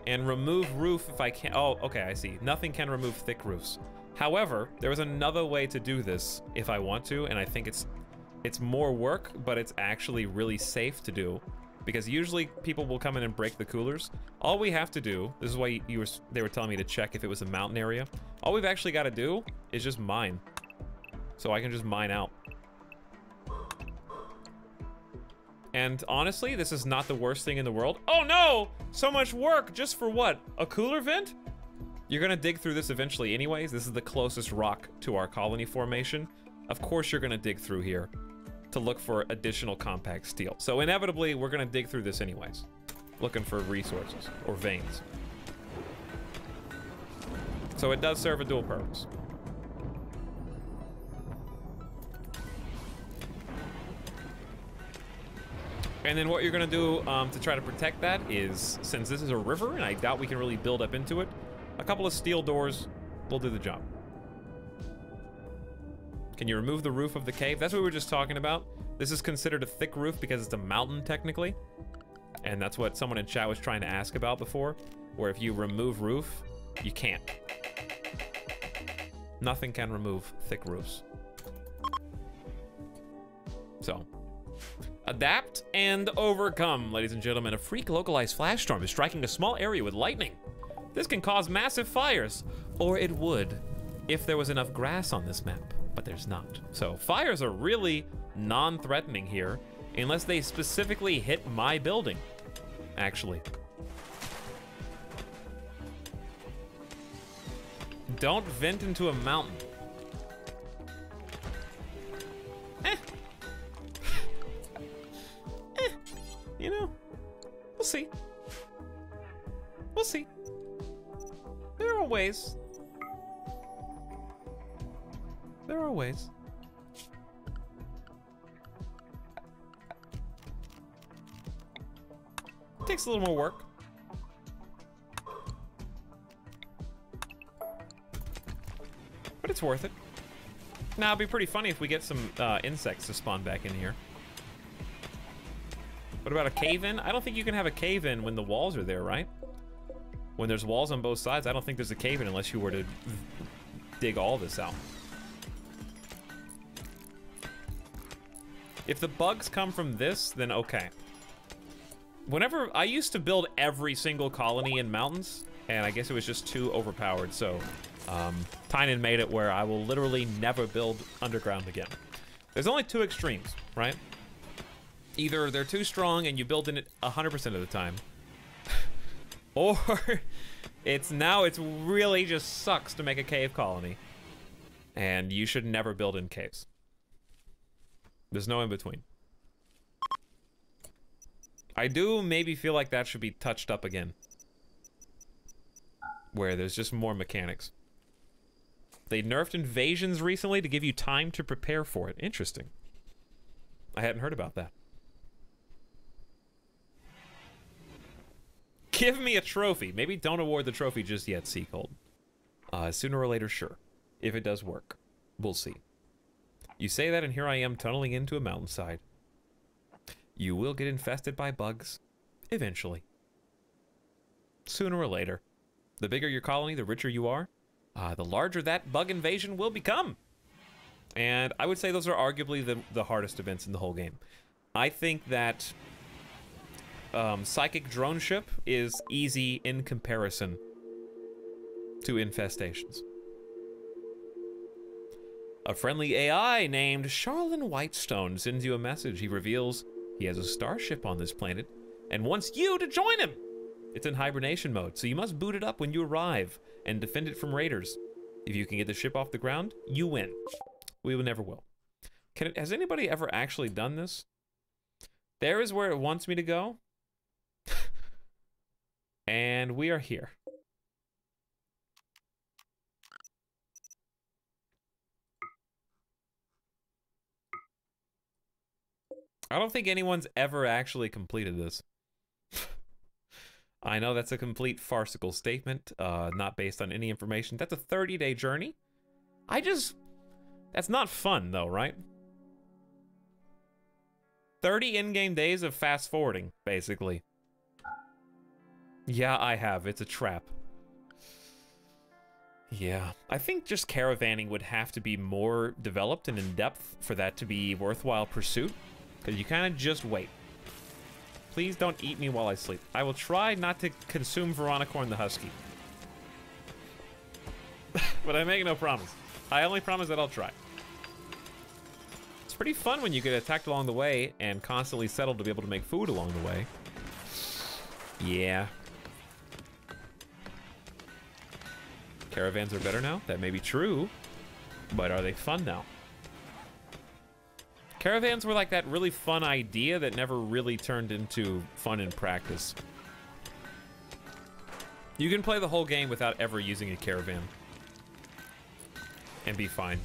and remove roof if I can. Oh, okay, I see. Nothing can remove thick roofs. However, there is another way to do this if I want to, and I think it's more work, but it's actually really safe to do, because usually people will come in and break the coolers. All we have to do, this is why they were telling me to check if it was a mountain area. All we've actually got to do is just mine. So I can just mine out. And honestly, this is not the worst thing in the world. Oh no! So much work just for what? A cooler vent? You're gonna dig through this eventually anyways. This is the closest rock to our colony formation. Of course you're gonna dig through here to look for additional compact steel. So inevitably, we're gonna dig through this anyways, looking for resources or veins. So it does serve a dual purpose. And then what you're gonna do to try to protect that is, since this is a river and I doubt we can really build up into it, a couple of steel doors will do the job. Can you remove the roof of the cave? That's what we were just talking about. This is considered a thick roof because it's a mountain technically. And that's what someone in chat was trying to ask about before, where if you remove roof, you can't. Nothing can remove thick roofs. So, adapt and overcome, ladies and gentlemen. A freak localized flash storm is striking a small area with lightning. This can cause massive fires, or it would if there was enough grass on this map, but there's not. So fires are really non-threatening here, unless they specifically hit my building, actually. Don't vent into a mountain. You know, we'll see. We'll see. There are ways. There are ways. It takes a little more work. But it's worth it. Now, it'd be pretty funny if we get some insects to spawn back in here. What about a cave-in? I don't think you can have a cave-in when the walls are there, right? When there's walls on both sides, I don't think there's a cave-in unless you were to dig all this out. If the bugs come from this, then okay. Whenever, I used to build every single colony in mountains, and I guess it was just too overpowered, so Tynan made it where I will literally never build underground again. There's only two extremes, right? Either they're too strong and you build in it 100% of the time, or it's really just sucks to make a cave colony, and you should never build in caves. There's no in between. I do maybe feel like that should be touched up again, where there's just more mechanics. They nerfed invasions recently to give you time to prepare for it. Interesting. I hadn't heard about that. Give me a trophy. Maybe don't award the trophy just yet, Seacold. Sooner or later, sure. If it does work. We'll see. You say that and here I am tunneling into a mountainside. You will get infested by bugs. Eventually. Sooner or later. The bigger your colony, the richer you are. The larger that bug invasion will become. And I would say those are arguably the hardest events in the whole game. I think that Psychic Drone Ship is easy in comparison to infestations. A friendly AI named Charlin Whitestone sends you a message. He reveals he has a starship on this planet and wants you to join him. It's in hibernation mode, so you must boot it up when you arrive and defend it from raiders. If you can get the ship off the ground, you win. We will never will. Has anybody ever actually done this? There is where it wants me to go. And we are here. I don't think anyone's ever actually completed this. I know that's a complete farcical statement, not based on any information. That's a 30-day journey. That's not fun though, right? 30 in-game days of fast forwarding, basically. Yeah, I have. It's a trap. Yeah. I think just caravanning would have to be more developed and in-depth for that to be worthwhile pursuit. Because you kind of just wait. Please don't eat me while I sleep. I will try not to consume Veronicorn the Husky. But I make no promise. I only promise that I'll try. It's pretty fun when you get attacked along the way and constantly settled to be able to make food along the way. Yeah. Caravans are better now? That may be true. But are they fun now? Caravans were like that really fun idea that never really turned into fun in practice. You can play the whole game without ever using a caravan. And be fine.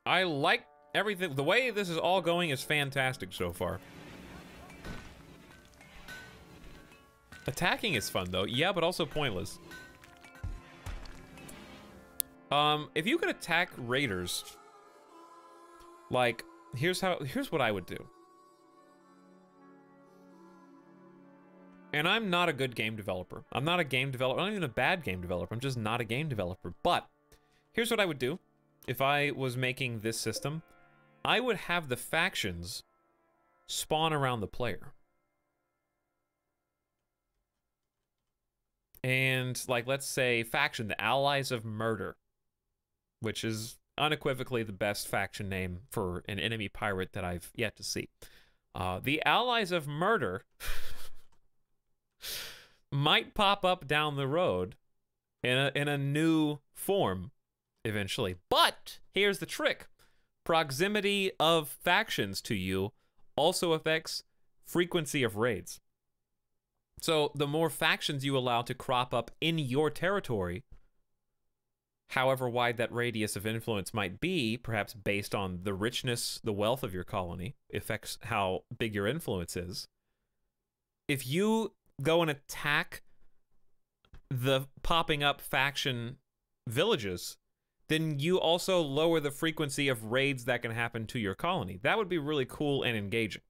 I like everything. The way this is all going is fantastic so far. Attacking is fun though. Yeah, but also pointless. If you could attack raiders, like, here's what I would do. And I'm not a good game developer. I'm not a game developer. I'm not even a bad game developer. I'm just not a game developer. But here's what I would do if I was making this system. I would have the factions spawn around the player. And, like, let's say faction, the Allies of Murder, which is unequivocally the best faction name for an enemy pirate that I've yet to see. The Allies of Murder might pop up down the road in a new form eventually. But here's the trick. Proximity of factions to you also affects frequency of raids. So the more factions you allow to crop up in your territory, however wide that radius of influence might be, perhaps based on the richness, the wealth of your colony, affects how big your influence is. If you go and attack the popping up faction villages, then you also lower the frequency of raids that can happen to your colony. That would be really cool and engaging.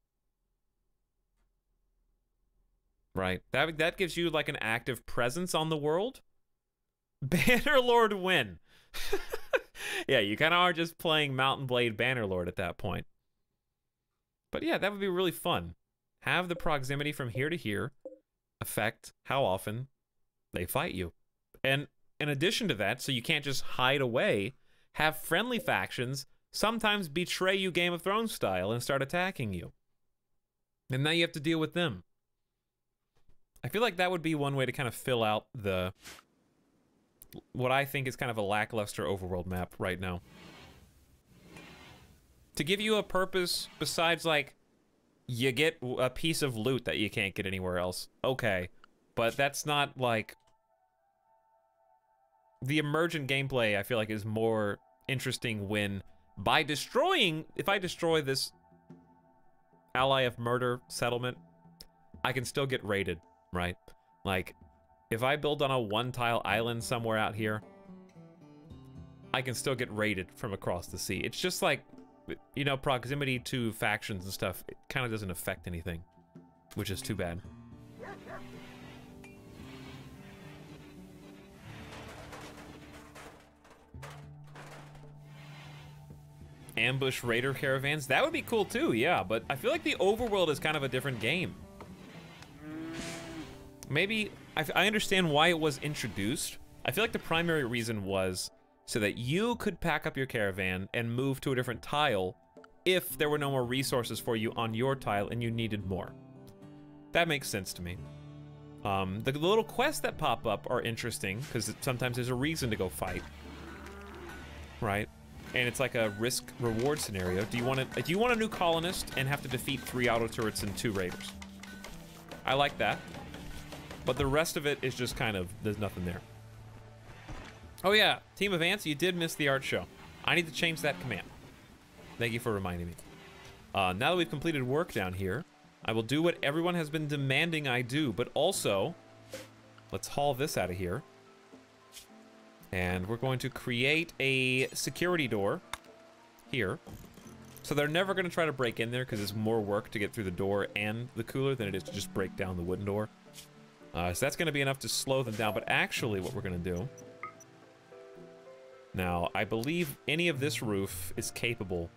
Right? That gives you like an active presence on the world. Bannerlord win. Yeah, you kind of are just playing Mountain Blade Bannerlord at that point. But yeah, that would be really fun. have the proximity from here to here affect how often they fight you. And in addition to that, so you can't just hide away, have friendly factions sometimes betray you Game of Thrones style and start attacking you. And now you have to deal with them. I feel like that would be one way to kind of fill out the... what I think is kind of a lackluster overworld map right now. To give you a purpose besides, like, you get a piece of loot that you can't get anywhere else. Okay. But that's not, like... The emergent gameplay, I feel like, is more interesting when, by destroying... If I destroy this Ally of Murder settlement, I can still get raided, right? Like, if I build on a one-tile island somewhere out here, I can still get raided from across the sea. It's just like, you know, proximity to factions and stuff, it kind of doesn't affect anything, which is too bad. Ambush raider caravans, that would be cool too, yeah, but I feel like the overworld is kind of a different game. Maybe, I understand why it was introduced. I feel like the primary reason was so that you could pack up your caravan and move to a different tile if there were no more resources for you on your tile and you needed more. That makes sense to me. The little quests that pop up are interesting because sometimes there's a reason to go fight, right? And it's like a risk-reward scenario. Do you want a new colonist and have to defeat 3 auto turrets and 2 raiders? I like that. But the rest of it is just kind of, there's nothing there. Oh yeah, Team of Ants, you did miss the art show. I need to change that command. Thank you for reminding me. Now that we've completed work down here, I will do what everyone has been demanding I do, but also, let's haul this out of here. And we're going to create a security door here. So they're never going to try to break in there because it's more work to get through the door and the cooler than it is to just break down the wooden door. So that's going to be enough to slow them down. But actually what we're going to do... Now, I believe any of this roof is capable.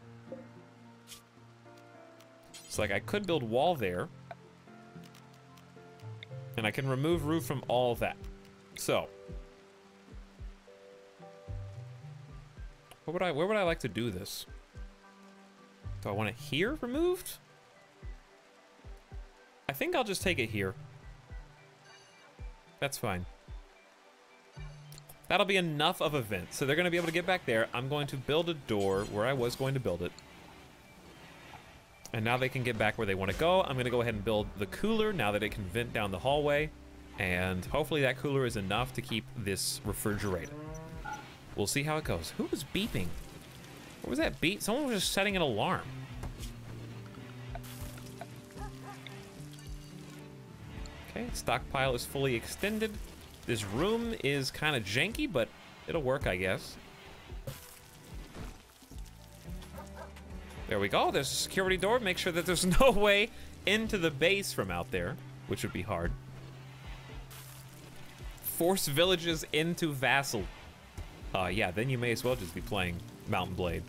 So like I could build wall there. And I can remove roof from all of that. So... where would I like to do this? Do I want it here removed? I think I'll just take it here. That's fine. That'll be enough of a vent. So they're going to be able to get back there. I'm going to build a door where I was going to build it. And now they can get back where they want to go. I'm going to go ahead and build the cooler now that it can vent down the hallway. And hopefully that cooler is enough to keep this refrigerated. We'll see how it goes. Who was beeping? What was that beep? Someone was just setting an alarm. Okay, stockpile is fully extended. This room is kind of janky, but it'll work, I guess. There we go. There's a security door. Make sure that there's no way into the base from out there, which would be hard. Force villages into vassal. Yeah, then you may as well just be playing Mountain Blade.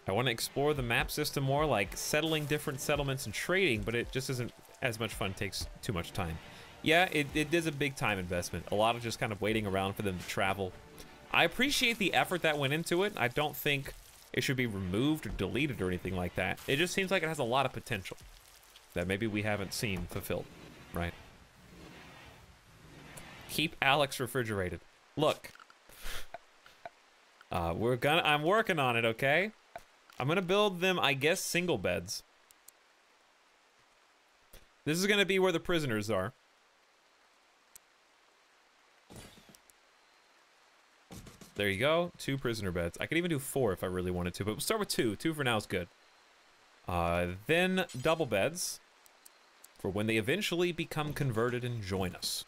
I want to explore the map system more, like settling different settlements and trading, but it just isn't as much fun, takes too much time. Yeah, it is a big time investment. A lot of just kind of waiting around for them to travel. I appreciate the effort that went into it. I don't think it should be removed or deleted or anything like that. It just seems like it has a lot of potential that maybe we haven't seen fulfilled, right? Keep Alex refrigerated. Look, I'm working on it, okay? I'm gonna build them, I guess, single beds. This is gonna be where the prisoners are. There you go, 2 prisoner beds. I could even do 4 if I really wanted to, but we'll start with 2. 2 for now is good. Then double beds for when they eventually become converted and join us.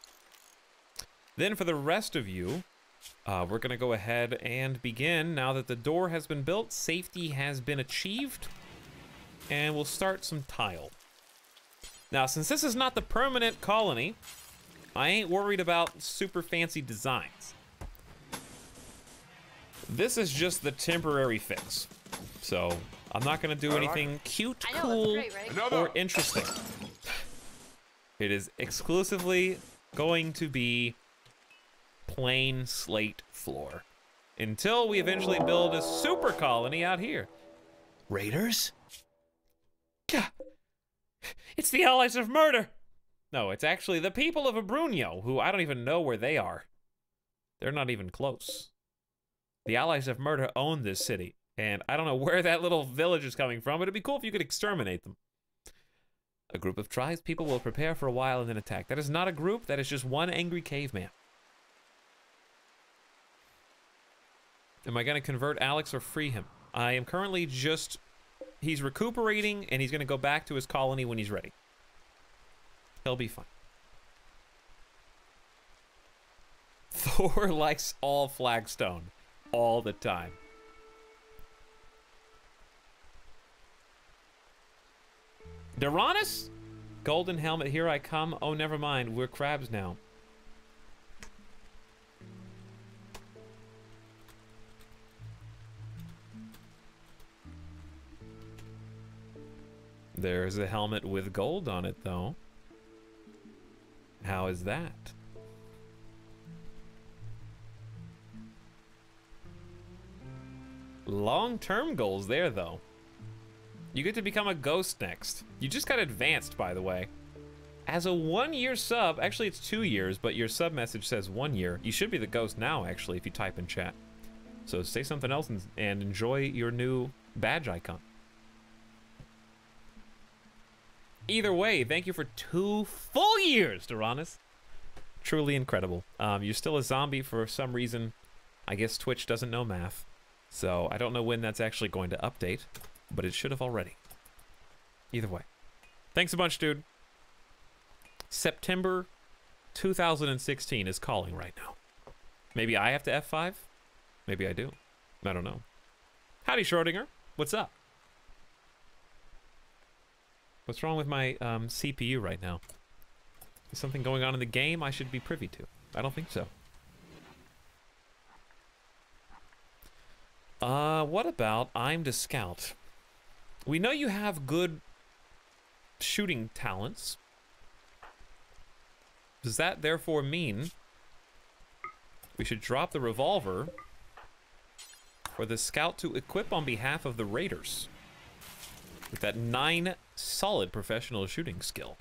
Then for the rest of you, we're gonna go ahead and begin. Now that the door has been built, safety has been achieved, and we'll start some tile. Now, since this is not the permanent colony, I ain't worried about super fancy designs. This is just the temporary fix. So, I'm not gonna do anything cute, cool, or interesting. It is exclusively going to be plain slate floor. Until we eventually build a super colony out here. Raiders? Gah! It's the Allies of Murder! No, it's actually the people of Abrunio, who I don't even know where they are. They're not even close. The Allies of Murder own this city, and I don't know where that little village is coming from, but it'd be cool if you could exterminate them. A group of tribes people will prepare for a while and then attack. That is not a group, that is just one angry caveman. Am I gonna convert Alex or free him? I am currently just... He's recuperating, and he's gonna go back to his colony when he's ready. He'll be fine. Thor likes all flagstone. All the time. Doranus? Golden helmet, here I come. Oh, never mind. We're crabs now. There's a helmet with gold on it, though. How is that? Long-term goals there, though. You get to become a ghost next. You just got advanced, by the way. As a 1-year sub, actually it's 2 years, but your sub message says 1 year. You should be the ghost now, actually, if you type in chat. So say something else and enjoy your new badge icon. Either way, thank you for 2 full years, Doranus. Truly incredible. You're still a zombie for some reason. I guess Twitch doesn't know math. So I don't know when that's actually going to update, but it should have already. Either way. Thanks a bunch, dude. September 2016 is calling right now. Maybe I have to F5? Maybe I do. I don't know. Howdy, Schrodinger. What's up? What's wrong with my CPU right now? Is something going on in the game I should be privy to? I don't think so. What about I'm the scout? We know you have good shooting talents. Does that therefore mean we should drop the revolver for the scout to equip on behalf of the raiders with that 9 solid professional shooting skill?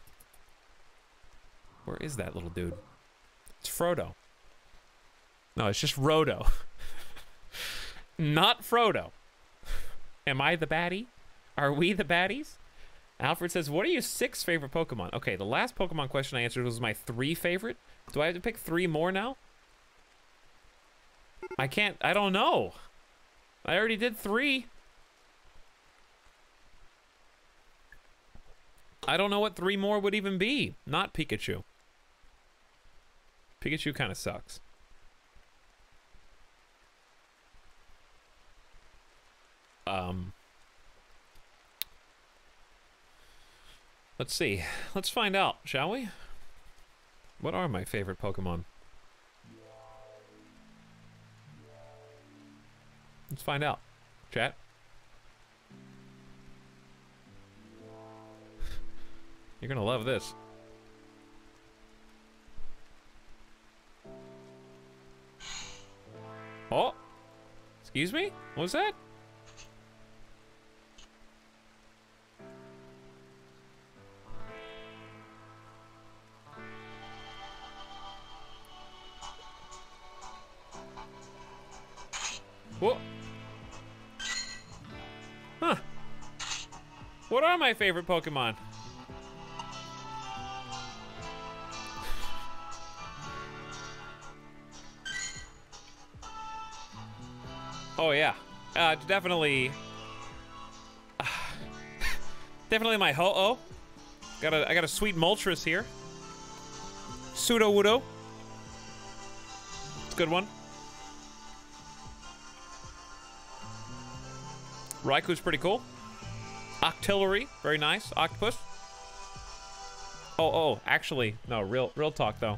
Where is that little dude? It's Frodo. No, it's just Rodo. Not Frodo. Am I the baddie? Are we the baddies? Alfred says, what are your 6 favorite Pokemon? Okay, the last Pokemon question I answered was my 3 favorite. Do I have to pick 3 more now? I can't, I don't know. I already did 3. I don't know what 3 more would even be. Not Pikachu. Pikachu kind of sucks. Let's see. Let's find out, shall we? What are my favorite Pokemon? Let's find out. Chat. You're gonna love this. Oh! Excuse me? What was that? Whoa. Huh. What are my favorite Pokemon? Oh yeah. Definitely. Definitely my Ho-Oh. I got a sweet Moltres here. Sudowoodo. It's a good one. Raiku's pretty cool. Octillery, very nice. Octopus. Oh, actually, no, real talk though.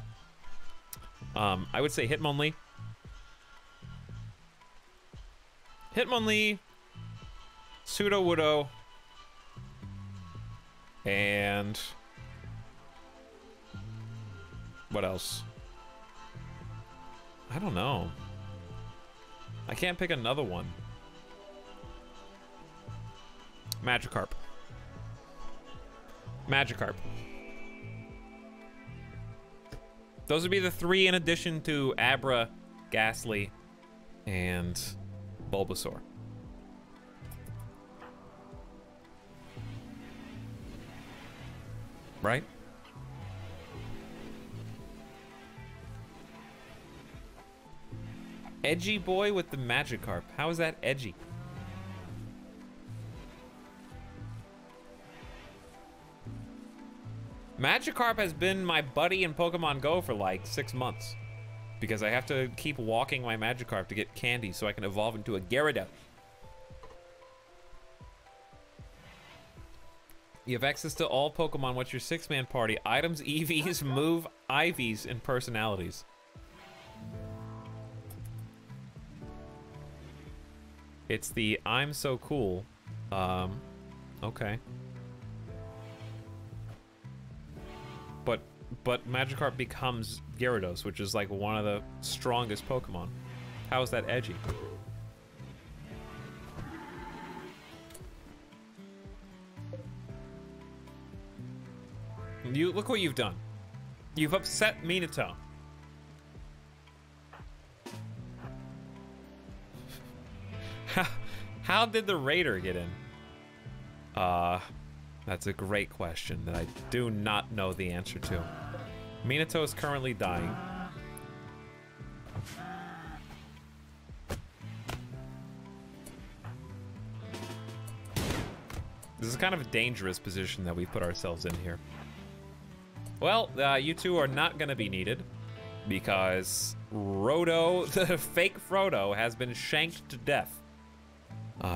I would say Hitmonlee. Hitmonlee, Sudowoodo, and what else? I don't know. I can't pick another one. Magikarp. Magikarp. Those would be the three in addition to Abra, Ghastly, and Bulbasaur. Right? Edgy boy with the Magikarp. How is that edgy? Magikarp has been my buddy in Pokemon Go for like 6 months. Because I have to keep walking my Magikarp to get candy so I can evolve into a Gyarados. You have access to all Pokemon. What's your 6-man party? Items, EVs, move, IVs, and personalities. It's the I'm so cool. Okay. But Magikarp becomes Gyarados, which is like one of the strongest Pokemon. How is that edgy? You look what you've done. You've upset Minato. How did the Raider get in? That's a great question that I do not know the answer to. Minato is currently dying. This is kind of a dangerous position that we put ourselves in here. Well, you two are not going to be needed because Roto, the fake Frodo, has been shanked to death.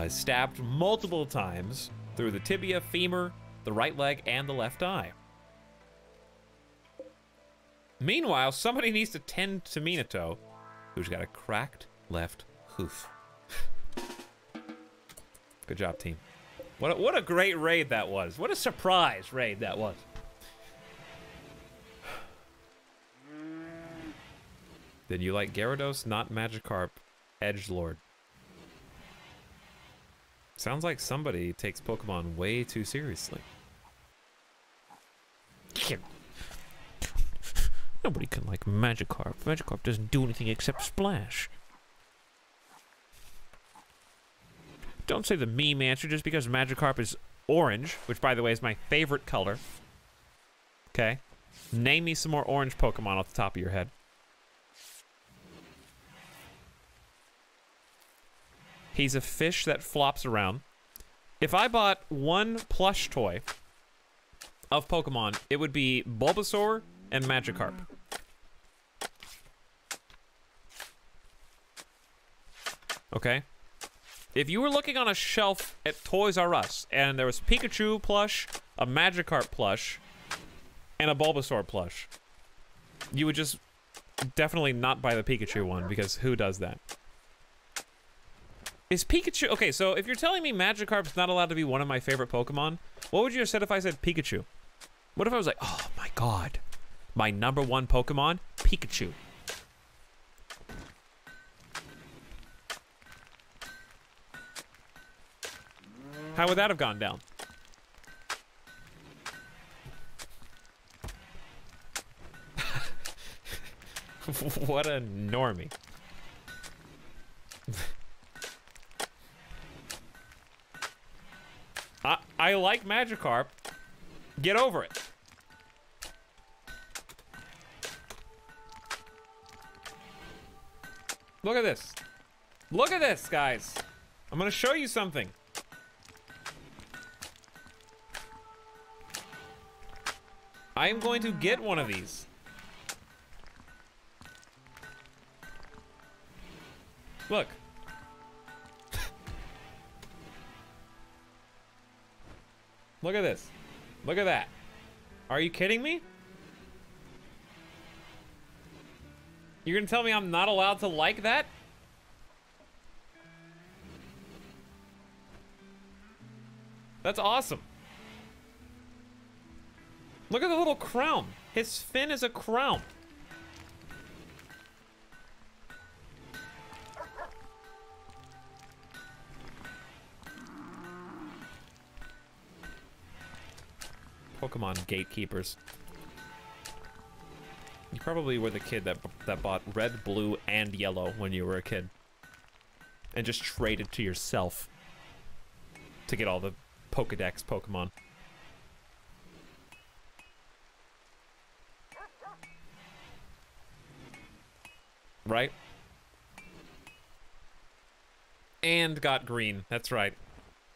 Stabbed multiple times through the tibia, femur, the right leg, and the left eye. Meanwhile, somebody needs to tend to Minato, who's got a cracked left hoof. Good job, team. What a great raid that was. What a surprise raid that was. Then you like Gyarados, not Magikarp, Edgelord. Sounds like somebody takes Pokemon way too seriously. Nobody can like Magikarp. Magikarp doesn't do anything except splash. Don't say the meme answer just because Magikarp is orange, which by the way is my favorite color. Okay? Name me some more orange Pokemon off the top of your head. He's a fish that flops around. If I bought one plush toy of Pokemon, it would be Bulbasaur and Magikarp. Okay? If you were looking on a shelf at Toys R Us and there was Pikachu plush, a Magikarp plush, and a Bulbasaur plush, you would just definitely not buy the Pikachu one because who does that? Is Pikachu... Okay, so if you're telling me Magikarp's not allowed to be one of my favorite Pokemon, what would you have said if I said Pikachu? What if I was like, oh my god, my #1 Pokemon, Pikachu. How would that have gone down? What a normie. I like Magikarp. Get over it. Look at this. Look at this, guys. I'm gonna show you something. I am going to get one of these. Look. Look at this. Look at that. Are you kidding me? You're gonna tell me I'm not allowed to like that? That's awesome. Look at the little crown. His fin is a crown. Pokemon gatekeepers. You probably were the kid that bought red, blue, and yellow when you were a kid. And just traded to yourself to get all the Pokedex Pokemon. Right? And got green, that's right.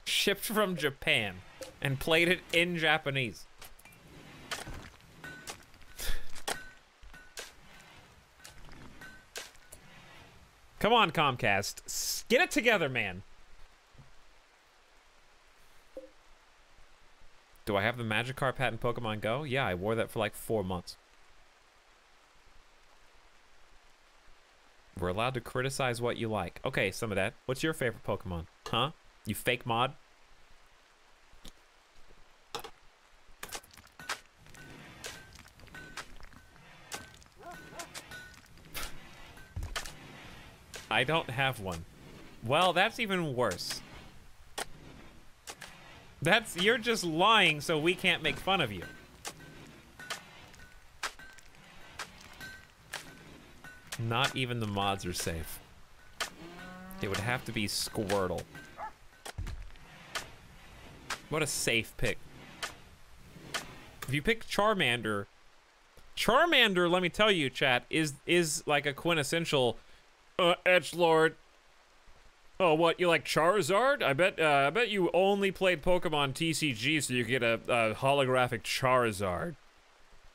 Shipped from Japan and played it in Japanese. Come on, Comcast. Get it together, man. Do I have the Magikarp hat in Pokemon Go? Yeah, I wore that for like 4 months. We're allowed to criticize what you like. Okay, some of that. What's your favorite Pokemon? Huh? You fake mod? I don't have one. Well, that's even worse. You're just lying so we can't make fun of you. Not even the mods are safe. It would have to be Squirtle. What a safe pick. If you pick Charmander, let me tell you, chat, is like a quintessential edgelord. Oh, what, you like Charizard? I bet you only played Pokemon TCG so you get a holographic Charizard.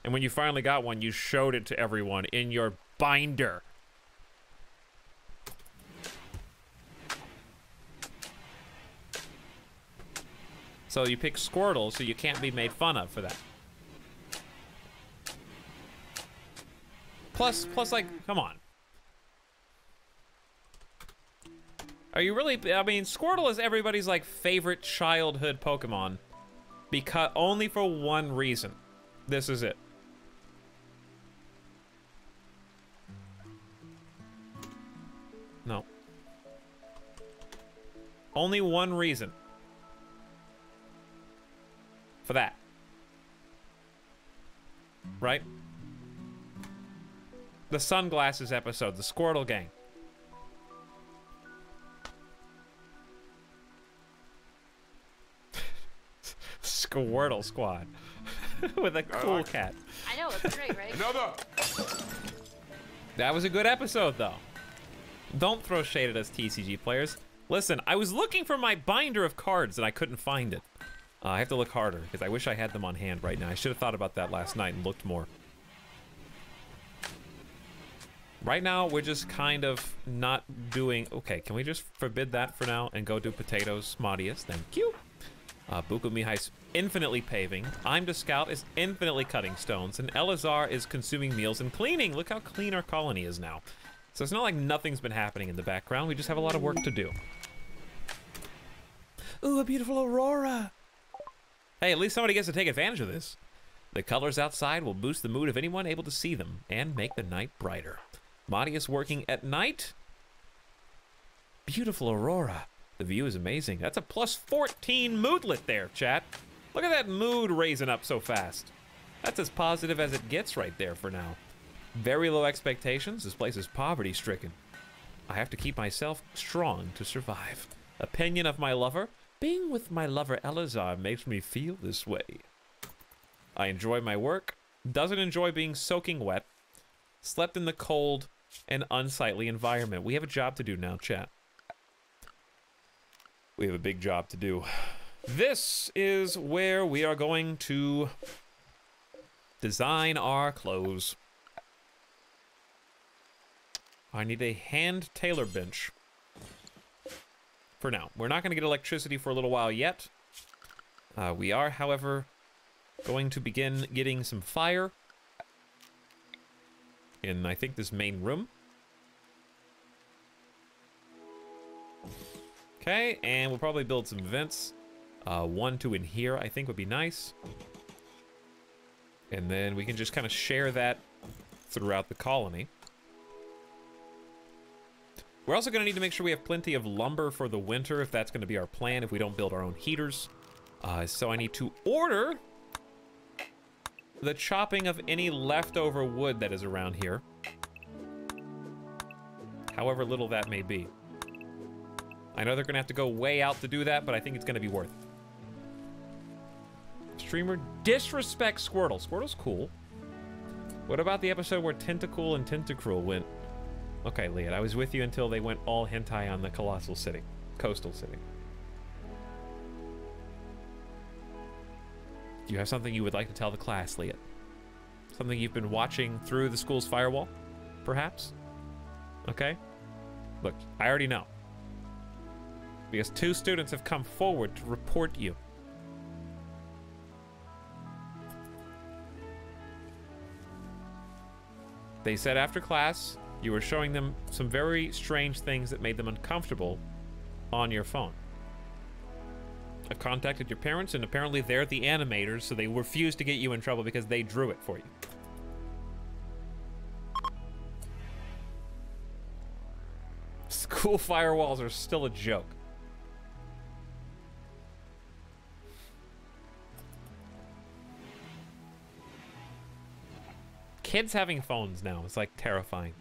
And when you finally got one, you showed it to everyone in your binder. So you pick Squirtle, so you can't be made fun of for that. Plus, like, come on. Are you really, I mean, Squirtle is everybody's, like, favorite childhood Pokemon. Because, only for one reason. This is it. No. Only one reason. For that. Right? The sunglasses episode, the Squirtle gang. Squirtle squad. With a cool cat. I know, it's great, right? Another. That was a good episode, though. Don't throw shade at us TCG players. Listen, I was looking for my binder of cards and I couldn't find it. I have to look harder, because I wish I had them on hand right now. I should have thought about that last night and looked more. Right now, we're just kind of not doing... Okay, can we just forbid that for now and go do potatoes? Modius, thank you. Buku Mihai's infinitely paving. I'm the Scout is infinitely cutting stones. And Elazar is consuming meals and cleaning. Look how clean our colony is now. So it's not like nothing's been happening in the background. We just have a lot of work to do. Ooh, a beautiful aurora. Hey, at least somebody gets to take advantage of this. The colors outside will boost the mood of anyone able to see them and make the night brighter. Modius working at night. Beautiful aurora. The view is amazing. That's a plus 14 moodlet there, chat. Look at that mood raising up so fast. That's as positive as it gets right there for now. Very low expectations. This place is poverty-stricken. I have to keep myself strong to survive. Opinion of my lover. Being with my lover Elazar makes me feel this way. I enjoy my work. Doesn't enjoy being soaking wet. Slept in the cold and unsightly environment. We have a job to do now, chat. We have a big job to do. This is where we are going to design our clothes. I need a hand tailor bench. For now. We're not going to get electricity for a little while yet. We are, however, going to begin getting some fire in, I think, this main room. Okay, and we'll probably build some vents. 1, 2 in here, I think would be nice. And then we can just kind of share that throughout the colony. We're also going to need to make sure we have plenty of lumber for the winter, if that's going to be our plan, if we don't build our own heaters. So I need to order the chopping of any leftover wood that is around here. However little that may be. I know they're going to have to go way out to do that, but I think it's going to be worth it. Streamer disrespects Squirtle. Squirtle's cool. What about the episode where Tentacool and Tentacruel went... Okay, Leah, I was with you until they went all hentai on the Colossal City. Coastal City. Do you have something you would like to tell the class, Leah? Something you've been watching through the school's firewall? Perhaps? Okay. Look, I already know. Because 2 students have come forward to report you. They said after class, you were showing them some very strange things that made them uncomfortable on your phone. I've contacted your parents, and apparently they're the animators, so they refused to get you in trouble because they drew it for you. School firewalls are still a joke. Kids having phones now is like terrifying.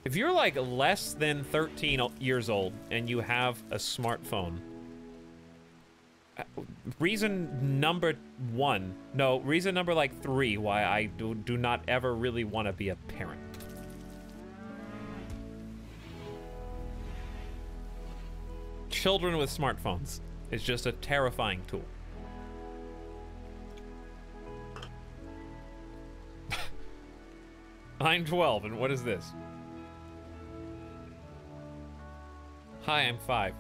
If you're like less than 13 years old and you have a smartphone, reason number 3 why I do not ever really want to be a parent. Children with smartphones is just a terrifying tool. I'm 12, and what is this? Hi, I'm 5.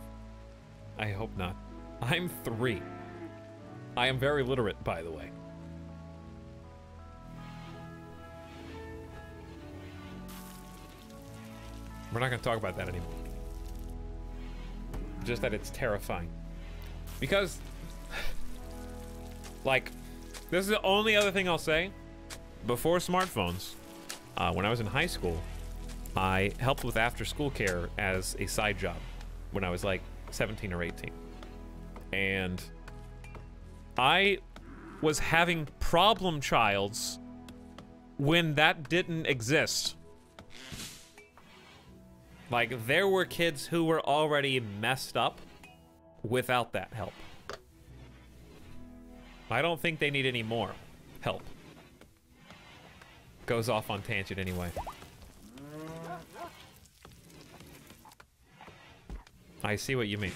I hope not. I'm 3. I am very literate, by the way. We're not going to talk about that anymore. Just that it's terrifying. Because, like, this is the only other thing I'll say. Before smartphones, when I was in high school, I helped with after-school care as a side job when I was like 17 or 18. And I was having problem childs when that didn't exist. Like, there were kids who were already messed up without that help. I don't think they need any more help. Goes off on tangent anyway. I see what you mean.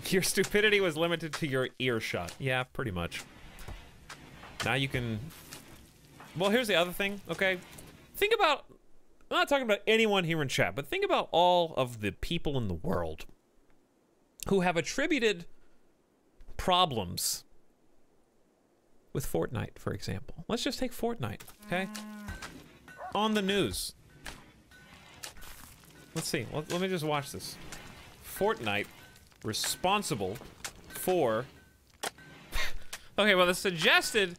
Your stupidity was limited to your earshot. Yeah, pretty much. Now you can... Well, here's the other thing, okay? Think about... I'm not talking about anyone here in chat, but think about all of the people in the world who have attributed problems with Fortnite, for example. Let's just take Fortnite, okay? On the news. Let's see. Let me just watch this. Fortnite responsible for... Okay, well, the suggested...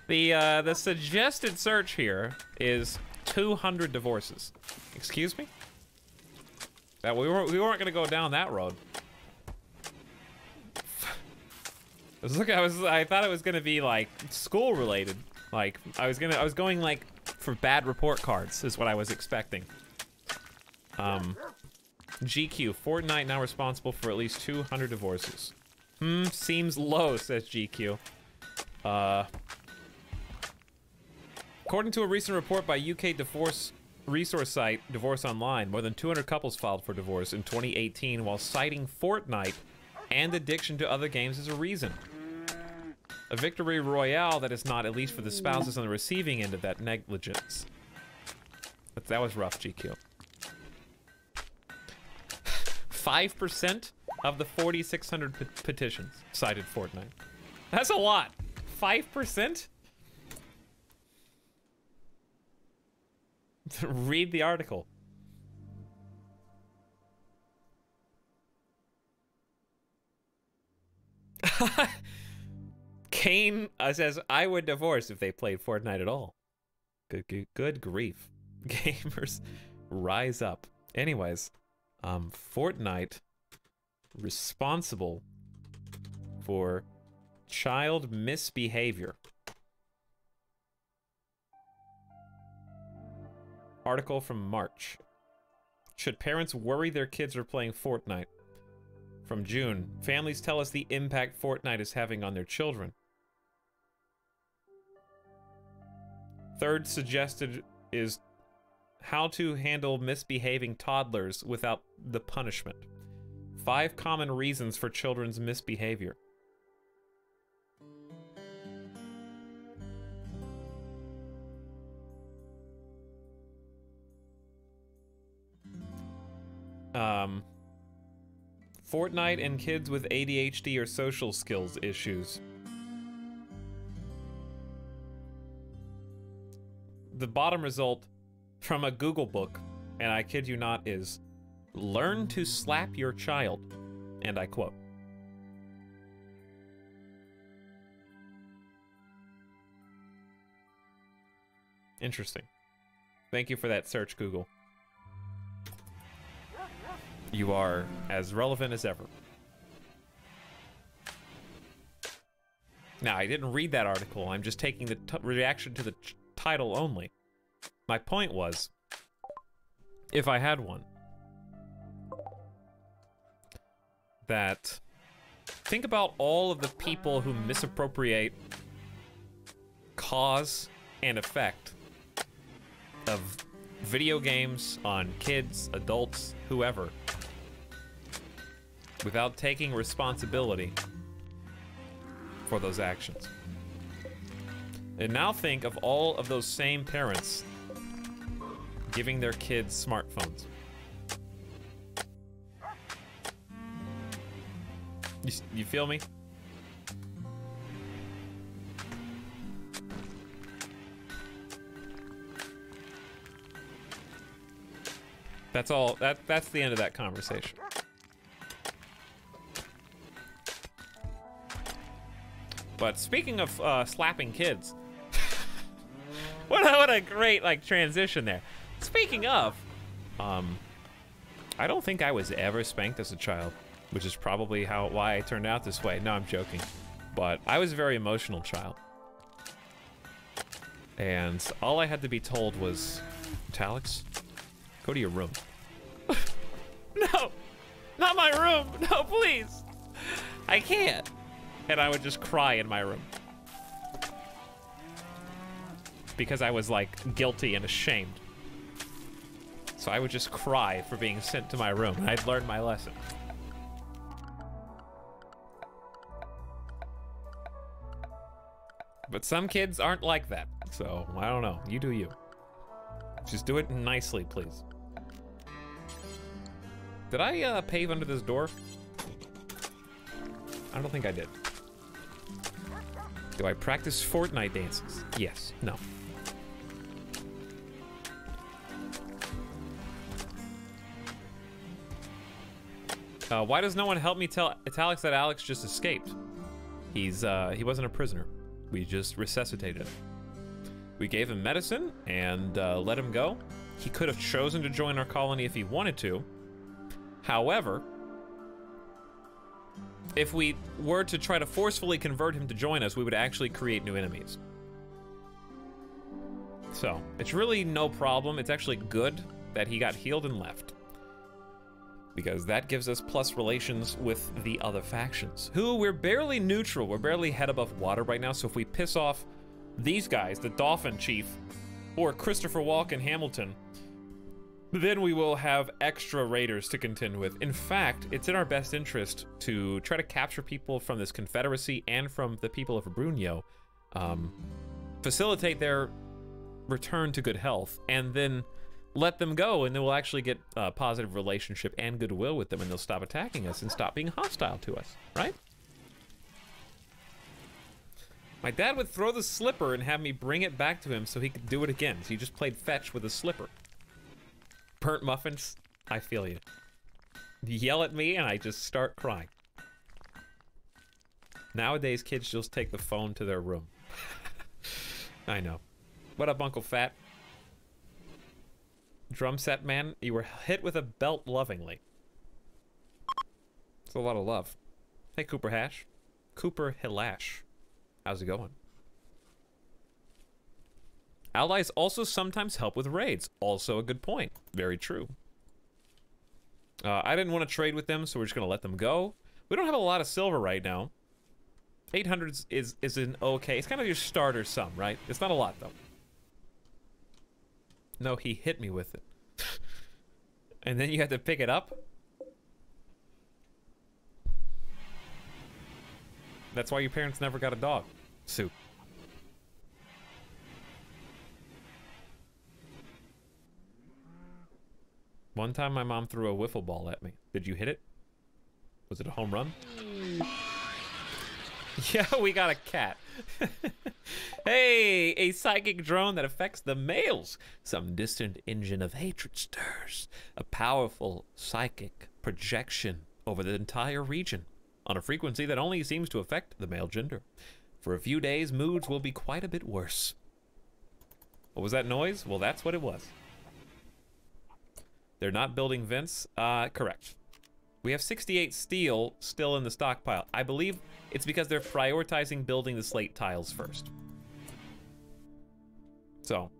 the suggested search here is 200 divorces. Excuse me? That we weren't gonna go down that road. I thought it was gonna be like school related. Like I was going like for bad report cards is what I was expecting. GQ, Fortnite now responsible for at least 200 divorces. Seems low, says GQ. According to a recent report by UK divorce resource site Divorce Online, more than 200 couples filed for divorce in 2018 while citing Fortnite and addiction to other games as a reason. A victory royale that is not, at least for the spouses on the receiving end of that negligence. But that was rough, GQ. 5% of the 4,600 petitions cited Fortnite. That's a lot. 5%? Read the article. Kane says, I would divorce if they played Fortnite at all. Good grief. Gamers, rise up. Anyways, Fortnite responsible for child misbehavior. Article from March. Should parents worry their kids are playing Fortnite? From June, families tell us the impact Fortnite is having on their children. Third suggested is how to handle misbehaving toddlers without the punishment. 5 common reasons for children's misbehavior. Fortnite and kids with ADHD or social skills issues. The bottom result from a Google book, and I kid you not, is learn to slap your child, and I quote. Interesting. Thank you for that search, Google. You are as relevant as ever. Now, I didn't read that article. I'm just taking the reaction to the title only. My point was, if I had one, that think about all of the people who misappropriate cause and effect of video games on kids, adults, whoever, without taking responsibility for those actions. And now think of all of those same parents giving their kids smartphones. You feel me? That's all. That's the end of that conversation. But speaking of slapping kids, what a great like transition there. Speaking of, I don't think I was ever spanked as a child, which is probably why I turned out this way. No, I'm joking. But I was a very emotional child. And all I had to be told was, Etalyx, go to your room. No, not my room. No, please. I can't. And I would just cry in my room. Because I was like guilty and ashamed. So I would just cry for being sent to my room. And I'd learned my lesson. But some kids aren't like that. So I don't know. You do you. Just do it nicely, please. Did I pave under this door? I don't think I did. Do I practice Fortnite dances? Yes. No. Why does no one help me tell Etalyx that Alex just escaped? He wasn't a prisoner. We just resuscitated him. We gave him medicine and let him go. He could have chosen to join our colony if he wanted to. However, if we were to try to forcefully convert him to join us, we would actually create new enemies. So, it's really no problem. It's actually good that he got healed and left. Because that gives us plus relations with the other factions, who we're barely neutral. We're barely head above water right now, so if we piss off these guys, the Dolphin Chief, or Christopher Walken Hamilton, then we will have extra raiders to contend with. In fact, it's in our best interest to try to capture people from this Confederacy and from the people of Brunio, facilitate their return to good health, and then let them go, and then we'll actually get a positive relationship and goodwill with them, and they'll stop attacking us and stop being hostile to us, right? My dad would throw the slipper and have me bring it back to him so he could do it again. So he just played fetch with a slipper. Burnt muffins, I feel you. You yell at me and I just start crying. Nowadays, kids just take the phone to their room. I know. What up, Uncle Fat? Drum set man, you were hit with a belt lovingly. It's a lot of love. Hey, Cooper Hash. Cooper Hilash. How's it going? Allies also sometimes help with raids. Also a good point. Very true. I didn't want to trade with them, so we're just going to let them go. We don't have a lot of silver right now. 800 is an okay. It's kind of your starter sum, right? It's not a lot, though. No, he hit me with it. And then you had to pick it up? That's why your parents never got a dog. Soup. One time my mom threw a wiffle ball at me. Did you hit it? Was it a home run? Yeah, we got a cat. Hey, a psychic drone that affects the males. Some distant engine of hatred stirs. A powerful psychic projection over the entire region on a frequency that only seems to affect the male gender. For a few days, moods will be quite a bit worse. What was that noise? Well, that's what it was. They're not building vents? Correct. We have 68 steel still in the stockpile. I believe it's because they're prioritizing building the slate tiles first. So,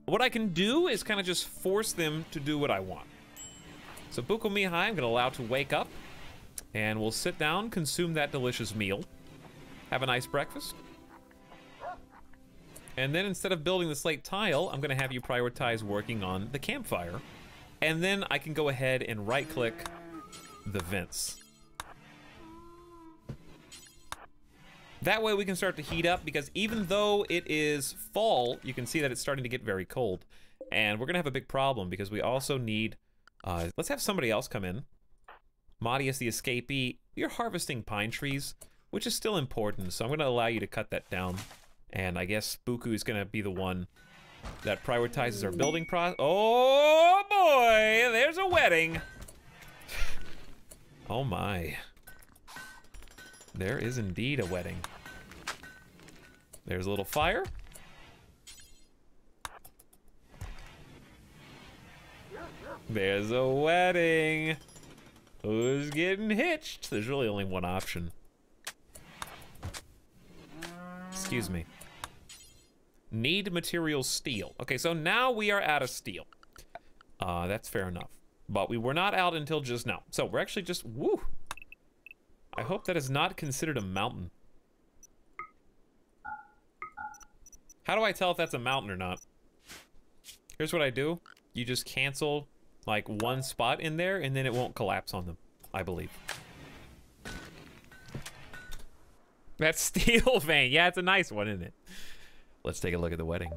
what I can do is kind of just force them to do what I want. So Buko Mihai, I'm gonna allow to wake up, and we'll sit down, consume that delicious meal, have a nice breakfast. And then instead of building the slate tile, I'm gonna have you prioritize working on the campfire. And then I can go ahead and right-click the vents. That way we can start to heat up, because even though it is fall, you can see that it's starting to get very cold. And we're gonna have a big problem, because we also need, let's have somebody else come in. Madius the escapee, you're harvesting pine trees, which is still important, so I'm gonna allow you to cut that down. And I guess Buku is gonna be the one that prioritizes our building process. Oh boy, there's a wedding. Oh my. There is indeed a wedding. There's a little fire. There's a wedding. Who's getting hitched? There's really only one option. Excuse me. Need materials steel. Okay, so now we are out of steel. That's fair enough. But we were not out until just now. So we're actually just, woo. I hope that is not considered a mountain. How do I tell if that's a mountain or not? Here's what I do. You just cancel like one spot in there and then it won't collapse on them, I believe. That steel vein. Yeah, it's a nice one, isn't it? Let's take a look at the wedding.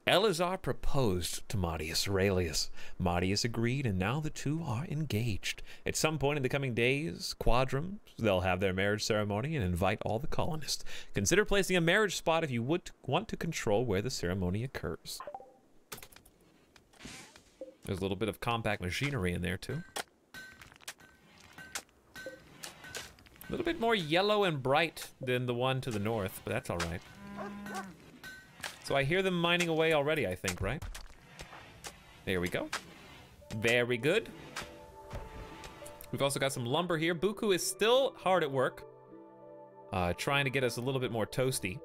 Elazar proposed to Madius Aurelius. Madius agreed, and now the two are engaged. At some point in the coming days, quadrums, they'll have their marriage ceremony and invite all the colonists. Consider placing a marriage spot if you would want to control where the ceremony occurs. There's a little bit of compact machinery in there, too. A little bit more yellow and bright than the one to the north, but that's all right. So I hear them mining away already, I think, right? There we go. Very good. We've also got some lumber here. Buku is still hard at work, trying to get us a little bit more toasty.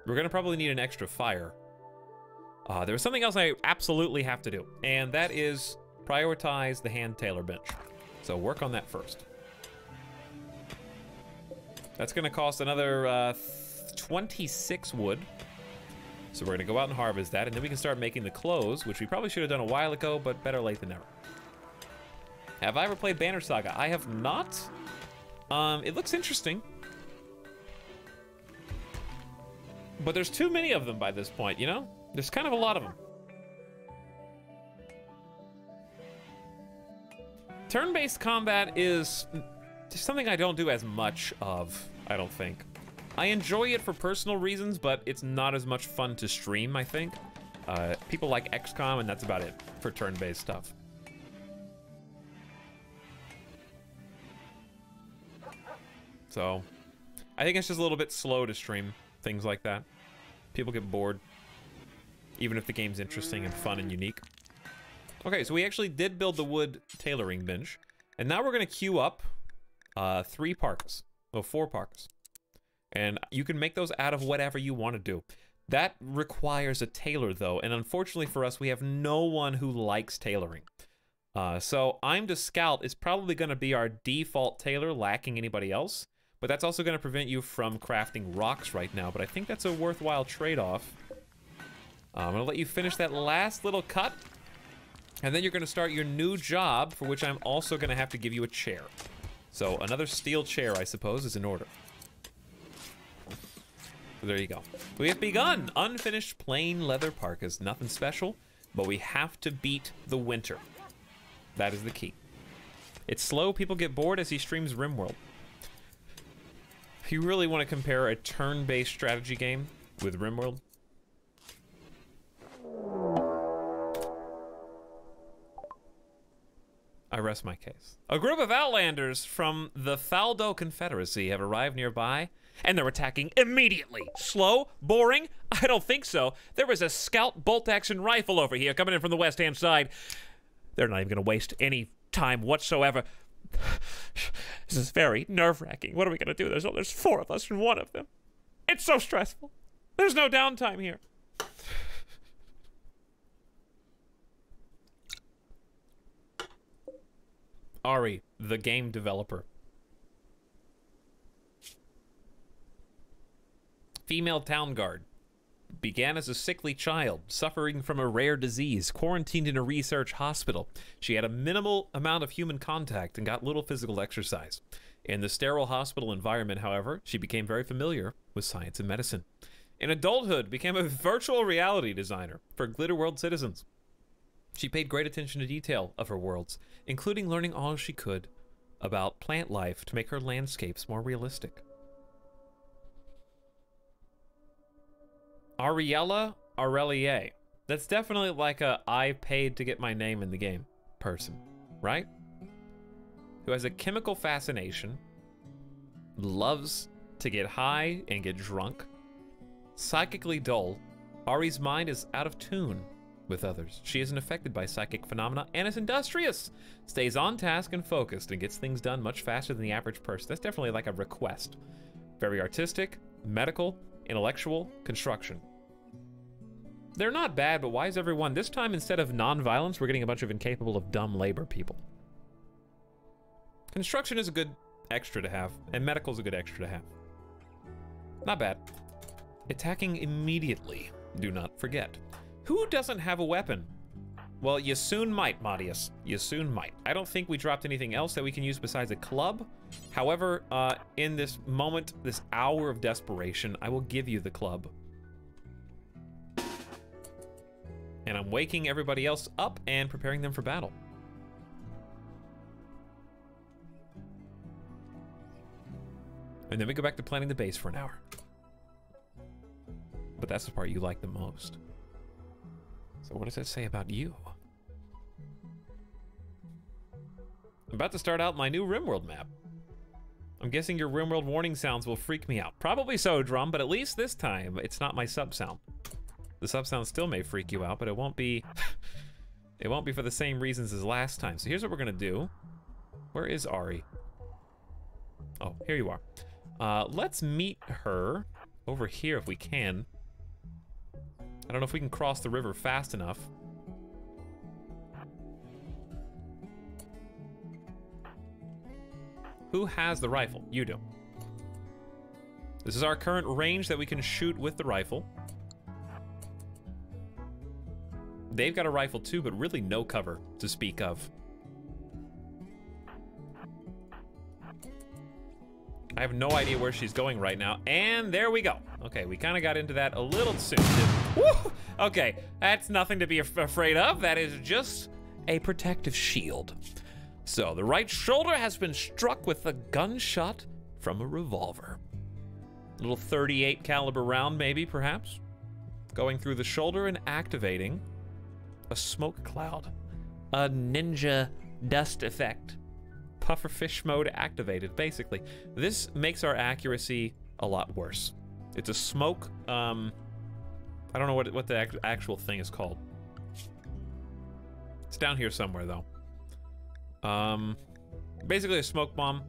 We're gonna probably need an extra fire. There was something else I absolutely have to do, and that is prioritize the hand tailor bench. So work on that first. That's gonna cost another 26 wood. So we're gonna go out and harvest that, and then we can start making the clothes, which we probably should have done a while ago, but better late than never. Have I ever played Banner Saga? I have not. It looks interesting. But there's too many of them by this point, you know? There's kind of a lot of them. Turn-based combat is something I don't do as much of, I don't think. I enjoy it for personal reasons, but it's not as much fun to stream, I think. People like XCOM, and that's about it for turn-based stuff. So, I think it's just a little bit slow to stream things like that. People get bored, even if the game's interesting and fun and unique. Okay, so we actually did build the wood tailoring bench, and now we're gonna queue up 3 parkas. Oh, 4 parkas. And you can make those out of whatever you want to do. That requires a tailor, though, and unfortunately for us, we have no one who likes tailoring. So I'm the Scout is probably going to be our default tailor, lacking anybody else. But that's also going to prevent you from crafting rocks right now. But I think that's a worthwhile trade-off. I'm going to let you finish that last little cut. And then you're going to start your new job, for which I'm also going to have to give you a chair. So another steel chair, I suppose, is in order. So there you go. We have begun unfinished plain leather parkas. Nothing special, but we have to beat the winter. That is the key. It's slow. People get bored as he streams RimWorld. If you really want to compare a turn-based strategy game with RimWorld, I rest my case. A group of Outlanders from the Faldo Confederacy have arrived nearby, and they're attacking immediately. Slow? Boring? I don't think so. There is a scout bolt-action rifle over here coming in from the west-hand side. They're not even going to waste any time whatsoever. This is very nerve-wracking. What are we going to do? There's 4 of us and 1 of them. It's so stressful. There's no downtime here. Ari, the game developer. Female town guard. Began as a sickly child, suffering from a rare disease, quarantined in a research hospital. She had a minimal amount of human contact and got little physical exercise. In the sterile hospital environment, however, she became very familiar with science and medicine. In adulthood, became a virtual reality designer for Glitter World citizens. She paid great attention to detail of her worlds, including learning all she could about plant life to make her landscapes more realistic. Ariella Aurelier. That's definitely like a I paid to get my name in the game person, right? Who has a chemical fascination, loves to get high and get drunk, psychically dull. Ari's mind is out of tune with others. She isn't affected by psychic phenomena and is industrious, stays on task and focused, and gets things done much faster than the average person. That's definitely like a request. Very artistic, medical, intellectual, construction. They're not bad, but why is everyone, this time instead of non-violence, we're getting a bunch of incapable of dumb labor people. Construction is a good extra to have, and medical is a good extra to have. Not bad. Attacking immediately, do not forget. Who doesn't have a weapon? Well, you soon might, Madius. You soon might. I don't think we dropped anything else that we can use besides a club. However, in this moment, this hour of desperation, I will give you the club. And I'm waking everybody else up and preparing them for battle. And then we go back to planning the base for an hour. But that's the part you like the most. So what does that say about you? I'm about to start out my new RimWorld map. I'm guessing your RimWorld warning sounds will freak me out. Probably so, Drum, but at least this time, it's not my sub sound. The sub sound still may freak you out, but it won't be... it won't be for the same reasons as last time. So here's what we're gonna do. Where is Ari? Oh, here you are. Let's meet her over here if we can. I don't know if we can cross the river fast enough. Who has the rifle? You do. This is our current range that we can shoot with the rifle. They've got a rifle too, but really no cover to speak of. I have no idea where she's going right now, and there we go. Okay, we kind of got into that a little soon. Woo! Okay, that's nothing to be afraid of. That is just a protective shield. So, the right shoulder has been struck with a gunshot from a revolver. Little 38 caliber round, maybe, perhaps. Going through the shoulder and activating a smoke cloud. A ninja dust effect. Pufferfish mode activated, basically. This makes our accuracy a lot worse. It's a smoke, I don't know what the actual thing is called. It's down here somewhere, though. Basically a smoke bomb.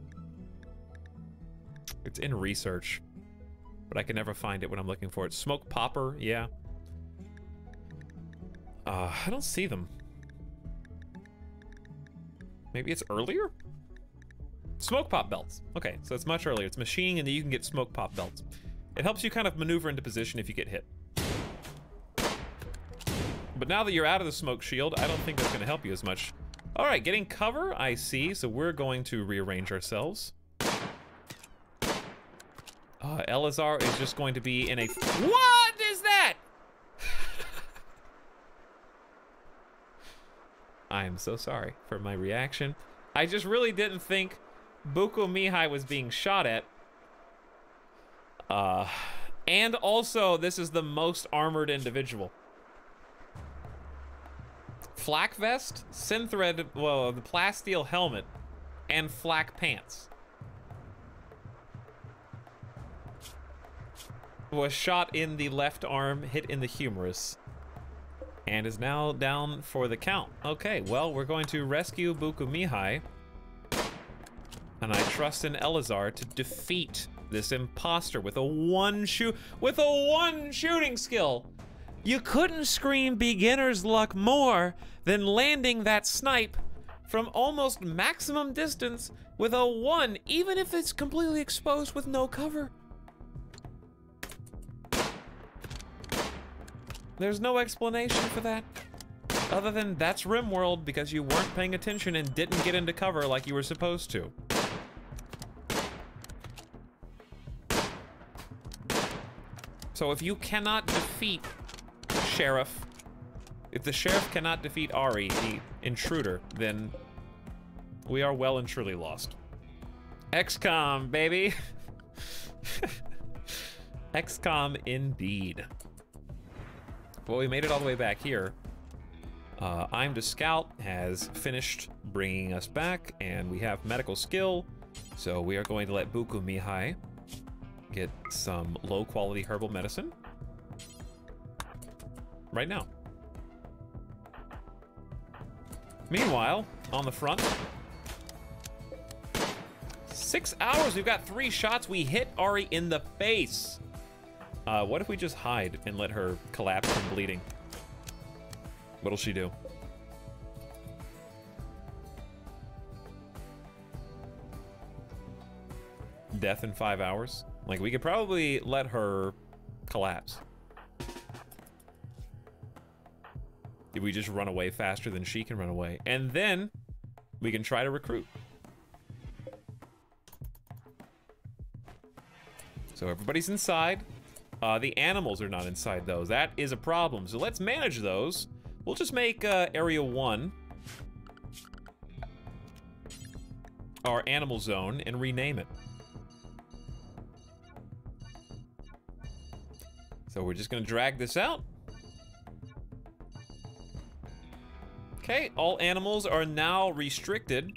It's in research, but I can never find it when I'm looking for it. Smoke popper, yeah. I don't see them. Maybe it's earlier? Smoke pop belts. Okay, so it's much earlier. It's machining, and then you can get smoke pop belts. It helps you kind of maneuver into position if you get hit. But now that you're out of the smoke shield, I don't think that's going to help you as much. All right, getting cover, I see. So we're going to rearrange ourselves. Elazar is just going to be in a... What is that? I am so sorry for my reaction. I just really didn't think Buko Mihai was being shot at. And also, this is the most armored individual. Flak vest, synthread, well, the plasteel helmet, and flak pants. Was shot in the left arm, hit in the humerus, and is now down for the count. Okay, well, we're going to rescue Buko Mihai, and I trust in Elazar to defeat this imposter with a one shooting skill. You couldn't scream beginner's luck more than landing that snipe from almost maximum distance with a 1, even if it's completely exposed with no cover. There's no explanation for that, other than that's RimWorld because you weren't paying attention and didn't get into cover like you were supposed to. So if you cannot defeat Sheriff, if the Sheriff cannot defeat Ari, the intruder, then we are well and truly lost. XCOM, baby. XCOM indeed. Well, we made it all the way back here. I'm the Scout has finished bringing us back, and we have medical skill, so we are going to let Buko Mihai get some low-quality herbal medicine right now. Meanwhile, on the front, 6 hours, we've got 3 shots. We hit Ari in the face. What if we just hide and let her collapse from bleeding? What'll she do? Death in 5 hours? Like, we could probably let her collapse. If we just run away faster than she can run away. And then we can try to recruit. So everybody's inside. The animals are not inside those. That is a problem. So let's manage those. We'll just make Area 1 our animal zone and rename it. So we're just gonna drag this out. Okay, all animals are now restricted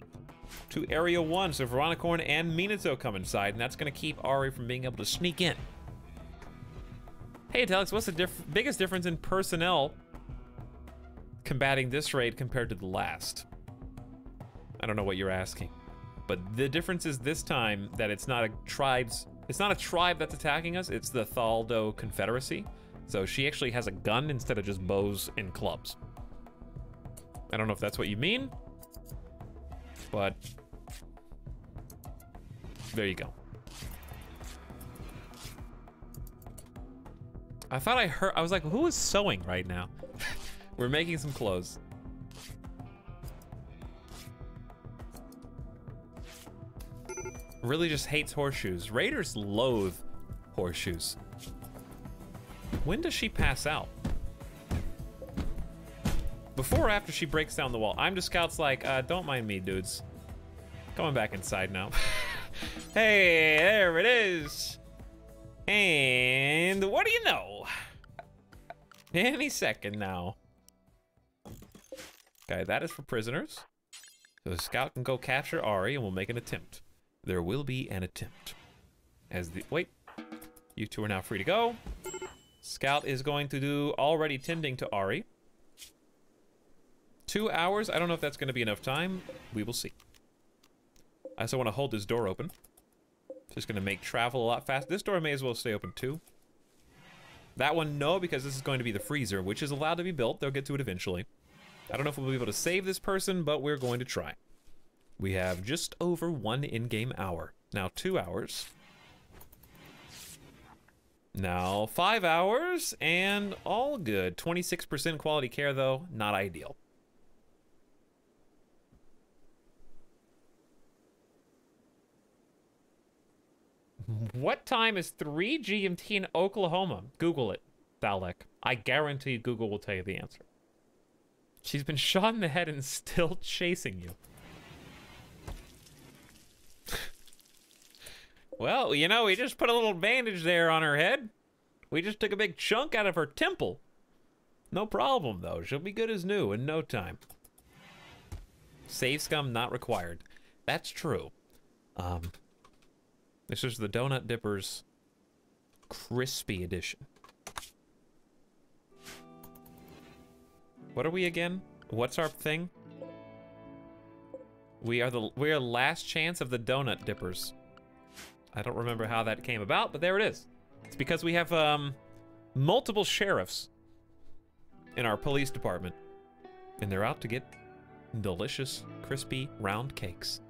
to Area 1. So Veronicorn and Minato come inside, and that's gonna keep Ari from being able to sneak in. Hey, Etalyx, what's the biggest difference in personnel combating this raid compared to the last? I don't know what you're asking, but the difference is this time that it's not a tribe that's attacking us, it's the Thaldo Confederacy. So she actually has a gun instead of just bows and clubs. I don't know if that's what you mean, but there you go. I thought I heard, I was like, who is sewing right now? We're making some clothes. Really just hates horseshoes. Raiders loathe horseshoes. When does she pass out? Before or after she breaks down the wall? I'm the Scout's like, don't mind me, dudes. Coming back inside now. Hey, there it is. And what do you know? Any second now. Okay, that is for prisoners. So the scout can go capture Ari and we'll make an attempt. There will be an attempt. Wait. You two are now free to go. Scout is going to do already tending to Ari. 2 hours. I don't know if that's going to be enough time. We will see. I also want to hold this door open. Just going to make travel a lot faster. This door may as well stay open too. That one, no, because this is going to be the freezer, which is allowed to be built. They'll get to it eventually. I don't know if we'll be able to save this person, but we're going to try. We have just over 1 in-game hour. Now 2 hours. Now 5 hours, and all good. 26% quality care, though, not ideal. What time is 3 GMT in Oklahoma? Google it, Dalek. I guarantee Google will tell you the answer. She's been shot in the head and still chasing you. Well, you know, we just put a little bandage there on her head. We just took a big chunk out of her temple. No problem, though. She'll be good as new in no time. Save scum not required. That's true. This is the Donut Dippers Crispy Edition. What are we again? What's our thing? We are last chance of the Donut Dippers. I don't remember how that came about, but there it is. It's because we have multiple sheriffs in our police department, and they're out to get delicious, crispy, round cakes.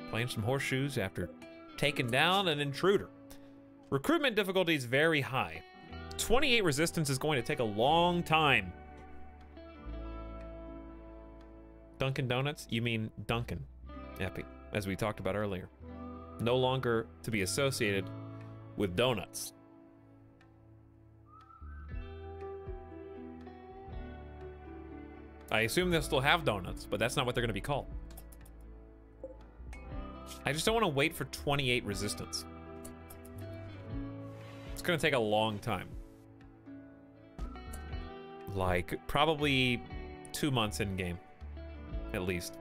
Playing some horseshoes after taking down an intruder. Recruitment difficulty is very high. 28 resistance is going to take a long time. Dunkin' Donuts? You mean Dunkin' Epi, as we talked about earlier. No longer to be associated with donuts. I assume they'll still have donuts, but that's not what they're going to be called. I just don't want to wait for 28 resistance. It's going to take a long time. Like, probably 2 months in game. At least.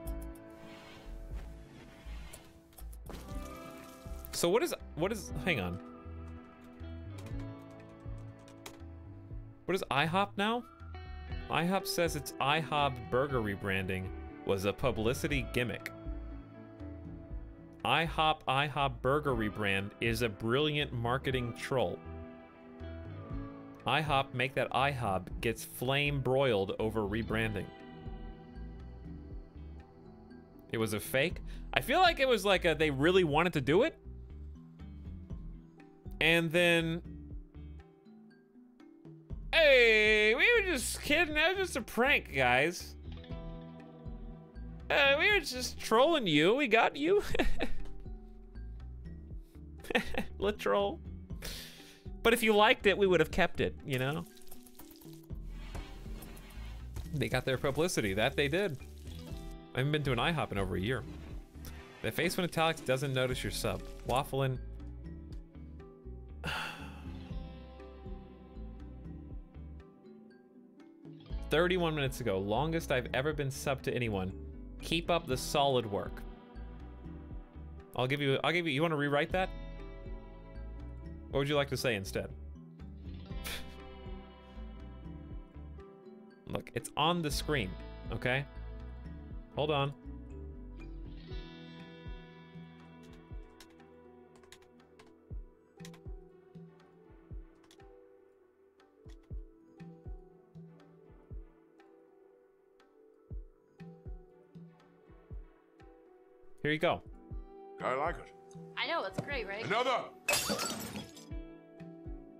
So what is, hang on. What is IHOP now? IHOP says its IHOP burger rebranding was a publicity gimmick. IHOP burger rebrand is a brilliant marketing troll. IHOP make that IHOP gets flame broiled over rebranding. It was a fake. I feel like it was like they really wanted to do it. And then, hey, we were just kidding. That was just a prank, guys. We were just trolling you. We got you. Literal. But if you liked it, we would have kept it, you know? They got their publicity. That they did. I haven't been to an IHOP in over a year. The face when Etalyx doesn't notice your sub. Waffling. 31 minutes ago. Longest I've ever been subbed to anyone. Keep up the solid work. I'll give you, you want to rewrite that? What would you like to say instead? Look, it's on the screen, okay? Hold on. Here you go. I like it. I know, it's great, right? Another!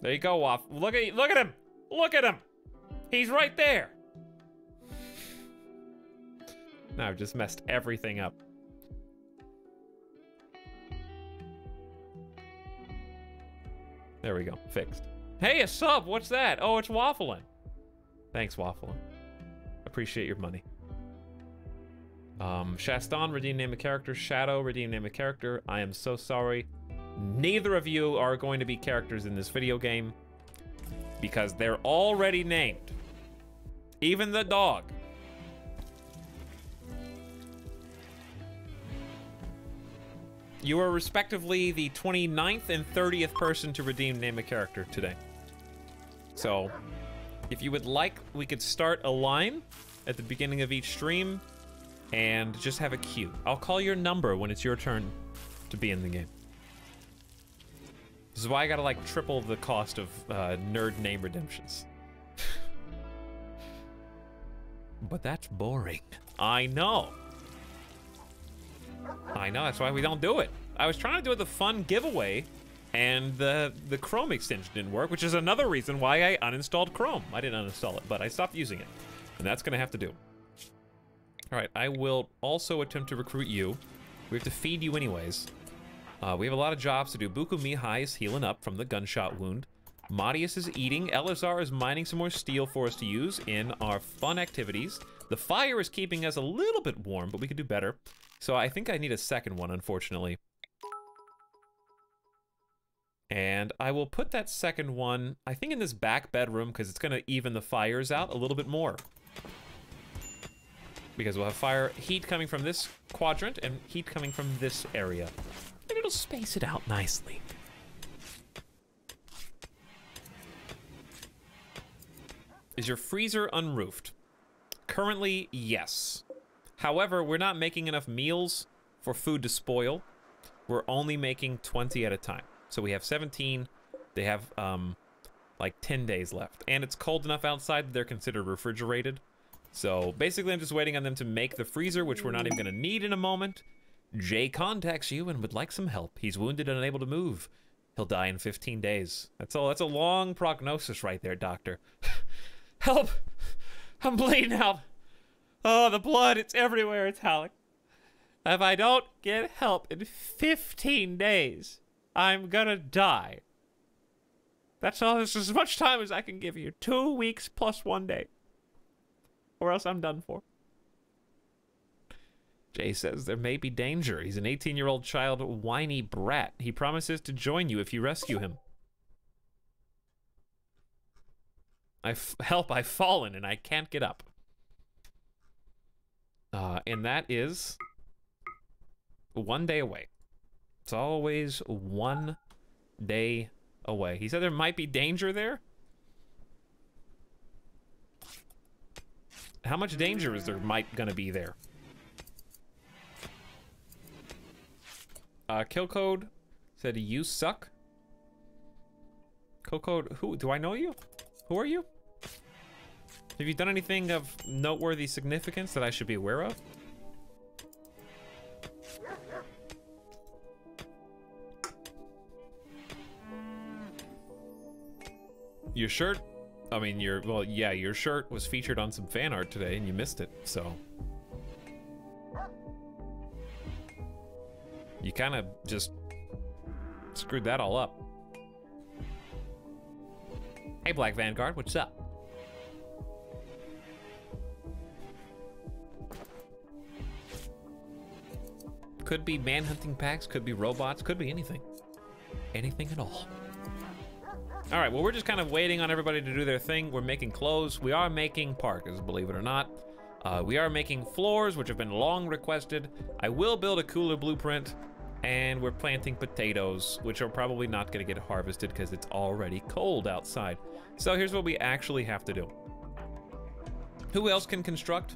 There you go, Waff. Look at him! Look at him! He's right there! Now I've just messed everything up. There we go, fixed. Hey, a sub, what's that? Oh, it's Waffling. Thanks, Waffling. Appreciate your money. Shaston, redeem name of character. Shadow, redeem name of character. I am so sorry. Neither of you are going to be characters in this video game because they're already named. Even the dog. You are respectively the 29th and 30th person to redeem name a character today. So, if you would like, we could start a line at the beginning of each stream and just have a queue. I'll call your number when it's your turn to be in the game. This is why I gotta like triple the cost of nerd name redemptions. But that's boring. I know. I know, that's why we don't do it. I was trying to do the fun giveaway, and the Chrome extension didn't work, which is another reason why I uninstalled Chrome. I didn't uninstall it, but I stopped using it. And that's gonna have to do. All right, I will also attempt to recruit you. We have to feed you anyways. We have a lot of jobs to do. Buku Mihai is healing up from the gunshot wound. Madius is eating. Elazar is mining some more steel for us to use in our fun activities. The fire is keeping us a little bit warm, but we could do better. So I think I need a second one, unfortunately. And I will put that second one, I think in this back bedroom, because it's going to even the fires out a little bit more. Because we'll have fire heat coming from this quadrant and heat coming from this area. And it'll space it out nicely. Is your freezer unroofed? Currently, yes. However, we're not making enough meals for food to spoil. We're only making 20 at a time. So we have 17. They have like 10 days left. And it's cold enough outside that they're considered refrigerated. So basically I'm just waiting on them to make the freezer, which we're not even gonna need in a moment. Jay contacts you and would like some help. He's wounded and unable to move. He'll die in 15 days. That's all. That's a long prognosis right there, doctor. Help! I'm bleeding out. Oh, the blood, it's everywhere, Etalyx. If I don't get help in 15 days, I'm gonna die. That's all. This is as much time as I can give you. 2 weeks plus 1 day. Or else I'm done for. Jay says there may be danger. He's an 18-year-old child whiny brat. He promises to join you if you rescue him. Help, I've fallen and I can't get up. And that is 1 day away. It's always 1 day away. He said there might be danger there. How much danger is there gonna be there? Kill Code said you suck. Kill Code, who do I know you? Who are you? Have you done anything of noteworthy significance that I should be aware of? Your shirt? I mean, well, yeah, your shirt was featured on some fan art today and you missed it, so. You kind of just screwed that all up. Hey, Black Vanguard, what's up? Could be manhunting packs, could be robots, could be anything. Anything at all. All right, well, we're just kind of waiting on everybody to do their thing. We're making clothes. We are making parkas, believe it or not. We are making floors, which have been long requested. I will build a cooler blueprint, and we're planting potatoes, which are probably not gonna get harvested because it's already cold outside. So here's what we actually have to do. Who else can construct?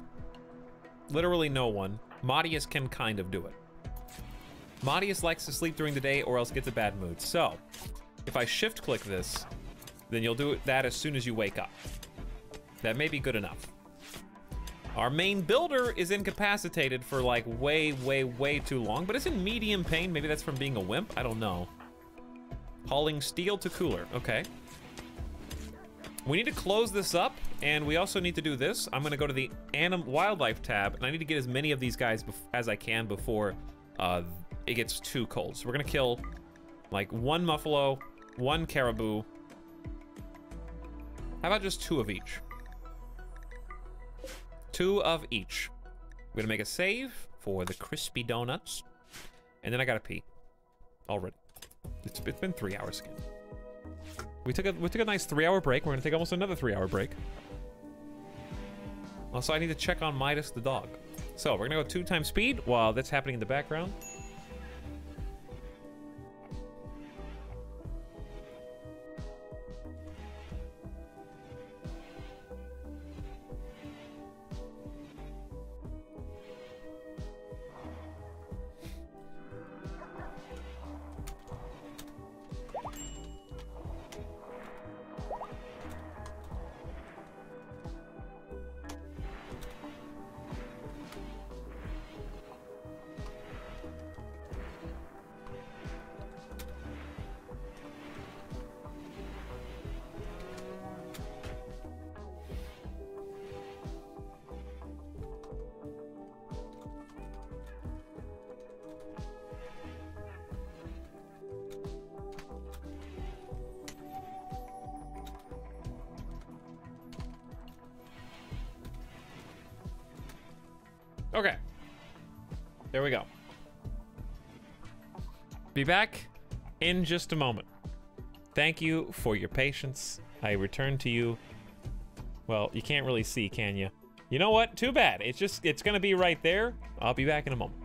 Literally no one. Madius can kind of do it. Madius likes to sleep during the day or else gets a bad mood. So, if I shift click this, then you'll do that as soon as you wake up. That may be good enough. Our main builder is incapacitated for like way too long, but it's in medium pain. Maybe that's from being a wimp, I don't know. Hauling steel to cooler, okay. We need to close this up, and we also need to do this. I'm gonna go to the wildlife tab, and I need to get as many of these guys as I can before it gets too cold. So we're gonna kill like 1 buffalo, 1 caribou. How about just 2 of each? 2 of each. I'm gonna make a save for the crispy donuts, and then I gotta pee. Already, it's been 3 hours again. We took a nice 3-hour break. We're gonna take almost another 3-hour break. Also, I need to check on Midas the dog. So we're gonna go 2 times speed while that's happening in the background. Okay. There we go. Be back in just a moment. Thank you for your patience. I return to you. Well, you can't really see, can you? You know what? Too bad. It's gonna be right there. I'll be back in a moment.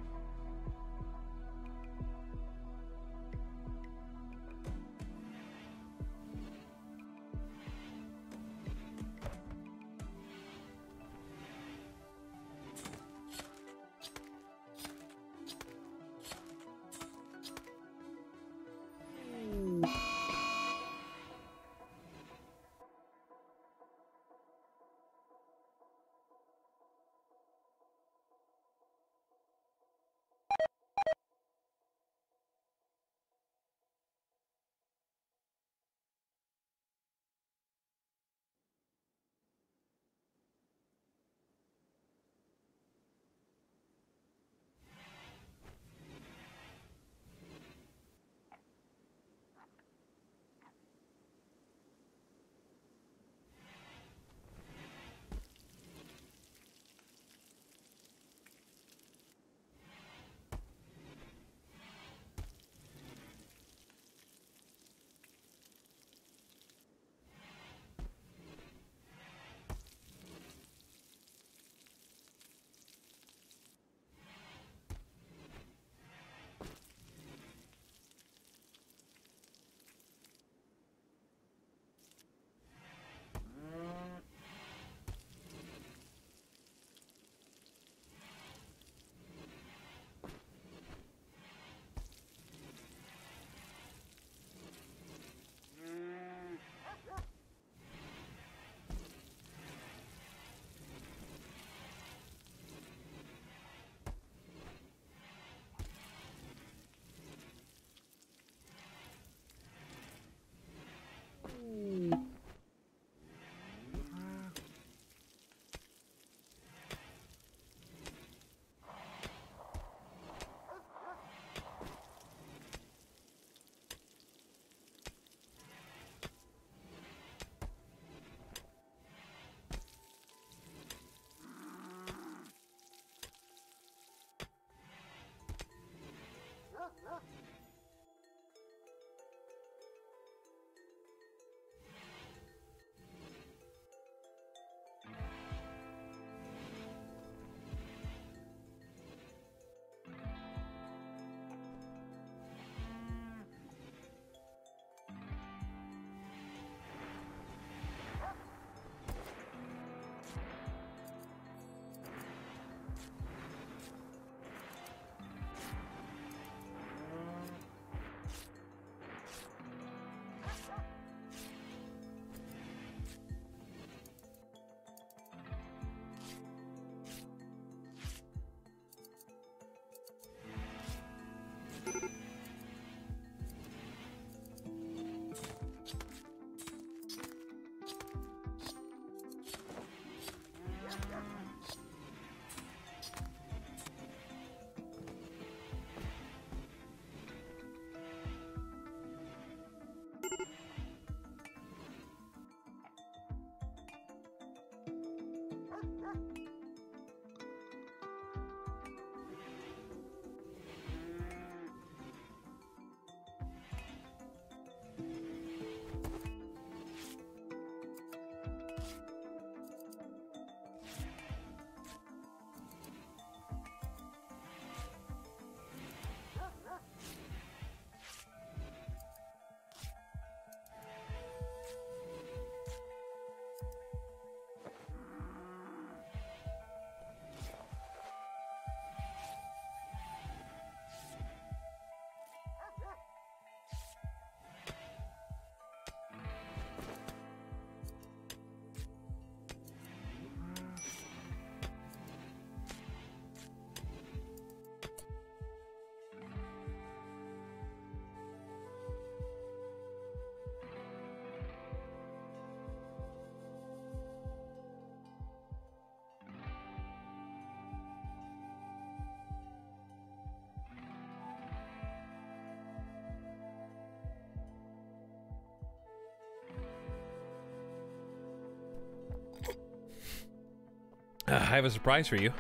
I have a surprise for you.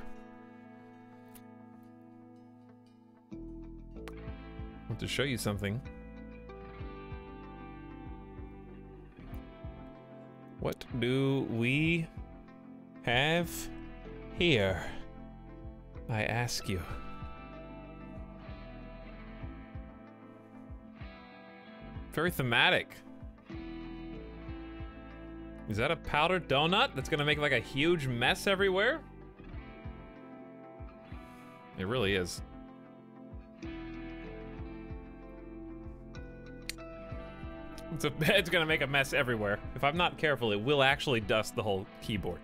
I want to show you something. What do we have here? I ask you. Very thematic. Is that a powdered donut that's gonna make like a huge mess everywhere? It really is. It's gonna make a mess everywhere. If I'm not careful, it will actually dust the whole keyboard.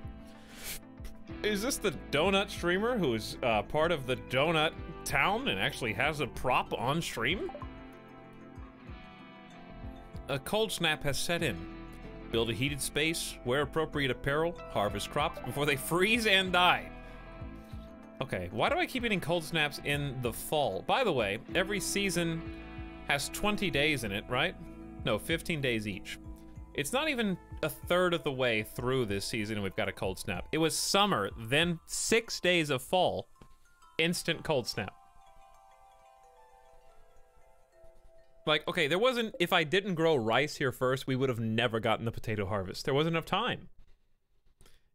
Is this the donut streamer who's part of the donut town and actually has a prop on stream? A cold snap has set in. Build a heated space, wear appropriate apparel, harvest crops before they freeze and die. Okay, why do I keep getting cold snaps in the fall? By the way, every season has 20 days in it, right? No, 15 days each. It's not even a third of the way through this season and we've got a cold snap. It was summer, then 6 days of fall, instant cold snap. Like, okay, there wasn't, if I didn't grow rice here first, we would have never gotten the potato harvest. There wasn't enough time.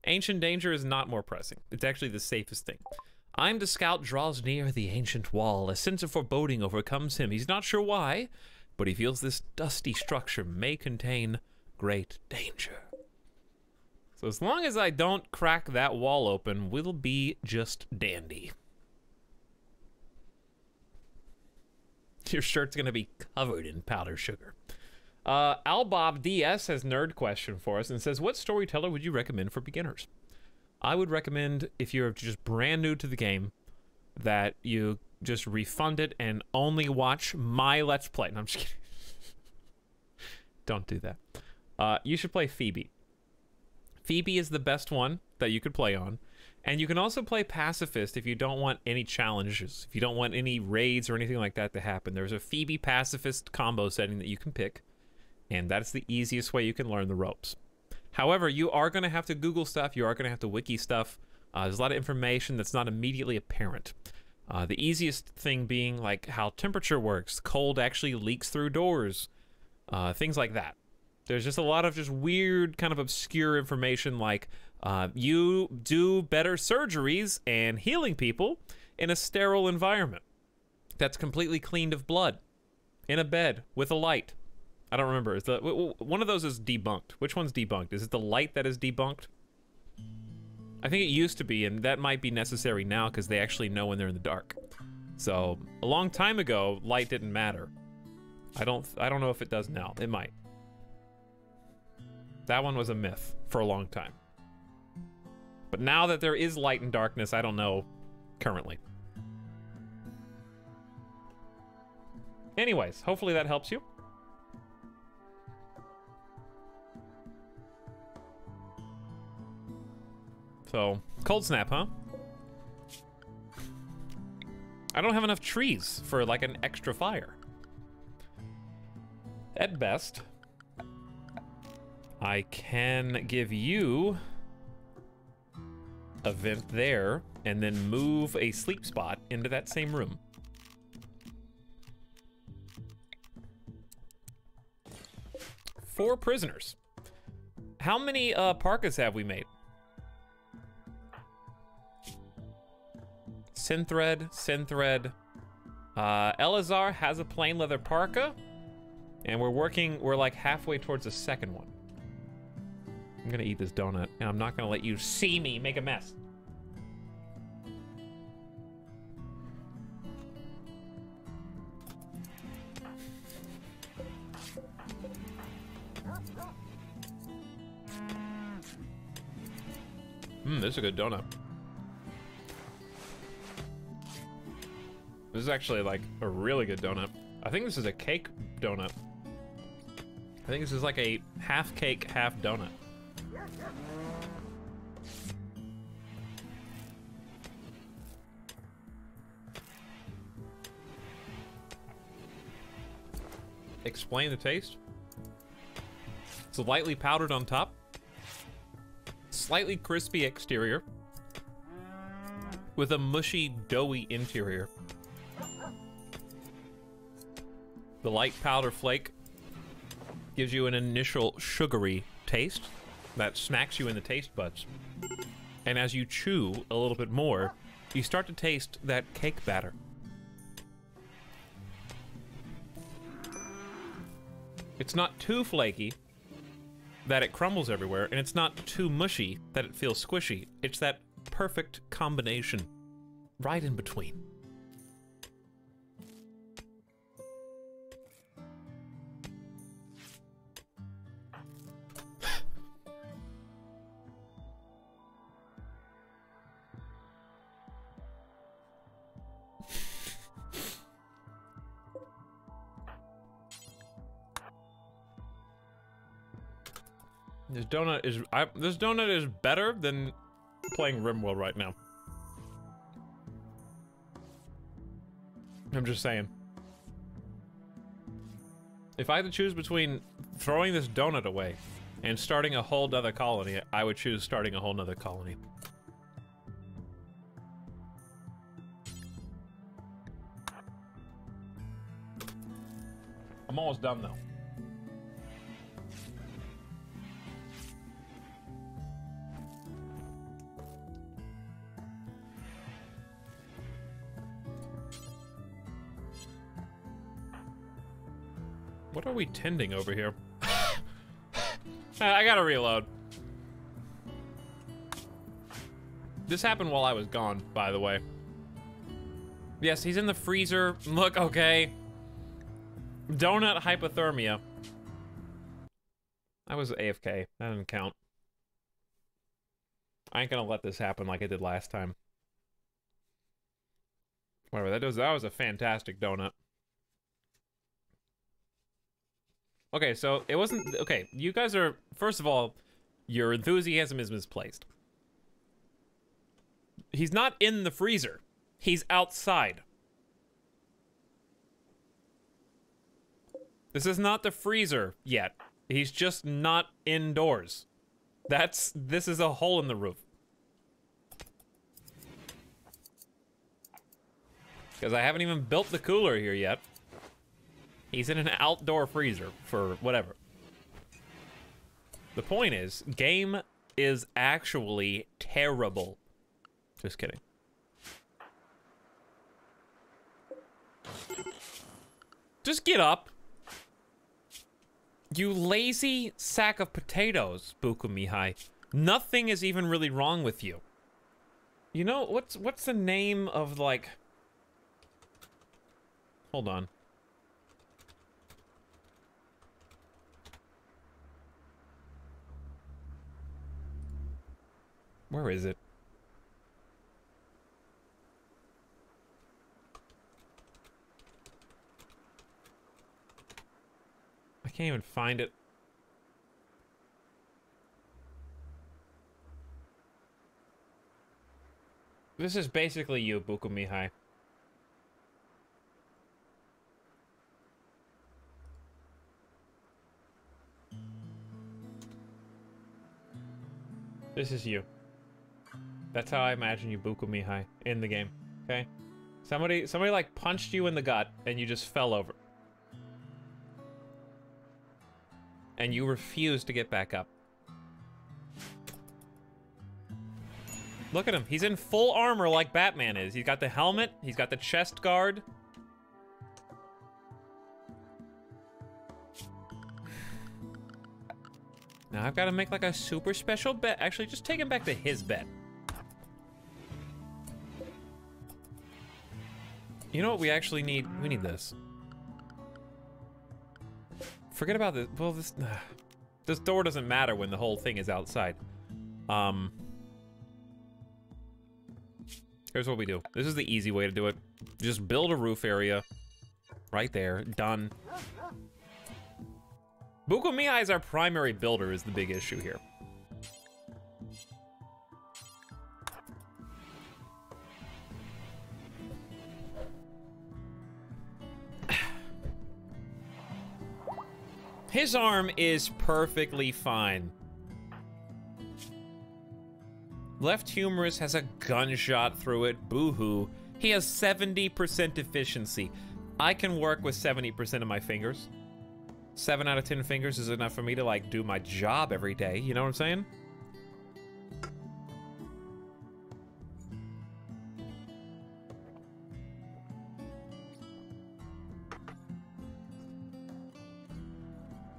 Ancient danger is not more pressing. It's actually the safest thing. I'm the scout draws near the ancient wall. A sense of foreboding overcomes him. He's not sure why, but he feels this dusty structure may contain great danger. So as long as I don't crack that wall open, we'll be just dandy. Your shirt's gonna be covered in powdered sugar. Albob DS has nerd question for us and says, what storyteller would you recommend for beginners? I would recommend, if you're just brand new to the game, that you just refund it and only watch my Let's Play. No, I'm just kidding. Don't do that. You should play Phoebe. Phoebe is the best one that you could play on. And you can also play Pacifist if you don't want any challenges, if you don't want any raids or anything like that to happen. There's a Phoebe Pacifist combo setting that you can pick, and that's the easiest way you can learn the ropes. However, you are going to have to Google stuff, you are going to have to wiki stuff. There's a lot of information that's not immediately apparent. The easiest thing being like how temperature works, cold actually leaks through doors, things like that. There's just a lot of just weird kind of obscure information like you do better surgeries and healing people in a sterile environment that's completely cleaned of blood, in a bed with a light. I don't remember. Is one of those is debunked. Which one's debunked? Is it the light that is debunked? I think it used to be, and that might be necessary now because they actually know when they're in the dark. So a long time ago, light didn't matter. I don't know if it does now. It might. That one was a myth for a long time. But now that there is light and darkness, I don't know currently. Anyways, hopefully that helps you. So, cold snap, huh? I don't have enough trees for like an extra fire. At best, I can give you a vent there and then move a sleep spot into that same room. Four prisoners. How many parkas have we made? Synthread. Elazar has a plain leather parka, and we're like halfway towards the second one. I'm gonna eat this donut, and I'm not gonna let you see me make a mess. This is a good donut. This is actually like a really good donut. I think this is a cake donut. I think this is like a half cake, half donut. Explain the taste. It's lightly powdered on top. Slightly crispy exterior. with a mushy, doughy interior. The light powder flake gives you an initial sugary taste that smacks you in the taste buds. And as you chew a little bit more, you start to taste that cake batter. It's not too flaky that it crumbles everywhere, and it's not too mushy that it feels squishy. It's that perfect combination, right in between. This donut is better than playing RimWorld right now. I'm just saying. If I had to choose between throwing this donut away and starting a whole nother colony, I would choose starting a whole nother colony. I'm almost done though. What are we tending over here? I gotta reload. This happened while I was gone, by the way. Yes, he's in the freezer. Look, okay. Donut hypothermia. I was AFK. That doesn't count. I ain't gonna let this happen like I did last time. Whatever, that was a fantastic donut. Okay, so it wasn't... Okay, you guys are... First of all, your enthusiasm is misplaced. He's not in the freezer. He's outside. This is not the freezer yet. He's just not indoors. This is a hole in the roof. Because I haven't even built the cooler here yet. He's in an outdoor freezer for whatever. The point is, game is actually terrible. Just kidding. Just get up. You lazy sack of potatoes, Buku Mihai. Nothing is even really wrong with you. You know, what's the name of, like... Hold on. Where is it? I can't even find it. This is basically you, Buku Mihai. This is you. That's how I imagine you, Buku Mihai, in the game, okay? Somebody like punched you in the gut and you just fell over. And you refuse to get back up. Look at him, he's in full armor like Batman is. He's got the helmet, he's got the chest guard. Now I've got to make like a super special bet. Actually, just take him back to his bed. You know what we actually need? We need this. Forget about this. Well, this door doesn't matter when the whole thing is outside. Here's what we do. This is the easy way to do it. Just build a roof area. Right there. Done. Buku Mihai is our primary builder is the big issue here. His arm is perfectly fine. Left humerus has a gunshot through it. Boo-hoo. He has 70% efficiency. I can work with 70% of my fingers. 7 out of 10 fingers is enough for me to, like, do my job every day. You know what I'm saying?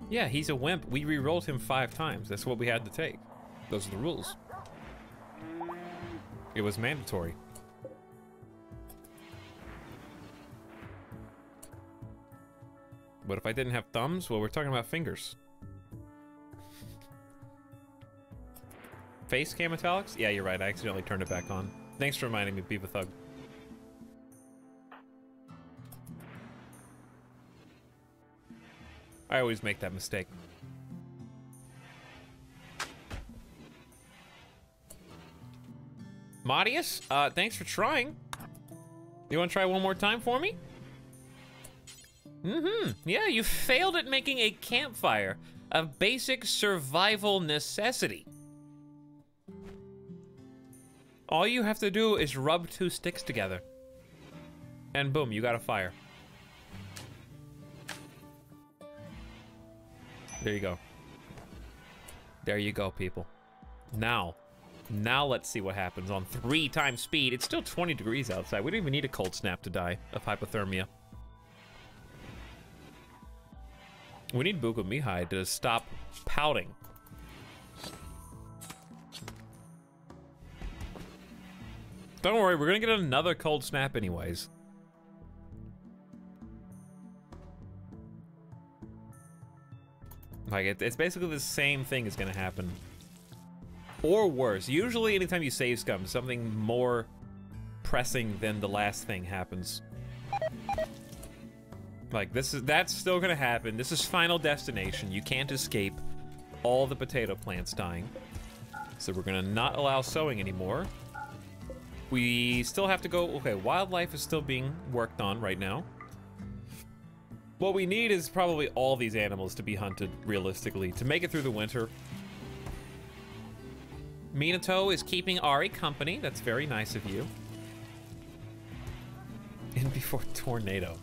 Yeah, he's a wimp. We re-rolled him 5 times. That's what we had to take. Those are the rules. It was mandatory. But if I didn't have thumbs, well, we're talking about fingers. Face cam Etalyx? Yeah, you're right. I accidentally turned it back on. Thanks for reminding me, Beaver Thug. I always make that mistake. Madius, thanks for trying. You want to try one more time for me? Yeah, you failed at making a campfire, a basic survival necessity. All you have to do is rub 2 sticks together. And boom, you got a fire. There you go. There you go, people. Now let's see what happens on 3 times speed. It's still 20 degrees outside. We don't even need a cold snap to die of hypothermia. We need Buko Mihai to stop pouting. Don't worry, we're gonna get another cold snap anyways. Like, it's basically the same thing is gonna happen. Or worse. Usually anytime you save scum, something more pressing than the last thing happens. Like, that's still gonna happen. This is Final Destination. You can't escape all the potato plants dying. So we're gonna not allow sowing anymore. We still have to go, okay, wildlife is still being worked on right now. What we need is probably all these animals to be hunted, realistically, to make it through the winter. Minato is keeping Ari company. That's very nice of you. And before tornado.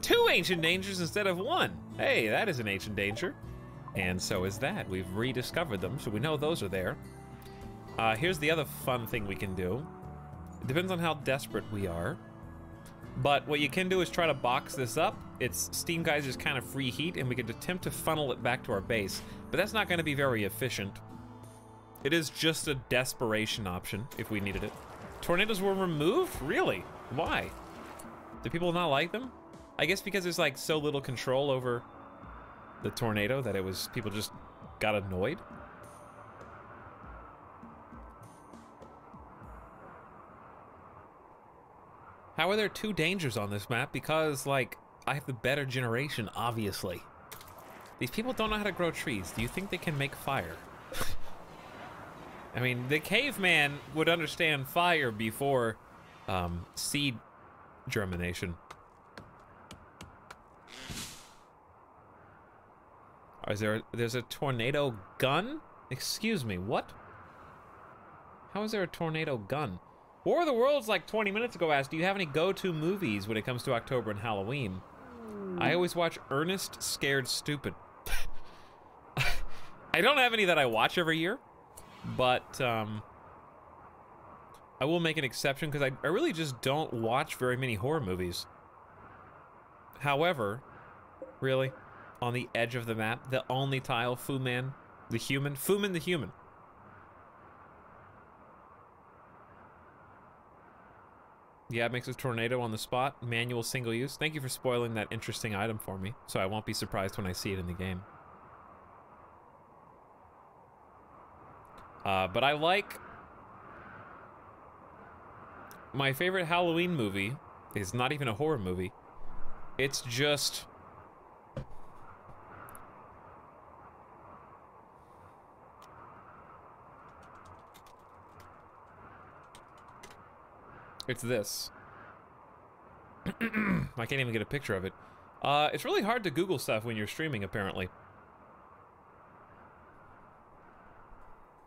2 ancient dangers instead of 1. Hey, that is an ancient danger. And so is that. We've rediscovered them, so we know those are there. Here's the other fun thing we can do. It depends on how desperate we are. But what you can do is try to box this up. Its steam geysers kind of free heat, and we could attempt to funnel it back to our base. But that's not going to be very efficient. It is just a desperation option if we needed it. Tornadoes were removed? Really? Why? Do people not like them? I guess because there's like so little control over the tornado that it was, people just got annoyed. How are there 2 dangers on this map? Because, like, I have the better generation, obviously. These people don't know how to grow trees. Do you think they can make fire? I mean, the caveman would understand fire before seed germination. There's a tornado gun? Excuse me, what? How is there a tornado gun? War of the Worlds, like 20 minutes ago, asked, do you have any go-to movies when it comes to October and Halloween? I always watch Ernest Scared Stupid. I don't have any that I watch every year, but I will make an exception because I really just don't watch very many horror movies. However, really, on the edge of the map, the only tile, Fu-Man, the human, Fu-Man the human. Yeah, it makes a tornado on the spot. Manual single use. Thank you for spoiling that interesting item for me, so I won't be surprised when I see it in the game. But I like... My favorite Halloween movie is not even a horror movie. It's just... It's this. I can't even get a picture of it. It's really hard to Google stuff when you're streaming, apparently.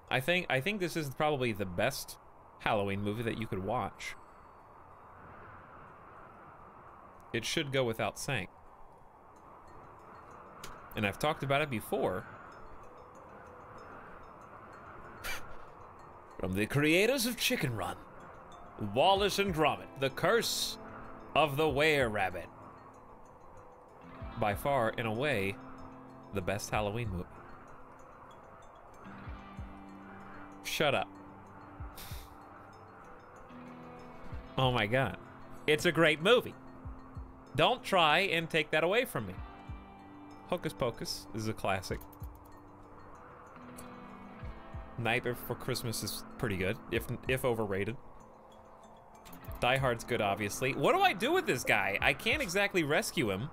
I think this is probably the best Halloween movie that you could watch. It should go without saying. And I've talked about it before. From the creators of Chicken Run, Wallace and Gromit, The Curse of the Were-Rabbit. By far, in a way, the best Halloween movie. Shut up. Oh my god. It's a great movie. Don't try and take that away from me. Hocus Pocus is a classic. Nightmare Before Christmas is pretty good, if overrated. Die Hard's good, obviously. What do I do with this guy? I can't exactly rescue him.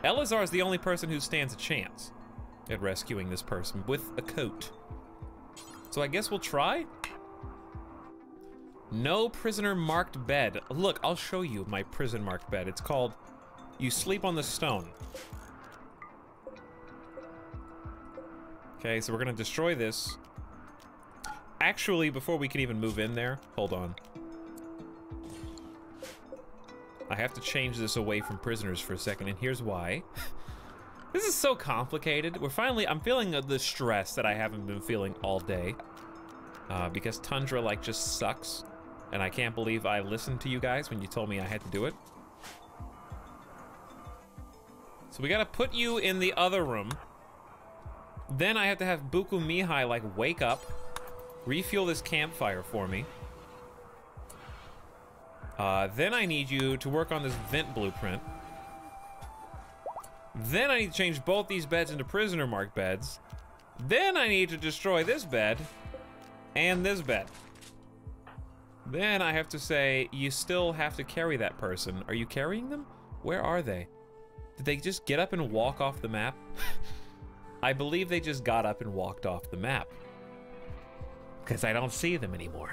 Elazar is the only person who stands a chance at rescuing this person with a coat. So I guess we'll try? No prisoner marked bed. Look, I'll show you my prison marked bed. It's called You Sleep on the Stone. Okay, so we're gonna destroy this. Actually, before we can even move in there, hold on. I have to change this away from prisoners for a second, and here's why. This is so complicated. I'm feeling the stress that I haven't been feeling all day. Because Tundra, like, just sucks. And I can't believe I listened to you guys when you told me I had to do it. So we gotta put you in the other room. Then I have to have Buku Mihai, like, wake up, refuel this campfire for me. Then I need you to work on this vent blueprint. Then I need to change both these beds into prisoner marked beds. Then I need to destroy this bed and this bed. Then I have to say, you still have to carry that person. Are you carrying them? Where are they? Did they just get up and walk off the map? I believe they just got up and walked off the map. Because I don't see them anymore.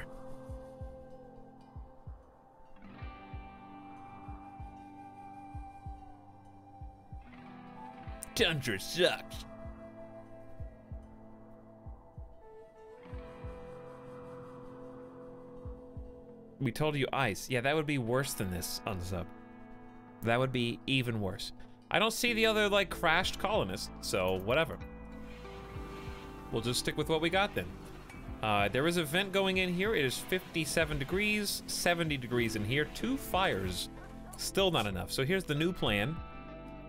Tundra sucks. We told you ice. Yeah, that would be worse than this unsub. That would be even worse. I don't see the other, like, crashed colonists, so whatever. We'll just stick with what we got then. There is a vent going in here. It is 57 degrees, 70 degrees in here. 2 fires. Still not enough. So here's the new plan.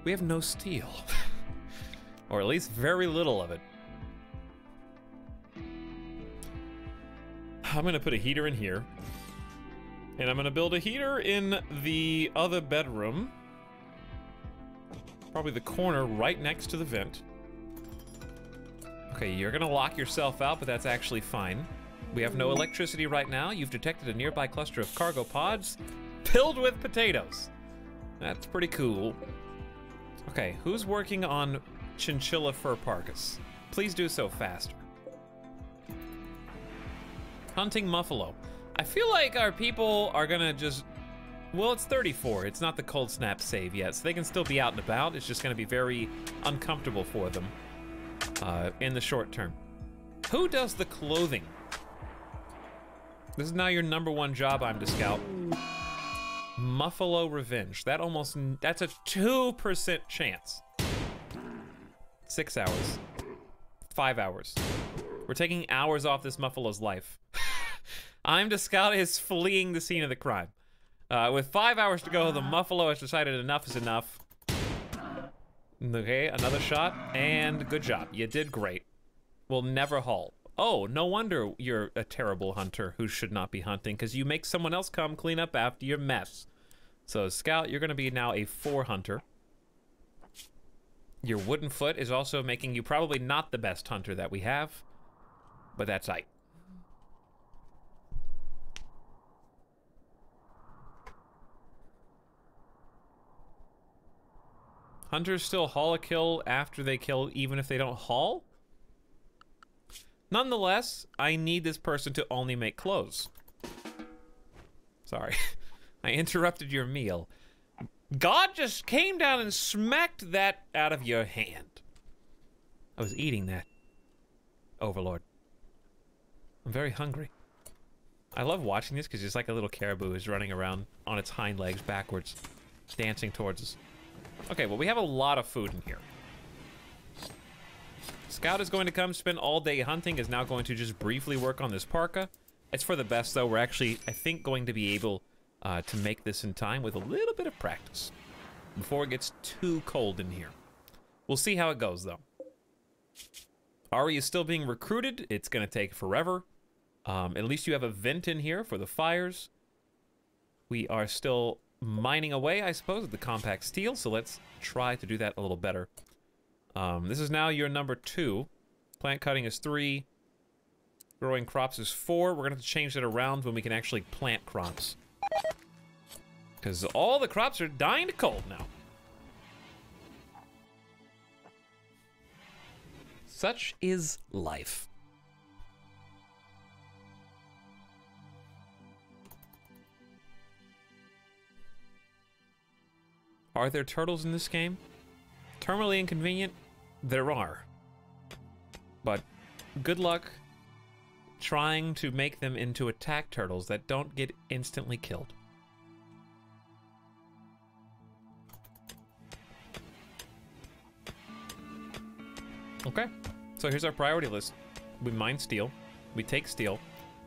We have no steel. Or at least very little of it. I'm gonna put a heater in here. And I'm gonna build a heater in the other bedroom. Probably the corner right next to the vent. Okay, you're gonna lock yourself out, but that's actually fine. We have no electricity right now. You've detected a nearby cluster of cargo pods filled with potatoes. That's pretty cool. Okay, who's working on chinchilla fur parkas? Please do so faster. Hunting muffalo. I feel like our people are gonna just, well, it's 34. It's not the cold snap save yet, so they can still be out and about. It's just gonna be very uncomfortable for them in the short term. Who does the clothing? This is now your #1 job, I'm to scout. Muffalo Revenge. That's a 2% chance. 6 hours. 5 hours. We're taking hours off this Muffalo's life. I'm to scout is fleeing the scene of the crime. With 5 hours to go, the Muffalo has decided enough is enough. Okay, another shot, and good job. You did great. We'll never halt. Oh, no wonder you're a terrible hunter who should not be hunting, because you make someone else come clean up after your mess. So, Scout, you're going to be now a 4 hunter. Your wooden foot is also making you probably not the best hunter that we have, but that's right. Hunters still haul a kill after they kill, even if they don't haul? Nonetheless, I need this person to only make clothes. Sorry, I interrupted your meal. God just came down and smacked that out of your hand. I was eating that, Overlord. I'm very hungry. I love watching this because it's like a little caribou is running around on its hind legs backwards, dancing towards us. Okay, well, we have a lot of food in here. Scout is going to come spend all day hunting, is now going to just briefly work on this parka. It's for the best, though. We're actually, I think, going to be able to make this in time with a little bit of practice before it gets too cold in here. We'll see how it goes, though. Ari is still being recruited. It's going to take forever. At least you have a vent in here for the fires. We are still mining away, I suppose, with the compact steel, so let's try to do that a little better. This is now your number 2. Plant cutting is 3. Growing crops is 4. We're going to have to change that around when we can actually plant crops. Because all the crops are dying to cold now. Such is life. Are there turtles in this game? Terminally inconvenient? There are. But good luck trying to make them into attack turtles that don't get instantly killed. Okay, so here's our priority list. We mine steel, we take steel,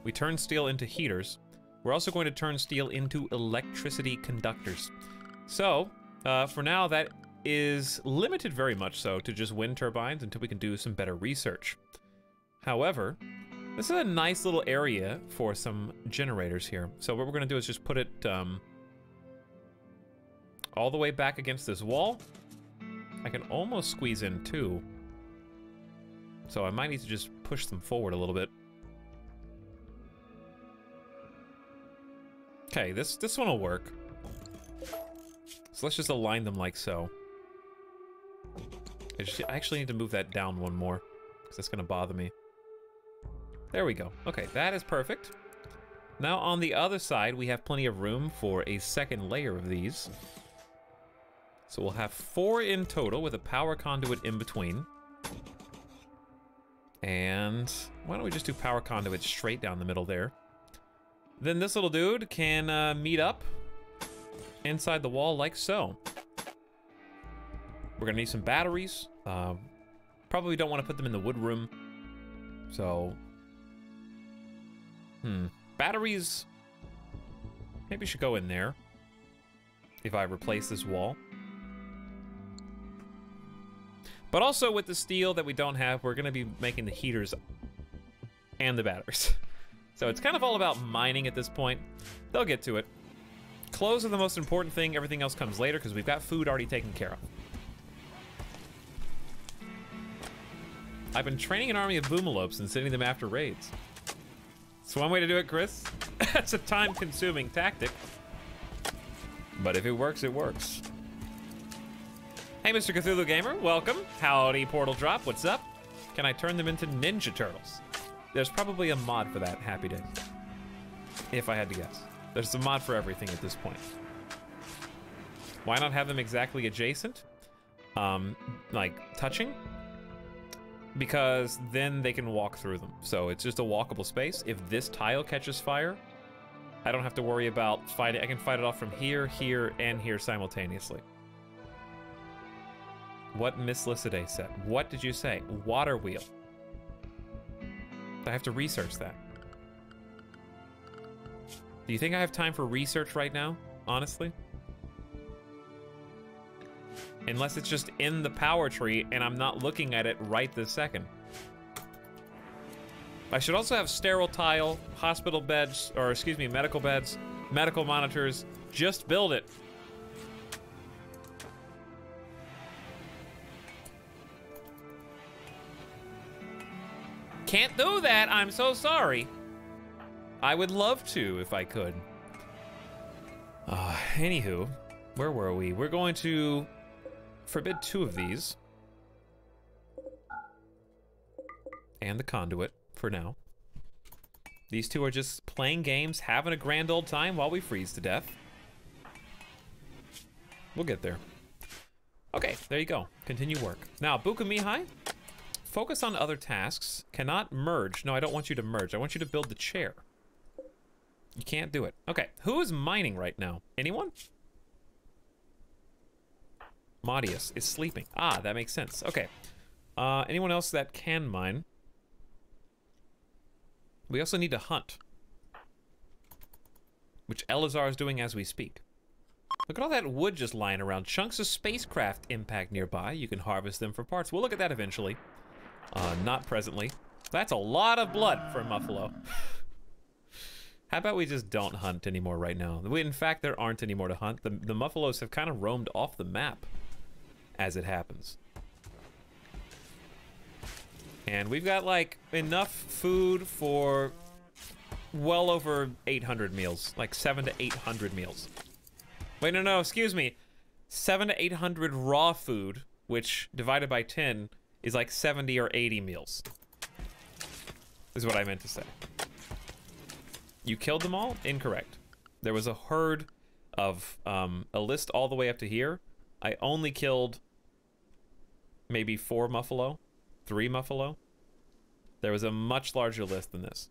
we turn steel into heaters. We're also going to turn steel into electricity conductors. So, for now, that is limited very much so to just wind turbines until we can do some better research. However, this is a nice little area for some generators here. So what we're going to do is just put it all the way back against this wall. I can almost squeeze in 2. So I might need to just push them forward a little bit. Okay, this one will work. So let's just align them like so. I actually need to move that down one more, because that's going to bother me. There we go. Okay, that is perfect. Now on the other side, we have plenty of room for a second layer of these. So we'll have 4 in total with a power conduit in between. And why don't we just do power conduit straight down the middle there. Then this little dude can meet up inside the wall like so. We're gonna need some batteries. Probably don't want to put them in the wood room. So, batteries maybe should go in there if I replace this wall. But also with the steel that we don't have, we're gonna be making the heaters and the batteries. So it's kind of all about mining at this point. They'll get to it. Clothes are the most important thing. Everything else comes later because we've got food already taken care of. I've been training an army of boomalopes and sending them after raids. It's one way to do it, Chris. That's a time-consuming tactic. But if it works, it works. Hey, Mr. Cthulhu Gamer, welcome. Howdy, Portal Drop, what's up? Can I turn them into Ninja Turtles? There's probably a mod for that, Happy Day. If I had to guess. There's a mod for everything at this point. Why not have them exactly adjacent? Like, touching? Because then they can walk through them. So it's just a walkable space. If this tile catches fire, I don't have to worry about fighting. I can fight it off from here, here, and here simultaneously. What Miss Lycidae said. What did you say? Water wheel. I have to research that. Do you think I have time for research right now? Honestly? Unless it's just in the power tree and I'm not looking at it right this second. I should also have sterile tile, hospital beds, or excuse me, medical beds, medical monitors. Just build it. Can't do that, I'm so sorry. I would love to if I could. Anywho, where were we? We're going to forbid 2 of these. And the conduit, for now. These 2 are just playing games, having a grand old time while we freeze to death. We'll get there. Okay, there you go. Continue work. Now, Buka Mihai, Focus on other tasks. Cannot merge. No, I don't want you to merge. I want you to build the chair. You can't do it. Okay, who is mining right now? Anyone? Maudius is sleeping. Ah, that makes sense. Okay. Anyone else that can mine? We also need to hunt, which Elazar is doing as we speak. Look at all that wood just lying around. Chunks of spacecraft impact nearby. You can harvest them for parts. We'll look at that eventually. Not presently. That's a lot of blood for a Muffalo. How about we just don't hunt anymore right now? In fact, there aren't any more to hunt. The Muffalos have kind of roamed off the map as it happens. And we've got, like, enough food for well over 800 meals. Like, 700 to 800 meals. Wait, no, excuse me. 700 to 800 raw food, which, divided by 10, is like 70 or 80 meals. Is what I meant to say. You killed them all? Incorrect. There was a herd of, a list all the way up to here. I only killed maybe 4 Muffalo. 3 Muffalo. There was a much larger list than this.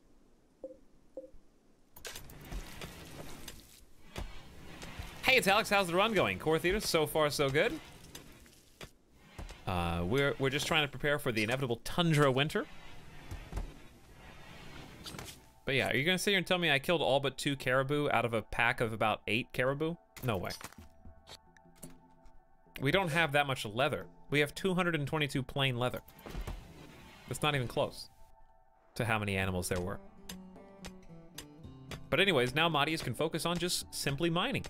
Hey, Etalyx, how's the run going? Core Theater, so far so good. We're just trying to prepare for the inevitable tundra winter. But yeah, are you gonna sit here and tell me I killed all but 2 caribou out of a pack of about 8 caribou? No way. We don't have that much leather. We have 222 plain leather. It's not even close to how many animals there were. But anyways, now Maudius can focus on just simply mining,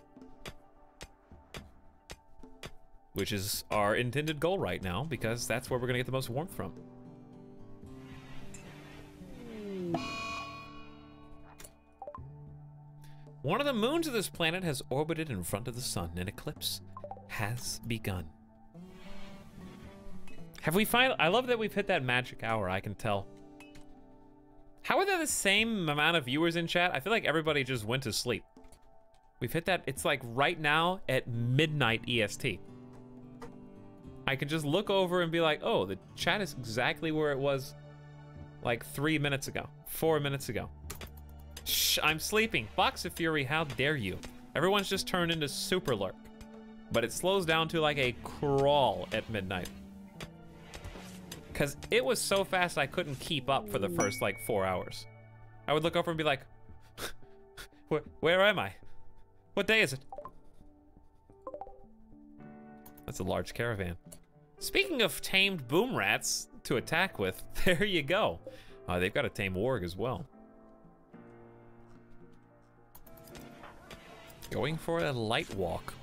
which is our intended goal right now, because that's where we're gonna get the most warmth from. One of the moons of this planet has orbited in front of the sun. An eclipse has begun. Have we finally... I love that we've hit that magic hour, I can tell. How are there the same amount of viewers in chat? I feel like everybody just went to sleep. We've hit that... It's like right now at midnight EST. I can just look over and be like, oh, the chat is exactly where it was like 3 minutes ago, 4 minutes ago. Shh, I'm sleeping. Box of Fury, how dare you? Everyone's just turned into Super Lurk. But it slows down to like a crawl at midnight. Because it was so fast I couldn't keep up for the first like 4 hours. I would look over and be like, where am I? What day is it? That's a large caravan. Speaking of tamed boom rats to attack with, there you go. They've got a tame warg as well. Going for a light walk.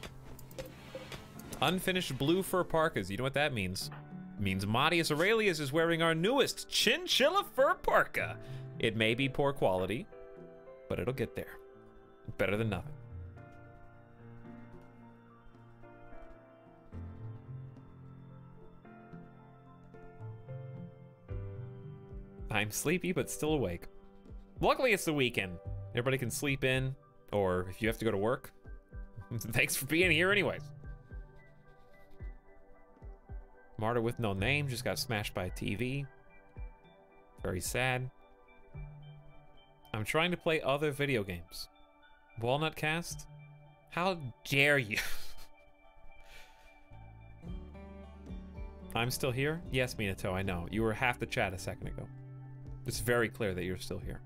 Unfinished blue fur parkas. You know what that means? It means Maudius Aurelius is wearing our newest chinchilla fur parka. It may be poor quality, but it'll get there. Better than nothing. I'm sleepy, but still awake. Luckily, it's the weekend. Everybody can sleep in, or if you have to go to work, thanks for being here anyways. Martyr with no name just got smashed by a TV. Very sad. I'm trying to play other video games. Walnut Cast? How dare you? I'm still here? Yes, Minato, I know. You were half the chat a second ago. It's very clear that you're still here.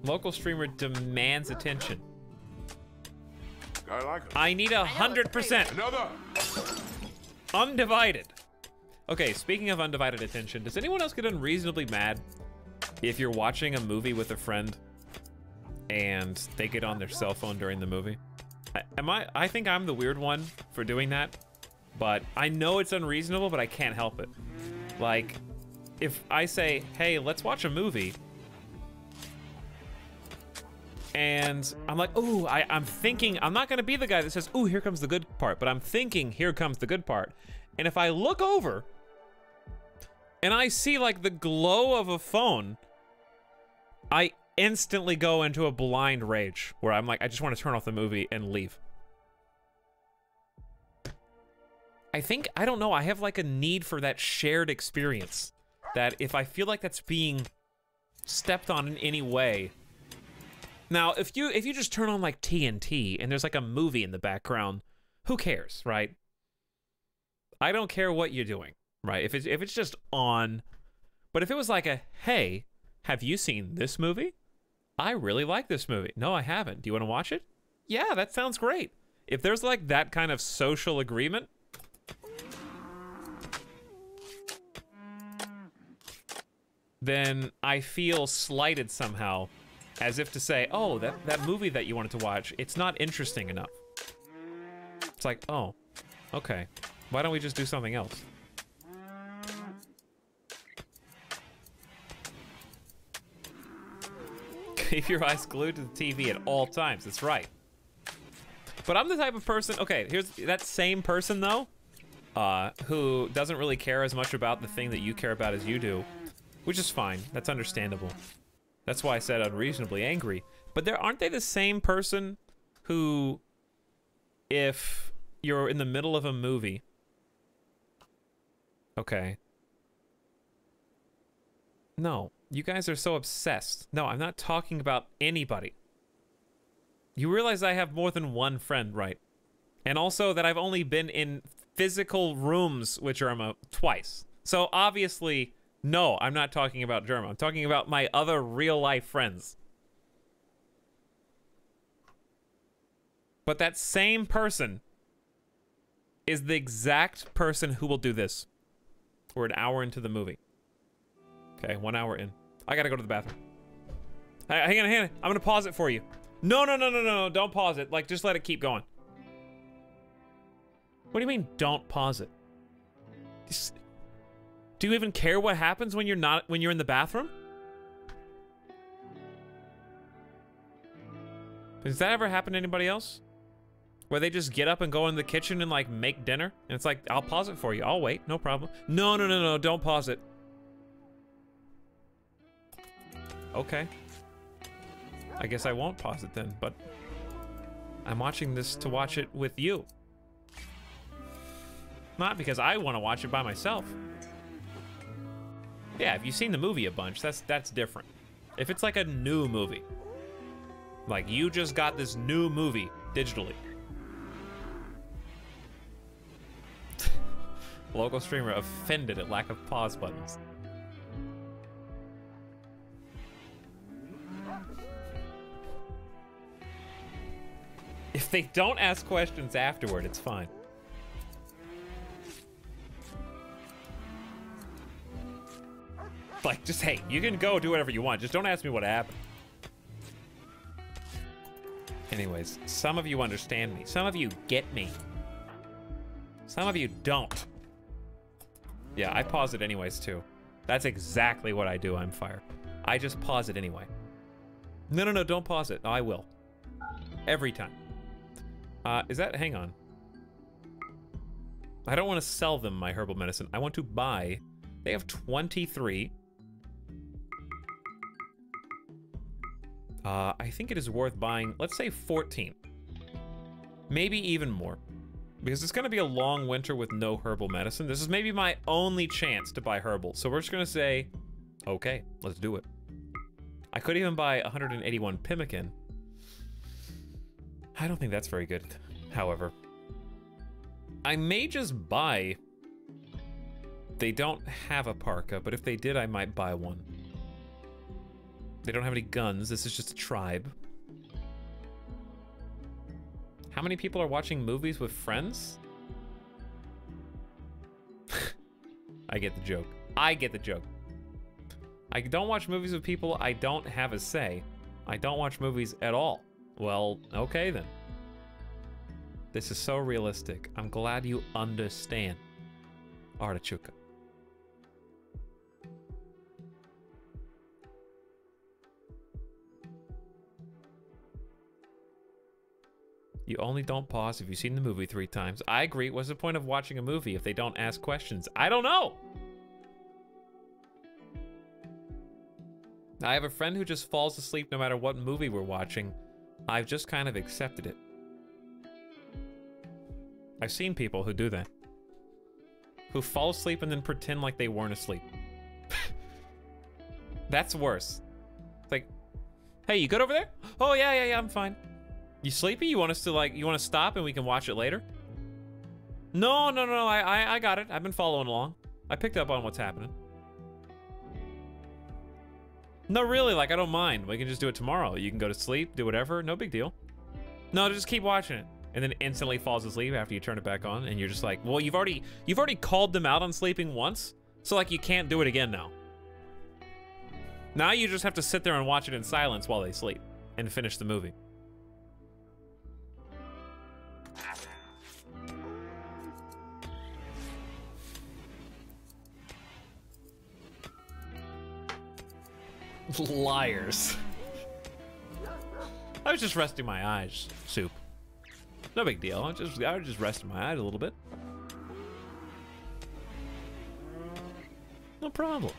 Local streamer demands attention. I like it. I need 100%. Another. Undivided. Okay, speaking of undivided attention, does anyone else get unreasonably mad if you're watching a movie with a friend and they get on their cell phone during the movie? I think I'm the weird one for doing that, but I know it's unreasonable, but I can't help it. Like, if I say, hey, let's watch a movie, and I'm like, ooh, I'm thinking, I'm not gonna be the guy that says, ooh, here comes the good part, but I'm thinking, here comes the good part. And if I look over, and I see like the glow of a phone, instantly go into a blind rage where I'm like, I just want to turn off the movie and leave. I don't know, I have like a need for that shared experience. That if I feel like that's being stepped on in any way. Now, if you just turn on like TNT and there's like a movie in the background, who cares, right? I don't care what you're doing, right? If it's just on. But if it was like a, hey, have you seen this movie? I really like this movie. No, I haven't. Do you want to watch it? Yeah, that sounds great. If there's like that kind of social agreement, then I feel slighted somehow, as if to say, oh, that movie that you wanted to watch, it's not interesting enough. It's like, oh, okay. Why don't we just do something else? Keep your eyes glued to the TV at all times. That's right. But I'm the type of person, okay, here's that same person though, who doesn't really care as much about the thing that you care about as you do, which is fine. That's understandable. That's why I said unreasonably angry. But aren't they the same person who, if you're in the middle of a movie, okay. No, you guys are so obsessed. No, I'm not talking about anybody. You realize I have more than one friend, right? And also that I've only been in physical rooms with Germa twice. So obviously, no, I'm not talking about Germa. I'm talking about my other real-life friends. But that same person is the exact person who will do this. We're an hour into the movie. Okay, 1 hour in. I gotta go to the bathroom. Hang on. I'm gonna pause it for you. No, don't pause it. Like, just let it keep going. What do you mean, don't pause it? Do you even care what happens when you're in the bathroom? Does that ever happen to anybody else? Where they just get up and go in the kitchen and like make dinner? And it's like, I'll pause it for you. I'll wait, no problem. No, don't pause it. Okay. I guess I won't pause it then, but I'm watching this to watch it with you. Not because I want to watch it by myself. Yeah, if you've seen the movie a bunch, that's different. If it's like a new movie, like you just got this new movie digitally. Local streamer offended at lack of pause buttons. If they don't ask questions afterward, it's fine. Like, just, hey, you can go do whatever you want. Just don't ask me what happened. Anyways, some of you understand me. Some of you get me. Some of you don't. Yeah, I pause it anyways, too. That's exactly what I do, I'm fired. I just pause it anyway. No, don't pause it. No, I will. Every time. Hang on. I don't want to sell them my herbal medicine. I want to buy. They have 23. I think it is worth buying, let's say 14. Maybe even more. Because it's going to be a long winter with no herbal medicine. This is maybe my only chance to buy herbal. So we're just going to say, okay, let's do it. I could even buy 181 pemmican. I don't think that's very good, however. I may just buy... They don't have a parka, but if they did, I might buy one. They don't have any guns. This is just a tribe. How many people are watching movies with friends? I get the joke. I get the joke. I don't watch movies with people I don't have a say. I don't watch movies at all. Well, okay then. This is so realistic. I'm glad you understand. Artichoke. You only don't pause if you've seen the movie 3 times. I agree. What's the point of watching a movie if they don't ask questions? I don't know. I have a friend who just falls asleep no matter what movie we're watching. I've just kind of accepted it. I've seen people who do that. Who fall asleep and then pretend like they weren't asleep. That's worse. It's like, hey, you good over there? Oh, yeah, I'm fine. You sleepy? You want us to, like, you want to stop and we can watch it later? No, I got it. I've been following along. I picked up on what's happening. No, really, like, I don't mind. We can just do it tomorrow. You can go to sleep, do whatever, no big deal. No, just keep watching it. And then instantly falls asleep after you turn it back on, and you're just like, well, you've already called them out on sleeping once, so like you can't do it again now. Now you just have to sit there and watch it in silence while they sleep and finish the movie. Liars. I was just resting my eyes, Soup. No big deal. I was just resting my eyes a little bit. No problem.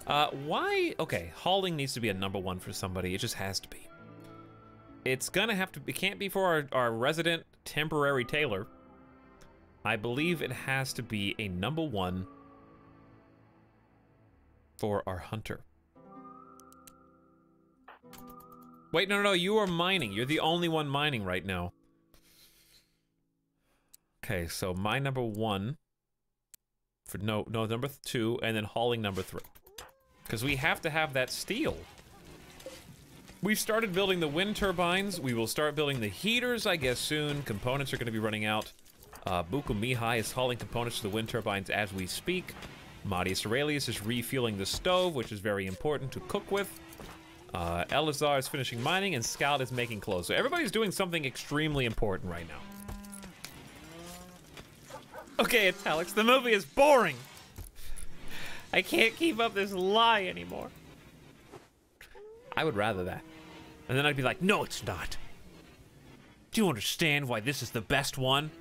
Why? Okay, hauling needs to be a #1 for somebody. It just has to be. It's gonna have to. It can't be for our resident temporary tailor. I believe it has to be a #1 for our hunter. Wait, no, you are mining. You're the only one mining right now. Okay, so my #1 for no, #2, and then hauling #3. Because we have to have that steel. We've started building the wind turbines. We will start building the heaters, I guess, soon. Components are going to be running out. Buku Mihai is hauling components to the wind turbines as we speak. Marius Aurelius is refueling the stove, which is very important to cook with. Elazar is finishing mining, and Scout is making clothes. So everybody's doing something extremely important right now. Okay, Etalyx, the movie is boring. I can't keep up this lie anymore. I would rather that. And then I'd be like, no, it's not. Do you understand why this is the best one?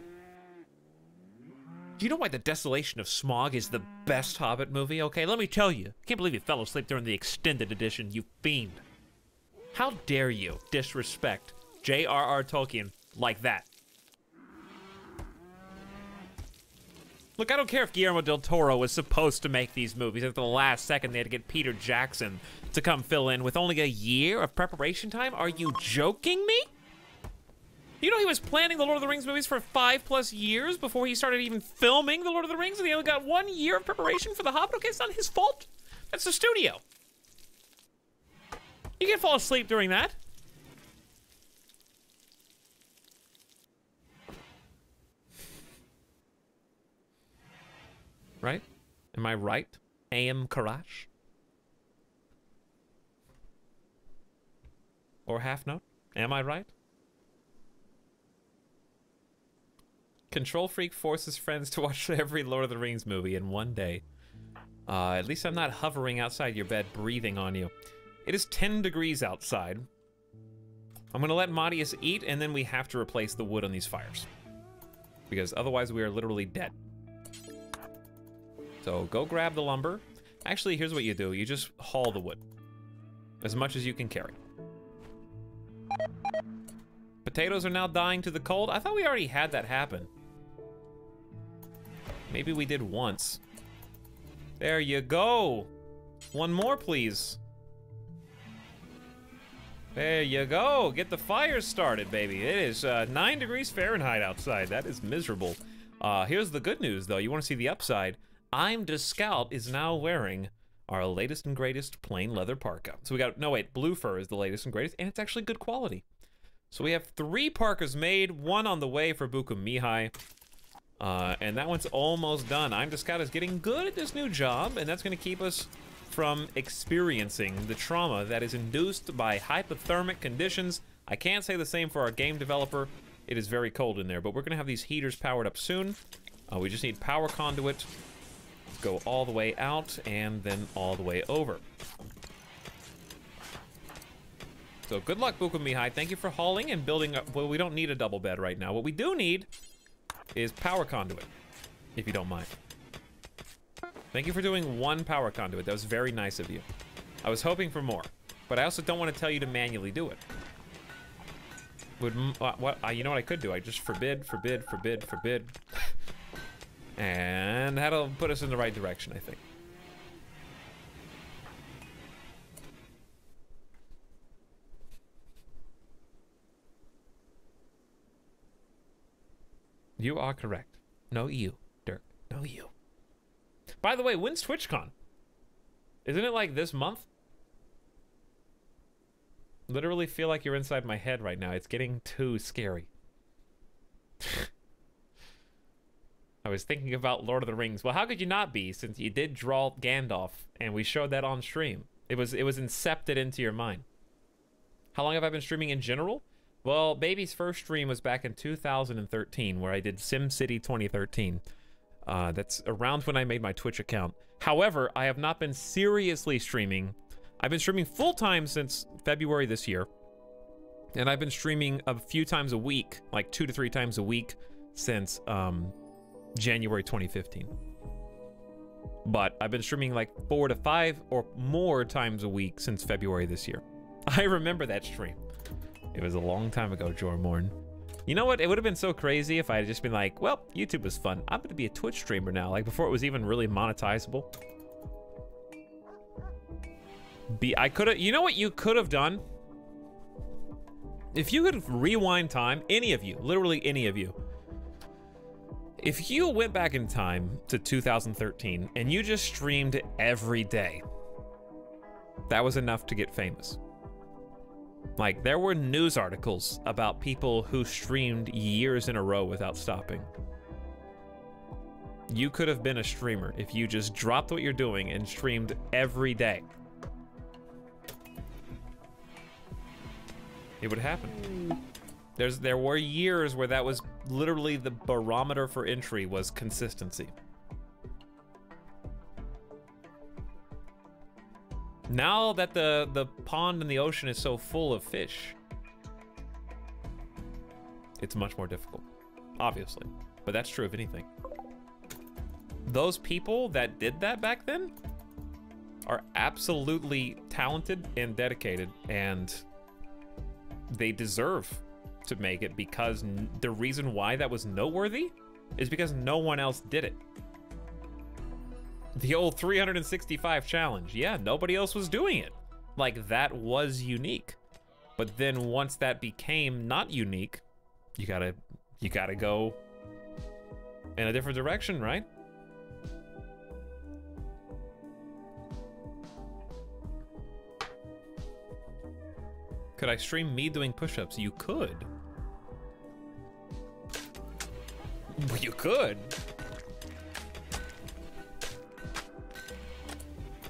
Do you know why The Desolation of Smaug is the best Hobbit movie? Okay, let me tell you. I can't believe you fell asleep during the extended edition, you fiend. How dare you disrespect J.R.R. Tolkien like that? Look, I don't care if Guillermo del Toro was supposed to make these movies. At the last second, they had to get Peter Jackson to come fill in with only a year of preparation time? Are you joking me? You know he was planning the Lord of the Rings movies for 5+ years before he started even filming the Lord of the Rings, and he only got 1 year of preparation for The Hobbit? Okay, it's not his fault. That's the studio. You can't fall asleep during that. Right? Am I right? A.M. Karash? Or half note? Am I right? Control Freak forces friends to watch every Lord of the Rings movie in one day. At least I'm not hovering outside your bed breathing on you. It is 10 degrees outside. I'm gonna let Marius eat, and then we have to replace the wood on these fires. Because otherwise we are literally dead. So go grab the lumber. Actually, here's what you do. You just haul the wood. As much as you can carry. Potatoes are now dying to the cold. I thought we already had that happen. Maybe we did once. There you go. One more, please. There you go. Get the fire started, baby. It is 9 degrees Fahrenheit outside. That is miserable. Here's the good news, though. You want to see the upside? I'm the Scout is now wearing our latest and greatest plain leather parka. So we got, no wait, blue fur is the latest and greatest, and it's actually good quality. So we have 3 parkas made, 1 on the way for Buku Mihai. And that one's almost done. I'm the Scout is getting good at this new job, and that's gonna keep us from experiencing the trauma that is induced by hypothermic conditions. I can't say the same for our game developer. It is very cold in there, but we're gonna have these heaters powered up soon. We just need power conduit. Go all the way out and then all the way over. So good luck, Buku Mihai. Thank you for hauling and building up. Well, we don't need a double bed right now. What we do need is power conduit, if you don't mind. Thank you for doing 1 power conduit. That was very nice of you. I was hoping for more, but I also don't want to tell you to manually do it. You know what I could do? I just forbid. And that'll put us in the right direction, I think. You are correct. No, you, Dirk. No, you. By the way, when's TwitchCon? Isn't it like this month? Literally feel like you're inside my head right now. It's getting too scary. I was thinking about Lord of the Rings. Well, how could you not be, since you did draw Gandalf, and we showed that on stream? It was incepted into your mind. How long have I been streaming in general? Well, Baby's first stream was back in 2013, where I did SimCity 2013. That's around when I made my Twitch account. However, I have not been seriously streaming. I've been streaming full-time since February this year. And I've been streaming a few times a week, like 2 to 3 times a week, since January 2015. But I've been streaming like 4 to 5 or more times a week since February this year. I remember that stream. It was a long time ago, Jormorn. You know what? It would have been so crazy if I had just been like, well, YouTube was fun. I'm going to be a Twitch streamer now, like before it was even really monetizable. I could have, you know what you could have done? If you could rewind time, any of you, literally any of you, if you went back in time to 2013 and you just streamed every day, that was enough to get famous. Like, there were news articles about people who streamed years in a row without stopping. You could have been a streamer if you just dropped what you're doing and streamed every day. It would happen. There were years where that was literally the barometer for entry was consistency. Now that the pond and the ocean is so full of fish, it's much more difficult, obviously. But that's true of anything. Those people that did that back then are absolutely talented and dedicated, and they deserve to make it, because the reason why that was noteworthy is because no one else did it. The old 365 challenge, yeah, nobody else was doing it. Like, that was unique. But then once that became not unique, you gotta go in a different direction, right? Could I stream me doing push-ups? You could. You could.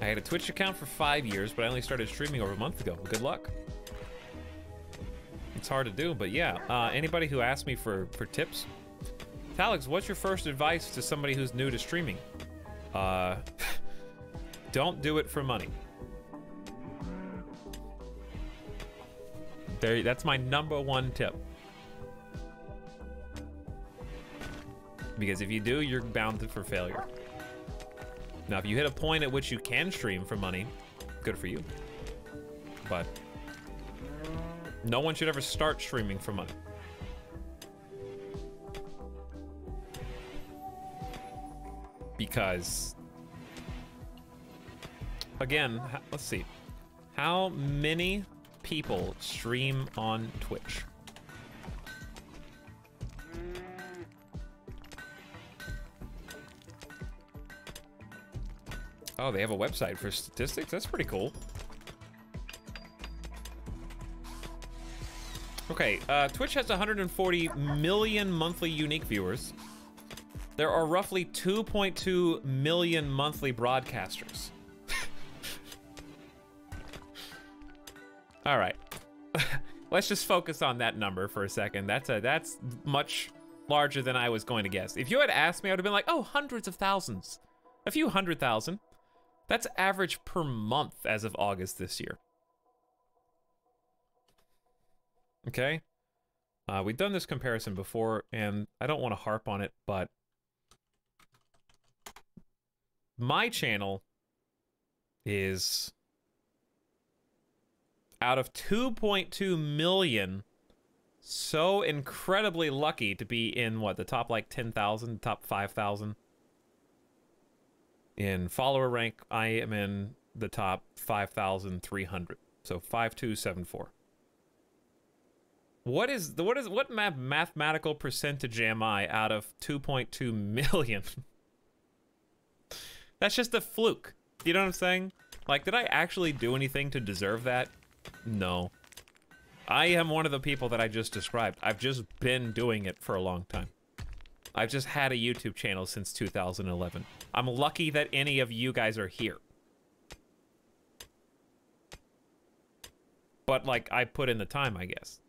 I had a Twitch account for 5 years, but I only started streaming over a month ago. Good luck. It's hard to do, but yeah. Anybody who asks me for tips? Etalyx, what's your first advice to somebody who's new to streaming? Don't do it for money. That's my #1 tip. Because if you do, you're bound for failure. Now, if you hit a point at which you can stream for money, good for you. But no one should ever start streaming for money. Because, again, let's see. How many people stream on Twitch? Oh, they have a website for statistics? That's pretty cool. Okay, Twitch has 140 million monthly unique viewers. There are roughly 2.2 million monthly broadcasters. All right. Let's just focus on that number for a second. That's much larger than I was going to guess. If you had asked me, I would have been like, oh, hundreds of thousands. A few 100,000. That's average per month as of August this year. Okay? We've done this comparison before, and I don't want to harp on it, but my channel is out of 2.2 million, so incredibly lucky to be in, what, the top, like, 10,000, top 5,000. In follower rank, I am in the top 5,300. So 5274. What mathematical percentage am I out of 2.2 million? That's just a fluke. You know what I'm saying? Like, did I actually do anything to deserve that? No. I am one of the people that I just described. I've just been doing it for a long time. I've just had a YouTube channel since 2011. I'm lucky that any of you guys are here. But, like, I put in the time, I guess.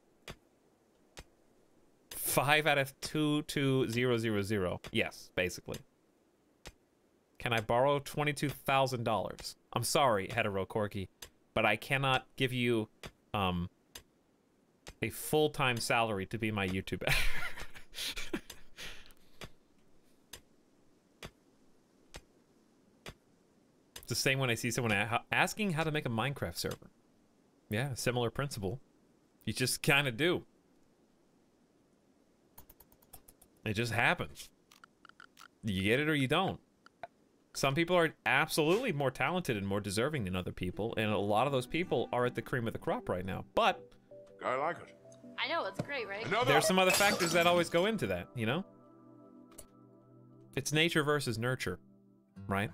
5 out of 22000. Yes, basically. Can I borrow $22,000? I'm sorry, Hetero Corky, but I cannot give you a full-time salary to be my YouTube editor. It's the same when I see someone asking how to make a Minecraft server. Yeah, similar principle. You just kind of do. It just happens. You get it or you don't. Some people are absolutely more talented and more deserving than other people, and a lot of those people are at the cream of the crop right now. But I like it. I know, it's great, right? There's some other factors that always go into that, you know? It's nature versus nurture, right?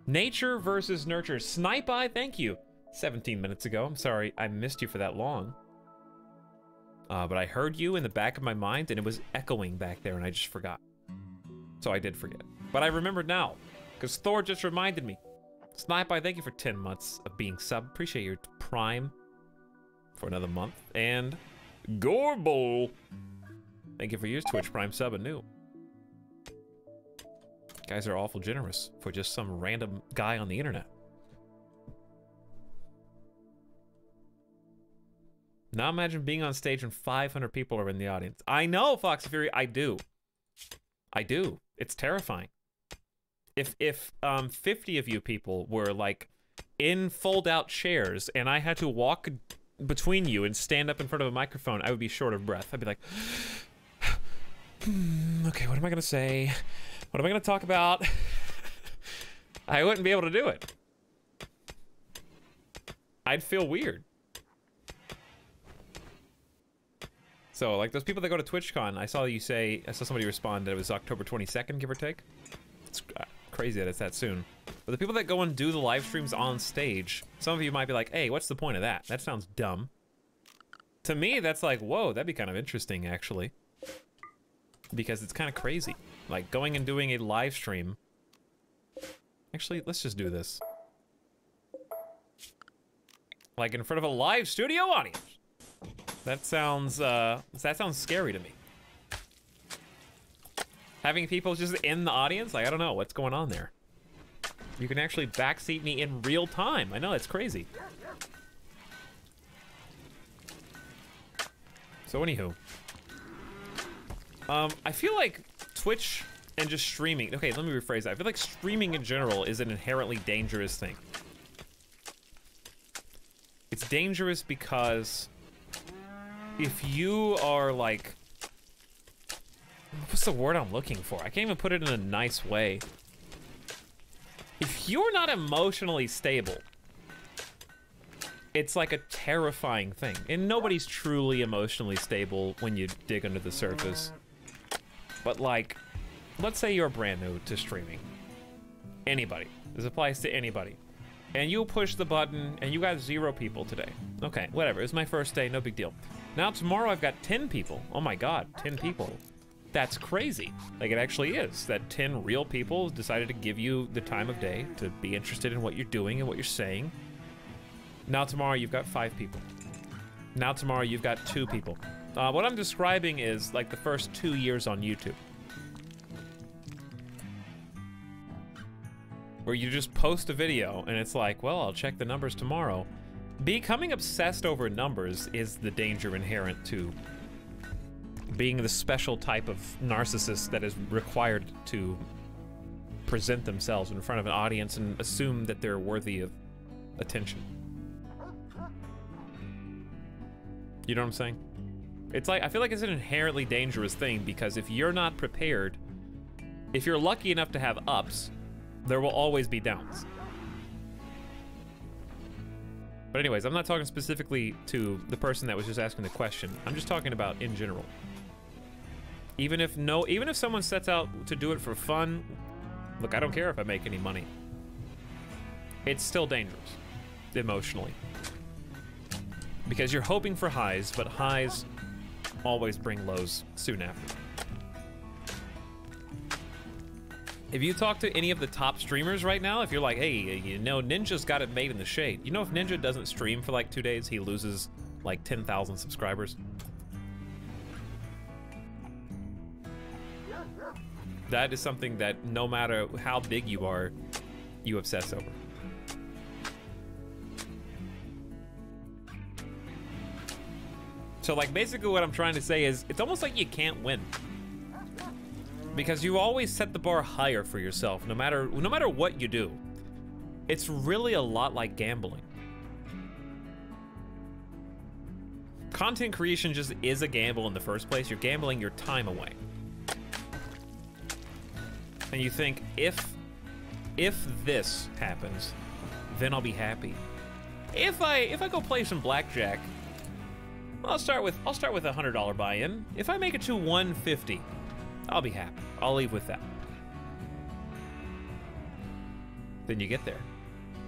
Nature versus nurture. Snipe Eye, thank you. 17 minutes ago. I'm sorry I missed you for that long. But I heard you in the back of my mind, and it was echoing back there, and I just forgot. So I did forget. But I remembered now, because Thor just reminded me. Snipe Eye, thank you for 10 months of being sub. Appreciate your Prime for another month. And Gorble, thank you for your Twitch Prime sub anew. Guys are awful generous for just some random guy on the internet. Now imagine being on stage and 500 people are in the audience. I know, Fox Fury, I do. I do. It's terrifying. If 50 of you people were like in fold-out chairs and I had to walk between you and stand up in front of a microphone, I would be short of breath. I'd be like, okay, what am I gonna say? What am I gonna talk about? I wouldn't be able to do it. I'd feel weird. So, like, those people that go to TwitchCon, I saw somebody respond that it was October 22nd, give or take. It's crazy that it's that soon. But the people that go and do the live streams on stage, some of you might be like, hey, what's the point of that? That sounds dumb. To me, that's like, whoa, that'd be kind of interesting, actually. Because it's kind of crazy. Like, going and doing a live stream. Actually, let's just do this. Like, in front of a live studio audience. That sounds scary to me. Having people just in the audience, like, I don't know what's going on there. You can actually backseat me in real time. I know, it's crazy. So anywho. I feel like Twitch and just streaming, okay, let me rephrase that. I feel like streaming in general is an inherently dangerous thing. It's dangerous because if you are like, what's the word I'm looking for? I can't even put it in a nice way. If you're not emotionally stable, it's like a terrifying thing. And nobody's truly emotionally stable when you dig under the surface. But like, let's say you're brand new to streaming. Anybody. This applies to anybody. And you push the button and you got 0 people today. Okay, whatever. It's my first day, no big deal. Now tomorrow I've got 10 people. Oh my god, 10 people. That's crazy. Like, it actually is. That 10 real people decided to give you the time of day to be interested in what you're doing and what you're saying. Now tomorrow you've got 5 people. Now tomorrow you've got 2 people. What I'm describing is like the first 2 years on YouTube. Where you just post a video and it's like, well, I'll check the numbers tomorrow. Becoming obsessed over numbers is the danger inherent to being the special type of narcissist that is required to present themselves in front of an audience and assume that they're worthy of attention. You know what I'm saying? It's like, I feel like it's an inherently dangerous thing because if you're not prepared, if you're lucky enough to have ups, there will always be downs. But anyways, I'm not talking specifically to the person that was just asking the question. I'm just talking about in general. Even if someone sets out to do it for fun, look, I don't care if I make any money. It's still dangerous, emotionally. Because you're hoping for highs, but highs always bring lows soon after. If you talk to any of the top streamers right now, if you're like, hey, you know, Ninja's got it made in the shade. You know, if Ninja doesn't stream for like 2 days, he loses like 10,000 subscribers. That is something that no matter how big you are, you obsess over. So like basically what I'm trying to say is it's almost like you can't win. Because you always set the bar higher for yourself, no matter what you do. It's really a lot like gambling. Content creation just is a gamble in the first place. You're gambling your time away. And you think, if this happens, then I'll be happy. If I go play some blackjack, I'll start with a $100 buy-in. If I make it to $150, I'll be happy. I'll leave with that. Then you get there.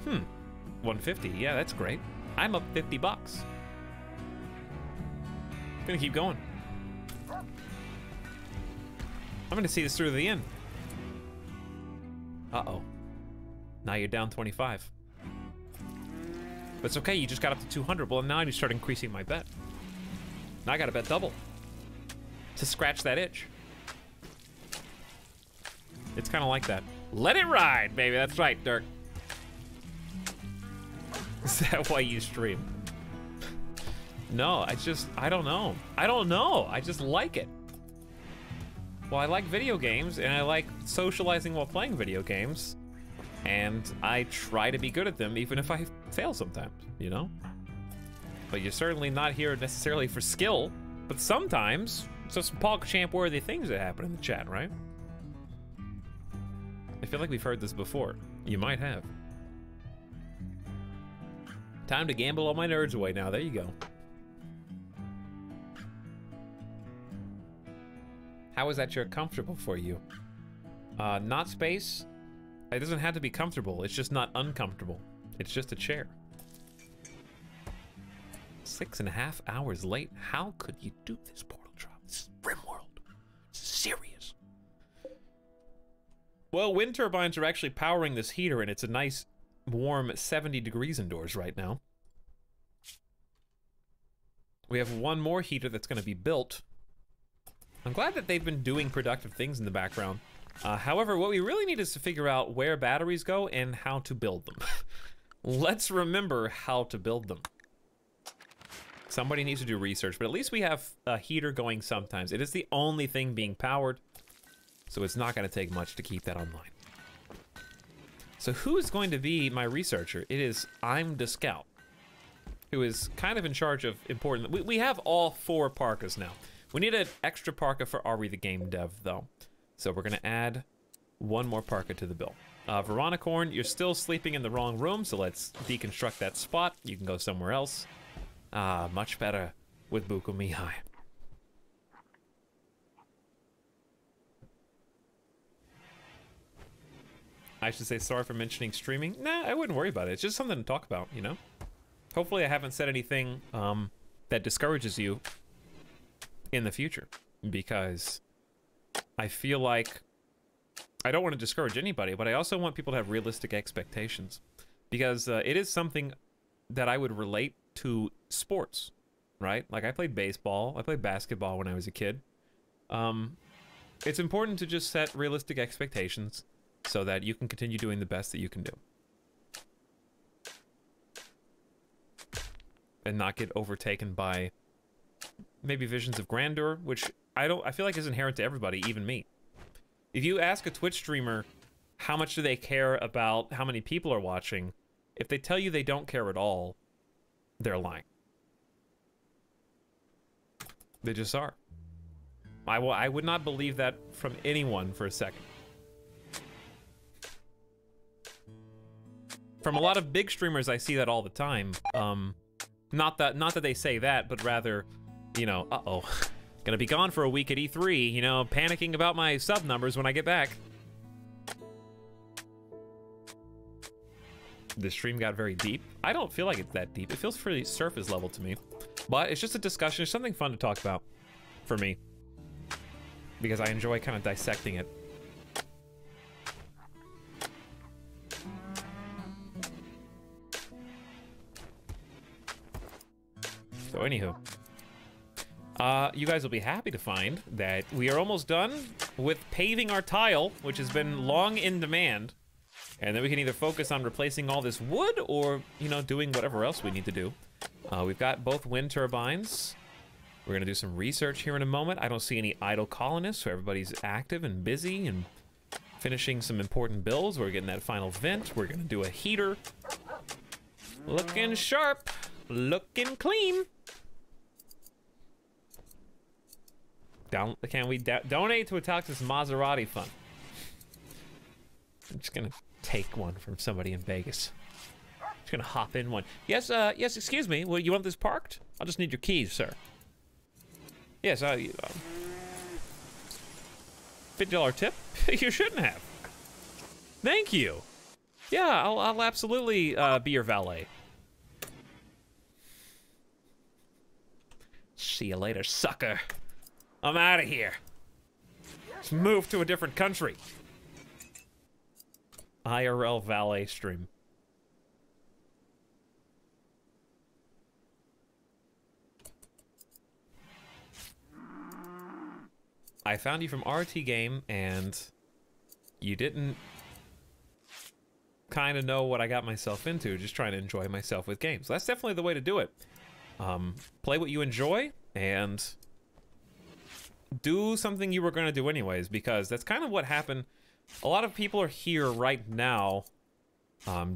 $150. Yeah, that's great. I'm up $50. Gonna keep going. I'm gonna see this through to the end. Uh-oh. Now you're down 25. But it's okay, you just got up to 200. Well, now I need to start increasing my bet. Now I gotta bet double to scratch that itch. It's kind of like that. Let it ride, baby. That's right, Dirk. Is that why you stream? No, I don't know. I don't know. I just like it. Well, I like video games, and I like socializing while playing video games. And I try to be good at them, even if I fail sometimes, you know? But you're certainly not here necessarily for skill, but sometimes, so some PogChamp-worthy things that happen in the chat, right? I feel like we've heard this before. You might have. Time to gamble all my nerds away now. There you go. How is that chair comfortable for you? Not space. It doesn't have to be comfortable. It's just not uncomfortable. It's just a chair. 6.5 hours late. How could you do this, Portal Drop? This is RimWorld. This is serious. Well, wind turbines are actually powering this heater, and it's a nice, warm 70 degrees indoors right now. We have one more heater that's going to be built. I'm glad that they've been doing productive things in the background. However, what we really need is to figure out where batteries go and how to build them. Let's remember how to build them. Somebody needs to do research, but at least we have a heater going sometimes. It is the only thing being powered, so it's not going to take much to keep that online. So who is going to be my researcher? It is I'm the Scout, who is kind of in charge of important... We have all 4 parkas now. We need an extra parka for Ari the Game Dev, though. So we're going to add 1 more parka to the bill. Veronicorn, you're still sleeping in the wrong room, so let's deconstruct that spot. You can go somewhere else. Much better with Buku Mihai. I should say sorry for mentioning streaming. Nah, I wouldn't worry about it. It's just something to talk about, you know? Hopefully I haven't said anything that discourages you in the future, because I feel like I don't want to discourage anybody, but I also want people to have realistic expectations, because it is something that I would relate to sports, right? Like I played baseball, I played basketball when I was a kid. It's important to just set realistic expectations so that you can continue doing the best that you can do. And not get overtaken by maybe visions of grandeur, which I feel like is inherent to everybody, even me. If you ask a Twitch streamer how much do they care about how many people are watching, if they tell you they don't care at all, they're lying. They just are. I would not believe that from anyone for a second. From a lot of big streamers, I see that all the time. Not that they say that, but rather, you know, uh-oh, gonna be gone for a week at E3, you know, panicking about my sub numbers when I get back. The stream got very deep. I don't feel like it's that deep. It feels pretty surface level to me. But it's just a discussion. It's something fun to talk about for me. Because I enjoy kind of dissecting it. So anywho, you guys will be happy to find that we are almost done with paving our tile, which has been long in demand. And then we can either focus on replacing all this wood or, you know, doing whatever else we need to do. We've got both wind turbines. We're gonna do some research here in a moment. I don't see any idle colonists, so everybody's active and busy and finishing some important builds. We're getting that final vent. We're gonna do a heater. Looking sharp, looking clean. Can we donate to Etalyx's Maserati fund? I'm just gonna take one from somebody in Vegas. Just gonna hop in one. Yes, yes, excuse me. Well, you want this parked? I'll just need your keys, sir. Yes, $50 tip? You shouldn't have. Thank you. Yeah, I'll absolutely be your valet. See you later, sucker. I'm out of here. Let's move to a different country. IRL valet stream. I found you from RT Game, and you didn't kind of know what I got myself into, just trying to enjoy myself with games. That's definitely the way to do it. Play what you enjoy, and do something you were going to do anyways, because that's kind of what happened. A lot of people are here right now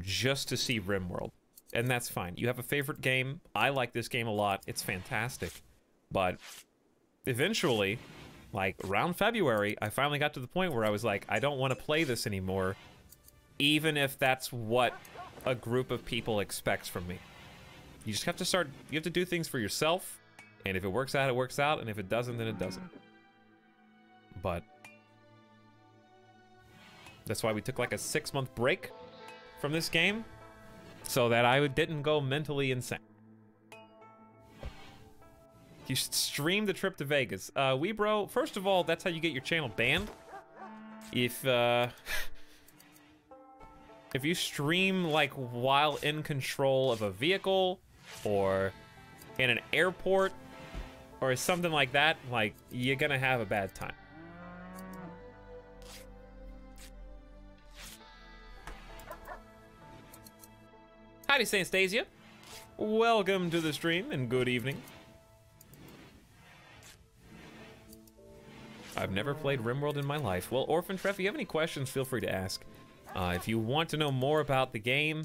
just to see RimWorld, and that's fine. You have a favorite game. I like this game a lot. It's fantastic. But eventually, like around February, I finally got to the point where I was like, I don't want to play this anymore, even if that's what a group of people expects from me. You just have to start, you have to do things for yourself, and if it works out, it works out, and if it doesn't, then it doesn't. But that's why we took like a 6-month break from this game, so that I didn't go mentally insane. You should stream the trip to Vegas. Weebro, first of all, that's how you get your channel banned. If you stream like while in control of a vehicle or in an airport or something like that, like you're gonna have a bad time. Howdy, Anastasia. Welcome to the stream and good evening. I've never played RimWorld in my life. Well, Orphan Treff, if you have any questions, feel free to ask. If you want to know more about the game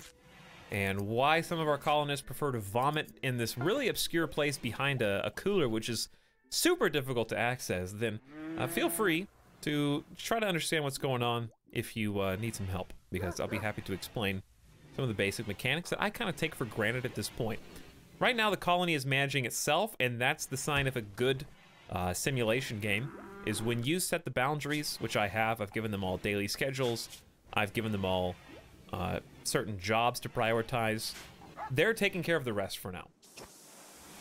and why some of our colonists prefer to vomit in this really obscure place behind a cooler, which is super difficult to access, then feel free to try to understand what's going on if you need some help, because I'll be happy to explain some of the basic mechanics that I kind of take for granted at this point. Right now, the colony is managing itself, and that's the sign of a good simulation game, is when you set the boundaries, which I have. I've given them all daily schedules. I've given them all certain jobs to prioritize. They're taking care of the rest for now.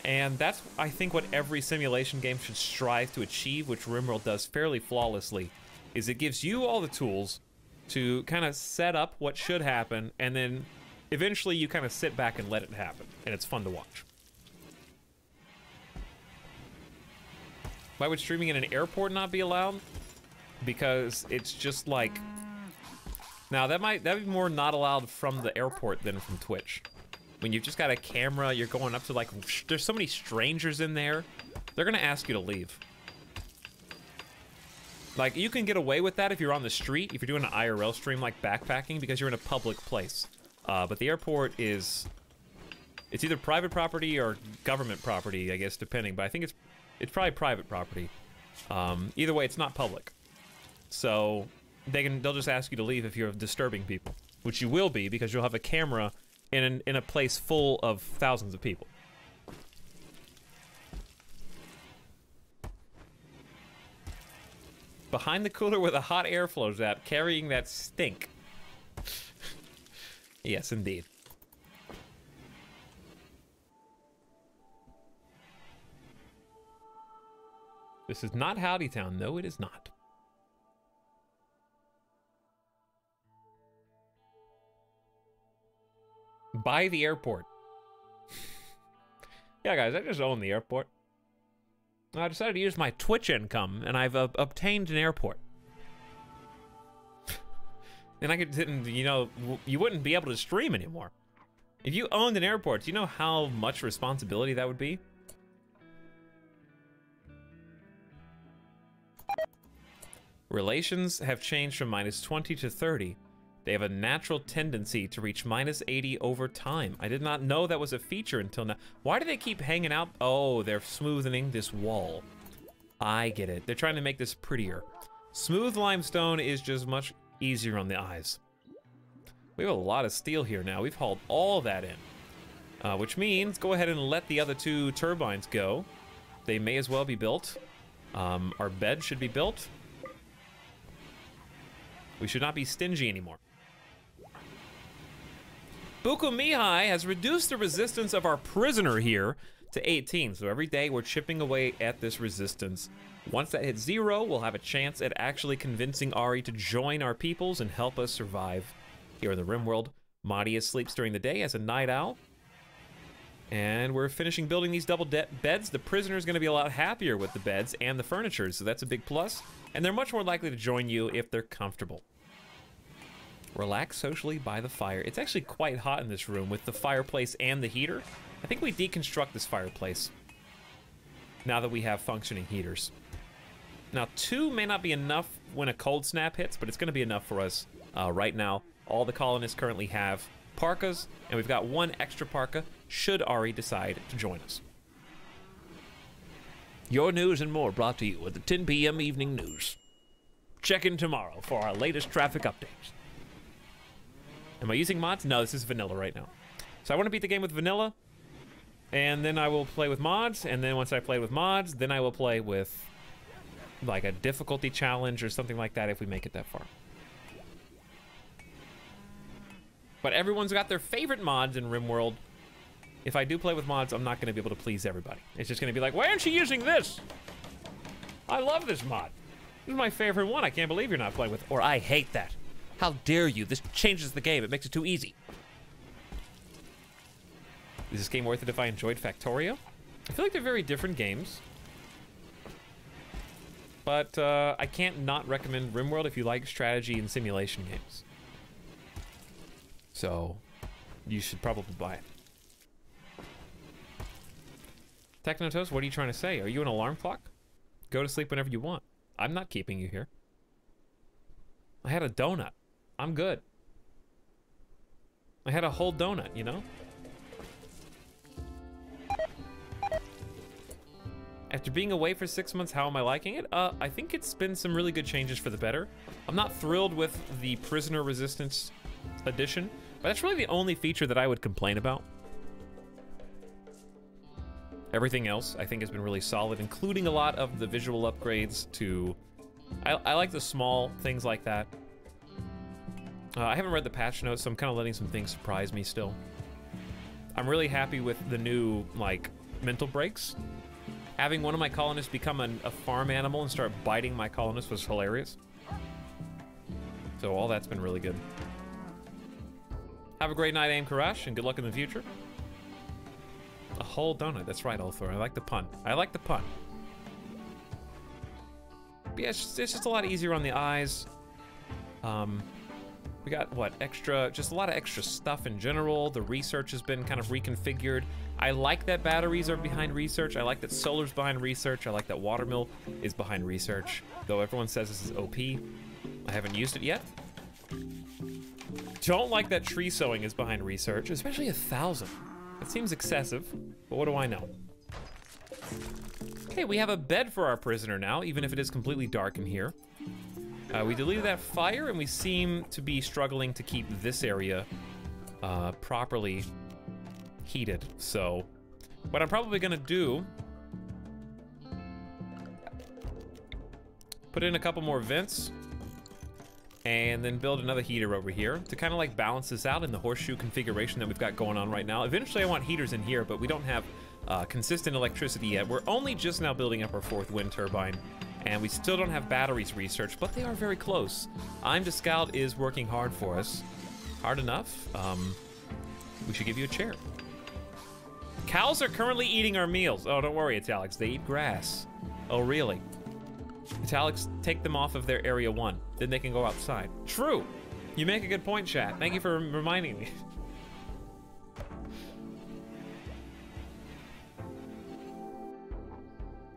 And that's, I think, what every simulation game should strive to achieve, which RimWorld does fairly flawlessly, is it gives you all the tools to kind of set up what should happen, and then eventually you kind of sit back and let it happen, and it's fun to watch. Why would streaming in an airport not be allowed? Because it's just like... Now, that'd be more not allowed from the airport than from Twitch. When you've just got a camera, you're going up to like... There's so many strangers in there. They're gonna ask you to leave. Like, you can get away with that if you're on the street, if you're doing an IRL stream like backpacking, because you're in a public place. But the airport is... It's either private property or government property, I guess, depending. But I think it's It's probably private property. Either way, it's not public. So they'll just ask you to leave if you're disturbing people, which you will be because you'll have a camera in a place full of thousands of people. Behind the cooler where the hot air flows out, carrying that stink. Yes, indeed. This is not Howdy Town. No, it is not. Buy the airport. Yeah, guys, I just own the airport. I decided to use my Twitch income, and I've obtained an airport. And I could, you know, you wouldn't be able to stream anymore. If you owned an airport, do you know how much responsibility that would be? Relations have changed from -20 to 30. They have a natural tendency to reach -80 over time. I did not know that was a feature until now. Why do they keep hanging out? Oh, they're smoothing this wall. I get it. They're trying to make this prettier. Smooth limestone is just much easier on the eyes. We have a lot of steel here now. We've hauled all that in. Which means go ahead and let the other two turbines go. They may as well be built. Our bed should be built. We should not be stingy anymore. Buku Mihai has reduced the resistance of our prisoner here to 18. So every day we're chipping away at this resistance. Once that hits 0, we'll have a chance at actually convincing Ari to join our peoples and help us survive here in the RimWorld. Madia sleeps during the day as a night owl. And we're finishing building these double beds. The prisoner is going to be a lot happier with the beds and the furniture, so that's a big plus. And they're much more likely to join you if they're comfortable. Relax socially by the fire. It's actually quite hot in this room with the fireplace and the heater. I think we deconstruct this fireplace now that we have functioning heaters. Now, 2 may not be enough when a cold snap hits, but it's going to be enough for us right now. All the colonists currently have parkas, and we've got 1 extra parka should Ari decide to join us. Your news and more brought to you with the 10 p.m. evening news. Check in tomorrow for our latest traffic updates. Am I using mods? No, this is vanilla right now. So I want to beat the game with vanilla, and then I will play with mods, and then once I play with mods, then I will play with like a difficulty challenge or something like that if we make it that far. But everyone's got their favorite mods in RimWorld. If I do play with mods, I'm not going to be able to please everybody. It's just going to be like, why aren't you using this? I love this mod. This is my favorite one. I can't believe you're not playing with, or I hate that. How dare you? This changes the game. It makes it too easy. Is this game worth it if I enjoyed Factorio? I feel like they're very different games. But I can't not recommend RimWorld if you like strategy and simulation games. So, you should probably buy it. Technotos, what are you trying to say? Are you an alarm clock? Go to sleep whenever you want. I'm not keeping you here. I had a donut. I'm good. I had a whole donut, you know? After being away for 6 months, how am I liking it? I think it's been some really good changes for the better. I'm not thrilled with the prisoner resistance addition, but that's really the only feature that I would complain about. Everything else, I think, has been really solid, including a lot of the visual upgrades to... I like the small things like that. I haven't read the patch notes, so I'm kind of letting some things surprise me still. I'm really happy with the new, like, mental breaks. Having one of my colonists become a farm animal and start biting my colonists was hilarious. So all that's been really good. Have a great night, Aim Karash, and good luck in the future. A whole donut, that's right, Ulthor. I like the pun. I like the pun. But yeah, it's just a lot easier on the eyes. We got, what, just a lot of extra stuff in general. The research has been kind of reconfigured. I like that batteries are behind research. I like that solar's behind research. I like that watermill is behind research. Though everyone says this is OP. I haven't used it yet. Don't like that tree sowing is behind research, especially 1,000. It seems excessive, but what do I know? Hey, we have a bed for our prisoner now, even if it is completely dark in here. We deleted that fire, and we seem to be struggling to keep this area properly heated. So, what I'm probably gonna do, put in a couple more vents, and then build another heater over here to kind of like balance this out in the horseshoe configuration that we've got going on right now. Eventually I want heaters in here, but we don't have consistent electricity yet. We're only just now building up our 4th wind turbine, and we still don't have batteries researched, but they are very close. I'm the Scout is working hard for us. Hard enough. We should give you a chair. Cows are currently eating our meals. Oh, don't worry, Etalyx. They eat grass. Oh, really? Etalyx, take them off of their Area 1. Then they can go outside. True. You make a good point, chat. Thank you for reminding me.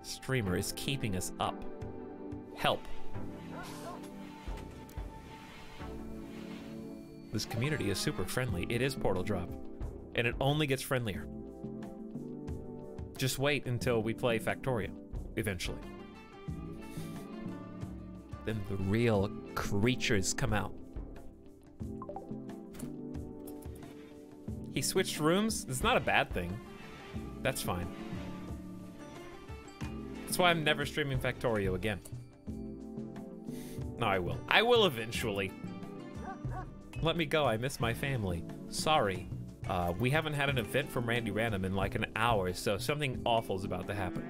Streamer is keeping us up. Help. This community is super friendly. It is Portal Drop. And it only gets friendlier. Just wait until we play Factorio, eventually. Then the real creatures come out. He switched rooms? It's not a bad thing. That's fine. That's why I'm never streaming Factorio again. No, I will. I will eventually. Let me go, I miss my family. Sorry. We haven't had an event from Randy Random in like an hour, so something awful is about to happen.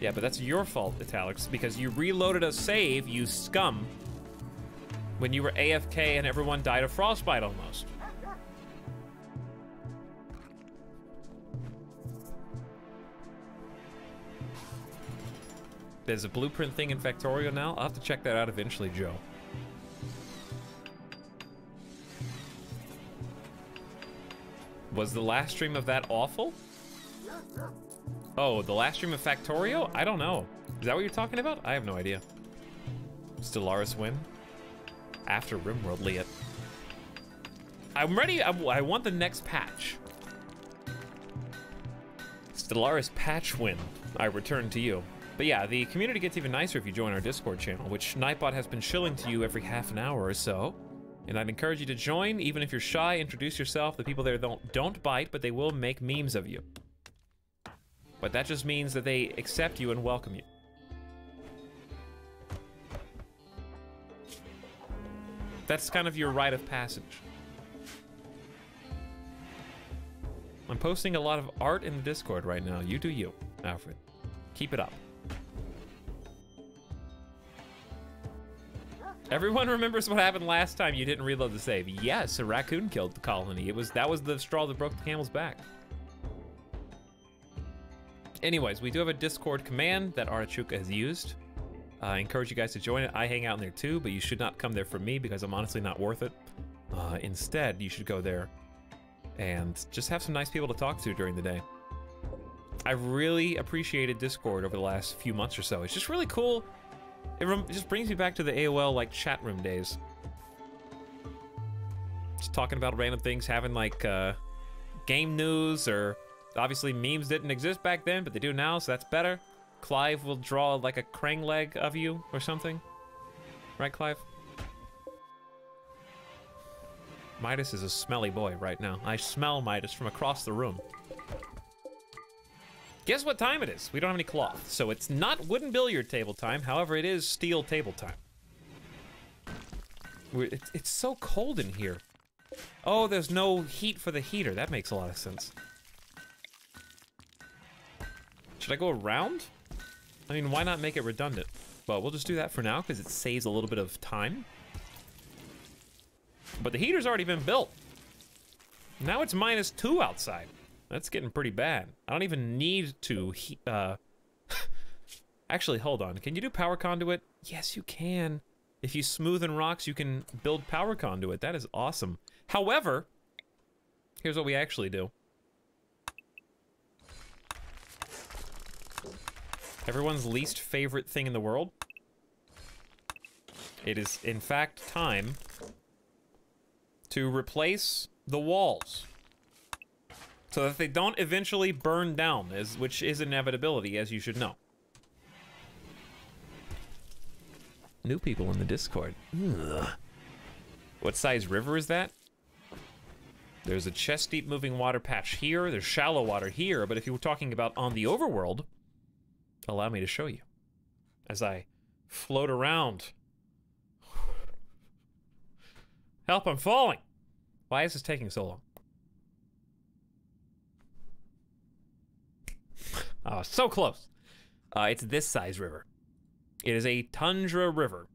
Yeah, but that's your fault, Etalyx, because you reloaded a save, you scum, when you were AFK and everyone died of frostbite almost. There's a blueprint thing in Factorio now. I'll have to check that out eventually, Joe. Was the last stream of that awful? Oh, the last stream of Factorio? I don't know. Is that what you're talking about? I have no idea. Stellaris win? After RimWorld, Liat. I'm ready. I want the next patch. Stellaris patch win. I return to you. But yeah, the community gets even nicer if you join our Discord channel, which Nightbot has been shilling to you every half an hour or so. And I'd encourage you to join, even if you're shy, introduce yourself. The people there don't bite, but they will make memes of you. But that just means that they accept you and welcome you. That's kind of your rite of passage. I'm posting a lot of art in the Discord right now. You do you, Alfred. Keep it up. Everyone remembers what happened last time you didn't reload the save. Yes, a raccoon killed the colony. That was the straw that broke the camel's back. Anyways, we do have a Discord command that Artichuka has used. I encourage you guys to join it. I hang out in there too, but you should not come there for me because I'm honestly not worth it. Instead, you should go there and just have some nice people to talk to during the day. I've really appreciated Discord over the last few months or so. It's just really cool. It just brings me back to the AOL like chat room days. Just talking about random things, having like game news, or obviously memes didn't exist back then, but they do now, so that's better. Clive will draw like a crane leg of you or something. Right, Clive? Midas is a smelly boy right now. I smell Midas from across the room. Guess what time it is? We don't have any cloth, so it's not wooden billiard table time. However, it is steel table time. It's so cold in here. Oh, there's no heat for the heater. That makes a lot of sense. Should I go around? I mean, why not make it redundant? Well, we'll just do that for now because it saves a little bit of time. But the heater's already been built. Now it's -2 outside. That's getting pretty bad. I don't even need to Actually, hold on. Can you do power conduit? Yes, you can. If you smoothen rocks, you can build power conduit. That is awesome. However, here's what we actually do. Everyone's least favorite thing in the world. It is, in fact, time to replace the walls. so that they don't eventually burn down, which is inevitability, as you should know. New people in the Discord. Ugh. What size river is that? There's a chest-deep moving water patch here. There's shallow water here. But if you were talking about on the overworld, allow me to show you as I float around. Help, I'm falling. Why is this taking so long? Oh, so close. It's this size river. It is a tundra river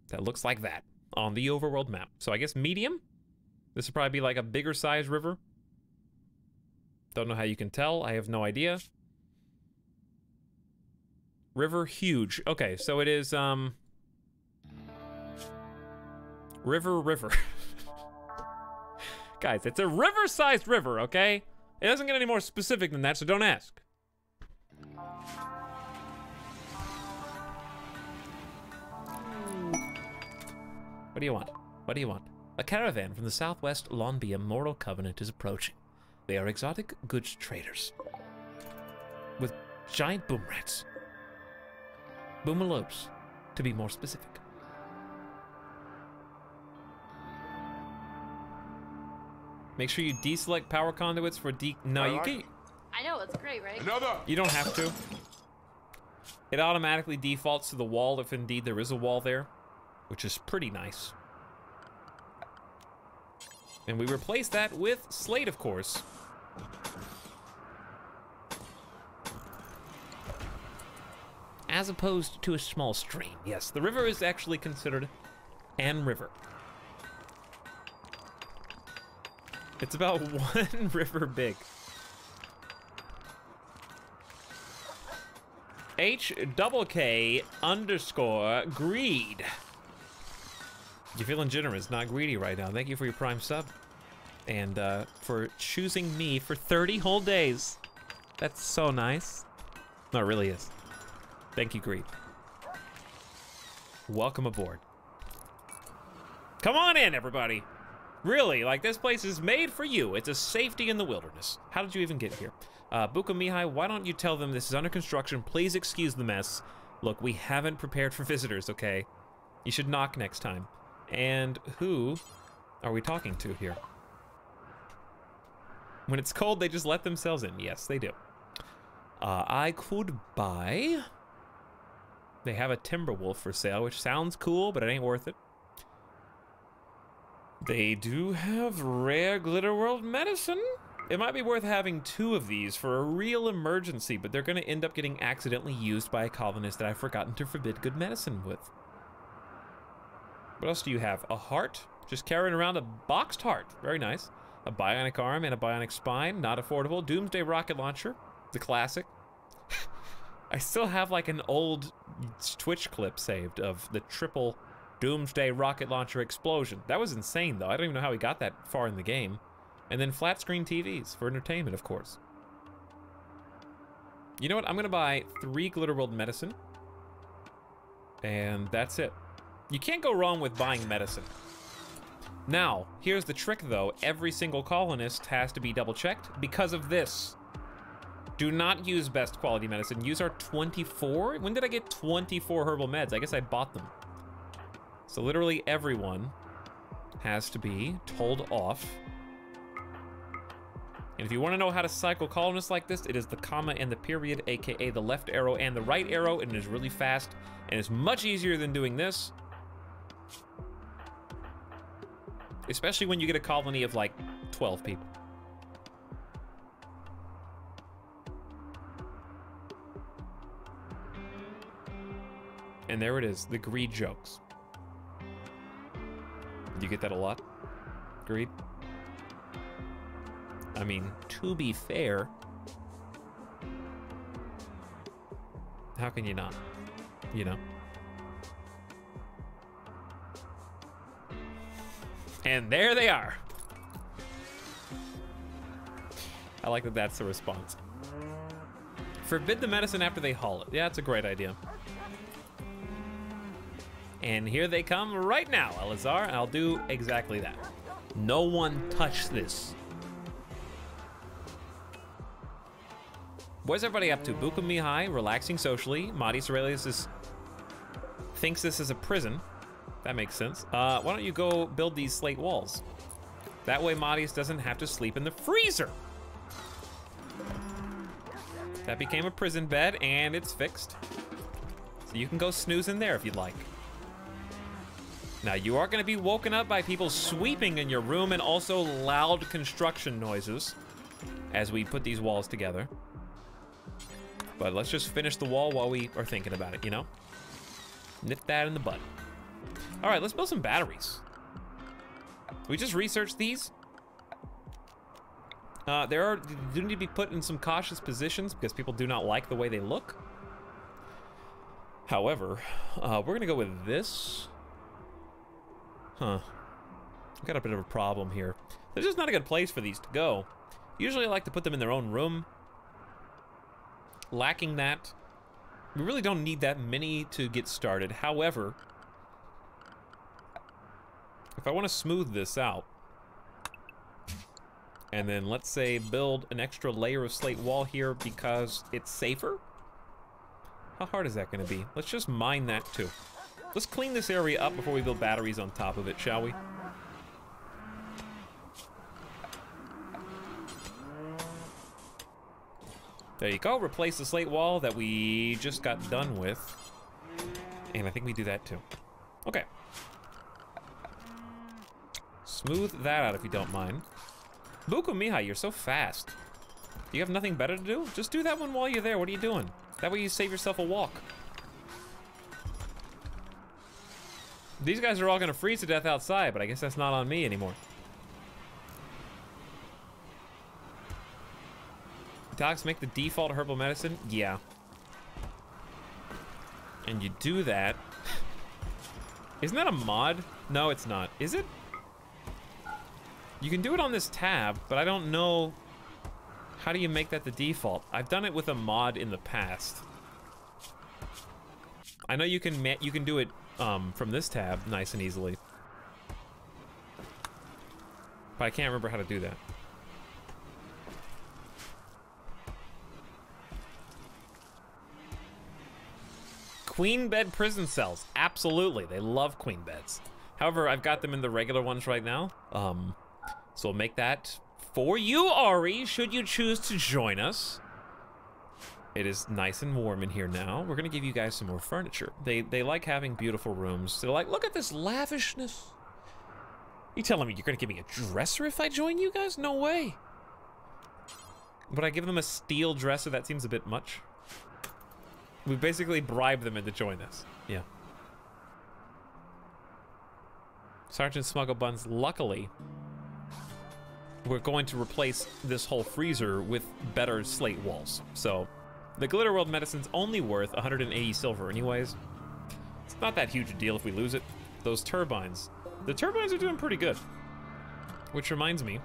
that looks like that on the overworld map. So I guess medium? This would probably be like a bigger size river. Don't know how you can tell. I have no idea. River huge. Okay, so it is, river. Guys, it's a river-sized river, okay? It doesn't get any more specific than that, so don't ask. What do you want? What do you want? A caravan from the Southwest Lonbia Moral Covenant is approaching. They are exotic goods traders with giant boom rats. Boomalopes, to be more specific. Make sure you deselect power conduits for No, you can't. I know, it's great, right? Another. You don't have to. It automatically defaults to the wall if indeed there is a wall there, which is pretty nice. And we replace that with slate, of course. As opposed to a small stream. Yes, the river is actually considered an river. It's about one river big. HKK_greed. You're feeling generous, not greedy right now. Thank you for your Prime sub. And for choosing me for 30 whole days. That's so nice. No, it really is. Thank you, Greed. Welcome aboard. Come on in, everybody. Really, like, this place is made for you. It's a safety in the wilderness. How did you even get here? Buka Mihai, why don't you tell them this is under construction? Please excuse the mess. Look, we haven't prepared for visitors, okay? You should knock next time. And who are we talking to here? When it's cold, they just let themselves in. Yes, they do. I could buy... They have a Timberwolf for sale, which sounds cool, but it ain't worth it. They do have rare Glitterworld medicine. It might be worth having 2 of these for a real emergency, but they're gonna end up getting accidentally used by a colonist that I've forgotten to forbid good medicine with. What else do you have? A heart? Just carrying around a boxed heart. Very nice. A bionic arm and a bionic spine. Not affordable. Doomsday rocket launcher. The classic. I still have like an old Twitch clip saved of the triple Doomsday rocket launcher explosion. That was insane, though. I don't even know how he got that far in the game. And then flat screen TVs for entertainment, of course. You know what? I'm gonna buy 3 Glitterworld medicine. And that's it. You can't go wrong with buying medicine. Now, here's the trick, though. Every single colonist has to be double-checked because of this. Do not use best quality medicine. Use our 24. When did I get 24 herbal meds? I guess I bought them. So literally everyone has to be told off. And if you want to know how to cycle colonists like this, it is the comma and the period, aka the left arrow and the right arrow, and it is really fast, and it's much easier than doing this. Especially when you get a colony of like 12 people. And there it is, the greed jokes. Do you get that a lot? Greed? I mean, to be fair, how can you not? You know? And there they are. I like that that's the response. Forbid the medicine after they haul it. Yeah, that's a great idea. And here they come right now, Elazar. I'll do exactly that. No one touch this. Where's everybody up to? Buka Mihai, relaxing socially. Madius Aurelius thinks this is a prison. That makes sense. Why don't you go build these slate walls? That way Madius doesn't have to sleep in the freezer. That became a prison bed and it's fixed. So you can go snooze in there if you'd like. Now you are gonna be woken up by people sweeping in your room and also loud construction noises as we put these walls together. But let's just finish the wall while we are thinking about it, you know? Nip that in the bud. All right, let's build some batteries. We just researched these. They do need to be put in some cautious positions because people do not like the way they look. However, we're gonna go with this. Huh. I've got a bit of a problem here. There's just not a good place for these to go. Usually I like to put them in their own room. Lacking that, we really don't need that many to get started. However, if I want to smooth this out, and then let's say build an extra layer of slate wall here because it's safer, how hard is that going to be? Let's just mine that too. Let's clean this area up before we build batteries on top of it, shall we? There you go, replace the slate wall that we just got done with. And I think we do that too. Okay. Smooth that out if you don't mind. Buku Mihai, you're so fast. You have nothing better to do? Just do that one while you're there. What are you doing? That way you save yourself a walk. These guys are all gonna freeze to death outside, but I guess that's not on me anymore. Etalyx, make the default herbal medicine? Yeah. And you do that. Isn't that a mod? No, it's not. Is it? You can do it on this tab, but I don't know. How do you make that the default? I've done it with a mod in the past. I know you can do it from this tab nice and easily. But I can't remember how to do that. Queen bed prison cells, absolutely. They love queen beds. However, I've got them in the regular ones right now. So we'll make that for you, Ari, should you choose to join us. It is nice and warm in here now. We're gonna give you guys some more furniture. They like having beautiful rooms. They're like, look at this lavishness. You telling me you're gonna give me a dresser if I join you guys? No way. But I give them a steel dresser, that seems a bit much. We basically bribe them into join us. Yeah. Sergeant Smuggle Buns, luckily, we're going to replace this whole freezer with better slate walls. So the Glitter World medicine's only worth 180 silver anyways. It's not that huge a deal if we lose it. Those turbines, the turbines are doing pretty good. Which reminds me,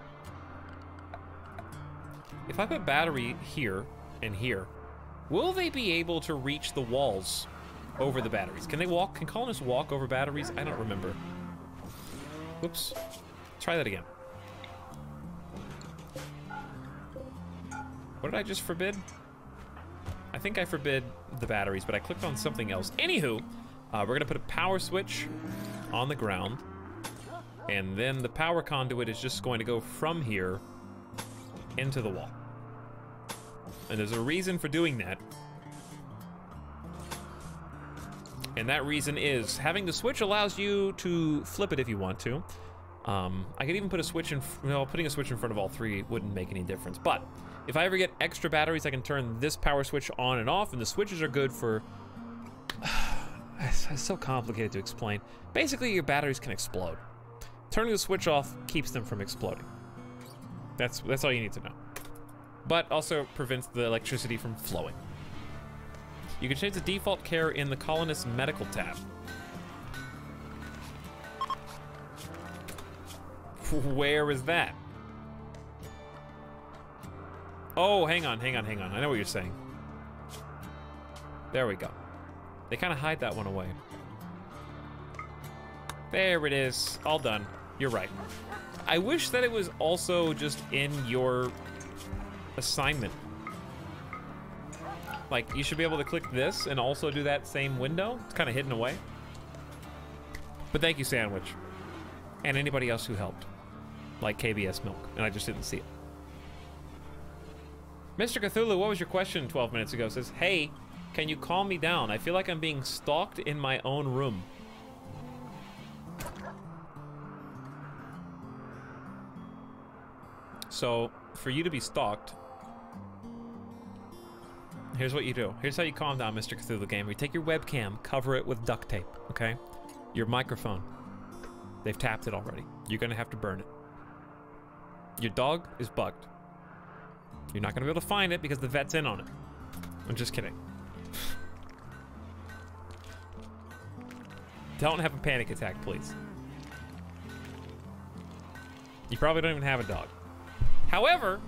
if I put battery here and here, will they be able to reach the walls over the batteries? Can they walk? Can colonists walk over batteries? I don't remember. Whoops. Try that again. What did I just forbid? I think I forbid the batteries, but I clicked on something else. Anywho, we're gonna put a power switch on the ground, and then the power conduit is just going to go from here into the wall. And there's a reason for doing that. And that reason is having the switch allows you to flip it if you want to. I could even put a switch in, well, putting a switch in front of all three wouldn't make any difference. But if I ever get extra batteries, I can turn this power switch on and off, and the switches are good for, it's so complicated to explain. Basically, your batteries can explode. Turning the switch off keeps them from exploding. That's all you need to know. But also prevents the electricity from flowing. You can change the default care in the colonist medical tab. Where is that? Oh, hang on. I know what you're saying. There we go. They kind of hide that one away. There it is. All done. You're right. I wish that it was also just in your assignment. Like, you should be able to click this and also do that same window. It's kind of hidden away. But thank you, Sandwich. And anybody else who helped. Like KBS Milk, and I just didn't see it. Mr. Cthulhu, what was your question 12 minutes ago? Says, hey, can you calm me down? I feel like I'm being stalked in my own room. So, for you to be stalked, here's what you do. Here's how you calm down, Mr. Cthulhu Gamer. You take your webcam, cover it with duct tape, okay? Your microphone. They've tapped it already. You're gonna have to burn it. Your dog is bugged. You're not gonna be able to find it because the vet's in on it. I'm just kidding. Don't have a panic attack, please. You probably don't even have a dog. However,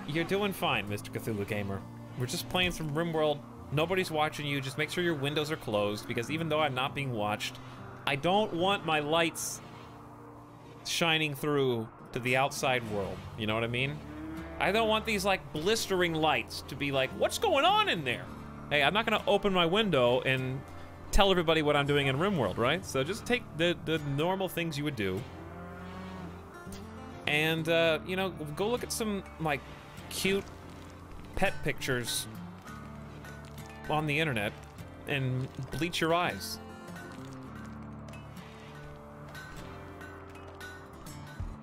you're doing fine, Mr. Cthulhu Gamer. We're just playing some RimWorld. Nobody's watching you. Just make sure your windows are closed, because even though I'm not being watched, I don't want my lights shining through to the outside world. You know what I mean? I don't want these, like, blistering lights to be like, what's going on in there? Hey, I'm not gonna open my window and tell everybody what I'm doing in RimWorld, right? So just take the normal things you would do. And, you know, go look at some, like, cute pet pictures on the internet and bleach your eyes.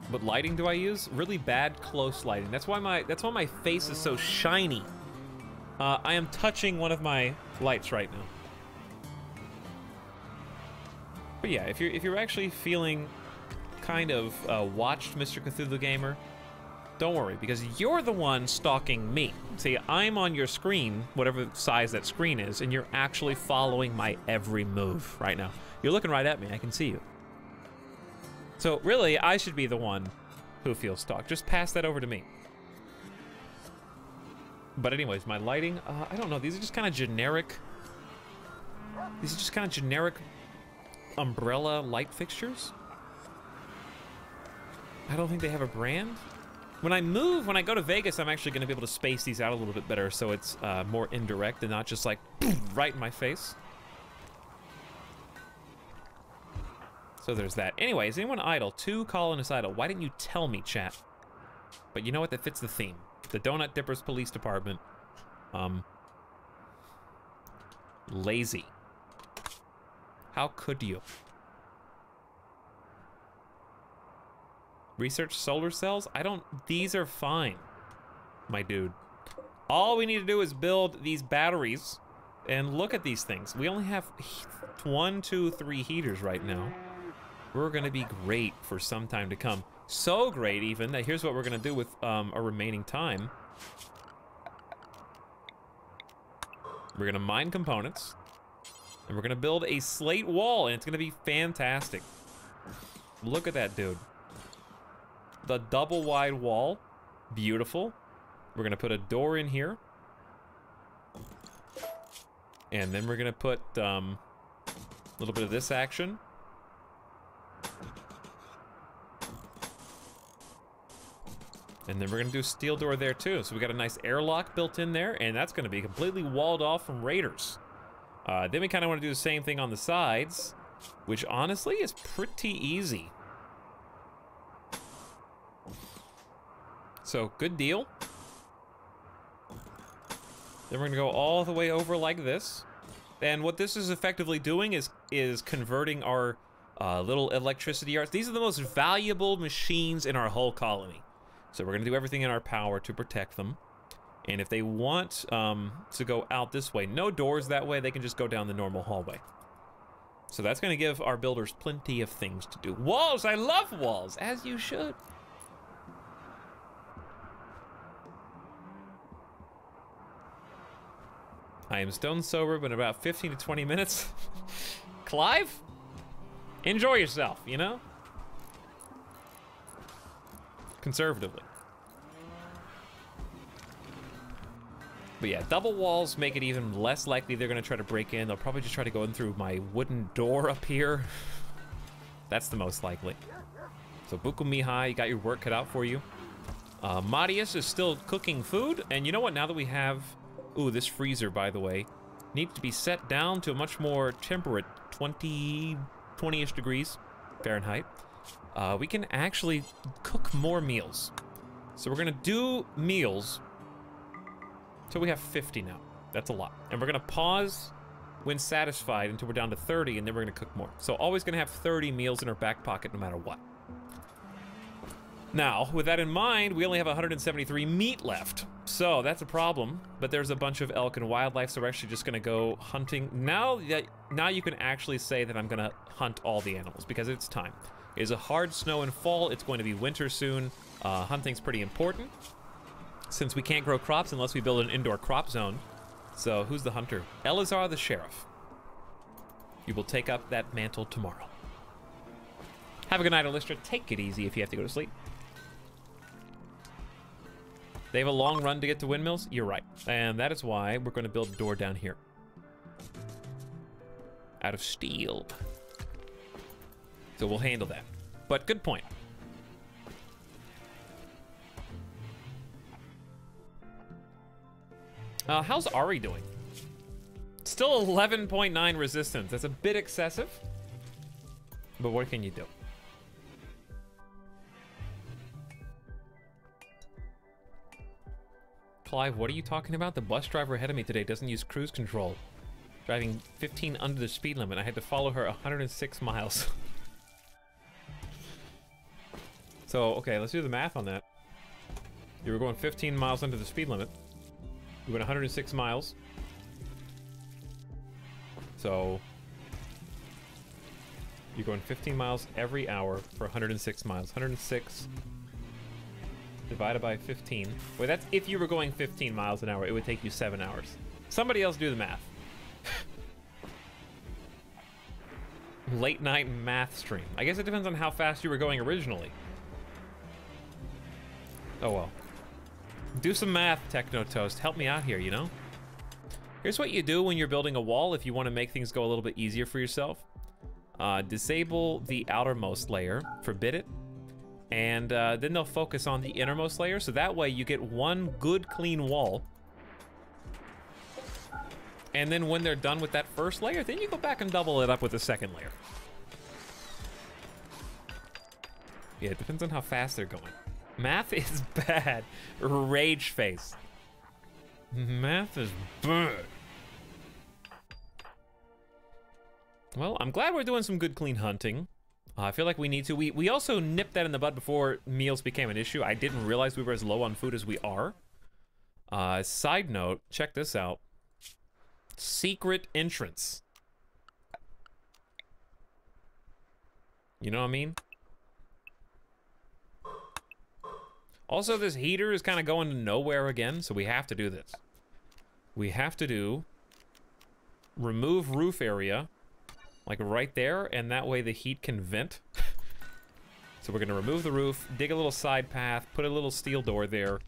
What lighting do I use? Really bad close lighting. That's why my face is so shiny. I am touching one of my lights right now. But yeah, if you're actually feeling kind of watched, Mr. Cthulhu Gamer, don't worry, because you're the one stalking me. See, I'm on your screen, whatever size that screen is, and you're actually following my every move right now. You're looking right at me. I can see you. So really, I should be the one who feels stalked. Just pass that over to me. But anyways, my lighting, I don't know. These are just kind of generic. These are just kind of generic umbrella light fixtures. I don't think they have a brand. When I go to Vegas, I'm actually going to be able to space these out a little bit better, so it's more indirect and not just like right in my face. So there's that. Anyway, is anyone idle? 2 colonists idle. Why didn't you tell me, chat? But you know what? That fits the theme. The Donut Dippers Police Department. Lazy. How could you? Research solar cells? These are fine, my dude. All we need to do is build these batteries and look at these things. We only have 1, 2, 3 heaters right now. We're gonna be great for some time to come. So great even that here's what we're gonna do with our remaining time. We're gonna mine components and we're gonna build a slate wall, and it's gonna be fantastic. Look at that, dude. The double wide wall, beautiful. We're gonna put a door in here. And then we're gonna put a little bit of this action. And then we're gonna do a steel door there too. So we got a nice airlock built in there, and that's gonna be completely walled off from raiders. Then we kinda wanna do the same thing on the sides, which honestly is pretty easy. So, good deal. Then we're gonna go all the way over like this. And what this is effectively doing is converting our little electricity yards. These are the most valuable machines in our whole colony. So we're gonna do everything in our power to protect them. And if they want to go out this way, no doors that way, they can just go down the normal hallway. So that's gonna give our builders plenty of things to do. Walls, I love walls, as you should. I am stone sober, but in about 15 to 20 minutes. Clive? Enjoy yourself, you know? Conservatively. But yeah, double walls make it even less likely they're gonna try to break in. They'll probably just try to go in through my wooden door up here. That's the most likely. So Buku Mihai, you got your work cut out for you. Marius is still cooking food, and you know what? Now that we have Ooh, this freezer, by the way, needs to be set down to a much more temperate 20-ish degrees Fahrenheit. We can actually cook more meals. So we're gonna do meals till we have 50 now. That's a lot. And we're gonna pause when satisfied until we're down to 30, and then we're gonna cook more. So always gonna have 30 meals in our back pocket no matter what. Now, with that in mind, we only have 173 meat left. So that's a problem, but there's a bunch of elk and wildlife, so we're actually just gonna go hunting. Now you can actually say that I'm gonna hunt all the animals because it's time. It is a hard snow and fall, it's going to be winter soon. Hunting's pretty important since we can't grow crops unless we build an indoor crop zone. So who's the hunter? Elazar the sheriff. You will take up that mantle tomorrow. Have a good night, Alyssa. Take it easy if you have to go to sleep. They have a long run to get to windmills? You're right. And that is why we're going to build a door down here. Out of steel. So we'll handle that. But good point. How's Ari doing? Still 11.9 resistance. That's a bit excessive. But what can you do? Clive, what are you talking about? The bus driver ahead of me today doesn't use cruise control. Driving 15 under the speed limit. I had to follow her 106 miles. So, okay, let's do the math on that. You were going 15 miles under the speed limit. You went 106 miles. So, you're going 15 miles every hour for 106 miles. 106 divided by 15. Wait, that's if you were going 15 miles an hour. It would take you 7 hours. Somebody else do the math. Late night math stream. I guess it depends on how fast you were going originally. Oh well. Do some math, Techno Toast. Help me out here, you know? Here's what you do when you're building a wall if you want to make things go a little bit easier for yourself. Disable the outermost layer, forbid it, and then they'll focus on the innermost layer, so that way you get one good clean wall. And then when they're done with that first layer, then you go back and double it up with the second layer. Yeah, it depends on how fast they're going. Math is bad. Rage face. Math is bad. Well, I'm glad we're doing some good clean hunting. I feel like we need to. We also nipped that in the bud before meals became an issue. I didn't realize we were as low on food as we are. Side note, check this out. Secret entrance. You know what I mean? Also, this heater is kind of going to nowhere again, so we have to do this. We have to do remove roof area, like right there, and that way the heat can vent. So we're gonna remove the roof, dig a little side path, put a little steel door there,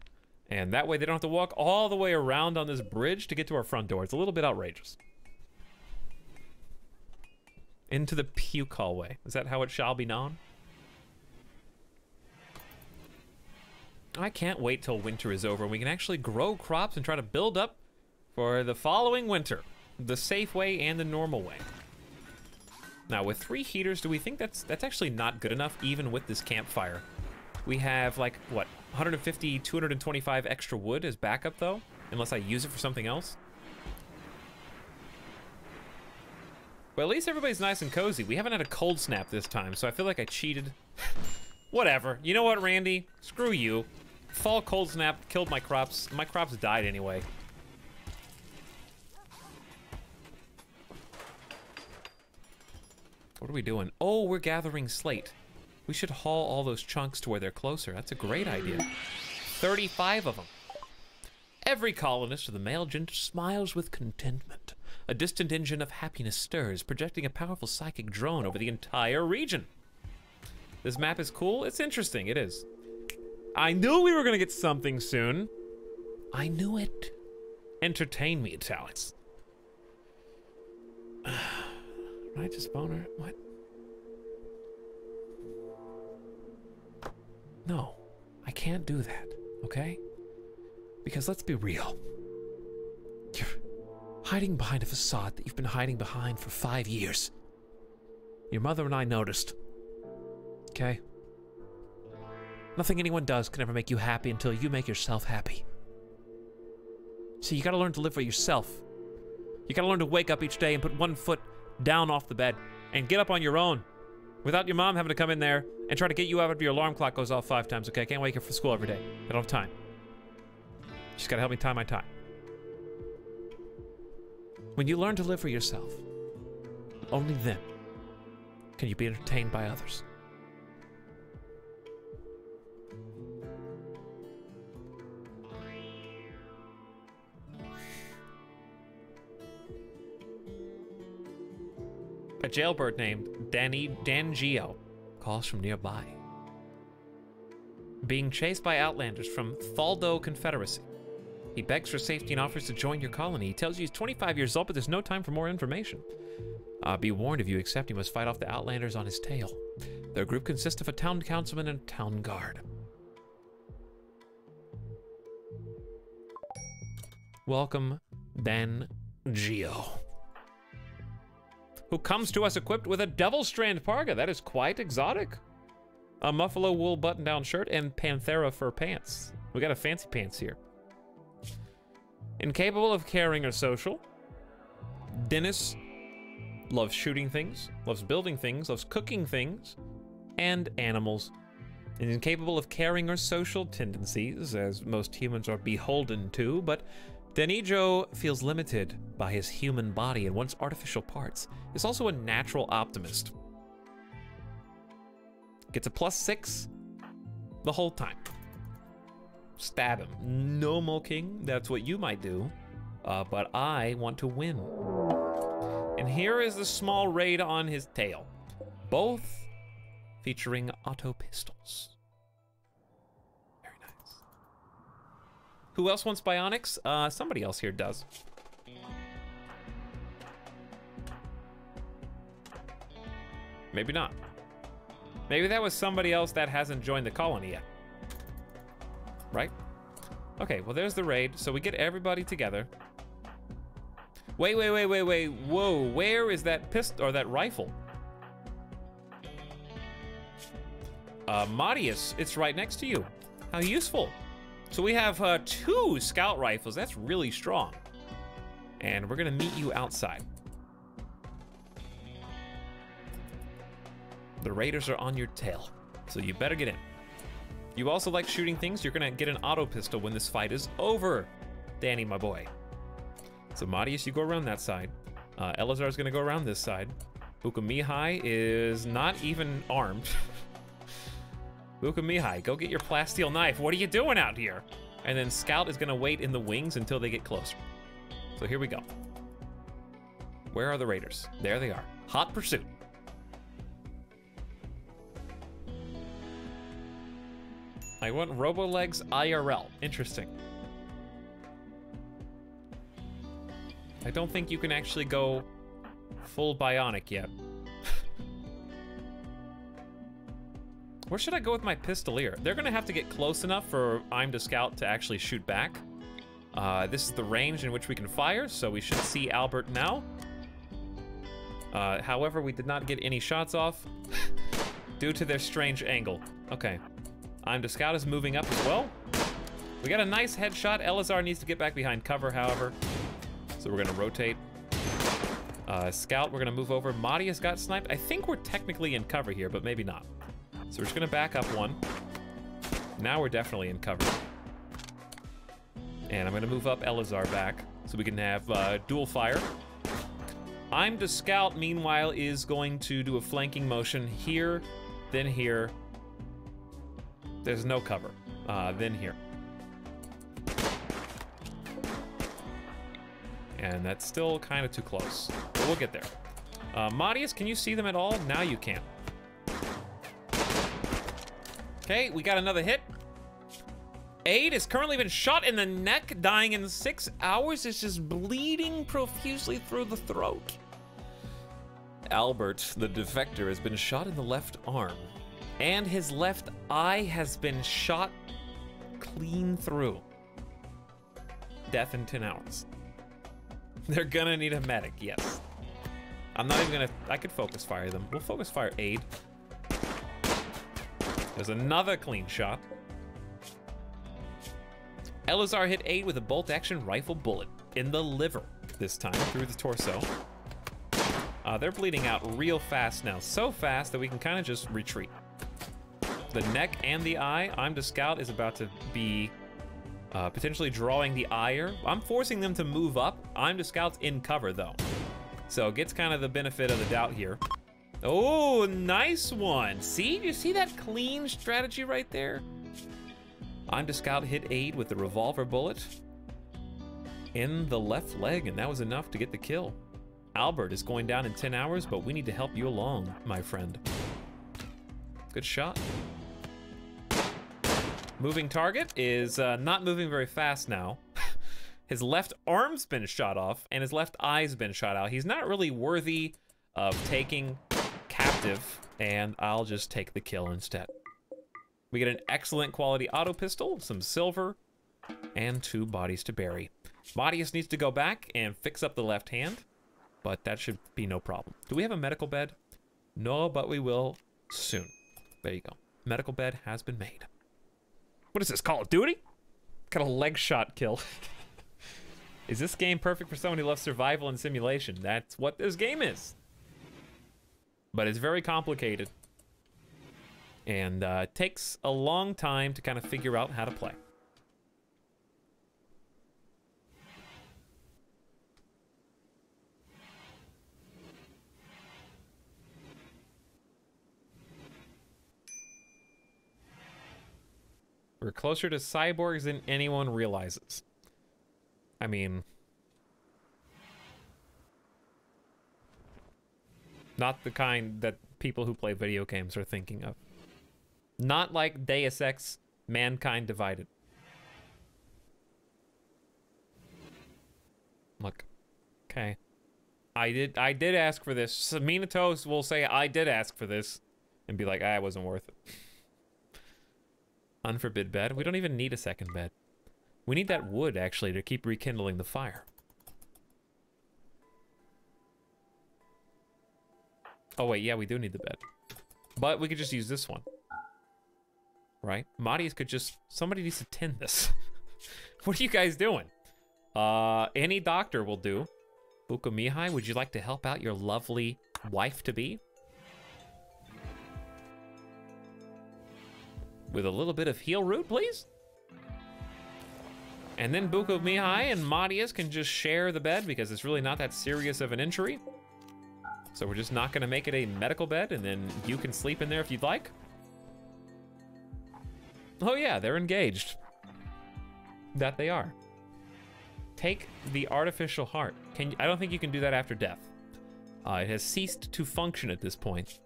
and that way they don't have to walk all the way around on this bridge to get to our front door. It's a little bit outrageous. Into the puke hallway. Is that how it shall be known? I can't wait till winter is over and we can actually grow crops and try to build up for the following winter. The safe way and the normal way. Now, with 3 heaters, do we think that's actually not good enough, even with this campfire? We have, like, what, 150, 225 extra wood as backup, though? Unless I use it for something else? Well, at least everybody's nice and cozy. We haven't had a cold snap this time, so I feel like I cheated. Whatever. You know what, Randy? Screw you. Fall cold snap killed my crops. My crops died anyway. What are we doing? Oh, we're gathering slate. We should haul all those chunks to where they're closer. That's a great idea. 35 of them. Every colonist of the male gender smiles with contentment. A distant engine of happiness stirs, projecting a powerful psychic drone over the entire region. This map is cool. It's interesting. It is. I knew we were going to get something soon. I knew it. Entertain me, Etalyx. Right to spawner? What? No, I can't do that, okay? Because let's be real. hiding behind a facade that you've been hiding behind for 5 years. Your mother and I noticed. Okay? Nothing anyone does can ever make you happy until you make yourself happy. See, you gotta learn to live for yourself. You gotta learn to wake up each day and put one foot down off the bed and get up on your own without your mom having to come in there and try to get you out after your alarm clock goes off 5 times, okay? I can't wake up for school every day. I don't have time. She's gotta help me tie my tie. When you learn to live for yourself, only then can you be entertained by others. A jailbird named Dangio calls from nearby. Being chased by outlanders from Thaldo Confederacy. He begs for safety and offers to join your colony. He tells you he's 25 years old, but there's no time for more information. Be warned, if you accept, you must fight off the outlanders on his tail. Their group consists of a town councilman and a town guard. Welcome, Dangio. Who comes to us equipped with a devil strand parka. That is quite exotic. A buffalo wool button-down shirt and panthera fur pants. We got a fancy pants here. Incapable of caring or social, Dennis loves shooting things, loves building things, loves cooking things, and animals. And incapable of caring or social tendencies, as most humans are beholden to, but Danijo feels limited by his human body and wants artificial parts. He's also a natural optimist. Gets a +6 the whole time. Stab him. No milking, that's what you might do, but I want to win. And here is the small raid on his tail, both featuring auto pistols. Very nice. Who else wants bionics? Somebody else here does. Maybe not. Maybe that was somebody else that hasn't joined the colony yet. Right? Okay, well there's the raid, so we get everybody together. Wait, whoa, where is that pistol, or that rifle? Marius, it's right next to you. How useful. So we have 2 scout rifles, that's really strong. And we're gonna meet you outside. The raiders are on your tail, so you better get in. You also like shooting things, you're gonna get an auto pistol when this fight is over, Danny, my boy. So Marius, you go around that side. Elazar's gonna go around this side. Ukamihai is not even armed. Ukamihai, go get your plasteel knife. What are you doing out here? And then Scout is gonna wait in the wings until they get closer. So here we go. Where are the raiders? There they are. Hot pursuit. I want Robolegs IRL. Interesting. I don't think you can actually go full bionic yet. Where should I go with my pistolier? They're gonna have to get close enough for I'm the Scout to actually shoot back. This is the range in which we can fire, so we should see Albert now. However, we did not get any shots off due to their strange angle. Okay. I'm the Scout is moving up as well. We got a nice headshot. Elazar needs to get back behind cover, however. So we're gonna rotate. Scout, we're gonna move over. Marius got sniped. I think we're technically in cover here, but maybe not. So we're just gonna back up one. Now we're definitely in cover. And I'm gonna move up Elazar back so we can have dual fire. I'm the Scout, meanwhile, is going to do a flanking motion here, then here. There's no cover, then here. And that's still kind of too close, but we'll get there. Marius, can you see them at all? Now you can. Okay, we got another hit. Aid has currently been shot in the neck, dying in 6 hours. It's just bleeding profusely through the throat. Albert, the defector, has been shot in the left arm, and his left eye has been shot clean through. Death in 10 hours. They're gonna need a medic, yes. I'm not even gonna, I could focus fire them. We'll focus fire aid. There's another clean shot. Elyzar hit aid with a bolt action rifle bullet in the liver this time, through the torso. They're bleeding out real fast now, so fast that we can kind of just retreat. The neck and the eye, I'm the scout is about to be potentially drawing the ire. I'm forcing them to move up. I'm the scout's in cover though. So gets kind of the benefit of the doubt here. Oh, nice one. See, you see that clean strategy right there? I'm the scout hit aid with the revolver bullet in the left leg, and that was enough to get the kill. Albert is going down in 10 hours, but we need to help you along, my friend. Good shot. Moving target is not moving very fast now. His left arm's been shot off, and his left eye's been shot out. He's not really worthy of taking captive, and I'll just take the kill instead. We get an excellent quality auto pistol, some silver, and 2 bodies to bury. Modius needs to go back and fix up the left hand, but that should be no problem. Do we have a medical bed? No, but we will soon. There you go. Medical bed has been made. What is this, Call of Duty? Got a leg shot kill. Is this game perfect for someone who loves survival and simulation? That's what this game is. But it's very complicated. And it takes a long time to kind of figure out how to play. We're closer to cyborgs than anyone realizes. I mean, not the kind that people who play video games are thinking of. Not like Deus Ex, Mankind Divided. Look, okay. I did ask for this. So Minatos will say I did ask for this and be like, it wasn't worth it. Unforbid bed. We don't even need a second bed. We need that wood, actually, to keep rekindling the fire. Oh, wait, yeah, we do need the bed. But we could just use this one. Right? Madius could just... Somebody needs to tend this. What are you guys doing? Any doctor will do. Buko-Mihai, would you like to help out your lovely wife-to-be? With a little bit of heal root, please? And then Buko-Mihai and Madius can just share the bed because it's really not that serious of an injury. So we're just not gonna make it a medical bed, and then you can sleep in there if you'd like. Oh yeah, they're engaged. That they are. Take the artificial heart. I don't think you can do that after death. It has ceased to function at this point.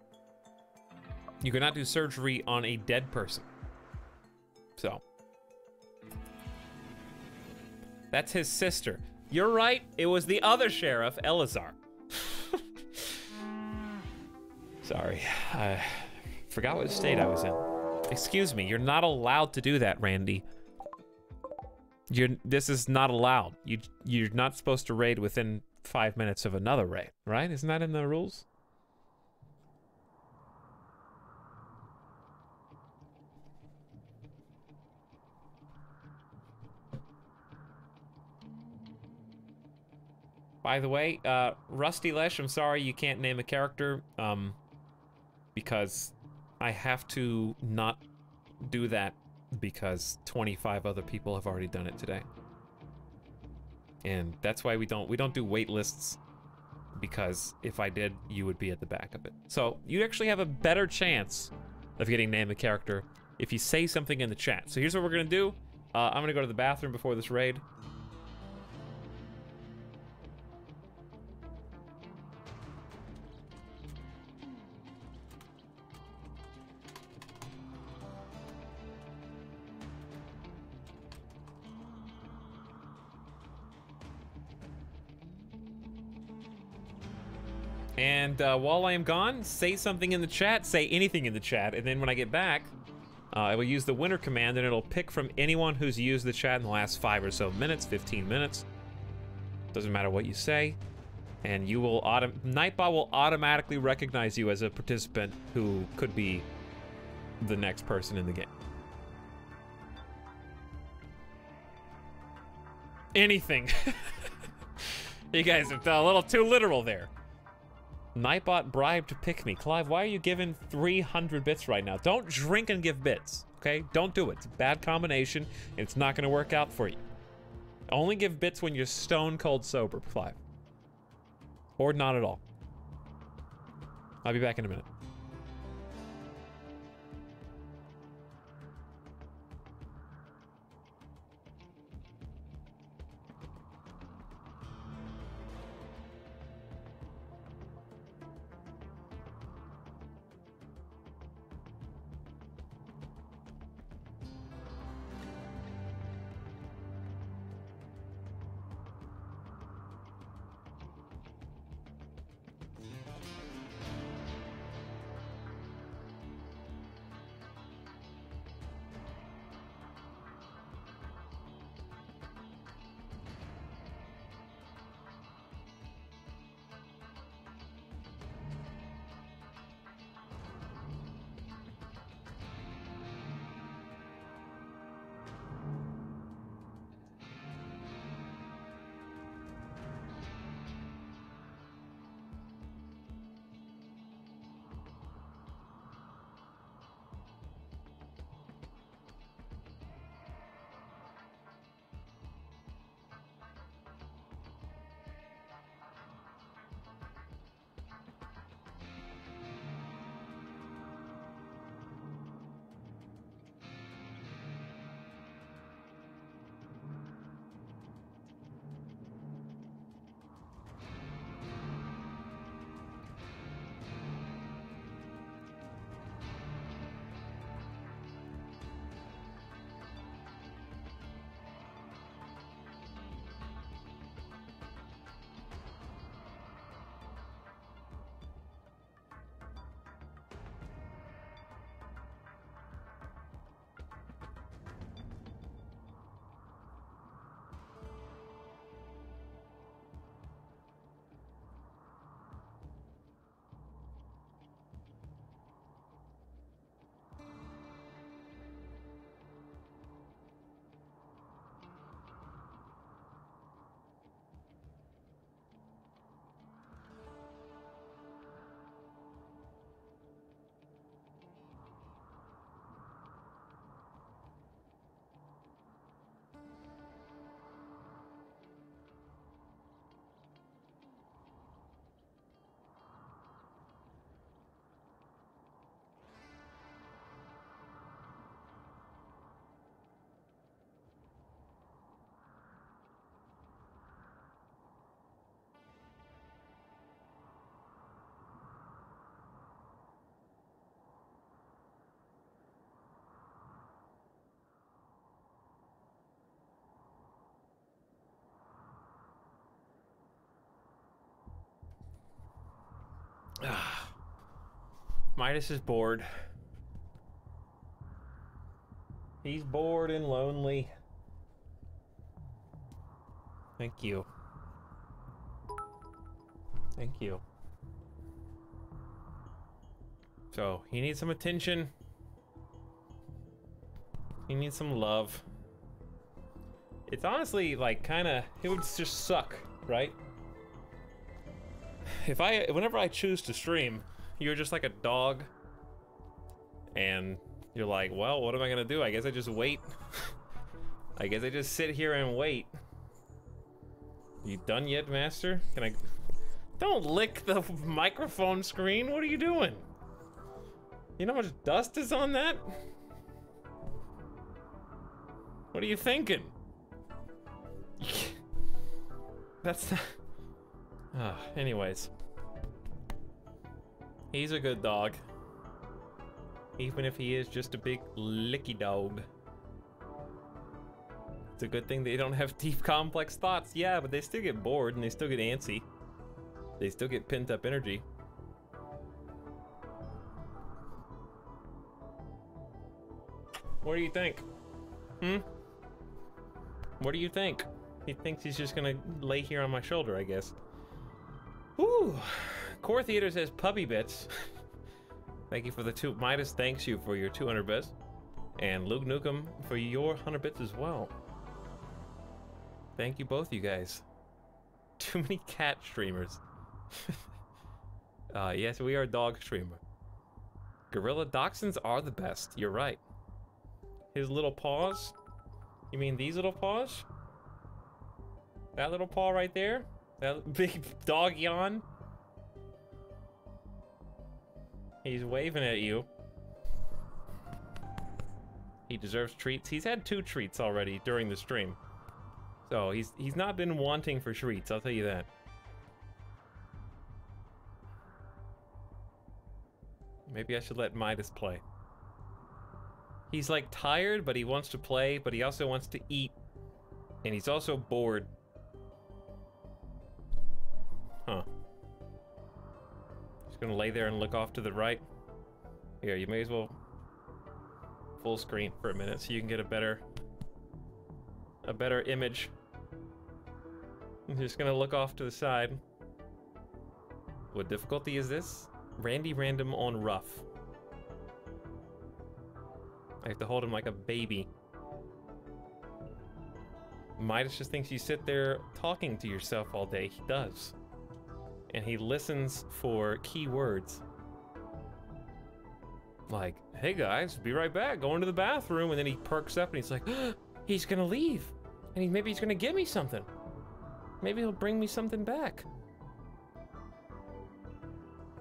You cannot do surgery on a dead person. So. That's his sister. You're right, it was the other sheriff, Elyzar. Sorry, I forgot what state I was in. Excuse me, you're not allowed to do that, Randy. This is not allowed. You're not supposed to raid within 5 minutes of another raid, right? Isn't that in the rules? By the way, Rusty Lesh, I'm sorry you can't name a character, because I have to not do that because 25 other people have already done it today. And that's why we don't do wait lists, because if I did, you would be at the back of it. So you actually have a better chance of getting named a character if you say something in the chat. So here's what we're gonna do. I'm gonna go to the bathroom before this raid. And while I am gone, say something in the chat, say anything in the chat, and then when I get back, I will use the winner command, and it'll pick from anyone who's used the chat in the last 5 or so minutes, 15 minutes. Doesn't matter what you say, and you will Nightbot will automatically recognize you as a participant who could be the next person in the game. Anything. You guys are a little too literal there. Nightbot bribed to pick me. Clive, why are you giving 300 bits right now? Don't drink and give bits, okay? Don't do it. It's a bad combination, and it's not going to work out for you. Only give bits when you're stone cold sober, Clive. Or not at all. I'll be back in a minute. Midas is bored. He's bored and lonely. Thank you. Thank you. So, he needs some attention. He needs some love. It's honestly, like, kinda, it would just suck, right? Whenever I choose to stream, you're just like a dog, and you're like, well, what am I gonna do? I guess I just wait. I guess I just sit here and wait. You done yet, Master? Can I... Don't lick the microphone screen. What are you doing? You know how much dust is on that? What are you thinking? That's not... anyways. He's a good dog. Even if he is just a big licky dog. It's a good thing they don't have deep, complex thoughts. Yeah, but they still get bored and they still get antsy. They still get pent up energy. What do you think? Hmm? What do you think? He thinks he's just gonna lay here on my shoulder, I guess. Whew. Core Theater says puppy bits. Thank you for the two. Midas thanks you for your 200 bits. And Luke Nukem for your 100 bits as well. Thank you both, you guys. Too many cat streamers. Yes, we are a dog streamer. Gorilla dachshunds are the best. You're right. His little paws. You mean these little paws? That little paw right there? That big dog yawn? He's waving at you. He deserves treats. He's had 2 treats already during the stream. So he's not been wanting for treats, I'll tell you that. Maybe I should let Midas play. He's like tired, but he wants to play, but he also wants to eat. And he's also bored. Huh. Just gonna lay there and look off to the right. Here, you may as well full screen for a minute so you can get a better image. I'm just gonna look off to the side. What difficulty is this? Randy Random on rough. I have to hold him like a baby. Midas just thinks you sit there talking to yourself all day. He does. And he listens for key words. Like, hey guys, be right back, going to the bathroom. And then he perks up and he's like, he's gonna leave. And maybe he's gonna give me something. Maybe he'll bring me something back.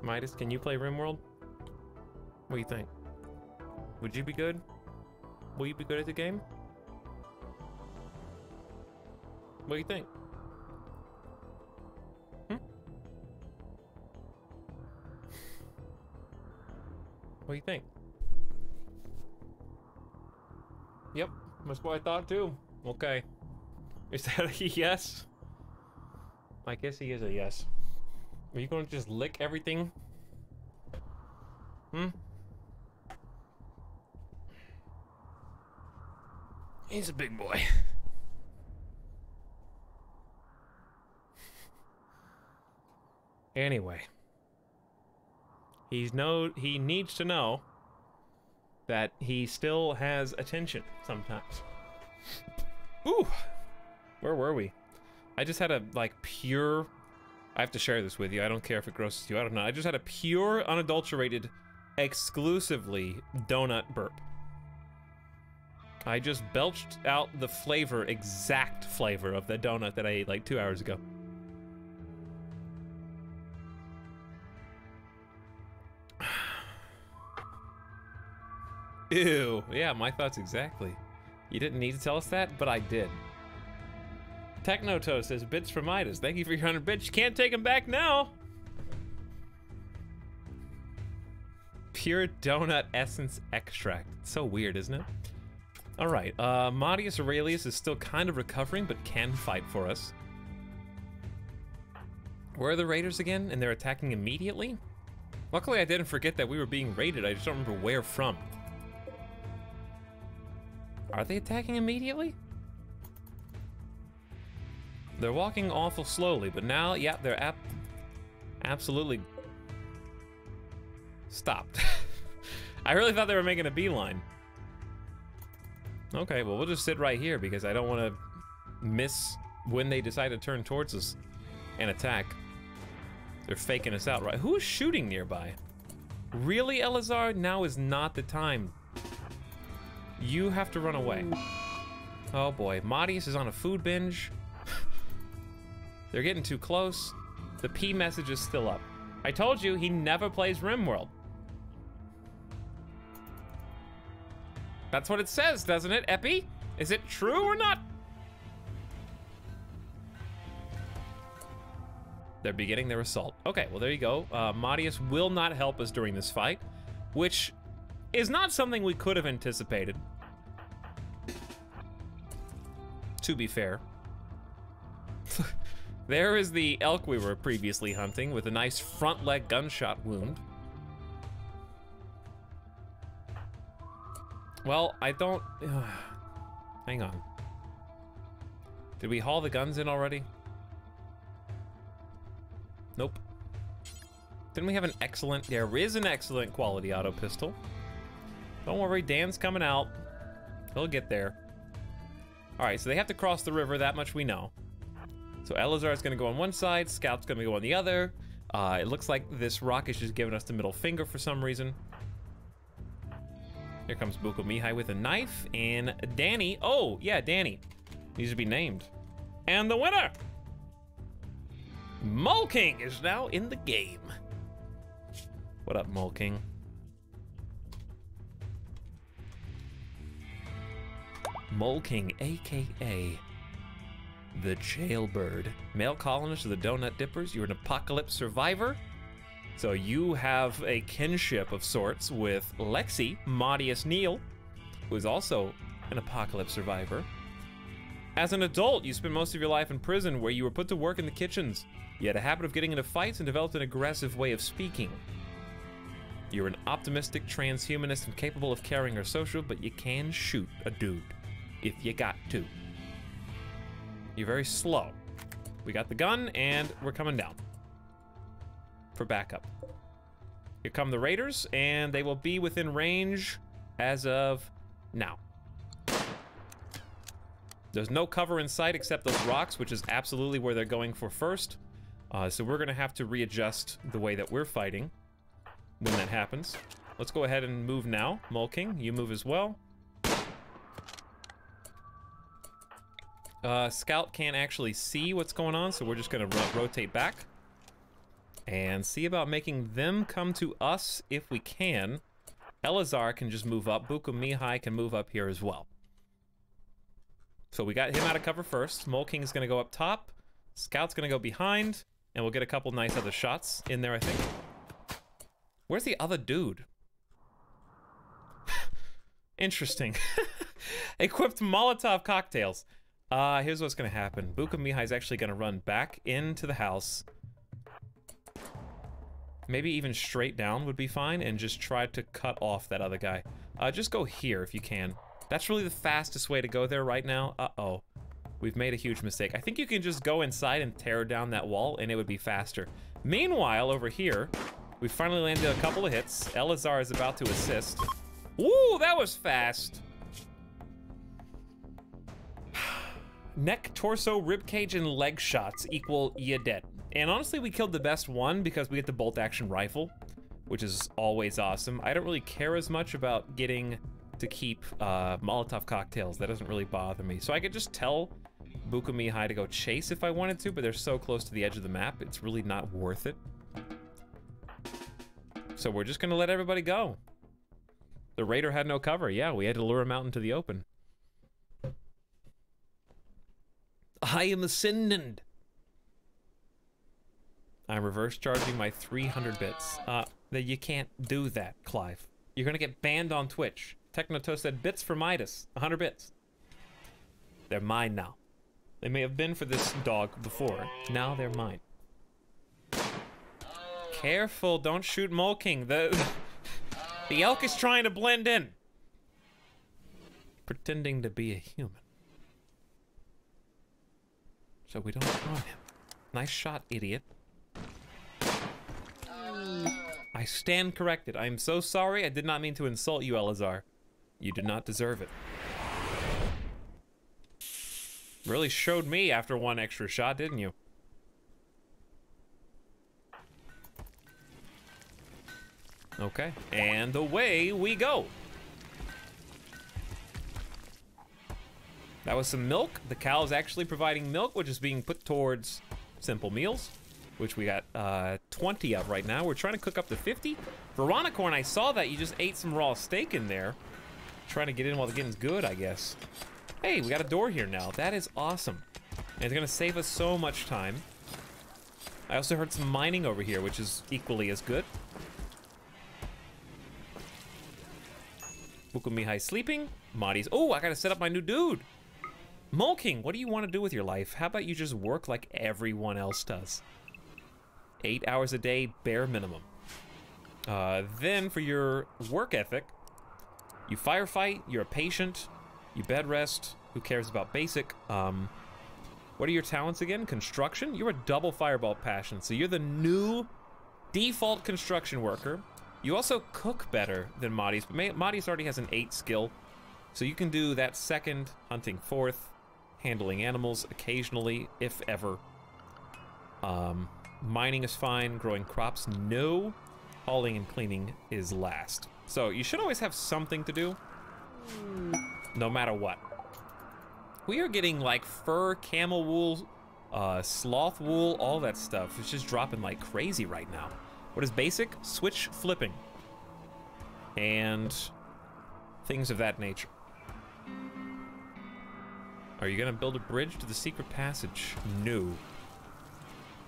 Midas, can you play RimWorld? What do you think? Would you be good? Will you be good at the game? What do you think? What do you think? Yep, that's what I thought too. Okay. Is that a yes? I guess he is a yes. Are you going to just lick everything? He's a big boy. Anyway. He needs to know that he still has attention sometimes. Ooh! Where were we? I just had a, like, pure... I have to share this with you. I don't care if it grosses you out or not. I just had a pure, unadulterated, exclusively donut burp. I just belched out the flavor, exact flavor of the donut that I ate like 2 hours ago. Ew. Yeah, my thoughts exactly. You didn't need to tell us that, but I did. Technoto says, bits for Midas. Thank you for your 100 bits. You can't take them back now. Pure donut essence extract. It's so weird, isn't it? All right, Madius Aurelius is still kind of recovering, but can fight for us. Where are the raiders again? And they're attacking immediately? Luckily, I didn't forget that we were being raided. I just don't remember where from. Are they attacking immediately? They're walking awful slowly, but now, yeah, they're absolutely stopped. I really thought they were making a beeline. Okay, well, we'll just sit right here because I don't want to miss when they decide to turn towards us and attack. They're faking us out, right? Who is shooting nearby? Really, Elazar? Now is not the time. You have to run away. Oh boy, Madius is on a food binge. They're getting too close. The P message is still up. I told you, he never plays RimWorld. That's what it says, doesn't it, Epi? Is it true or not? They're beginning their assault. Okay, well, there you go. Madius will not help us during this fight, which is not something we could have anticipated. To be fair. There is the elk we were previously hunting with a nice front leg gunshot wound. Well, I don't... hang on. Did we haul the guns in already? Nope. Didn't we have an excellent... There is an excellent quality auto pistol. Don't worry, Dan's coming out. He'll get there. Alright, so they have to cross the river, that much we know. So Elazar's gonna go on one side, Scout's gonna go on the other. It looks like this rock is just giving us the middle finger for some reason. Here comes Buko Mihai with a knife, and Danny, oh yeah, Danny, needs to be named. And the winner! Mulking is now in the game. What up, Mulking? Mulking, aka the Jailbird. Male colonist of the Donut Dippers, you're an apocalypse survivor. So you have a kinship of sorts with Lexi, Maudius Neal, who is also an apocalypse survivor. As an adult, you spent most of your life in prison where you were put to work in the kitchens. You had a habit of getting into fights and developed an aggressive way of speaking. You're an optimistic transhumanist and capable of caring or social, but you can shoot a dude if you got to. You're very slow. We got the gun and we're coming down for backup. Here come the raiders, and they will be within range as of now. There's no cover in sight except those rocks, which is absolutely where they're going for first. So we're gonna have to readjust the way that we're fighting when that happens. Let's go ahead and move now. Mulking, you move as well. Scout can't actually see what's going on, so we're just gonna rotate back and see about making them come to us if we can. Elazar can just move up. Buko Mihai can move up here as well. So we got him out of cover first. Mulking is gonna go up top. Scout's gonna go behind, and we'll get a couple nice other shots in there, I think. Where's the other dude? Interesting. Equipped Molotov cocktails. Here's what's gonna happen. Buko Mihai is actually gonna run back into the house. Maybe even straight down would be fine, and just try to cut off that other guy. Just go here if you can. That's really the fastest way to go there right now. Uh-oh. We've made a huge mistake. I think you can just go inside and tear down that wall, and it would be faster. Meanwhile, over here, we finally landed a couple of hits. Elazar is about to assist. Ooh, that was fast. Neck, torso, ribcage, and leg shots equal ya dead. And honestly, we killed the best one because we get the bolt-action rifle, which is always awesome. I don't really care as much about getting to keep Molotov cocktails. That doesn't really bother me. So I could just tell Buko Mihai to go chase if I wanted to, but they're so close to the edge of the map, it's really not worth it. So we're just gonna let everybody go. The raider had no cover. Yeah, we had to lure him out into the open. I am ascendant. I'm reverse charging my 300 bits. You can't do that, Clive. You're gonna get banned on Twitch. Technoto said bits for Midas, 100 bits. They're mine now. They may have been for this dog before. Now they're mine. Careful, don't shoot Mulking. The elk is trying to blend in. Pretending to be a human. So we don't harm him. Nice shot, idiot. I stand corrected. I am so sorry. I did not mean to insult you, Elazar. You did not deserve it. Really showed me after one extra shot, didn't you? Okay, and away we go. That was some milk. The cow is actually providing milk, which is being put towards simple meals, which we got 20 of right now. We're trying to cook up to 50. Veronicorn, I saw that you just ate some raw steak in there. Trying to get in while the getting's good, I guess. Hey, we got a door here now. That is awesome. And it's gonna save us so much time. I also heard some mining over here, which is equally as good. Buko Mihai sleeping. Madi's, oh, I gotta set up my new dude. Mulking, what do you want to do with your life? How about you just work like everyone else does? 8 hours a day, bare minimum. Then for your work ethic, you firefight, you're a patient, you bed rest, who cares about basic? What are your talents again? Construction? You're a double fireball passion, so you're the new default construction worker. You also cook better than Maudie's, but Maudie's already has an 8 skill, so you can do that second, hunting fourth, handling animals occasionally, if ever. Mining is fine, growing crops, no. Hauling and cleaning is last. So you should always have something to do, no matter what. We are getting like fur, camel wool, sloth wool, all that stuff. It's just dropping like crazy right now. What is basic? Switch flipping. And things of that nature. Are you gonna build a bridge to the secret passage? No.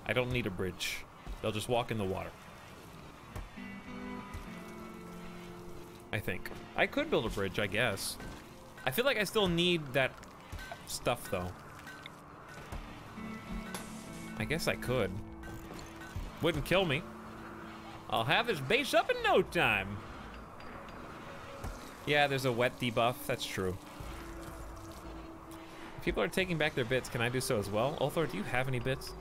I don't need a bridge. They'll just walk in the water. I think. I could build a bridge, I guess. I feel like I still need that stuff, though. I guess I could. Wouldn't kill me. I'll have this base up in no time. Yeah, there's a wet debuff. That's true. If people are taking back their bits, can I do so as well? Ulthor, do you have any bits?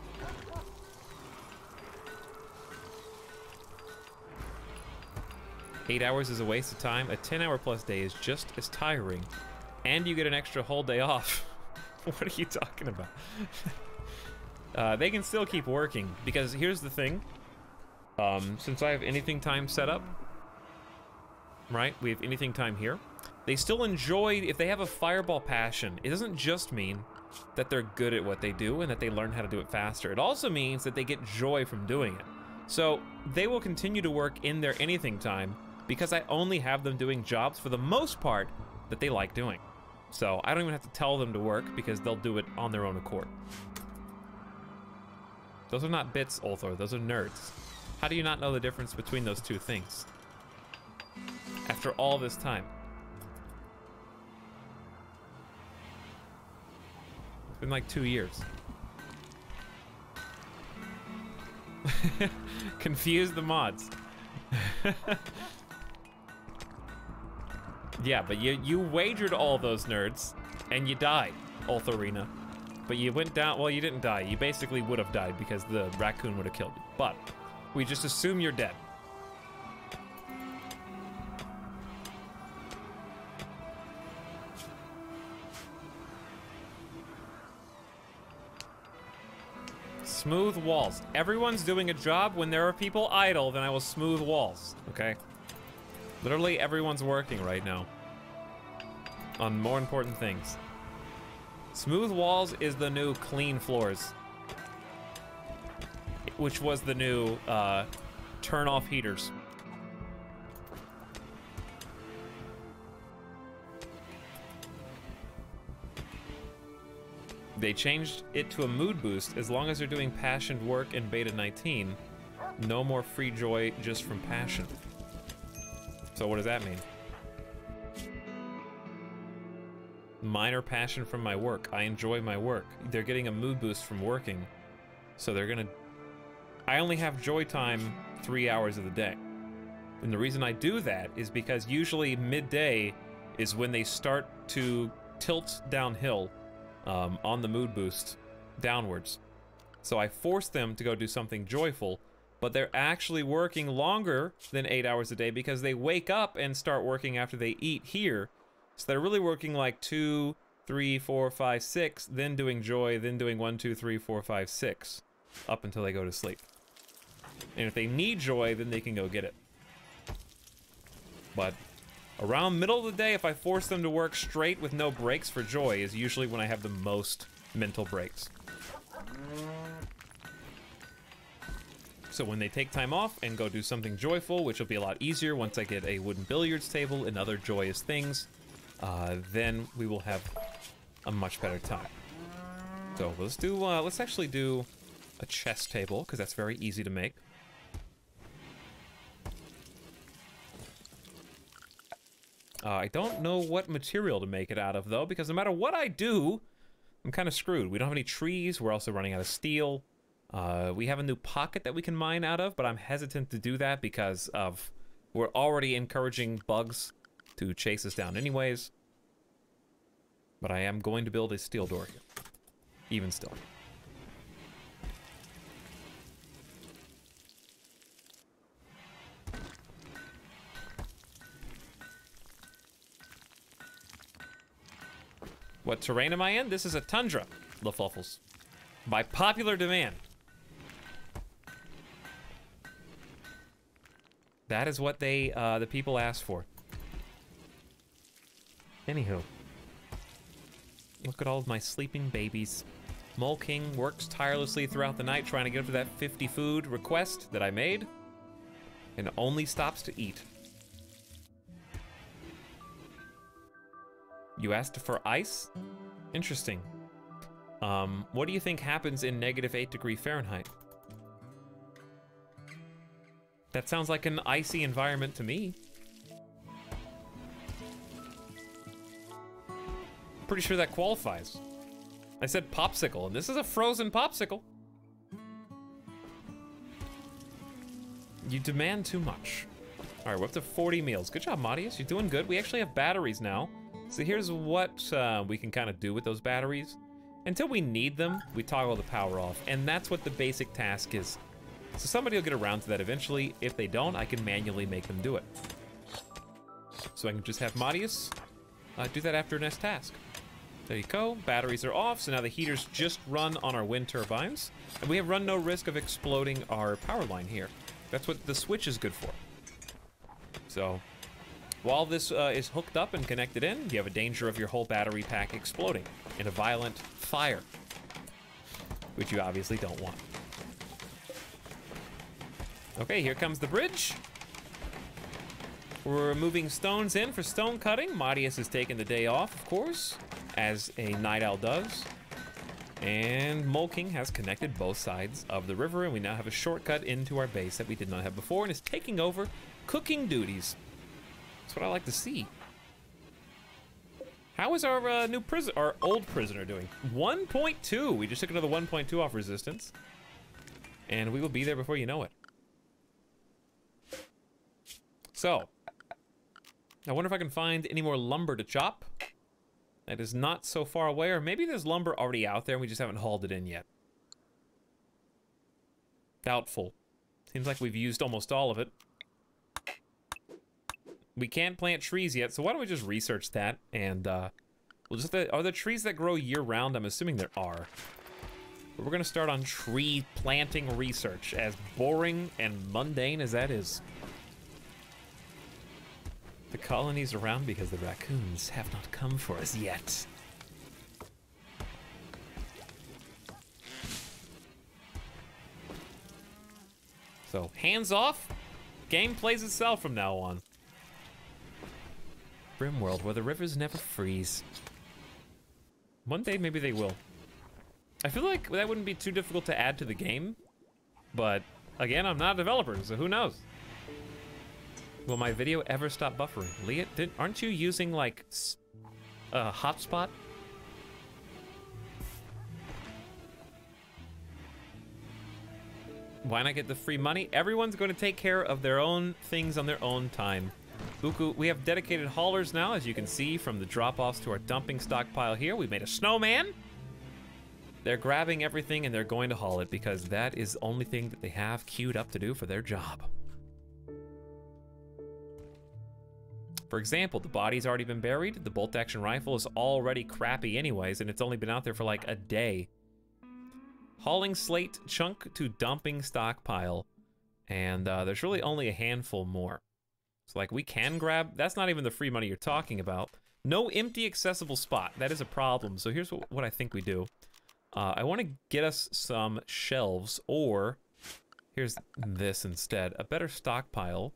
Eight hours is a waste of time. A 10-hour plus day is just as tiring. And you get an extra whole day off. What are you talking about? They can still keep working, because here's the thing. Since I have anything time set up, right? We have anything time here. They still enjoy, if they have a fireball passion, it doesn't just mean that they're good at what they do and that they learn how to do it faster. It also means that they get joy from doing it. So they will continue to work in their anything time because I only have them doing jobs for the most part that they like doing. So I don't even have to tell them to work because they'll do it on their own accord. Those are not bits, Ulthor, those are nerds. How do you not know the difference between those two things? After all this time. It's been like 2 years. Confuse the mods. Yeah, but you wagered all those nerds, and you died, Ulthorina. But you went down, well, you didn't die. You basically would have died because the raccoon would have killed you. But we just assume you're dead. Smooth walls. Everyone's doing a job. When there are people idle, then I will smooth walls, okay? Literally everyone's working right now on more important things. Smooth walls is the new clean floors, which was the new turn off heaters. They changed it to a mood boost as long as they're doing passioned work in beta 19. No more free joy just from passion. So what does that mean? Minor passion from my work. I enjoy my work. They're getting a mood boost from working. So they're gonna... I only have joy time 3 hours of the day. And the reason I do that is because usually midday is when they start to tilt downhill on the mood boost downwards. So I force them to go do something joyful, but they're actually working longer than 8 hours a day because they wake up and start working after they eat here. So they're really working like 2, 3, 4, 5, 6, then doing joy, then doing 1, 2, 3, 4, 5, 6, up until they go to sleep. And if they need joy, then they can go get it. But around middle of the day, if I force them to work straight with no breaks for joy, is usually when I have the most mental breaks. So when they take time off and go do something joyful, which will be a lot easier once I get a wooden billiards table and other joyous things, then we will have a much better time. So let's do, let's actually do a chess table, because that's very easy to make. I don't know what material to make it out of, though, because no matter what I do, I'm kind of screwed. We don't have any trees. We're also running out of steel. We have a new pocket that we can mine out of, but I'm hesitant to do that because of we're already encouraging bugs to chase us down anyways. But I am going to build a steel door here. even still. What terrain am I in? This is a tundra, LaFuffles. By popular demand. That is what they, the people asked for. Anywho. Look at all of my sleeping babies. Mole King works tirelessly throughout the night trying to get up to that 50 food request that I made. And only stops to eat. You asked for ice? Interesting. What do you think happens in -8 Fahrenheit? That sounds like an icy environment to me. Pretty sure that qualifies. I said popsicle, and this is a frozen popsicle. You demand too much. All right, we're up to 40 meals. Good job, Madius. You're doing good. We actually have batteries now. So here's what we can kind of do with those batteries. Until we need them, we toggle the power off, and that's what the basic task is. So somebody will get around to that eventually. If they don't, I can manually make them do it. So I can just have Madius do that after next task. There you go, batteries are off, so now the heaters just run on our wind turbines, and we have run no risk of exploding our power line here. That's what the switch is good for. So, while this is hooked up and connected in, you have a danger of your whole battery pack exploding in a violent fire, which you obviously don't want. Okay, here comes the bridge. We're moving stones in for stone cutting. Madius has taken the day off, of course, as a night owl does. And Mole King has connected both sides of the river, and we now have a shortcut into our base that we did not have before, and is taking over cooking duties. That's what I like to see. How is our new prisoner, our old prisoner doing? 1.2. We just took another 1.2 off resistance, and we will be there before you know it. So, I wonder if I can find any more lumber to chop. That is not so far away, or maybe there's lumber already out there and we just haven't hauled it in yet. Doubtful. Seems like we've used almost all of it. We can't plant trees yet, so why don't we just research that, and we'll just, are there trees that grow year-round? I'm assuming there are. But we're gonna start on tree planting research, as boring and mundane as that is. The colony's around because the raccoons have not come for us yet. So, hands off. Game plays itself from now on. RimWorld, where the rivers never freeze. One day, maybe they will. I feel like that wouldn't be too difficult to add to the game. But, again, I'm not a developer, so who knows? Will my video ever stop buffering? Leah, aren't you using, like, a hotspot? Why not get the free money? Everyone's going to take care of their own things on their own time. Uku, we have dedicated haulers now, as you can see from the drop-offs to our dumping stockpile here. We've made a snowman. They're grabbing everything and they're going to haul it because that is the only thing that they have queued up to do for their job. For example, the body's already been buried, the bolt-action rifle is already crappy anyways, and it's only been out there for like a day. Hauling slate chunk to dumping stockpile, and there's really only a handful more. So like we can grab, that's not even the free money you're talking about. No empty accessible spot, that is a problem. So here's what I think we do. I want to get us some shelves, or here's this instead, a better stockpile.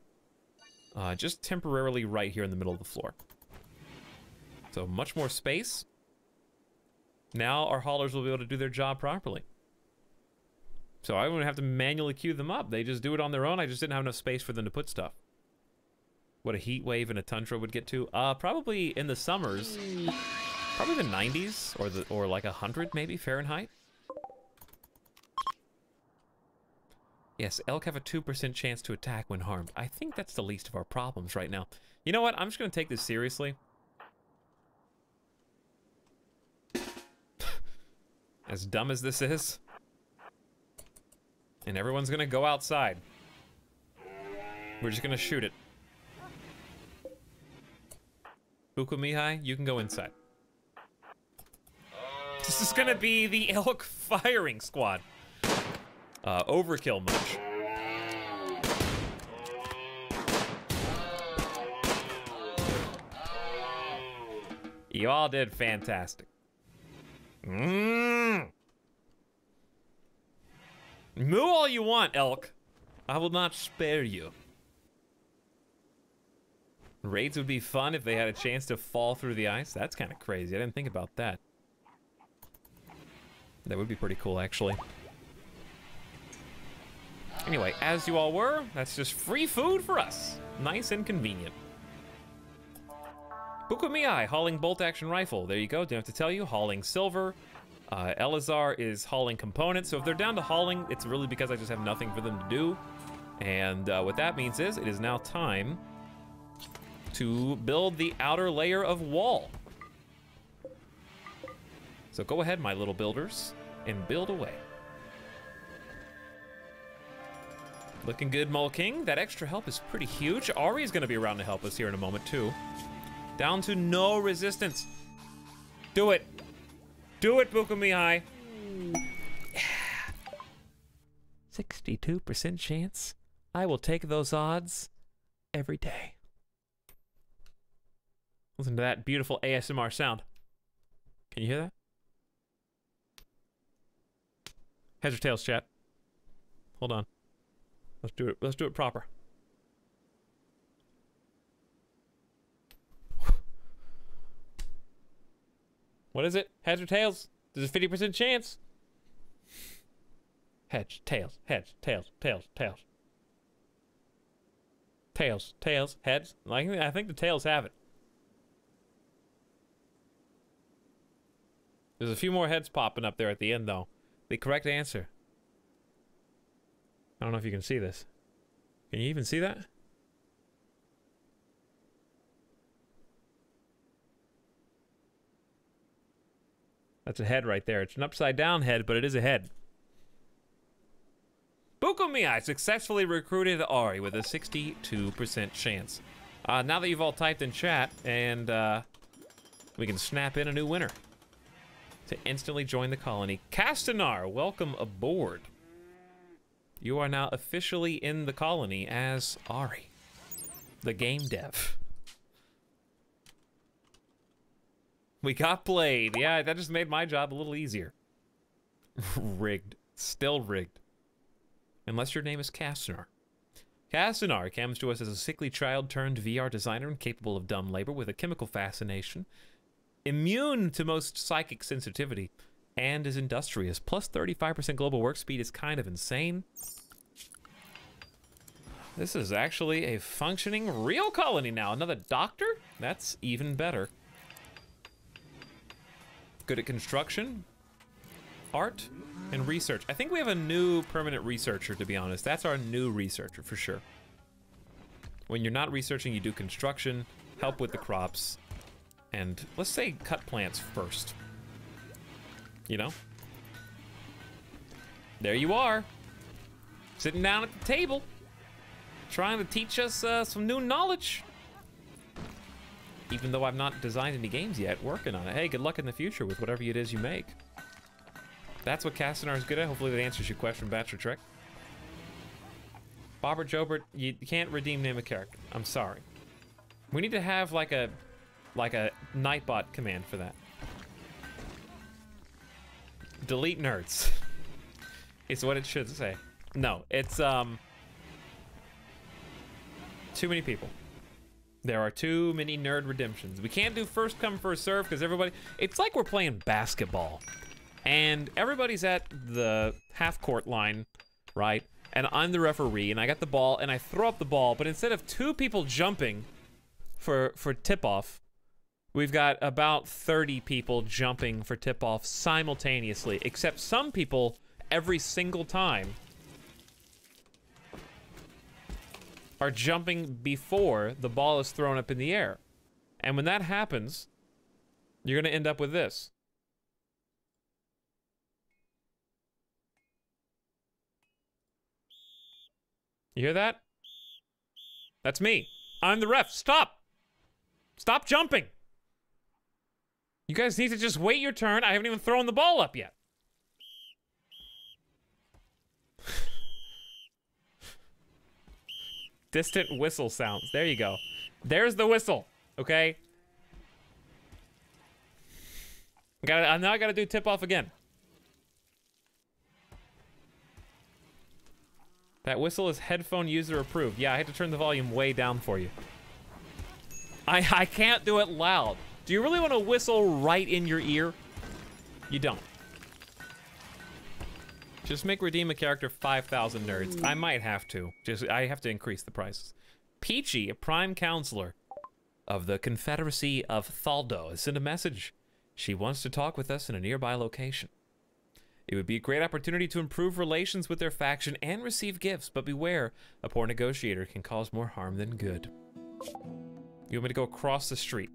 Just temporarily right here in the middle of the floor. So much more space. Now our haulers will be able to do their job properly. So I wouldn't have to manually queue them up. They just do it on their own. I just didn't have enough space for them to put stuff. What a heat wave in a tundra would get to. Probably in the summers. Probably the 90s or like 100 maybe Fahrenheit. Yes, elk have a 2% chance to attack when harmed. I think that's the least of our problems right now. You know what? I'm just going to take this seriously. As dumb as this is. And everyone's gonna go outside. We're just gonna shoot it. Ukumihai, you can go inside. This is gonna be the elk firing squad. Overkill much. You all did fantastic. Moo all you want, elk. I will not spare you. Raids would be fun if they had a chance to fall through the ice. That's kind of crazy. I didn't think about that. That would be pretty cool, actually. Anyway, as you all were, that's just free food for us. Nice and convenient. Bukumiai, hauling bolt-action rifle. There you go, don't have to tell you. Hauling silver. Elazar is hauling components. So if they're down to hauling, it's really because I just have nothing for them to do. And what that means is, it is now time to build the outer layer of wall. So go ahead, my little builders, and build away. Looking good, Mole King. That extra help is pretty huge. Ari is going to be around to help us here in a moment, too. Down to no resistance. Do it. Do it, Bukumihai. Yeah. 62% chance. I will take those odds every day. Listen to that beautiful ASMR sound. Can you hear that? Heads or tails, chat? Hold on. Let's do it. Let's do it proper. What is it? Heads or tails? There's a 50% chance. Heads, tails, heads, tails, tails, tails. Tails, tails, heads. I think the tails have it. There's a few more heads popping up there at the end, though. The correct answer. I don't know if you can see this. Can you even see that? That's a head right there. It's an upside down head, but it is a head. Bukumihai successfully recruited Ari with a 62% chance. Now that you've all typed in chat, and we can snap in a new winner to instantly join the colony. Castanar, welcome aboard. You are now officially in the colony as Ari, the game dev. We got played. Yeah, that just made my job a little easier. Rigged. Still rigged. Unless your name is Castanar. Castanar comes to us as a sickly child turned VR designer and capable of dumb labor with a chemical fascination, immune to most psychic sensitivity, and is industrious. Plus 35% global work speed is kind of insane. This is actually a functioning real colony now. Another doctor? That's even better. Good at construction, art, and research. I think we have a new permanent researcher, to be honest. That's our new researcher, for sure. When you're not researching, you do construction, help with the crops, and let's say cut plants first. You know? There you are. Sitting down at the table, trying to teach us some new knowledge. Even though I've not designed any games yet, working on it. Hey, good luck in the future with whatever it is you make. That's what Castanar is good at. Hopefully that answers your question, Bachelor Trek. Bobbert Jobert, you can't redeem name a character. I'm sorry. We need to have like a Nightbot command for that. Delete nerds. It's what it should say. No, it's too many people. There are too many nerd redemptions. We can't do first come, first serve because everybody... It's like we're playing basketball. And everybody's at the half-court line, right? And I'm the referee, and I got the ball, and I throw up the ball, but instead of 2 people jumping for tip-off, we've got about 30 people jumping for tip-off simultaneously, except some people, every single time, are jumping before the ball is thrown up in the air. And when that happens, you're gonna end up with this. You hear that? That's me. I'm the ref. Stop. Stop jumping. You guys need to just wait your turn. I haven't even thrown the ball up yet. Distant whistle sounds. There you go. There's the whistle. Okay. Now I gotta do tip off again. That whistle is headphone user approved. Yeah, I had to turn the volume way down for you. I can't do it loud. Do you really want to whistle right in your ear? You don't. Just make redeem a character 5,000 nerds. I might have to. I have to increase the prices. Peachy, a prime counselor of the Confederacy of Thaldo, has sent a message. She wants to talk with us in a nearby location. It would be a great opportunity to improve relations with their faction and receive gifts, but beware, a poor negotiator can cause more harm than good. You want me to go across the street?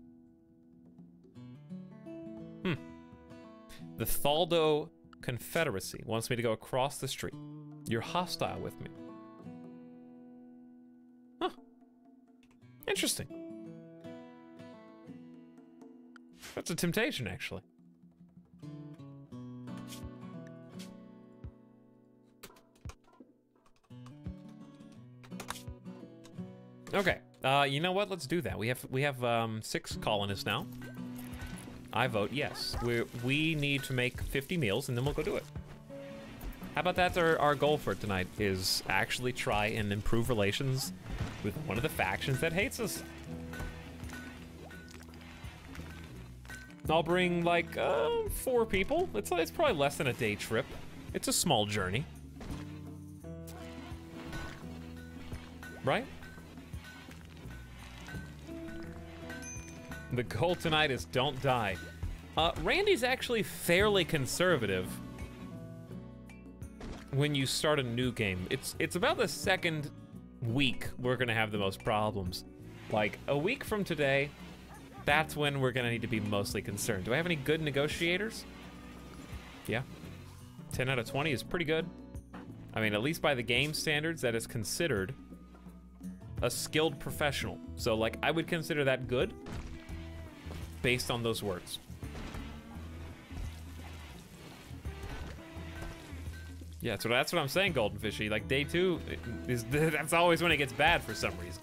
The Thaldo Confederacy wants me to go across the street. You're hostile with me. Huh. Interesting. That's a temptation, actually. Okay. You know what? Let's do that. We have 6 colonists now. I vote yes. We need to make 50 meals, and then we'll go do it. How about that's our goal for tonight, is actually try and improve relations with one of the factions that hates us. I'll bring, like, 4 people. It's probably less than a day trip. It's a small journey. Right? The goal tonight is don't die. Randy's actually fairly conservative when you start a new game. It's about the second week we're gonna have the most problems. Like, a week from today, that's when we're gonna need to be mostly concerned. Do I have any good negotiators? Yeah. 10 out of 20 is pretty good. I mean, at least by the game standards, that is considered a skilled professional. So, like, I would consider that good based on those words. Yeah, so that's what I'm saying, Golden Fishy. Like, day 2, that's always when it gets bad for some reason.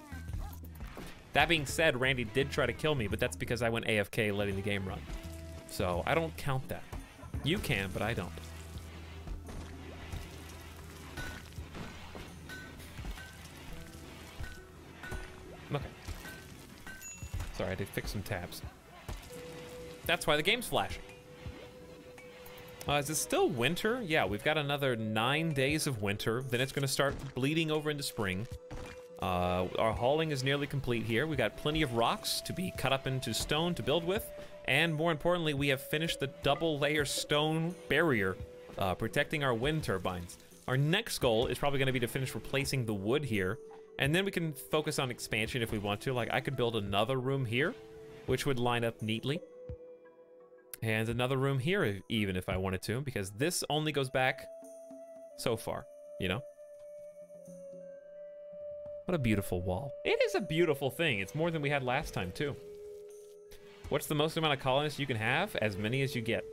That being said, Randy did try to kill me, but that's because I went AFK letting the game run. So, I don't count that. You can, but I don't. Okay. Sorry, I had to fix some tabs. That's why the game's flashing. Is it still winter? Yeah, we've got another 9 days of winter. Then it's going to start bleeding over into spring. Our hauling is nearly complete here. We've got plenty of rocks to be cut up into stone to build with. And more importantly, we have finished the double-layer stone barrier protecting our wind turbines. Our next goal is probably going to be to finish replacing the wood here. And then we can focus on expansion if we want to. Like, I could build another room here, which would line up neatly. And another room here, even if I wanted to, because this only goes back so far, you know? What a beautiful wall. It is a beautiful thing. It's more than we had last time, too. What's the most amount of colonists you can have? As many as you get.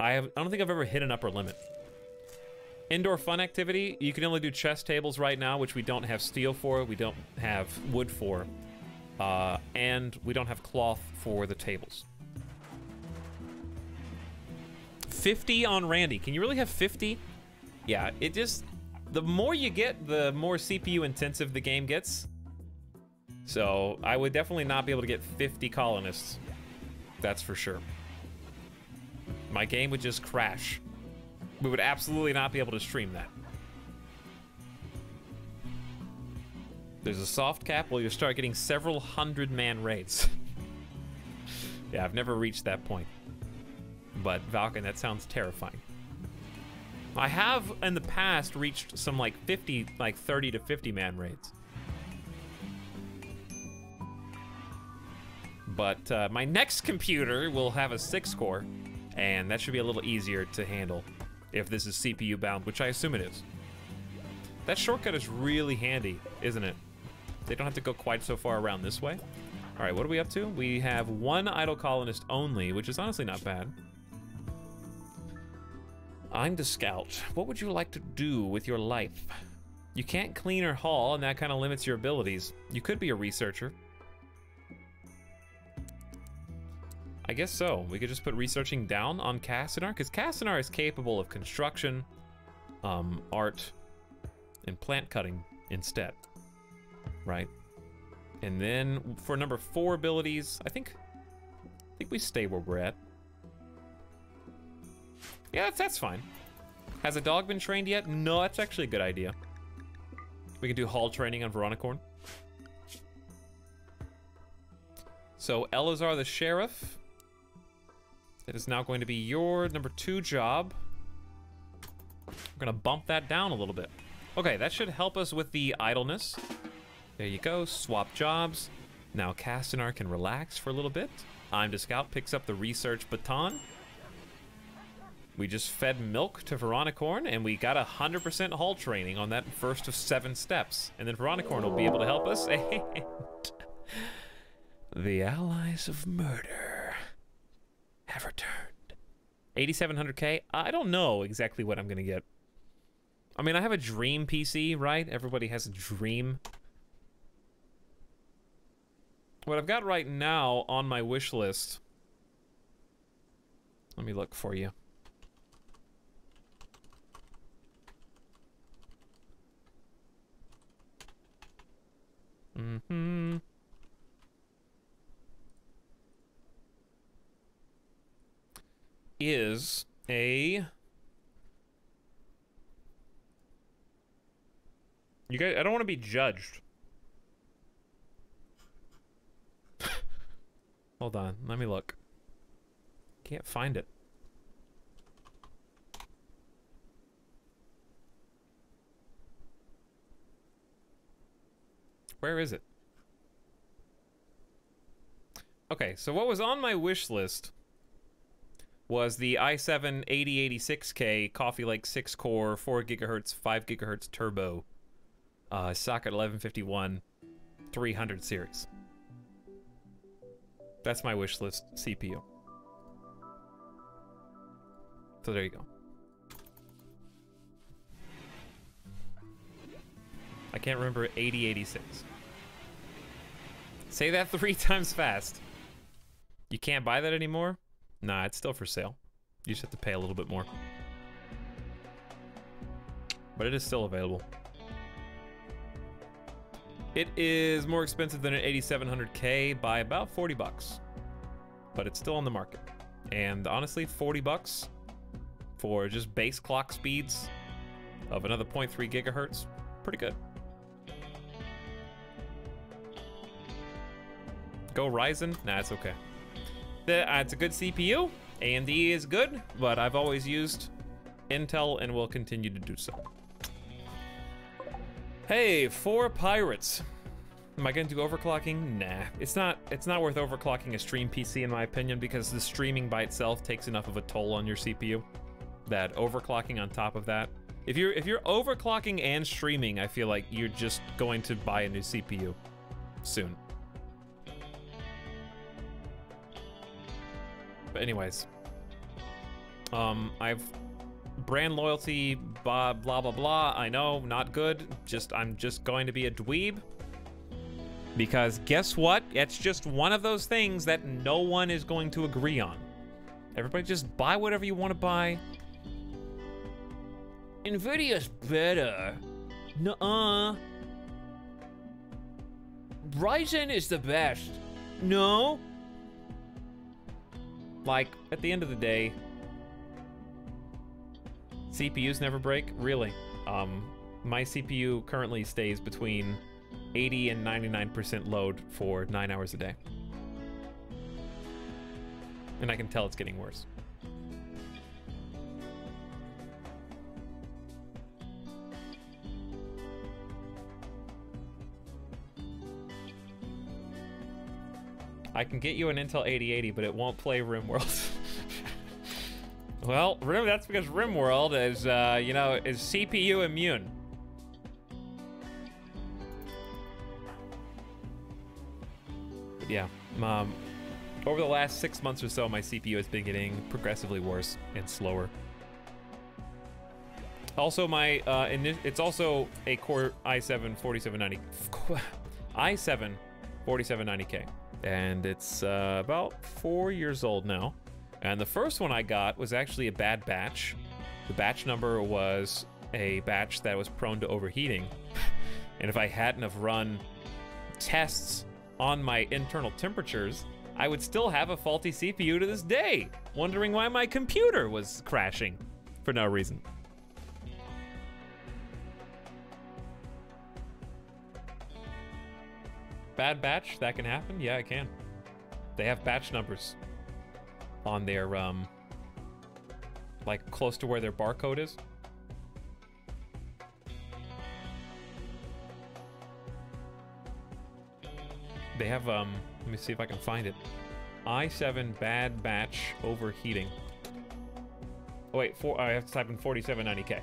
I don't think I've ever hit an upper limit. Indoor fun activity, you can only do chess tables right now, which we don't have steel for, we don't have wood for, and we don't have cloth for the tables. 50 on Randy. Can you really have 50? Yeah, it just... The more you get, the more CPU intensive the game gets. So, I would definitely not be able to get 50 colonists. That's for sure. My game would just crash. We would absolutely not be able to stream that. There's a soft cap where you'll start getting several 100-man raids. Yeah, I've never reached that point. But Valken, that sounds terrifying. I have in the past reached some like 30 to 50-man raids. But my next computer will have a 6-core, and that should be a little easier to handle if this is CPU bound, which I assume it is. That shortcut is really handy, isn't it? They don't have to go quite so far around this way. All right, what are we up to? We have 1 idle colonist only, which is honestly not bad. I'm the scout. What would you like to do with your life? You can't clean or haul, and that kind of limits your abilities. You could be a researcher. I guess so. We could just put researching down on Castanar, because Castanar is capable of construction, art, and plant cutting instead, right? And then for number 4 abilities, I think we stay where we're at. Yeah, that's fine. Has a dog been trained yet? No, that's actually a good idea. We can do hall training on Veronicorn. So Elazar the Sheriff. That is now going to be your number 2 job. We're gonna bump that down a little bit. Okay, that should help us with the idleness. There you go, swap jobs. Now Castanar can relax for a little bit. I'm the Scout picks up the research baton. We just fed milk to Veronicorn, and we got 100% hull training on that first of 7 steps. And then Veronicorn will be able to help us. And the allies of murder have returned. 8,700K? I don't know exactly what I'm gonna get. I mean, I have a dream PC, right? Everybody has a dream. What I've got right now on my wish list. Let me look for you. Is a... You guys, I don't want to be judged. Hold on, let me look. Can't find it. Where is it? Okay, so what was on my wish list was the i7 8086K Coffee Lake 6-core, 4 GHz, 5 GHz turbo, socket 1151, 300 series. That's my wish list CPU. So there you go. I can't remember 8086. Say that 3 times fast. You can't buy that anymore? Nah, it's still for sale. You just have to pay a little bit more. But it is still available. It is more expensive than an 8700K by about 40 bucks. But it's still on the market. And honestly, 40 bucks for just base clock speeds of another 0.3 gigahertz, pretty good. Go Ryzen? Nah, it's okay. It's a good CPU. AMD is good, but I've always used Intel and will continue to do so. Hey, 4 pirates. Am I gonna do overclocking? Nah, it's not worth overclocking a stream PC in my opinion, because the streaming by itself takes enough of a toll on your CPU that overclocking on top of that. If you're overclocking and streaming, I feel like you're just going to buy a new CPU soon. But anyways, I've brand loyalty, blah blah blah. I know, not good. I'm just going to be a dweeb. Because guess what? It's just one of those things that no one is going to agree on. Everybody just buy whatever you want to buy. Nvidia's better. Nuh-uh. Ryzen is the best. No. Like, at the end of the day, CPUs never break, really. My CPU currently stays between 80 and 99% load for 9 hours a day. And I can tell it's getting worse. I can get you an Intel 8080, but it won't play RimWorld. Well, that's because RimWorld is, you know, is CPU immune. yeah. Over the last 6 months or so, my CPU has been getting progressively worse and slower. Also, my it's also a Core i7 4790 i7 4790K, and it's about 4 years old now. And the first one I got was actually a bad batch. The batch number was a batch that was prone to overheating, and if I hadn't have run tests on my internal temperatures, I would still have a faulty CPU to this day, wondering why my computer was crashing for no reason. Bad batch, that can happen? Yeah, it can. They have batch numbers on their, like, close to where their barcode is. They have, let me see if I can find it. i7 bad batch overheating. Oh wait, I have to type in 4790K.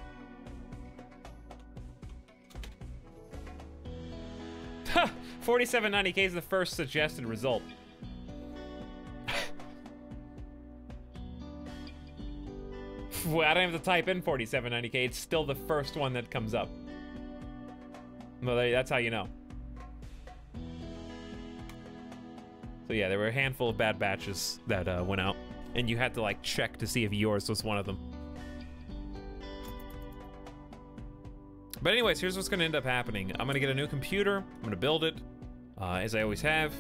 4790K is the first suggested result. Well, I don't have to type in 4790K, it's still the first one that comes up. Well, that's how you know. So yeah, there were a handful of bad batches that went out, and you had to like check to see if yours was one of them. But anyways, here's what's gonna end up happening. I'm gonna get a new computer, I'm gonna build it, as I always have,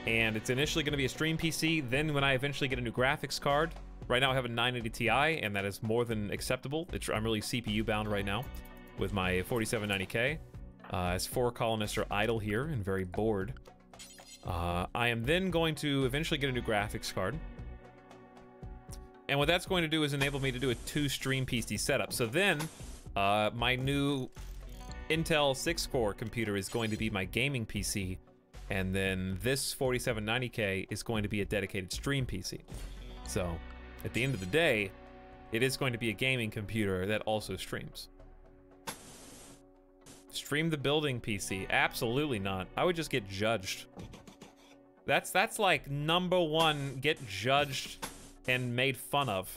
and it's initially gonna be a stream PC. Then when I eventually get a new graphics card, right now I have a 980 Ti, and that is more than acceptable. I'm really CPU bound right now with my 4790K. As 4 colonists are idle here and very bored. I am then going to eventually get a new graphics card. And what that's going to do is enable me to do a 2-stream PC setup. So then, my new Intel 6-core computer is going to be my gaming PC, and then this 4790K is going to be a dedicated stream PC. So, at the end of the day, it is going to be a gaming computer that also streams. Stream the building PC? Absolutely not. I would just get judged. That's like #1, get judged and made fun of.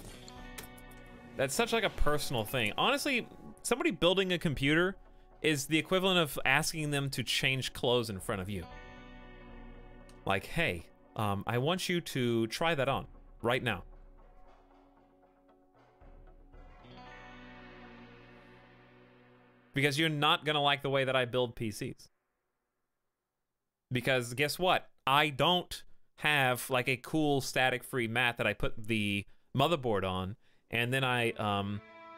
That's such like a personal thing. Honestly, somebody building a computer is the equivalent of asking them to change clothes in front of you. Like, hey, I want you to try that on right now. Because you're not gonna like the way that I build PCs. Because guess what? I don't have like a cool static-free mat that I put the motherboard on, and then I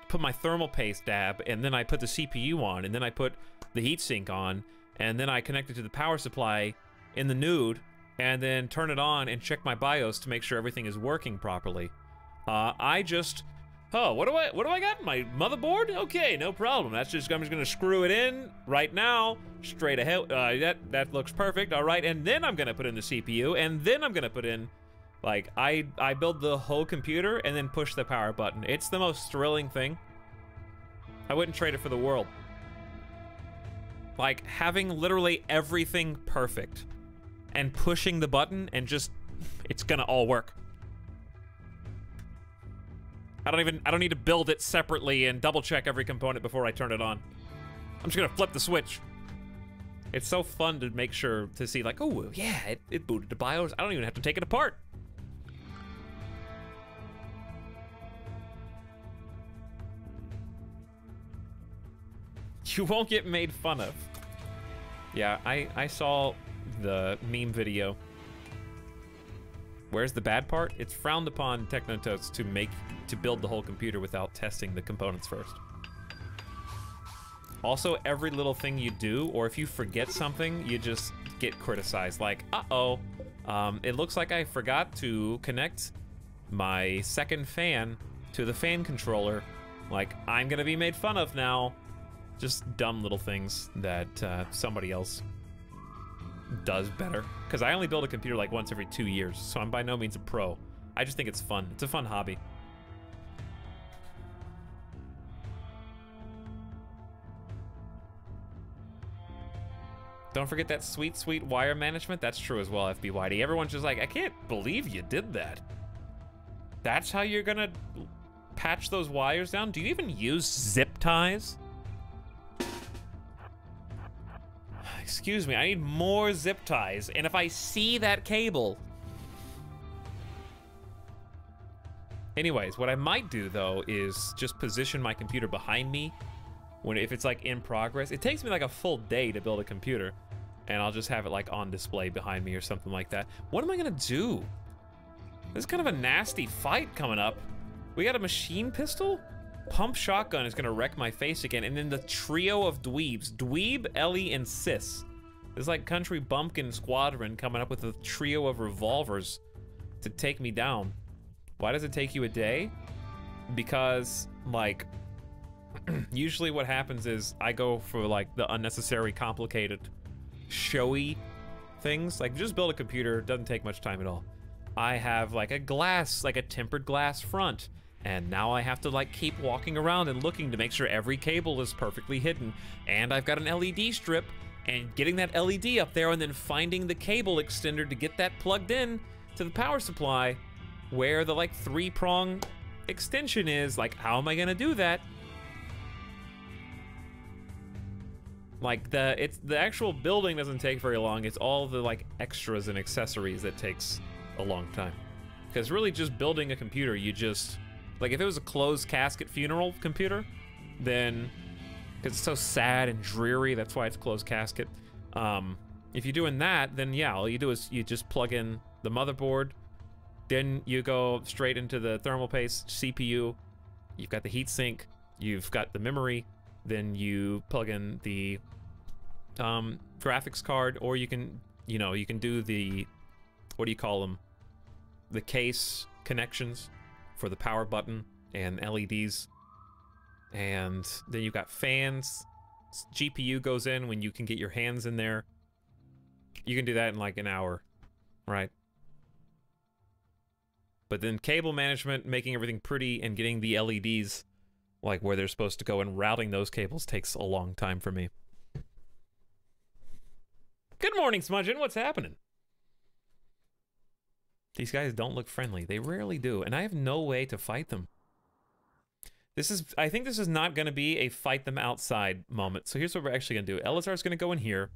put my thermal paste dab, and then I put the CPU on, and then I put the heatsink on, and then I connect it to the power supply in the nude, and then turn it on and check my BIOS to make sure everything is working properly. I just, oh, what do I got? My motherboard? Okay, no problem. I'm just gonna screw it in right now, straight ahead. That looks perfect. All right, and then I'm gonna put in the CPU, and then I'm gonna put in, like, I build the whole computer and then push the power button. It's the most thrilling thing. I wouldn't trade it for the world. Like, having literally everything perfect and pushing the button and just, it's gonna all work. I don't need to build it separately and double check every component before I turn it on. I'm just gonna flip the switch. It's so fun to make sure to see like, oh yeah, it booted to BIOS. I don't even have to take it apart. You won't get made fun of. Yeah, I saw the meme video. Where's the bad part? It's frowned upon Technototes to build the whole computer without testing the components first. Also, every little thing you do, or if you forget something, you just get criticized. Like, uh-oh, it looks like I forgot to connect my second fan to the fan controller. Like, I'm gonna be made fun of now. Just dumb little things that somebody else does better. Because I only build a computer like once every 2 years, so I'm by no means a pro. I just think it's fun. It's a fun hobby. Don't forget that sweet, sweet wire management. That's true as well, FBYD. Everyone's just like, I can't believe you did that. That's how you're gonna patch those wires down? Do you even use zip ties? Excuse me, I need more zip ties. And if I see that cable... Anyways, what I might do, though, is just position my computer behind me if it's, like, in progress. It takes me, like, a full day to build a computer, and I'll just have it, like, on display behind me or something like that. What am I gonna do? This is kind of a nasty fight coming up. We got a machine pistol? Pump shotgun is gonna wreck my face again, and then the trio of dweebs. Dweeb, Ellie, and Sis. It's like Country Bumpkin Squadron coming up with a trio of revolvers to take me down. Why does it take you a day? Because, like, usually what happens is I go for, like, the unnecessary, complicated, showy things. Like, just build a computer, doesn't take much time at all. I have, like, a glass, like a tempered glass front. And now I have to, like, keep walking around and looking to make sure every cable is perfectly hidden. And I've got an LED strip, and getting that LED up there and then finding the cable extender to get that plugged in to the power supply where the, like, 3-prong extension is. Like, how am I gonna do that? Like, the actual building doesn't take very long. It's all the, like, extras and accessories that takes a long time. Because really just building a computer, you just... Like, if it was a closed casket funeral computer, then... Because it's so sad and dreary, that's why it's closed casket. If you're doing that, then yeah, all you do is you just plug in the motherboard, then you go straight into the thermal paste CPU, you've got the heatsink, you've got the memory, then you plug in the graphics card, or you can, you know, you can do the, what do you call them? The case connections for the power button and LEDs. And then you've got fans. GPU goes in when you can get your hands in there. You can do that in like an hour, right? But then cable management, making everything pretty and getting the LEDs like where they're supposed to go and routing those cables takes a long time for me. Good morning, Smudgeon. What's happening? These guys don't look friendly. They rarely do, and I have no way to fight them. I think this is not going to be a fight them outside moment. So here's what we're actually going to do. Elazar is going to go in here.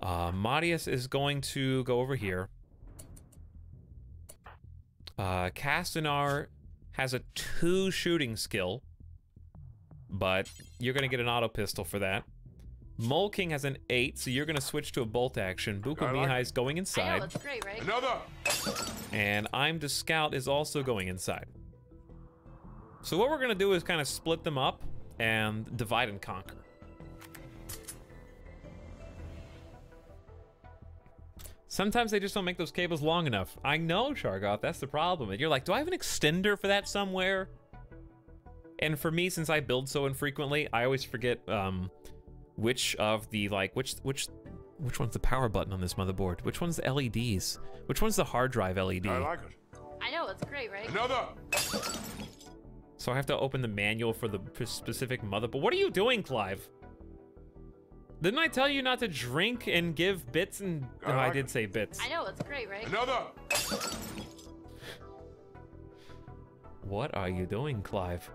Madius is going to go over here. Castanar has a 2 shooting skill, but you're going to get an auto pistol for that. Mole King has an 8, so you're going to switch to a bolt action. Buko Mihai is going inside. I know, that's great, right? Another! And I'm the Scout is also going inside. So what we're going to do is kind of split them up and divide and conquer. Sometimes they just don't make those cables long enough. I know, Shargoth, that's the problem. And you're like, do I have an extender for that somewhere? And for me, since I build so infrequently, I always forget which of the, like, which one's the power button on this motherboard? Which one's the LEDs? Which one's the hard drive LED? I like it. I know, it's great, right? Another! So I have to open the manual for the specific motherboard. What are you doing, Clive? Didn't I tell you not to drink and give bits and... No, I did say bits. I know, it's great, right? Another! What are you doing, Clive?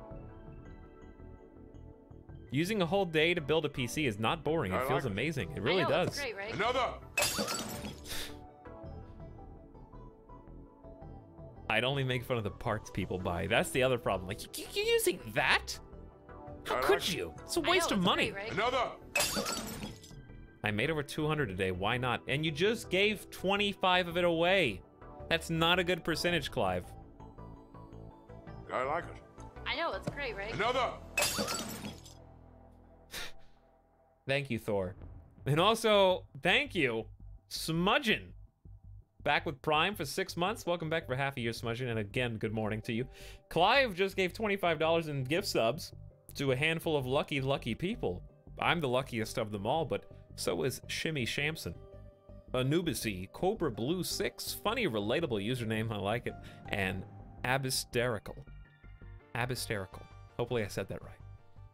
Using a whole day to build a PC is not boring. It feels amazing. It really does. It's great, right? Another! I'd only make fun of the parts people buy. That's the other problem. Like, you're using that? How could you? It's a waste of money. Great, right? Another! I made over 200 today. Why not? And you just gave 25 of it away. That's not a good percentage, Clive. I like it. I know, it's great, right? Another! Thank you, Thor. And also, thank you, Smudgeon. Back with Prime for 6 months. Welcome back for half a year, Smudgeon. And again, good morning to you. Clive just gave $25 in gift subs to a handful of lucky people. I'm the luckiest of them all, but so is Shimmy Shamson. Anubisi, Cobra Blue 6, funny, relatable username, I like it, and Abysterical. Abysterical. Hopefully I said that right.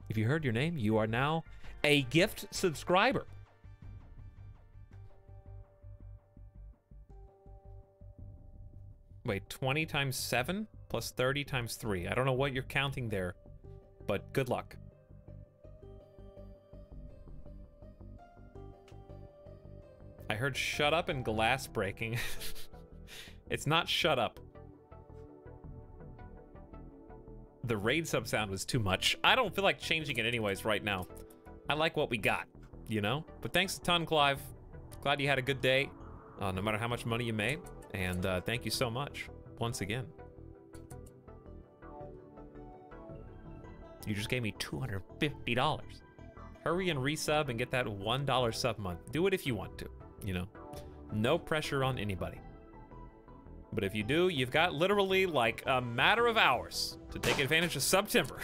If you heard your name, you are now a gift subscriber. Wait, 20 times 7 plus 30 times 3. I don't know what you're counting there, but good luck. I heard shut up and glass breaking. It's not shut up. The raid sub sound was too much. I don't feel like changing it anyways right now. I like what we got, you know? But thanks a ton, Clive. Glad you had a good day, no matter how much money you made. And thank you so much, once again. You just gave me $250. Hurry and resub and get that $1 sub month. Do it if you want to, you know? No pressure on anybody. But if you do, you've got literally like a matter of hours to take advantage of September.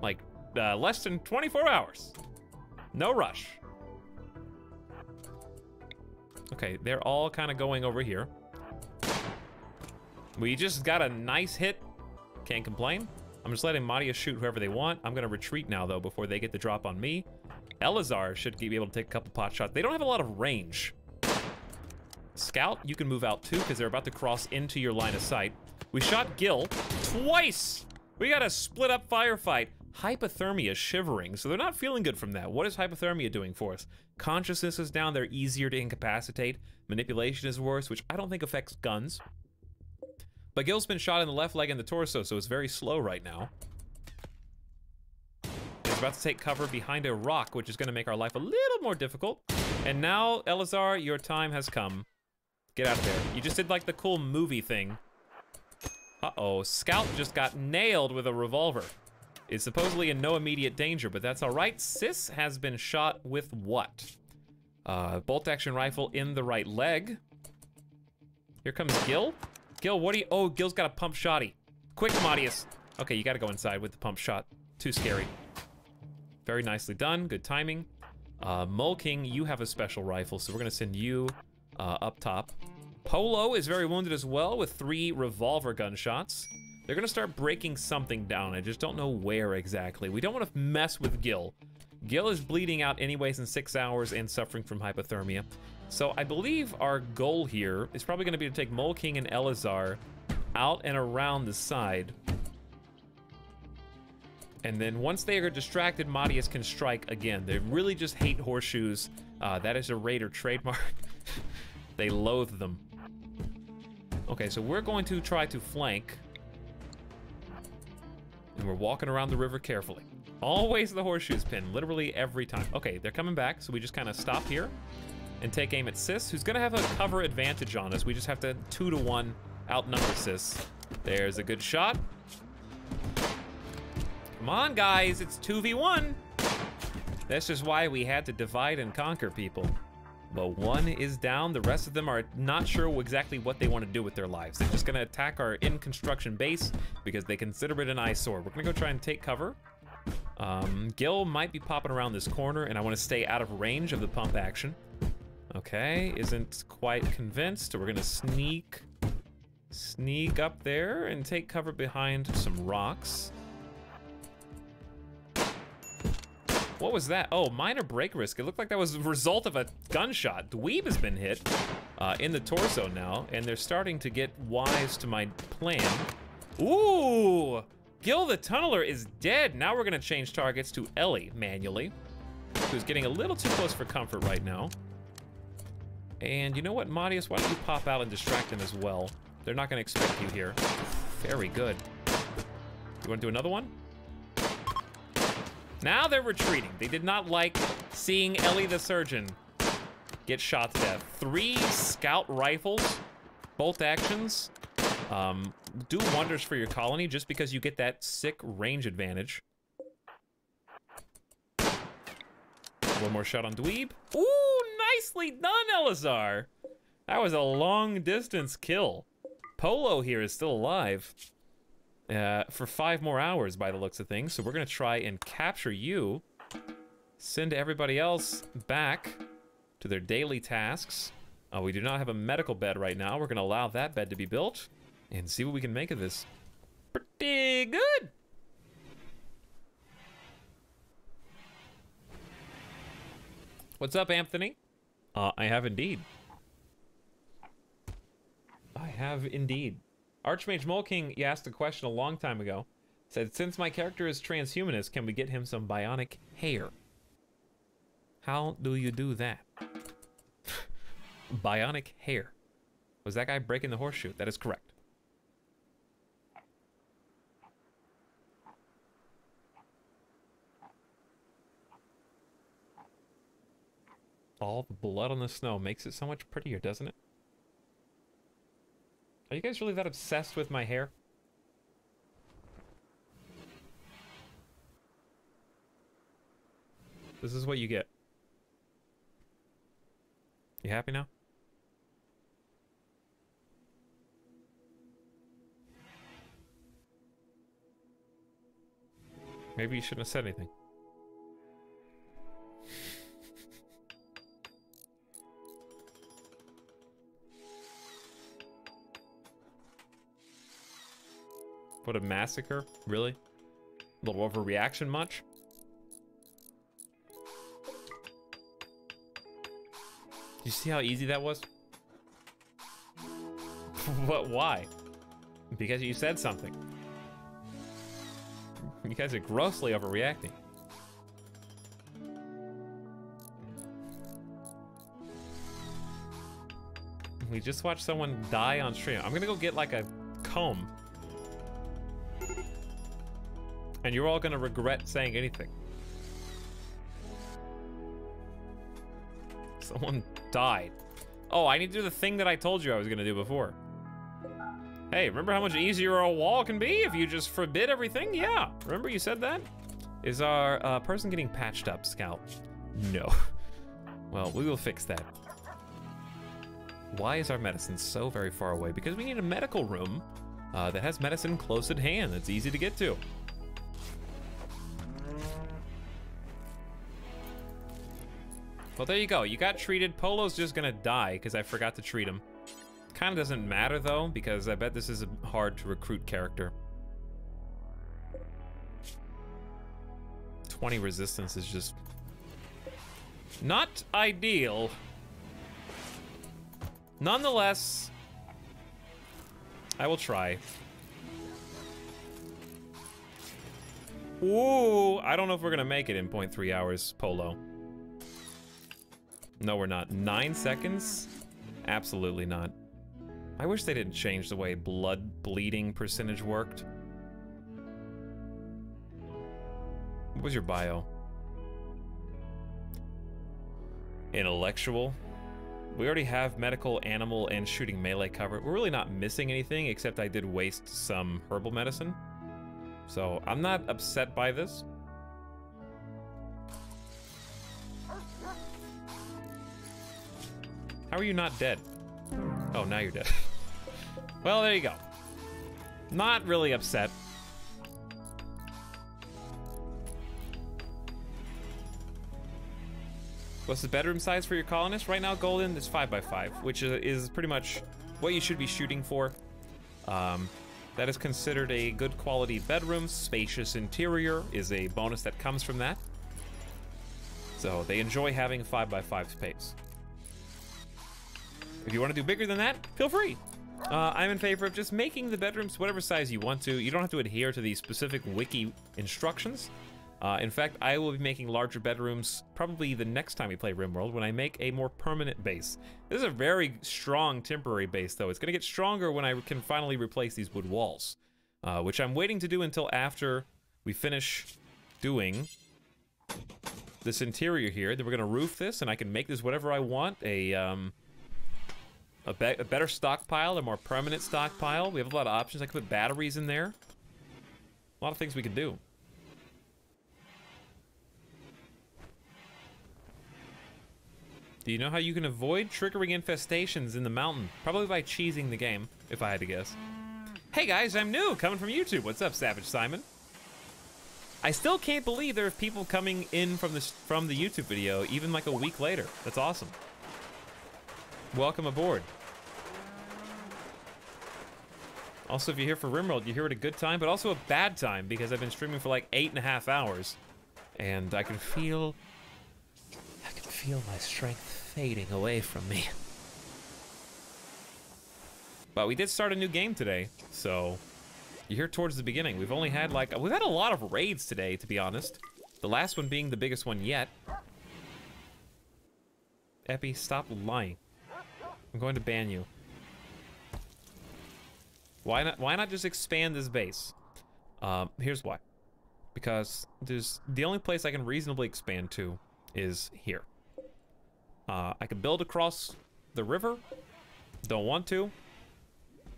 Like less than 24 hours. No rush. Okay, they're all kind of going over here. We just got a nice hit. Can't complain. I'm just letting Madia shoot whoever they want. I'm gonna retreat now though before they get the drop on me. Elazer should be able to take a couple pot shots. They don't have a lot of range. Scout, you can move out too because they're about to cross into your line of sight. We shot Gil twice. We got a split up firefight. Hypothermia shivering, so they're not feeling good from that. What is hypothermia doing for us? Consciousness is down, they're easier to incapacitate. Manipulation is worse, which I don't think affects guns. But Gil's been shot in the left leg and the torso, so it's very slow right now. He's about to take cover behind a rock, which is gonna make our life a little more difficult. And now, Elazer, your time has come. Get out of there. You just did like the cool movie thing. Uh-oh, Scout just got nailed with a revolver. Is supposedly in no immediate danger, but that's all right. Sis has been shot with what? Bolt action rifle in the right leg. Here comes Gil. Gil, what do you? Oh, Gil's got a pump shotty. Quick, Madius. Okay, you gotta go inside with the pump shot. Too scary. Very nicely done, good timing. Mole King, you have a special rifle, so we're gonna send you up top. Polo is very wounded as well with 3 revolver gunshots. They're gonna start breaking something down. I just don't know where exactly. We don't want to mess with Gil. Gil is bleeding out anyways in 6 hours and suffering from hypothermia. So I believe our goal here is probably gonna be to take Mole King and Elazer out and around the side. And then once they are distracted, Madius can strike again. They really just hate horseshoes. That is a Raider trademark. They loathe them. Okay, so we're going to try to flank. And we're walking around the river carefully. Always the horseshoes pin, literally every time. Okay, they're coming back, so we just kind of stop here and take aim at Sis, who's gonna have a cover advantage on us. We just have to 2-to-1 outnumber Sis. There's a good shot. Come on, guys, it's 2v1. That's just why we had to divide and conquer people. But one is down, the rest of them are not sure exactly what they want to do with their lives. They're just gonna attack our in-construction base because they consider it an eyesore. We're gonna go try and take cover. Gil might be popping around this corner and I wanna stay out of range of the pump action. Okay, isn't quite convinced. We're gonna sneak up there and take cover behind some rocks. What was that? Oh, minor break risk. It looked like that was a result of a gunshot. Dweeb has been hit in the torso now, and they're starting to get wise to my plan. Ooh! Gil the Tunneler is dead. Now we're gonna change targets to Ellie manually, who's getting a little too close for comfort right now. And you know what, Madius? Why don't you pop out and distract them as well? They're not gonna expect you here. Very good. You wanna do another one? Now they're retreating. They did not like seeing Ellie the Surgeon get shot to death. 3 scout rifles, bolt actions, do wonders for your colony just because you get that sick range advantage. One more shot on Dweeb. Ooh, nicely done, Elazer. That was a long distance kill. Polo here is still alive. For 5 more hours by the looks of things. So we're gonna try and capture you, send everybody else back to their daily tasks. We do not have a medical bed right now. We're gonna allow that bed to be built and see what we can make of this. Pretty good. What's up, Anthony? I have indeed. have indeed. Archmage Moleking, you asked a question a long time ago. Said, since my character is transhumanist, can we get him some bionic hair? How do you do that? Bionic hair. Was that guy breaking the horseshoe? That is correct. All the blood on the snow makes it so much prettier, doesn't it? Are you guys really that obsessed with my hair? This is what you get. You happy now? Maybe you shouldn't have said anything. What a massacre, really? A little overreaction much? You see how easy that was? What, why? Because you said something. You guys are grossly overreacting. We just watched someone die on stream. I'm gonna go get like a comb. And you're all gonna regret saying anything. Someone died. Oh, I need to do the thing that I told you I was gonna do before. Hey, remember how much easier a wall can be if you just forbid everything? Yeah, remember you said that? Is our person getting patched up, Scout? No. Well, we will fix that. Why is our medicine so very far away? Because we need a medical room that has medicine close at hand that's easy to get to. Well, there you go. You got treated. Polo's just gonna die because I forgot to treat him. Kind of doesn't matter though, because I bet this is a hard to recruit character. 20 resistance is just not ideal. Nonetheless, I will try. Ooh, I don't know if we're gonna make it in 0.3 hours, Polo. No, we're not. 9 seconds? Absolutely not. I wish they didn't change the way blood bleeding percentage worked. What was your bio? Intellectual. We already have medical, animal, and shooting melee covered. We're really not missing anything, except I did waste some herbal medicine. So I'm not upset by this. How are you not dead? Oh, now you're dead. Well, there you go. Not really upset. What's the bedroom size for your colonist? Right now, Golden is 5x5, which is pretty much what you should be shooting for. That is considered a good quality bedroom. Spacious interior is a bonus that comes from that. So they enjoy having 5x5 space. If you want to do bigger than that, feel free. I'm in favor of just making the bedrooms whatever size you want to. You don't have to adhere to the specific wiki instructions. In fact, I will be making larger bedrooms probably the next time we play RimWorld when I make a more permanent base. This is a very strong temporary base, though. It's going to get stronger when I can finally replace these wood walls, which I'm waiting to do until after we finish doing this interior here. Then we're going to roof this, and I can make this whatever I want. A better stockpile, a more permanent stockpile. We have a lot of options. I can put batteries in there. A lot of things we can do. Do you know how you can avoid triggering infestations in the mountain? Probably by cheesing the game, if I had to guess. Hey guys, I'm new, coming from YouTube. What's up, Savage Simon? I still can't believe there are people coming in from the YouTube video even like a week later. That's awesome. Welcome aboard. Also, if you're here for RimWorld, you're here at a good time, but also a bad time, because I've been streaming for like 8.5 hours, and I can feel my strength fading away from me. But we did start a new game today, so you're here towards the beginning. We've only had we've had a lot of raids today, to be honest. The last one being the biggest one yet. Epi, stop lying. I'm going to ban you. Why not just expand this base? Here's why. Because the only place I can reasonably expand to is here. I could build across the river. Don't want to.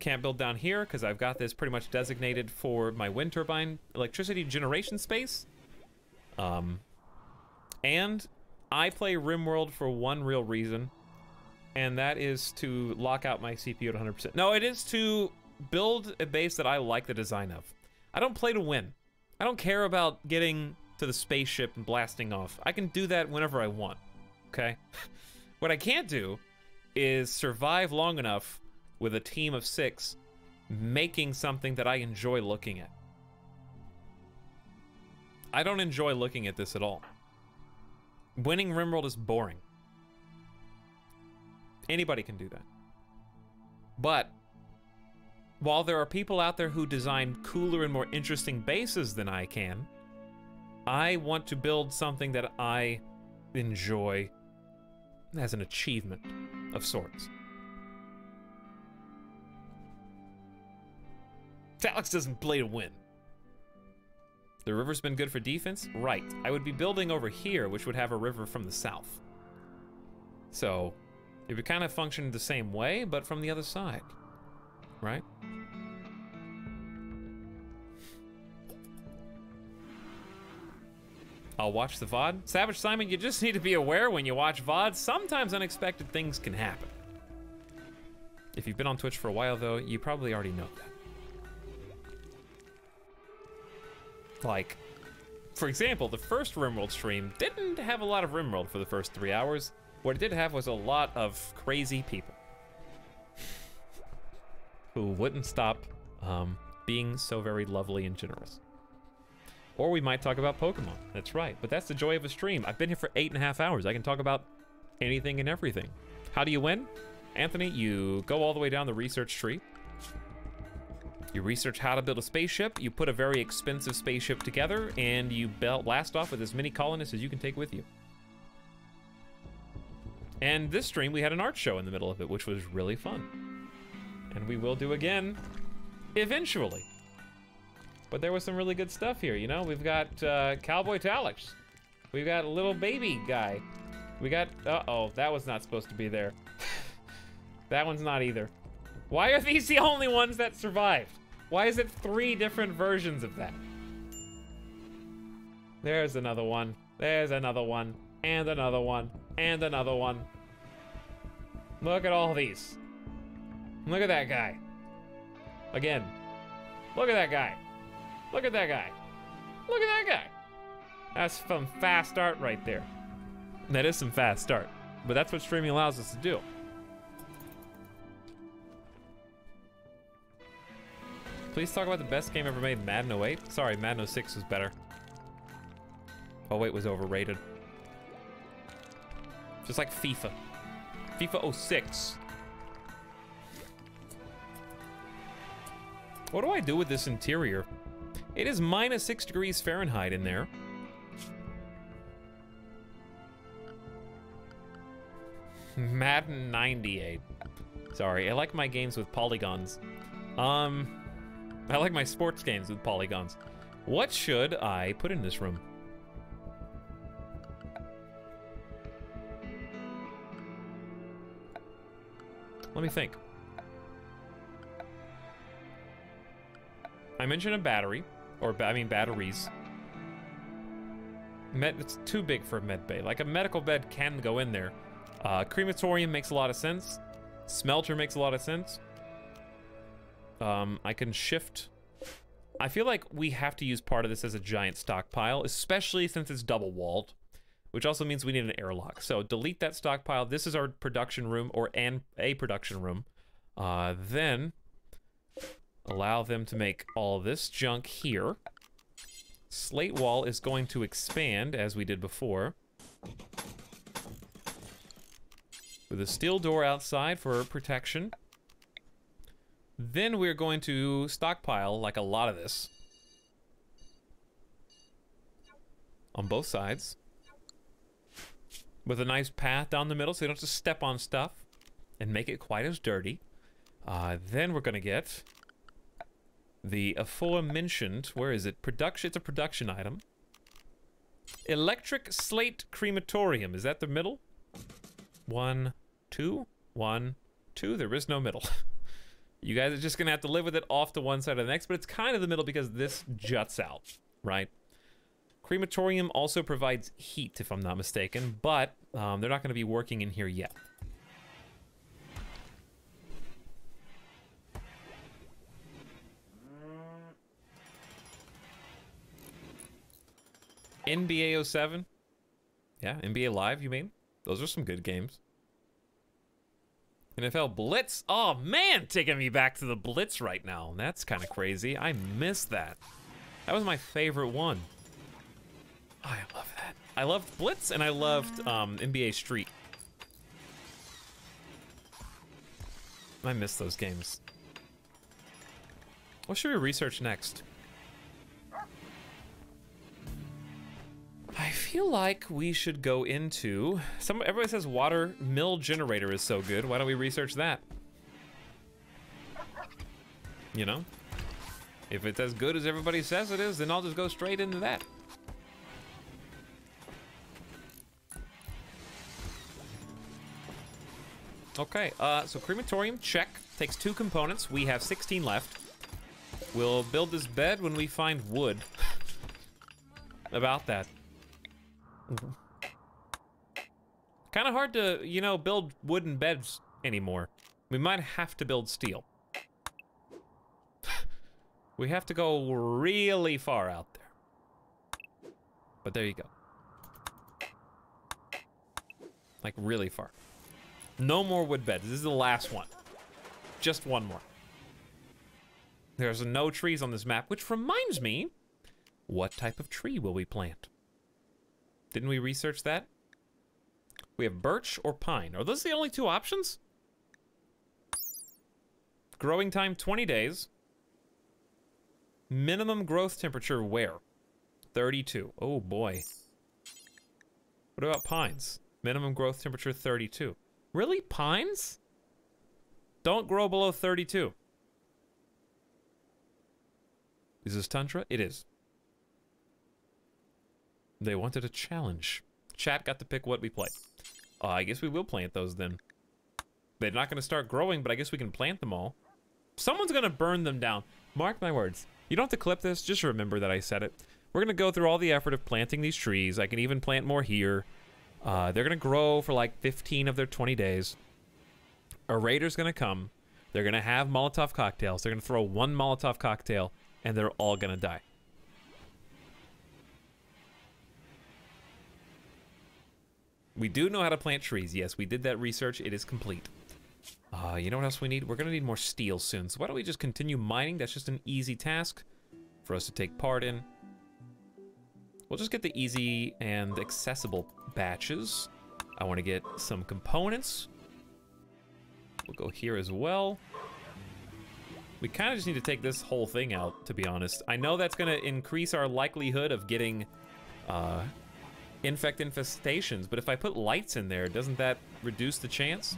Can't build down here because I've got this pretty much designated for my wind turbine electricity generation space. And I play RimWorld for one real reason, and that is to lock out my CPU at 100%. No, it is to build a base that I like the design of. I don't play to win. I don't care about getting to the spaceship and blasting off. I can do that whenever I want, okay? What I can't do is survive long enough with a team of 6 making something that I enjoy looking at. I don't enjoy looking at this at all. Winning RimWorld is boring. Anybody can do that. But while there are people out there who design cooler and more interesting bases than I can, I want to build something that I enjoy as an achievement of sorts. Etalyx doesn't play to win. The river's been good for defense? Right. I would be building over here, which would have a river from the south. So, it would kind of function the same way, but from the other side. Right? I'll watch the VOD. Savage Simon, you just need to be aware when you watch VODs, sometimes unexpected things can happen. If you've been on Twitch for a while, though, you probably already know that. Like, for example, the first RimWorld stream didn't have a lot of RimWorld for the first 3 hours. What it did have was a lot of crazy people who wouldn't stop being so very lovely and generous. Or we might talk about Pokemon. That's right, but that's the joy of a stream. I've been here for 8.5 hours. I can talk about anything and everything. How do you win? Anthony, you go all the way down the research tree. You research how to build a spaceship, you put a very expensive spaceship together, and you blast off with as many colonists as you can take with you. And this stream, we had an art show in the middle of it, which was really fun. And we will do again, eventually. But there was some really good stuff here, you know? We've got Cowboy Etalyx. We've got a little baby guy. We got, uh-oh, that was not supposed to be there. That one's not either. Why are these the only ones that survived? Why is it 3 different versions of that? There's another one. There's another one. And another one. And another one. Look at all these. Look at that guy. Again. Look at that guy. Look at that guy. Look at that guy. That's some fast art right there. That is some fast art. But that's what streaming allows us to do. Please talk about the best game ever made, Madden 08. Sorry, Madden 06 was better. 08 was overrated. Just like FIFA. FIFA 06. What do I do with this interior? It is -6 degrees Fahrenheit in there. Madden 98. Sorry, I like my games with polygons. I like my sports games with polygons. What should I put in this room? Let me think. I mentioned a battery, or I mean batteries. It's too big for a med bay. Like a medical bed can go in there. Crematorium makes a lot of sense. Smelter makes a lot of sense. I can shift. I feel like we have to use part of this as a giant stockpile, especially since it's double walled, which also means we need an airlock. So delete that stockpile. This is our production room, or a production room. Then allow them to make all this junk here. Slate wall is going to expand as we did before, with a steel door outside for protection. Then we're going to stockpile, like, a lot of this. On both sides. With a nice path down the middle so you don't have to step on stuff. And make it quite as dirty. Then we're gonna get the aforementioned, where is it? Production, it's a production item. Electric slate crematorium, is that the middle? 1, 2, 1, 2, there is no middle. You guys are just gonna have to live with it off to one side or the next, but it's kind of the middle because this juts out, right? Crematorium also provides heat, if I'm not mistaken, but they're not gonna be working in here yet. NBA 07? Yeah, NBA Live, you mean? Those are some good games. NFL Blitz? Oh man, taking me back to the Blitz right now. That's kind of crazy. I missed that. That was my favorite one. Oh, I love that. I loved Blitz and I loved NBA Street. I miss those games. What should we research next? I feel like we should go into everybody says water mill generator is so good. Why don't we research that? You know, if it's as good as everybody says it is, then I'll just go straight into that. Okay, so crematorium, check. Takes 2 components. We have 16 left. We'll build this bed when we find wood. About that. Kind of hard to, you know, build wooden beds anymore. We might have to build steel. We have to go really far out there. But there you go. Like really far. No more wood beds. This is the last one. Just one more. There's no trees on this map, which reminds me, what type of tree will we plant? Didn't we research that? We have birch or pine. Are those the only 2 options? Growing time 20 days. Minimum growth temperature where? 32. Oh boy. What about pines? Minimum growth temperature 32. Really? Pines? Don't grow below 32. Is this tundra? It is. They wanted a challenge. Chat got to pick what we play. I guess we will plant those then. They're not going to start growing, but I guess we can plant them all. Someone's going to burn them down. Mark my words. You don't have to clip this. Just remember that I said it. We're going to go through all the effort of planting these trees. I can even plant more here. They're going to grow for like 15 of their 20 days. A raider's going to come. They're going to have Molotov cocktails. They're going to throw 1 Molotov cocktail, and they're all going to die. We do know how to plant trees. Yes, we did that research. It is complete. You know what else we need? We're going to need more steel soon. So why don't we just continue mining? That's just an easy task for us to take part in. We'll just get the easy and accessible batches. I want to get some components. We'll go here as well. We kind of just need to take this whole thing out, to be honest. I know that's going to increase our likelihood of getting infestations, but if I put lights in there, doesn't that reduce the chance?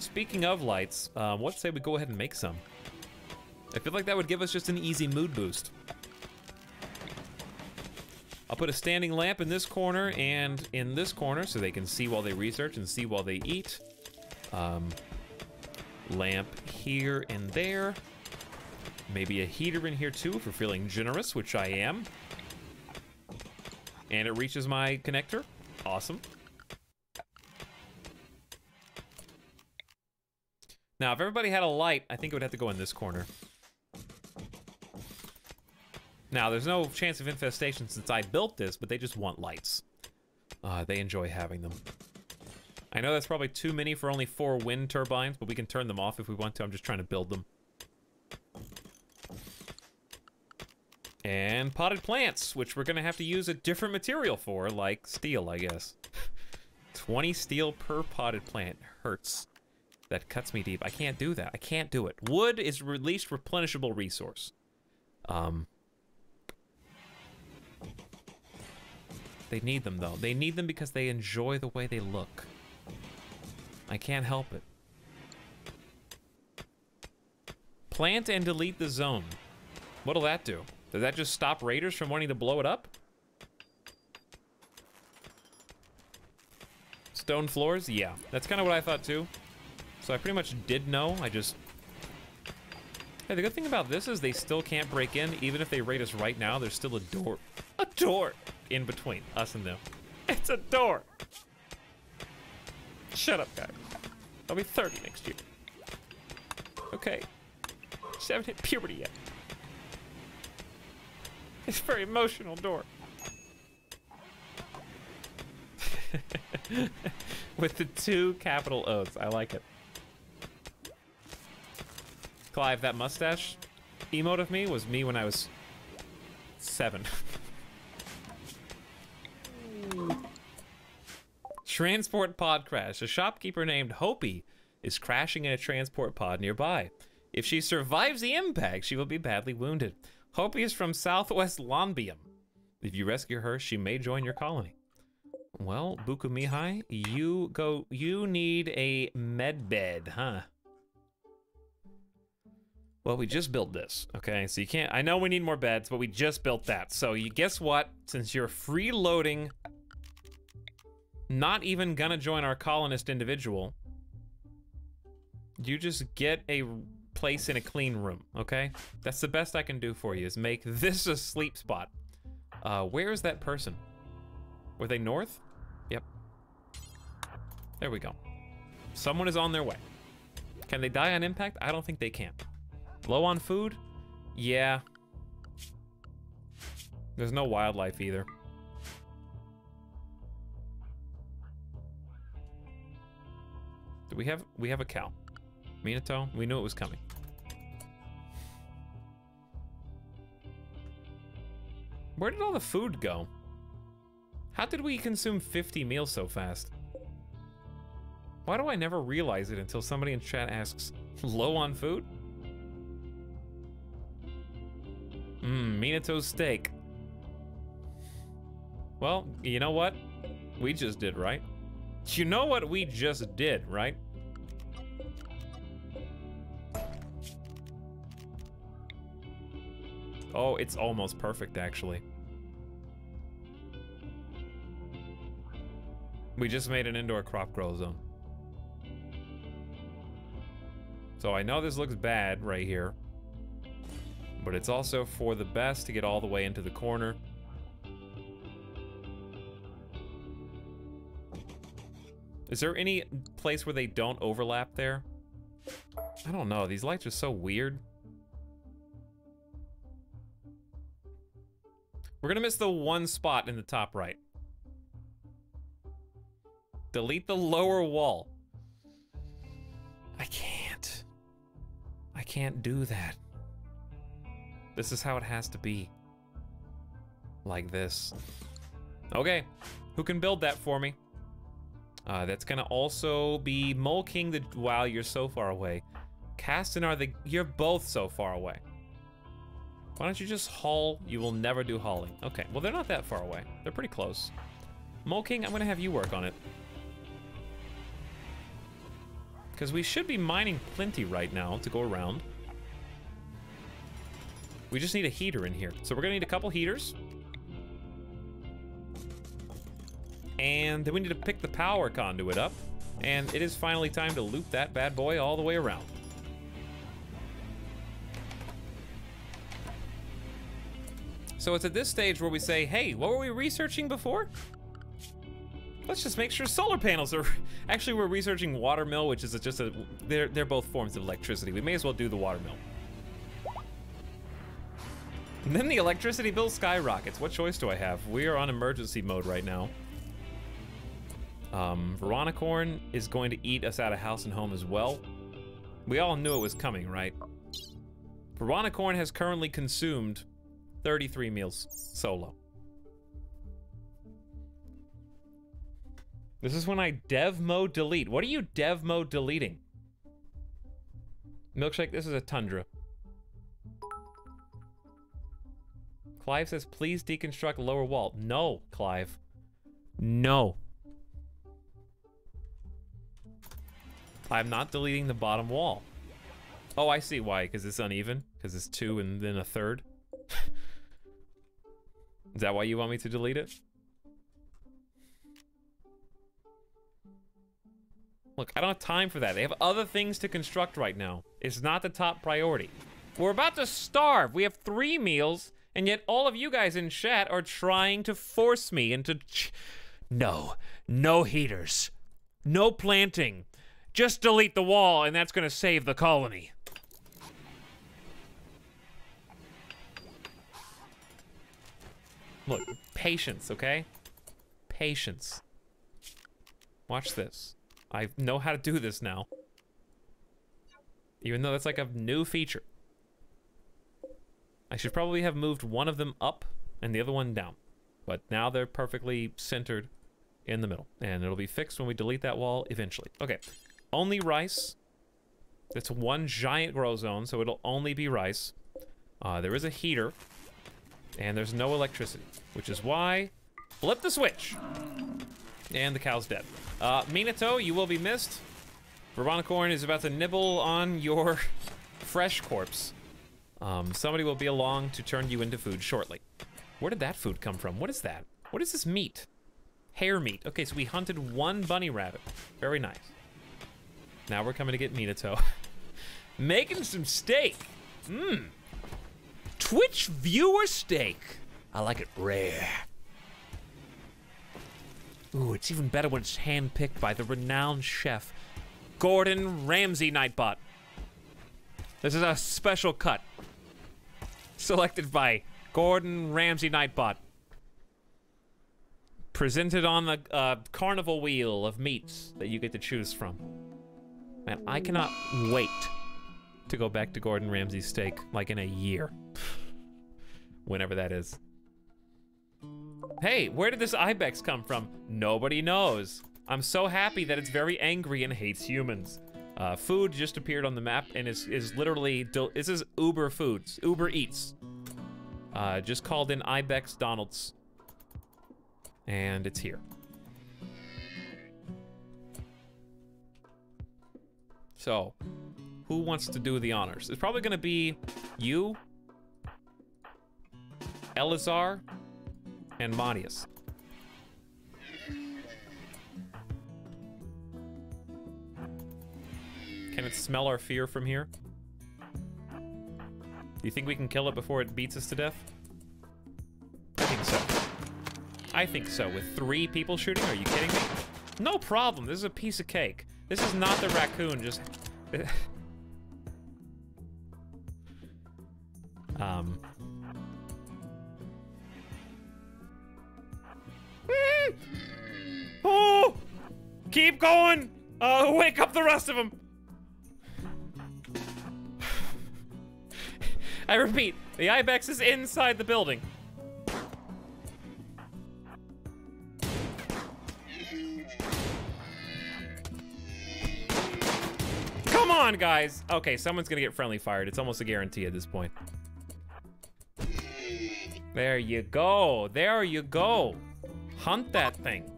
Speaking of lights, let's say we go ahead and make some. I feel like that would give us just an easy mood boost. I'll put a standing lamp in this corner and in this corner so they can see while they research and see while they eat. Lamp here and there. Maybe a heater in here too if we're feeling generous, which I am. And it reaches my connector. Awesome. Now, if everybody had a light, I think it would have to go in this corner. Now, there's no chance of infestation since I built this, but they just want lights. They enjoy having them. I know that's probably too many for only 4 wind turbines, but we can turn them off if we want to. I'm just trying to build them. And potted plants, which we're gonna have to use a different material for, like steel, I guess. 20 steel per potted plant. Hurts. That cuts me deep. I can't do that. I can't do it. Wood is least replenishable resource. They need them, though. They need them because they enjoy the way they look. I can't help it. Plant and delete the zone. What'll that do? Does that just stop raiders from wanting to blow it up? Stone floors? Yeah. That's kind of what I thought, too. So I pretty much did know. I just... Hey, the good thing about this is they still can't break in. Even if they raid us right now, there's still a door. A door in between us and them. It's a door. Shut up, guys. I'll be 30 next year. Okay. Just haven't hit puberty yet. It's a very emotional door. With the 2 capital O's. I like it. Clive, that mustache emote of me was me when I was 7. Transport pod crash. A shopkeeper named Hopi is crashing in a transport pod nearby. If she survives the impact, she will be badly wounded. Hopi is from Southwest Lonbium. If you rescue her, she may join your colony. Well, Buku Mihai, you need a med bed, huh? Well, we just built this, okay? So you can't, I know we need more beds, but we just built that. So you guess what? Since you're freeloading, not even gonna join our colonist individual, you just get a place in a clean room, okay? That's the best I can do for you, is make this a sleep spot. Where is that person? Were they north? Yep. There we go. Someone is on their way. Can they die on impact? I don't think they can. Low on food? Yeah. There's no wildlife either. Do we have a cow? Minato? We knew it was coming. Where did all the food go? How did we consume 50 meals so fast? Why do I never realize it until somebody in chat asks, low on food? Minato's steak. Well, you know what? We just did, right? You know what we just did, right? Oh, it's almost perfect, actually. We just made an indoor crop grow zone. So I know this looks bad right here, but it's also for the best to get all the way into the corner. Is there any place where they don't overlap there? I don't know, these lights are so weird. We're gonna miss the one spot in the top right. Delete the lower wall. I can't. I can't do that. This is how it has to be. Like this. Okay, who can build that for me? That's gonna also be Mole King the... Wow, you're so far away. Castanar you're both so far away. Why don't you just haul? You will never do hauling. Okay, well they're not that far away. They're pretty close. Mole King, I'm gonna have you work on it. Because we should be mining plenty right now to go around. We just need a heater in here. So we're gonna need a couple heaters. And then we need to pick the power conduit up. And it is finally time to loop that bad boy all the way around. So it's at this stage where we say, hey, what were we researching before? Let's just make sure solar panels are... Actually, we're researching water mill, which is just a... They're both forms of electricity. We may as well do the water mill. And then the electricity bill skyrockets. What choice do I have? We are on emergency mode right now. Veronicorn is going to eat us out of house and home as well. We all knew it was coming, right? Veronicorn has currently consumed 33 meals solo. This is when I dev mode delete. What are you dev mode deleting? Milkshake, this is a tundra. Clive says, please deconstruct lower wall. No, Clive. No. I'm not deleting the bottom wall. Oh, I see why, because it's uneven. Because it's 2 and then a third. Is that why you want me to delete it? Look, I don't have time for that. They have other things to construct right now. It's not the top priority. We're about to starve. We have 3 meals, and yet all of you guys in chat are trying to force me into... No. No heaters. No planting. Just delete the wall, and that's gonna save the colony. Look, patience, okay? Patience. Watch this. I know how to do this now. Even though that's like a new feature. I should probably have moved one of them up and the other one down. But now they're perfectly centered in the middle. And it'll be fixed when we delete that wall eventually. Okay. Only rice. It's one giant grow zone, so it'll only be rice. There is a heater. And there's no electricity. Which is why... Flip the switch! And the cow's dead. Minato, you will be missed. Verbonicorn is about to nibble on your fresh corpse. Somebody will be along to turn you into food shortly. Where did that food come from? What is that? What is this meat? Hare meat. Okay, so we hunted 1 bunny rabbit. Very nice. Now we're coming to get Minato. Making some steak. Mmm. Twitch viewer steak. I like it rare. Ooh, it's even better when it's hand-picked by the renowned chef, Gordon Ramsay Nightbot. This is a special cut. Selected by Gordon Ramsay Nightbot. Presented on the carnival wheel of meats that you get to choose from. Man, I cannot wait to go back to Gordon Ramsay's steak, like in a year. Whenever that is. Hey, where did this ibex come from? Nobody knows. I'm so happy that it's very angry and hates humans. Food just appeared on the map and is literally, this is Uber Foods, Uber Eats. Just called in Ibex Donald's. And it's here. So, who wants to do the honors? It's probably gonna be you, Elazar, and Madius. Can it smell our fear from here? Do you think we can kill it before it beats us to death? I think so. I think so. With 3 people shooting? Are you kidding me? No problem. This is a piece of cake. This is not the raccoon just... Oh! Keep going! Wake up the rest of them! I repeat, the ibex is inside the building. Come on, guys! Okay, someone's gonna get friendly fired. It's almost a guarantee at this point. There you go. There you go. Hunt that thing.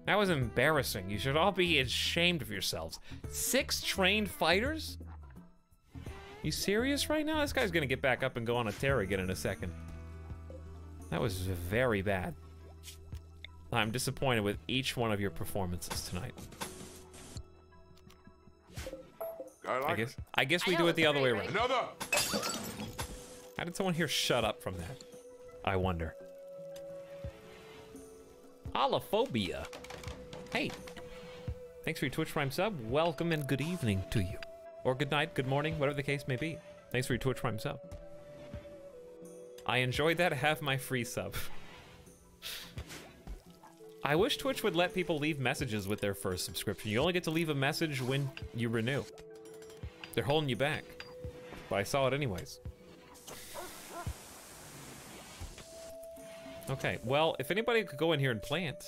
That was embarrassing. You should all be ashamed of yourselves. 6 trained fighters? You serious right now? This guy's gonna get back up and go on a tear again in a second. That was very bad. I'm disappointed with each one of your performances tonight. I guess we do it the other way around. Another. How did someone here shut up from that? I wonder. Holophobia. Hey. Thanks for your Twitch Prime sub. Welcome and good evening to you. Or good night, good morning, whatever the case may be. Thanks for your Twitch Prime sub. I enjoyed that. Have my free sub. I wish Twitch would let people leave messages with their first subscription. You only get to leave a message when you renew. They're holding you back. But I saw it anyways. Okay, well, if anybody could go in here and plant.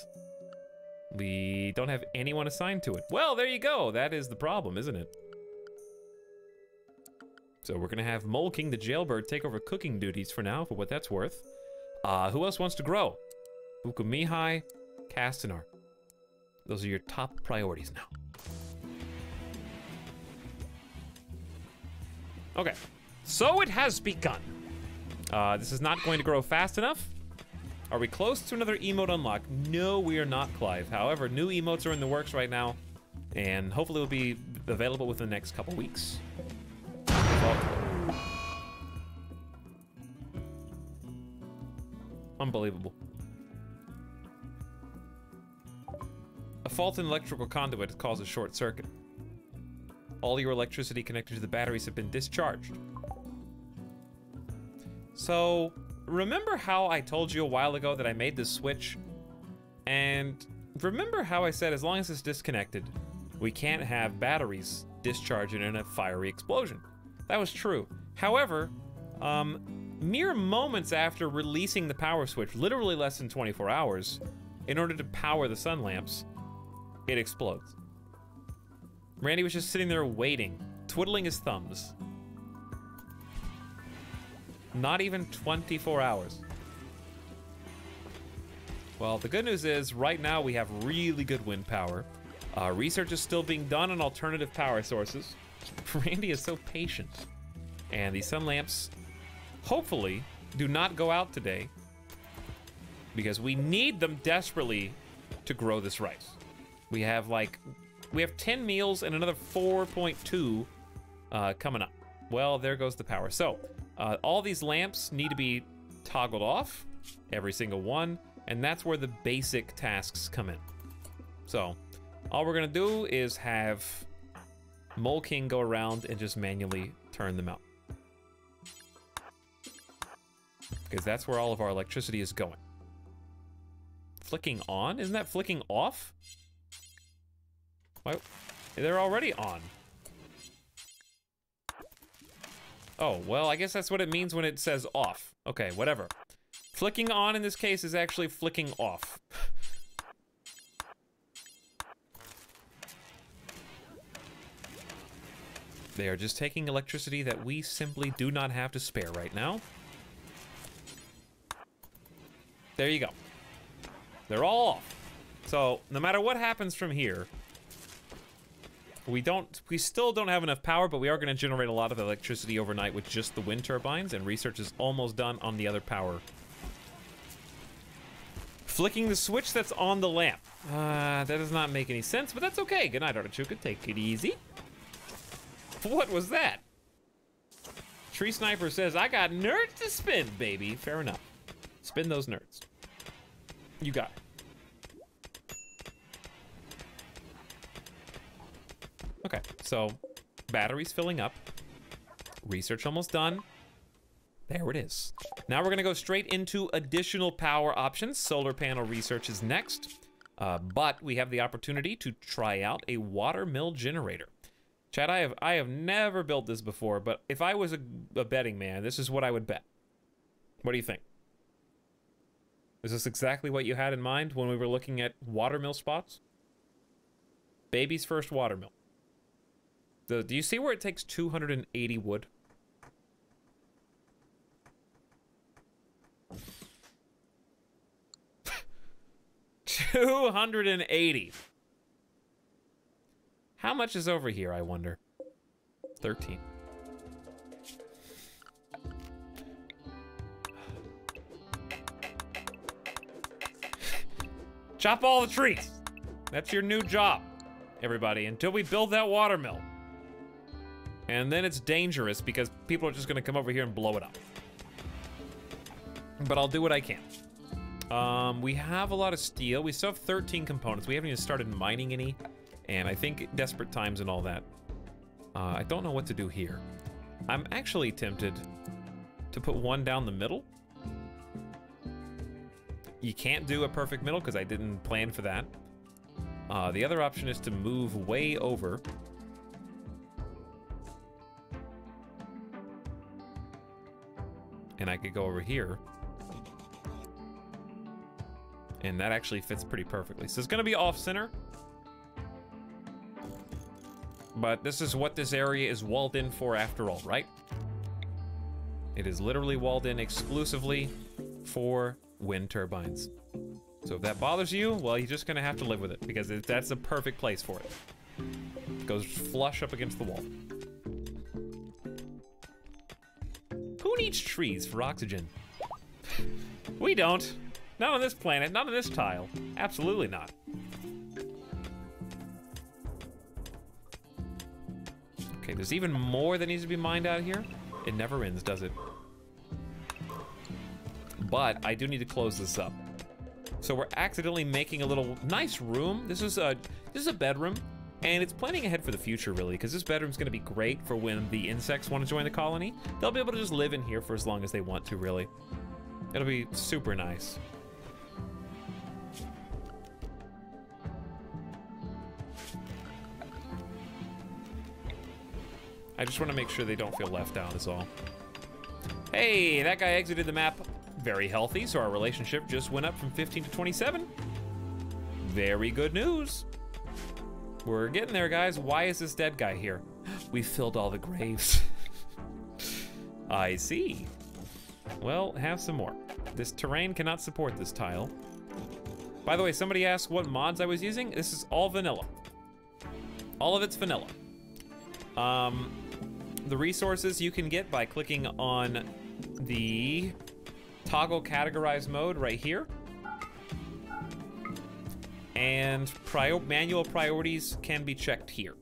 We don't have anyone assigned to it. Well, there you go. That is the problem, isn't it? So we're gonna have Mole King the Jailbird take over cooking duties for now, for what that's worth. Who else wants to grow? Ukumihai, Castanar. Those are your top priorities now. Okay, so it has begun. This is not going to grow fast enough. Are we close to another emote unlock? No, we are not, Clive. However, new emotes are in the works right now, and hopefully will be available within the next couple weeks. Unbelievable. A fault in electrical conduit has caused a short circuit. All your electricity connected to the batteries have been discharged. So, remember how I told you a while ago that I made this switch? And remember how I said as long as it's disconnected, we can't have batteries discharging in a fiery explosion? That was true. However, mere moments after releasing the power switch, literally less than 24 hours, in order to power the sun lamps, it explodes. Randy was just sitting there waiting, twiddling his thumbs. Not even 24 hours. Well, the good news is, right now we have really good wind power. Research is still being done on alternative power sources. Randy is so patient. And these sun lamps, hopefully, do not go out today, because we need them desperately to grow this rice. We have 10 meals and another 4.2 coming up. Well, there goes the power. So, all these lamps need to be toggled off, every single one, and that's where the basic tasks come in. So, all we're gonna do is have Mole King go around and just manually turn them out. Because that's where all of our electricity is going. Flicking on? Isn't that flicking off? Why? They're already on. Oh, well, I guess that's what it means when it says off. Okay, whatever. Flicking on in this case is actually flicking off. They are just taking electricity that we simply do not have to spare right now. There you go. They're all off. So, no matter what happens from here, we still don't have enough power, but we are going to generate a lot of electricity overnight with just the wind turbines, and research is almost done on the other power. Flicking the switch that's on the lamp. That does not make any sense, but that's okay. Good night, Artichuka. Take it easy. What was that? Tree Sniper says, I got nerds to spin, baby. Fair enough. Spin those nerds. You got it. Okay, so batteries filling up. Research almost done. There it is. Now we're gonna go straight into additional power options. Solar panel research is next. But we have the opportunity to try out a water mill generator. Chad, I have never built this before, but if I was a betting man, this is what I would bet. What do you think? Is this exactly what you had in mind when we were looking at watermill spots? Baby's first watermill. Do you see where it takes 280 wood? $280. How much is over here, I wonder? 13. Chop all the trees. That's your new job, everybody, until we build that watermill. And then it's dangerous because people are just gonna come over here and blow it up. But I'll do what I can. We have a lot of steel. We still have 13 components. We haven't even started mining any. And I think desperate times and all that. I don't know what to do here. I'm actually tempted to put one down the middle. You can't do a perfect middle because I didn't plan for that. The other option is to move way over. And I could go over here. And that actually fits pretty perfectly. So it's gonna be off center. But this is what this area is walled in for after all, right? It is literally walled in exclusively for wind turbines. So if that bothers you, well, you're just gonna have to live with it because that's a perfect place for it. It goes flush up against the wall. Who needs trees for oxygen? We don't. Not on this planet, not on this tile. Absolutely not. Okay, there's even more that needs to be mined out here. It never ends, does it? But I do need to close this up. So we're accidentally making a little nice room. This is a bedroom, and it's planning ahead for the future, really, because this bedroom's gonna be great for when the insects want to join the colony. They'll be able to just live in here for as long as they want to, really. It'll be super nice. I just want to make sure they don't feel left out is all. Hey, that guy exited the map very healthy, so our relationship just went up from 15 to 27. Very good news. We're getting there, guys. Why is this dead guy here? We filled all the graves. I see. Well, have some more. This terrain cannot support this tile. By the way, somebody asked what mods I was using. This is all vanilla. All of it's vanilla. The resources you can get by clicking on the toggle categorize mode right here. And manual priorities can be checked here.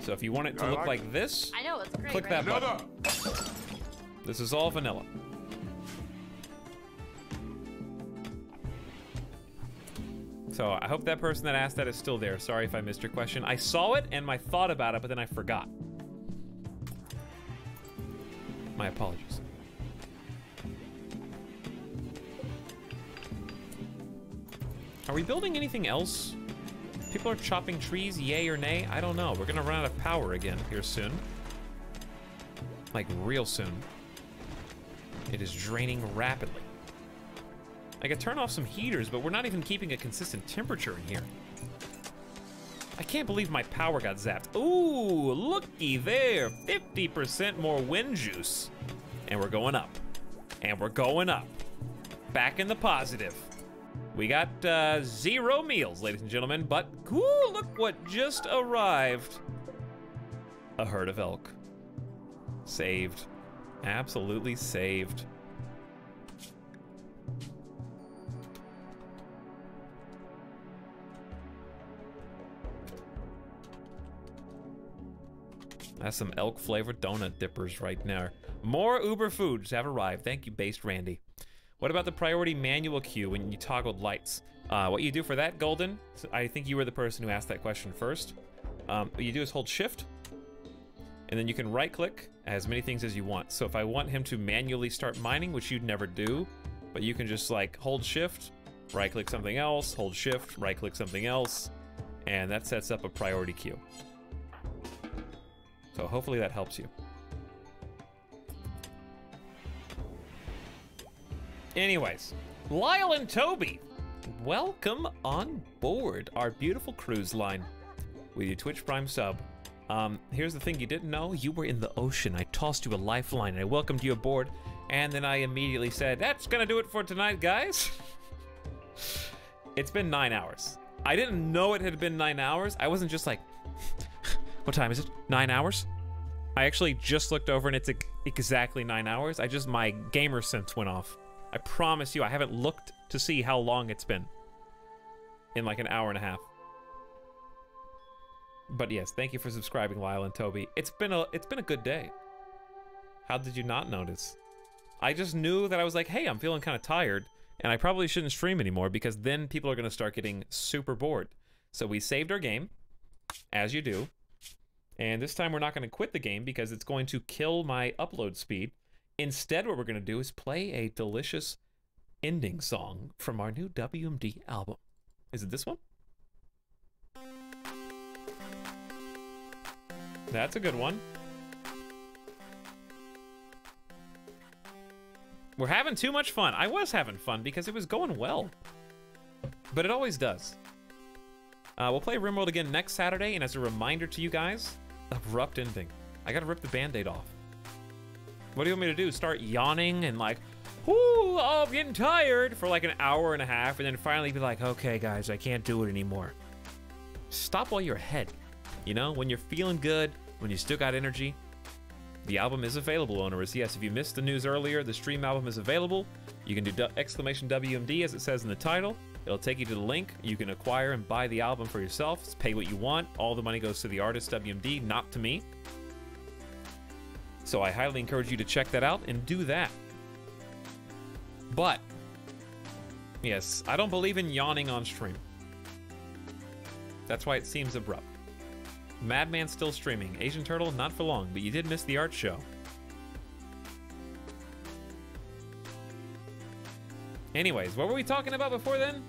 So if you want it to look like this, I know, it's great, click right? that button. This is all vanilla. So I hope that person that asked that is still there. Sorry if I missed your question. I saw it and I thought about it, but then I forgot. My apologies. Are we building anything else? People are chopping trees, yay or nay? I don't know. We're gonna run out of power again here soon. Like real soon. It is draining rapidly. I could turn off some heaters, but we're not even keeping a consistent temperature in here. I can't believe my power got zapped. Ooh, looky there, 50% more wind juice. And we're going up. And we're going up. Back in the positive. We got 0 meals, ladies and gentlemen, but ooh, look what just arrived. A herd of elk. Saved. Absolutely saved. That's some elk-flavored donut dippers right now. More Uber foods have arrived. Thank you, Based Randy. What about the priority manual queue when you toggled lights? What you do for that, Golden, I think you were the person who asked that question first. What you do is hold Shift, and then you can right-click as many things as you want. So if I want him to manually start mining, which you'd never do, but you can just like hold Shift, right-click something else, hold Shift, right-click something else, and that sets up a priority queue. So hopefully that helps you. Anyways, Lyle and Toby, welcome on board our beautiful cruise line with your Twitch Prime sub. Here's the thing you didn't know. You were in the ocean. I tossed you a lifeline and I welcomed you aboard. And then I immediately said, that's gonna do it for tonight, guys. It's been 9 hours. I didn't know it had been 9 hours. I wasn't just like, what time is it? 9 hours? I actually just looked over and it's exactly 9 hours. My gamer sense went off. I promise you, I haven't looked to see how long it's been in like an hour and a half. But yes, thank you for subscribing, Lyle and Toby. It's been a good day. How did you not notice? I just knew that I was like, hey, I'm feeling kind of tired, and I probably shouldn't stream anymore because then people are gonna start getting super bored. So we saved our game, as you do, and this time we're not gonna quit the game because it's going to kill my upload speed. Instead, what we're gonna do is play a delicious ending song from our new WMD album. Is it this one? That's a good one. We're having too much fun. I was having fun because it was going well. But it always does. We'll play RimWorld again next Saturday, and as a reminder to you guys, abrupt ending. I gotta rip the Band-Aid off. What do you want me to do? Start yawning and like, whoo, oh, I'm getting tired for like an hour and a half, and then finally be like, okay, guys, I can't do it anymore. Stop while you're ahead. You know, when you're feeling good, when you still got energy. The album is available, owners. Yes, if you missed the news earlier, the stream album is available. You can do exclamation WMD as it says in the title. It'll take you to the link. You can acquire and buy the album for yourself. Just pay what you want. All the money goes to the artist, WMD, not to me. So I highly encourage you to check that out and do that. But, yes, I don't believe in yawning on stream. That's why it seems abrupt. Madman's still streaming. Asian Turtle, not for long, but you did miss the art show. Anyways, what were we talking about before then?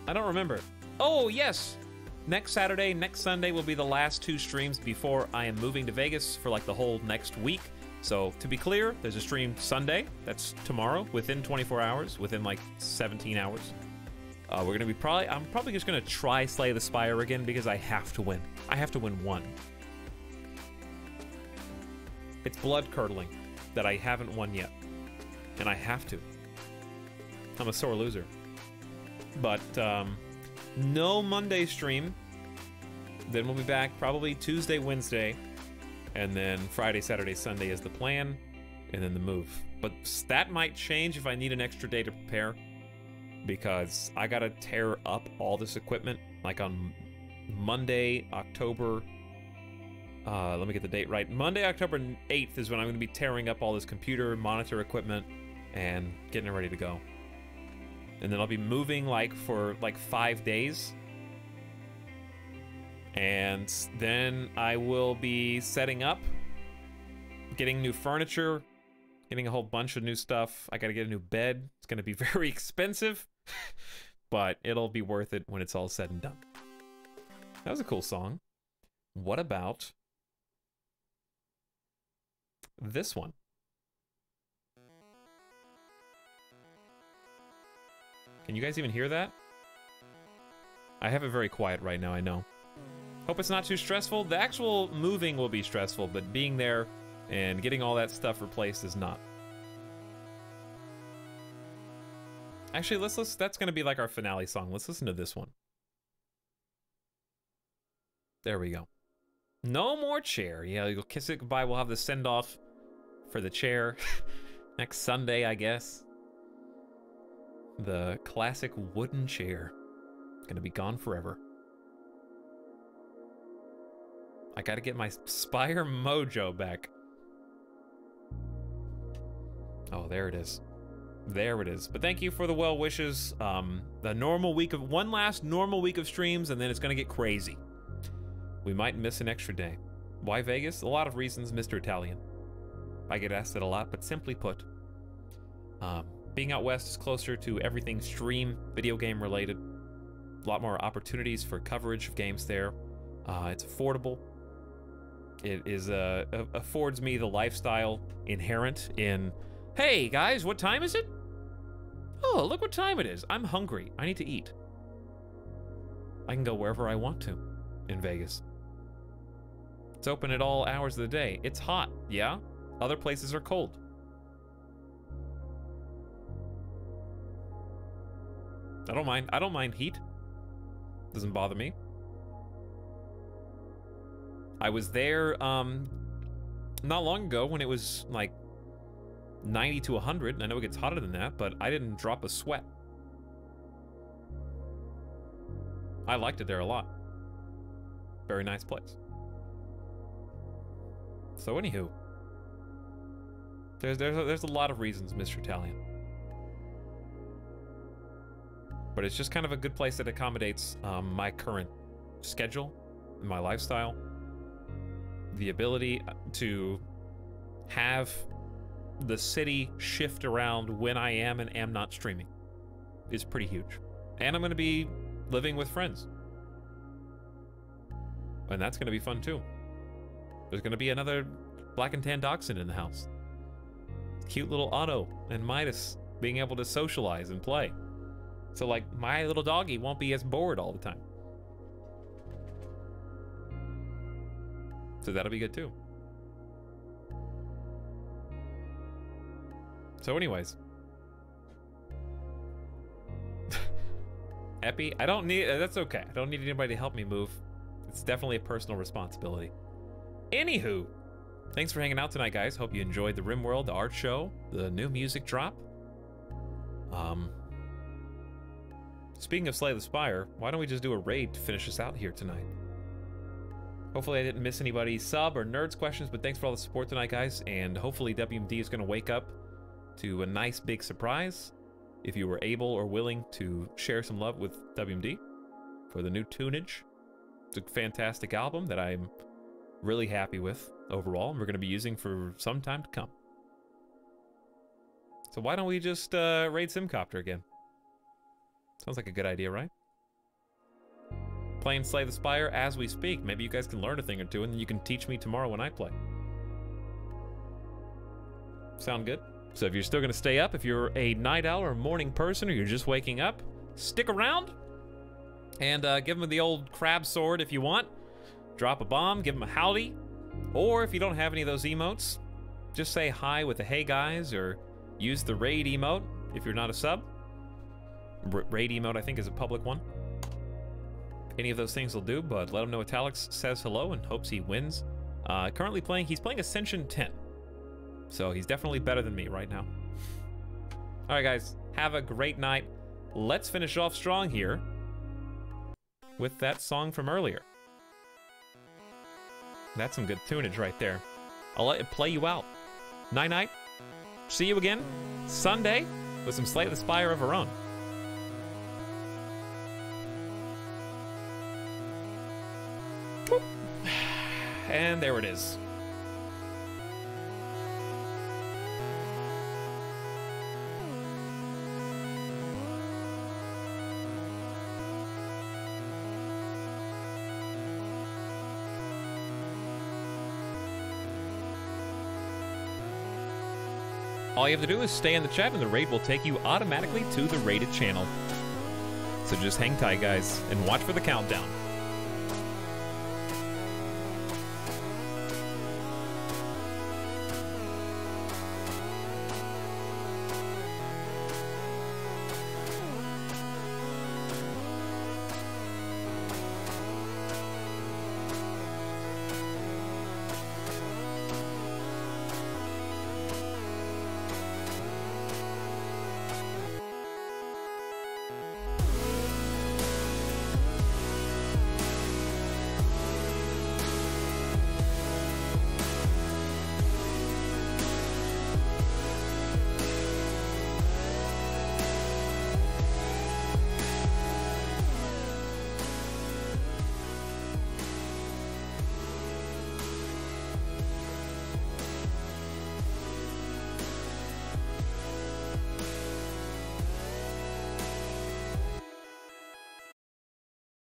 I don't remember. Oh, yes! Next Saturday, next Sunday will be the last 2 streams before I am moving to Vegas for like the whole next week. So, to be clear, there's a stream Sunday. That's tomorrow, within 24 hours, within like 17 hours. We're gonna be I'm probably just gonna try Slay the Spire again because I have to win. I have to win 1. It's blood-curdling that I haven't won yet. And I have to. I'm a sore loser. But, no Monday stream. Then we'll be back probably Tuesday, Wednesday. And then Friday, Saturday, Sunday is the plan. And then the move. But that might change if I need an extra day to prepare. Because I gotta tear up all this equipment. Like on Monday, October... let me get the date right. Monday, October 8th is when I'm gonna be tearing up all this computer, monitor equipment, and getting it ready to go. And then I'll be moving like for like 5 days. And then I will be setting up, getting new furniture, getting a whole bunch of new stuff. I gotta get a new bed. It's gonna be very expensive, but it'll be worth it when it's all said and done. That was a cool song. What about this one? Can you guys even hear that? I have it very quiet right now, I know. Hope it's not too stressful. The actual moving will be stressful, but being there and getting all that stuff replaced is not. Actually, that's gonna be like our finale song. Let's listen to this one. There we go. No more chair. Yeah, you'll kiss it goodbye. We'll have the send-off for the chair next Sunday, I guess. The classic wooden chair. Gonna be gone forever. I gotta get my Spire mojo back. Oh, there it is. There it is. But thank you for the well wishes. The normal week of one last normal week of streams, and then it's gonna get crazy. We might miss an extra day. Why Vegas? A lot of reasons, Mr. Italian. I get asked it a lot, but simply put, being out west is closer to everything stream, video game related. A lot more opportunities for coverage of games there. It's affordable. It is affords me the lifestyle inherent in, hey guys, what time is it? Oh, look what time it is. I'm hungry. I need to eat. I can go wherever I want to in Vegas. It's open at all hours of the day. It's hot, yeah? Other places are cold. I don't mind heat. Doesn't bother me. I was there not long ago when it was like 90 to 100. I know it gets hotter than that, but I didn't drop a sweat. I liked it there a lot. Very nice place. So anywho, there's a lot of reasons, Mr. Italian. But it's just kind of a good place that accommodates my current schedule, my lifestyle. The ability to have the city shift around when I am and am not streaming is pretty huge. And I'm going to be living with friends. And that's going to be fun too. There's going to be another Black and Tan Dachshund in the house. Cute little Otto and Midas being able to socialize and play. So like my little doggy won't be as bored all the time. So that'll be good too. So anyways. Epi, I don't need, that's okay. I don't need anybody to help me move. It's definitely a personal responsibility. Anywho, thanks for hanging out tonight, guys. Hope you enjoyed the RimWorld, the art show, the new music drop. Speaking of Slay the Spire, why don't we just do a raid to finish us out here tonight? Hopefully I didn't miss anybody's sub or nerds questions, but thanks for all the support tonight, guys. And hopefully WMD is going to wake up to a nice big surprise. If you were able or willing to share some love with WMD for the new tunage. It's a fantastic album that I'm really happy with overall, and we're going to be using for some time to come. So why don't we just raid Simcopter again? Sounds like a good idea, right? Playing Slay the Spire as we speak. Maybe you guys can learn a thing or two, and then you can teach me tomorrow when I play. Sound good? So if you're still going to stay up, if you're a night owl or morning person, or you're just waking up, stick around and give them the old crab sword if you want. Drop a bomb, give them a howdy. Or if you don't have any of those emotes, just say hi with a hey guys, or use the raid emote if you're not a sub. Raid emote, I think, is a public one. Any of those things will do, but let him know Etalyx says hello and hopes he wins. Currently playing, he's playing Ascension 10. So he's definitely better than me right now. All right, guys, have a great night. Let's finish off strong here with that song from earlier. That's some good tunage right there. I'll let it play you out. Night-night. See you again Sunday with some Slay the Spire of our own. Boop. And there it is. All you have to do is stay in the chat and the raid will take you automatically to the rated channel. So just hang tight, guys, and watch for the countdown.